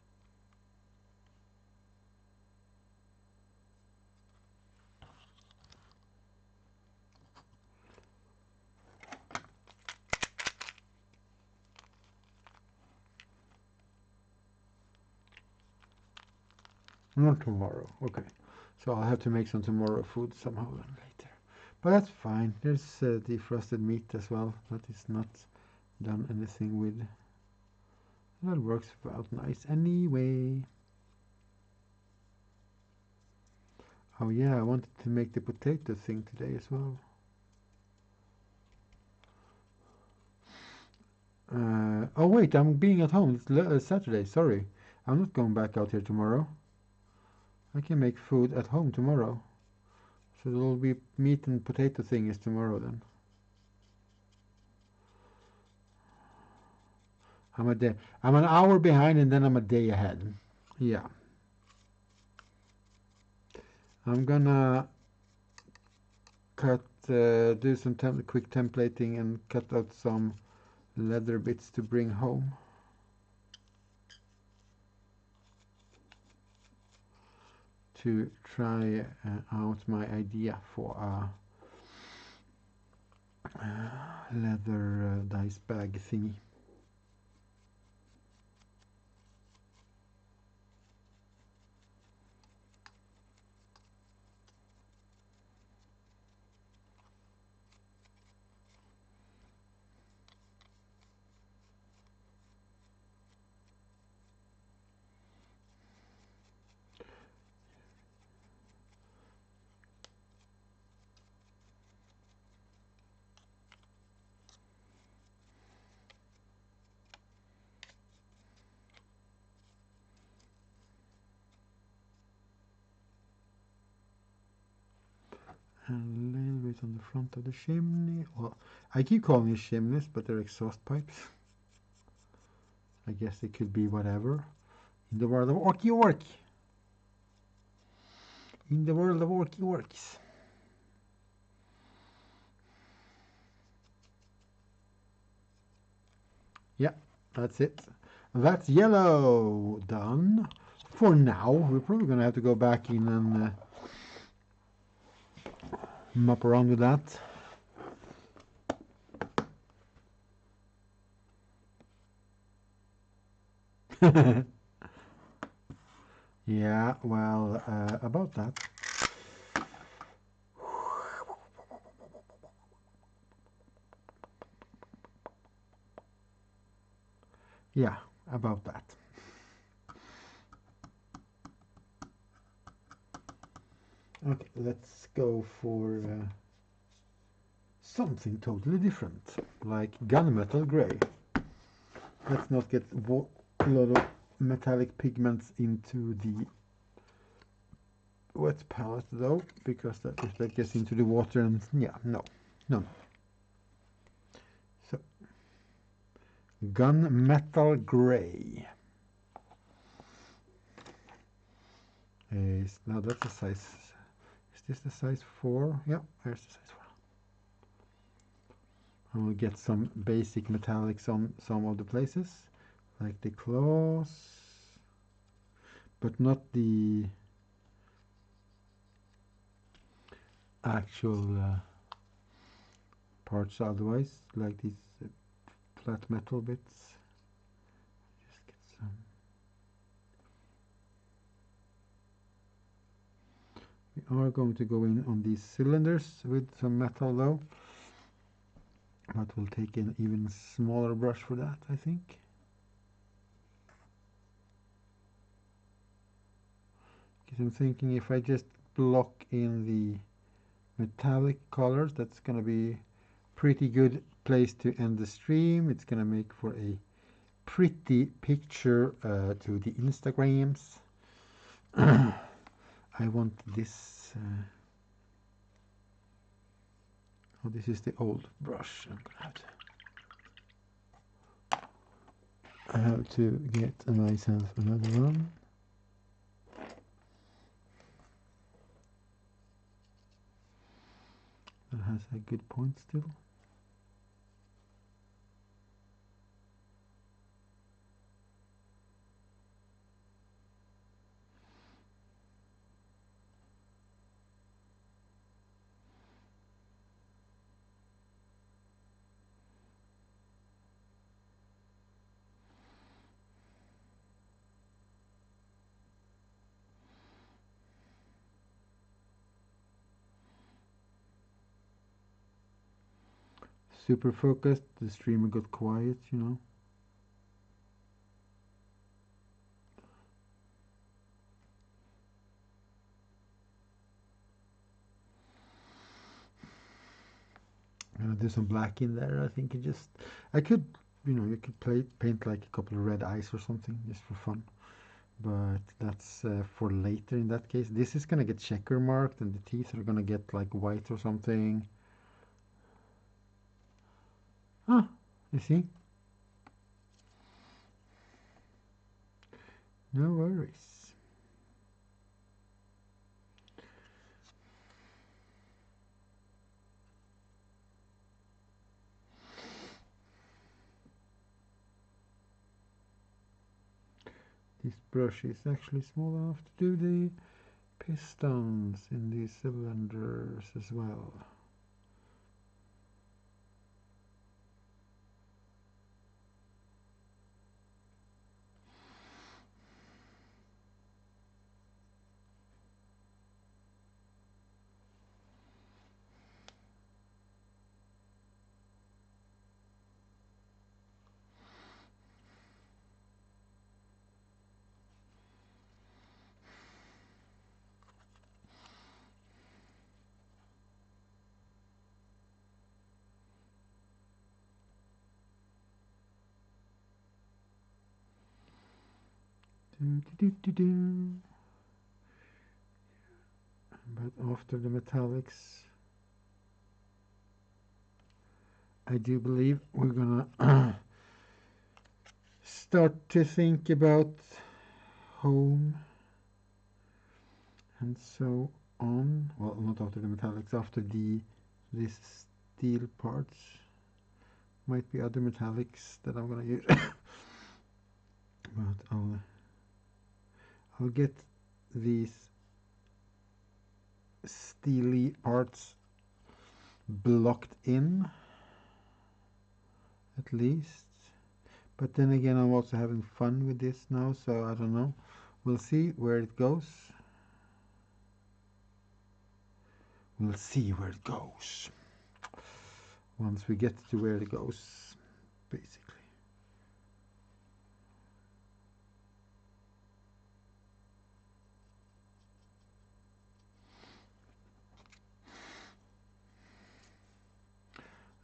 Not tomorrow. Okay. So I'll have to make some tomorrow food somehow then later. But that's fine. There's defrosted meat as well that is not done anything with. That works out nice anyway. Oh yeah, I wanted to make the potato thing today as well. Oh wait, I'm being at home. It's Saturday. Sorry. I'm not going back out here tomorrow. I can make food at home tomorrow. So there will be meat and potato thing is tomorrow then. I'm an hour behind and then I'm a day ahead. Yeah. I'm gonna do some quick templating and cut out some leather bits to bring home. To try out my idea for a leather dice bag thingy. And a little bit on the front of the chimney. Well, I keep calling these chimneys, but they're exhaust pipes. I guess it could be whatever. In the world of Orky Work. In the world of Orky Works. Yeah, that's it. That's yellow. Done. For now, we're probably going to have to go back in and mop around with that. Yeah, well, about that. Yeah, about that. Okay, let's go for something totally different, like gunmetal gray. Let's not get a lot of metallic pigments into the wet palette though, because if that gets into the water, and yeah, no. So gunmetal gray. Now that's a size. Is this the size 4? Yeah, there's the size 4. And we'll get some basic metallics on some of the places, like the claws, but not the actual parts otherwise, like these flat metal bits. Just get some. We are going to go in on these cylinders with some metal though, but we'll take an even smaller brush for that, I think. Because I'm thinking if I just block in the metallic colors, that's going to be pretty good place to end the stream. It's going to make for a pretty picture to the Instagrams. I want this. Oh, this is the old brush. I'm gonna have to get myself another one. That has a good point still. Super focused. The streamer got quiet, you know. I'm gonna do some black in there. I think I could, you could paint like a couple of red eyes or something just for fun. But that's for later in that case. This is gonna get checker marked and the teeth are gonna get like white or something. Ah, you see? No worries. This brush is actually small enough to do the pistons in these cylinders as well. But after the metallics, I do believe we're gonna start to think about home and so on. Well, not after the metallics, after these steel parts. Might be other metallics that I'm gonna use, but I'll get these steely parts blocked in at least. But then again, I'm also having fun with this now, so I don't know. We'll see where it goes. We'll see where it goes once we get to where it goes, basically.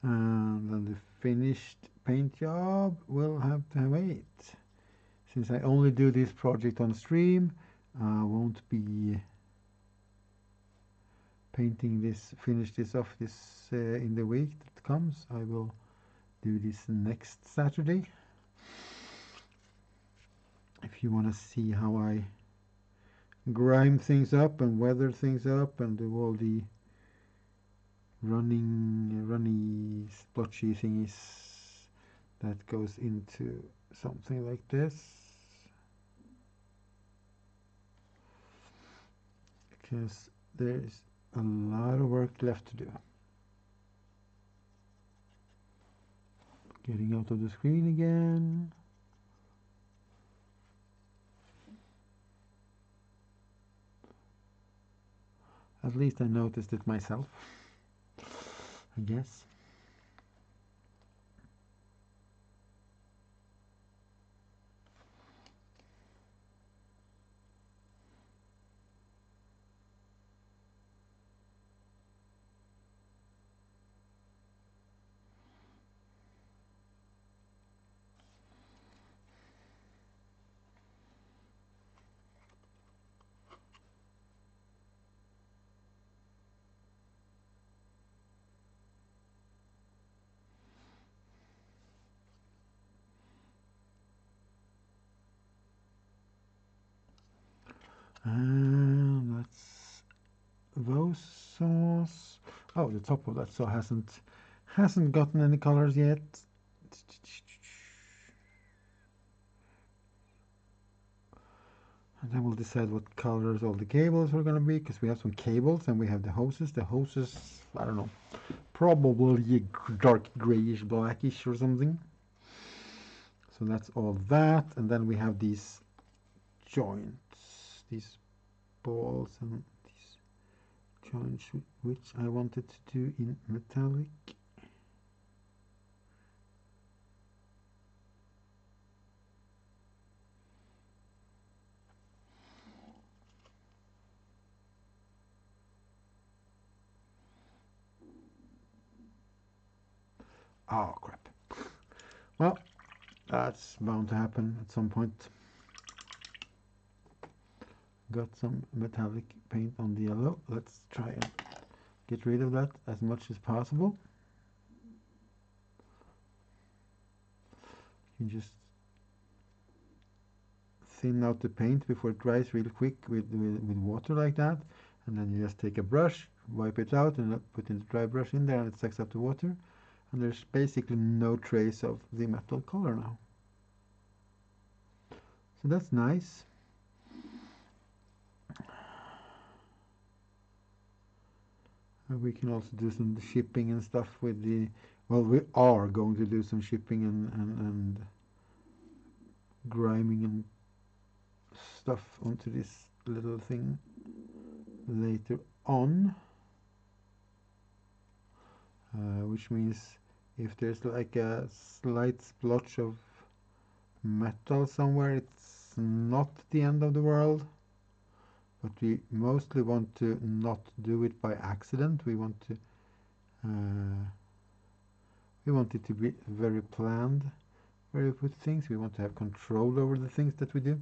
And then the finished paint job will have to wait. Since I only do this project on stream, I won't be painting this, finish this off this in the week that comes. I will do this next Saturday. If you want to see how I grime things up and weather things up and do all the runny splotchy thingies that goes into something like this, because there's a lot of work left to do. Getting out of the screen again. At least I noticed it myself, I guess. And that's those saws. Oh, the top of that saw hasn't gotten any colors yet. And then we'll decide what colors all the cables are going to be, because we have some cables and we have the hoses. The hoses, I don't know, probably dark grayish, blackish or something. So that's all that. And then we have these joints, these balls and these joints, which I wanted to do in metallic. Oh, crap. Well, that's bound to happen at some point. Got some metallic paint on the yellow. Let's try and get rid of that as much as possible. You just thin out the paint before it dries real quick with water like that, and then you just take a brush, wipe it out, and put in the dry brush in there, and it sucks up the water, and there's basically no trace of the metal color now. So that's nice. And we can also do some shipping and stuff with the, well, we are going to do some shipping and griming and stuff onto this little thing later on, which means if there's like a slight splotch of metal somewhere, it's not the end of the world. But we mostly want to not do it by accident. We want it to be very planned where we put things. We want to have control over the things that we do.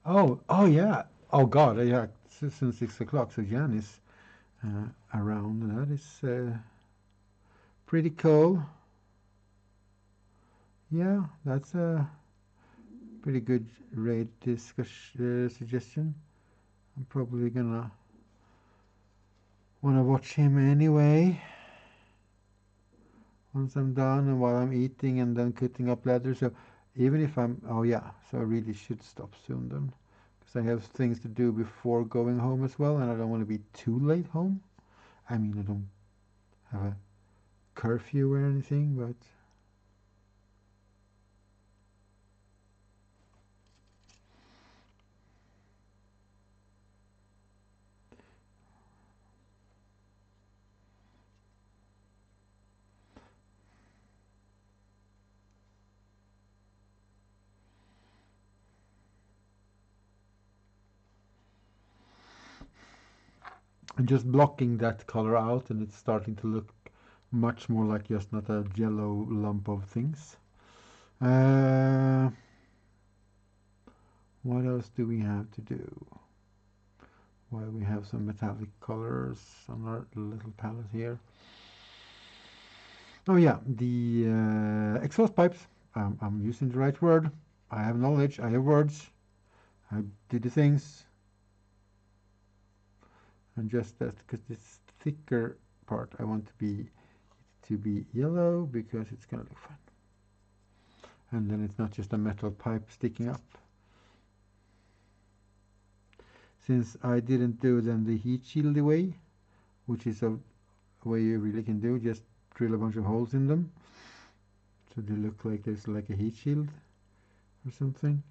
Oh yeah. Oh God, yeah. Since 6 o'clock. So Jan is around. That is pretty cool. Yeah, that's a pretty good raid suggestion. I'm probably gonna wanna watch him anyway once I'm done and while I'm eating and then cutting up leather. So even if I'm, oh yeah, so I really should stop soon then, because I have things to do before going home as well, and I don't want to be too late home. I mean, I don't have a curfew or anything, but I'm just blocking that color out, and it's starting to look much more like just not a yellow lump of things. What else do we have to do? Well, we have some metallic colors on our little palette here. Oh yeah, the exhaust pipes. I'm using the right word. I have knowledge. I have words. I do the things. And just that, because this thicker part, I want to be yellow because it's gonna look fun. And then it's not just a metal pipe sticking up. Since I didn't do then the heat shield way, which is a way you really can do, just drill a bunch of holes in them so they look like there's like a heat shield or something.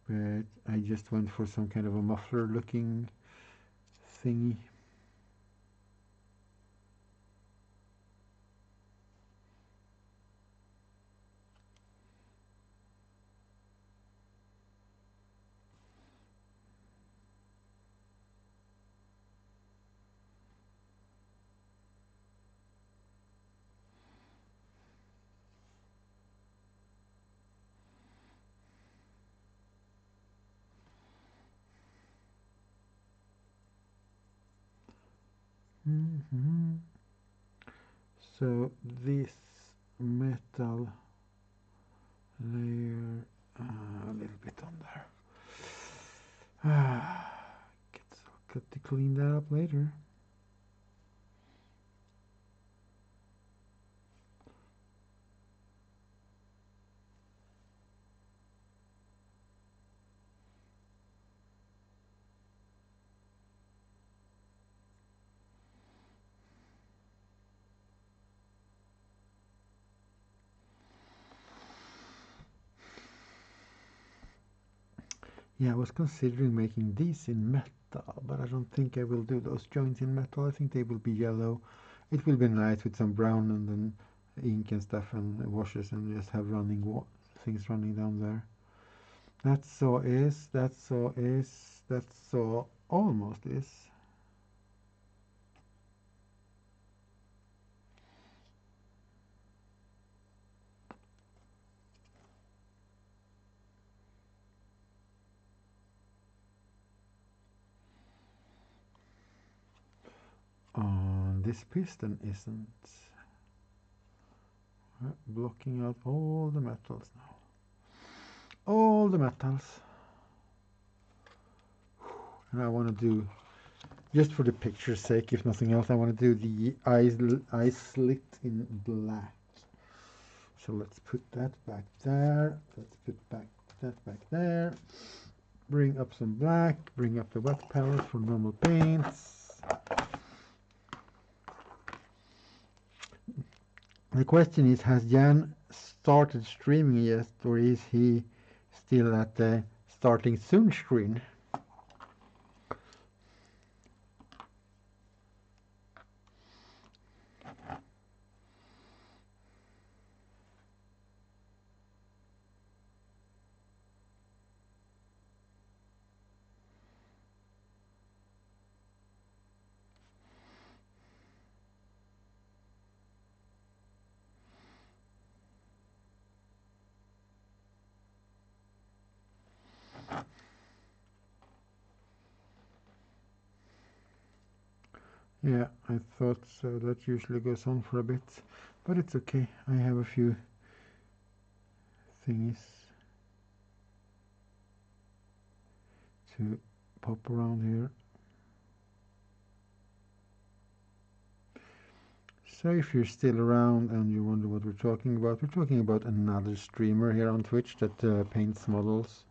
But I just went for some kind of a muffler looking thingy. So this metal layer, a little bit on there. Got to clean that up later. Yeah, I was considering making these in metal, but I don't think I will do those joints in metal. I think they will be yellow. It will be nice with some brown and then ink and stuff and washes and just have running things running down there. That saw is, that saw is, that saw almost is. This piston isn't blocking out all the metals now. All the metals. And I want to do, just for the picture's sake, if nothing else, I want to do the eye slit in black. So let's put that back there. Let's put that back there. Bring up some black. Bring up the wet palette for normal paints. The question is, has Jan started streaming yet, or is he still at the starting soon screen? Yeah, I thought so. That usually goes on for a bit, but it's okay. I have a few things to pop around here. So if you're still around and you wonder what we're talking about another streamer here on Twitch that paints models.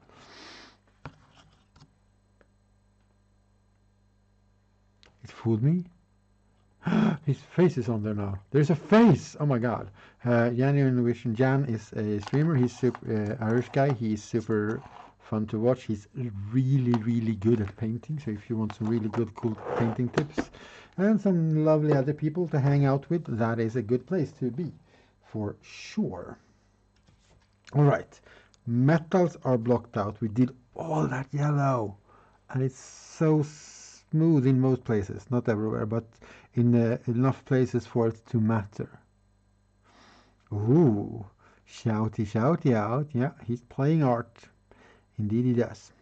It fooled me. His face is on there now. There's a face! Oh my god. Jan is a streamer. He's super Irish guy. He's super fun to watch. He's really, really good at painting. So if you want some really good, cool painting tips and some lovely other people to hang out with, that is a good place to be, for sure. All right. Metals are blocked out. We did all that yellow. And it's so smooth in most places. Not everywhere, but in enough places for it to matter. Ooh, shouty, shouty out. Yeah, he's playing art. Indeed he does.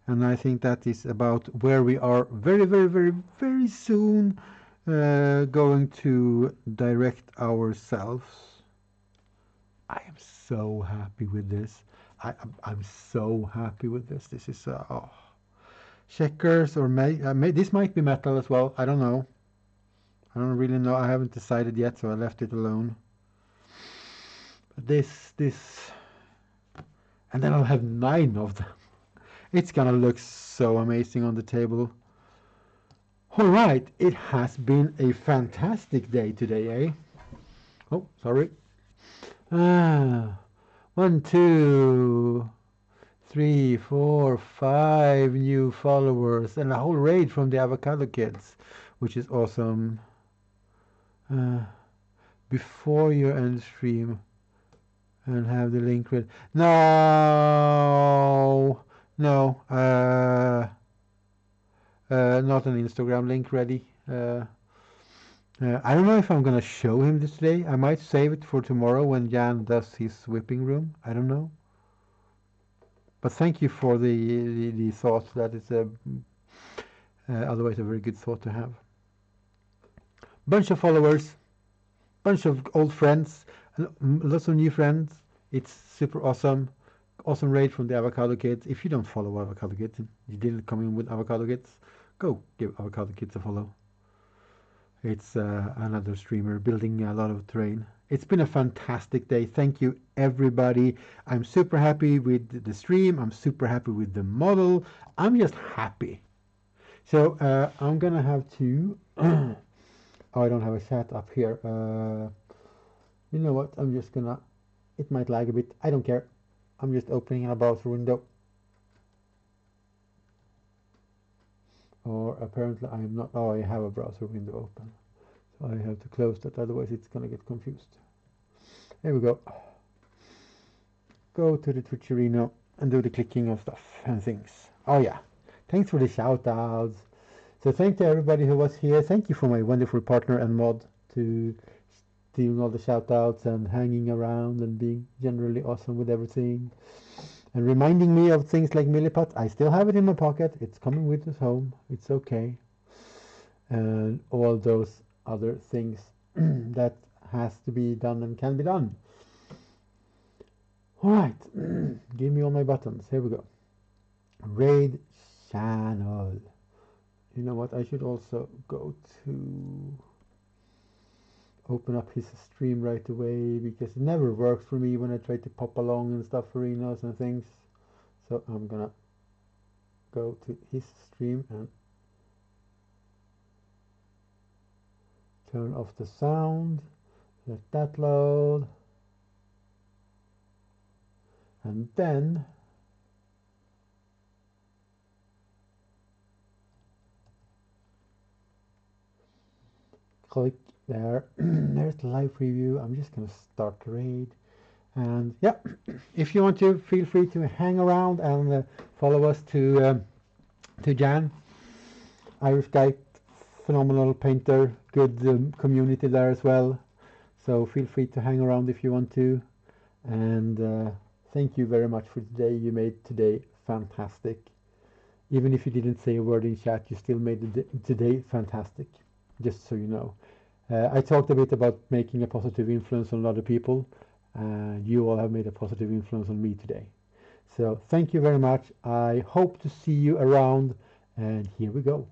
And I think that is about where we are very, very, very, very soon going to direct ourselves. I am so happy with this. I'm so happy with this. This is, oh. Checkers or this might be metal as well. I don't know. I don't really know. I haven't decided yet, so I left it alone. But this, and then I'll have 9 of them. It's gonna look so amazing on the table. All right, it has been a fantastic day today, eh? Oh, sorry. 1, 2, 3, 4, 5 new followers and a whole raid from the Avocado Kids, which is awesome. Before your end stream and have the link ready. No, no, not an Instagram link ready. I don't know if I'm gonna show him this today. I might save it for tomorrow when Jan does his whipping room. I don't know. But thank you for the thought. That is otherwise a very good thought to have. Bunch of followers, bunch of old friends, lots of new friends. It's super awesome. Awesome raid from the Avocado Kids. If you don't follow Avocado Kids, you didn't come in with Avocado Kids, go give Avocado Kids a follow. It's another streamer building a lot of terrain. It's been a fantastic day. Thank you, everybody. I'm super happy with the stream. I'm super happy with the model. I'm just happy. So I'm gonna have to. Oh, I don't have a chat up here. You know what? I'm just gonna. It might lag a bit. I don't care. I'm just opening a browser window. Or apparently I am not. Oh, I have a browser window open. So I have to close that, otherwise it's gonna get confused. There we go. Go to the Twitch arena and do the clicking of stuff and things. Oh yeah. Thanks for the shout outs. So thank to everybody who was here. Thank you for my wonderful partner and mod to doing all the shout outs and hanging around and being generally awesome with everything. And reminding me of things like Milliput. I still have it in my pocket. It's coming with us home. It's okay. And all those other things that has to be done and can be done. All right. Give me all my buttons. Here we go. Raid channel. You know what? I should also go to open up his stream right away, because it never works for me when I try to pop along and stuff, arenas and things. So I'm gonna go to his stream and turn off the sound, let that load, and then click there. There's the live preview. I'm just gonna start the raid. And yeah, if you want to, feel free to hang around and follow us to Jan, Irish guy, phenomenal painter, good community there as well. So feel free to hang around if you want to. And thank you very much for today. You made today fantastic. Even if you didn't say a word in chat, you still made today fantastic. just so you know. I talked a bit about making a positive influence on other people, and you all have made a positive influence on me today. So thank you very much. I hope to see you around, and here we go.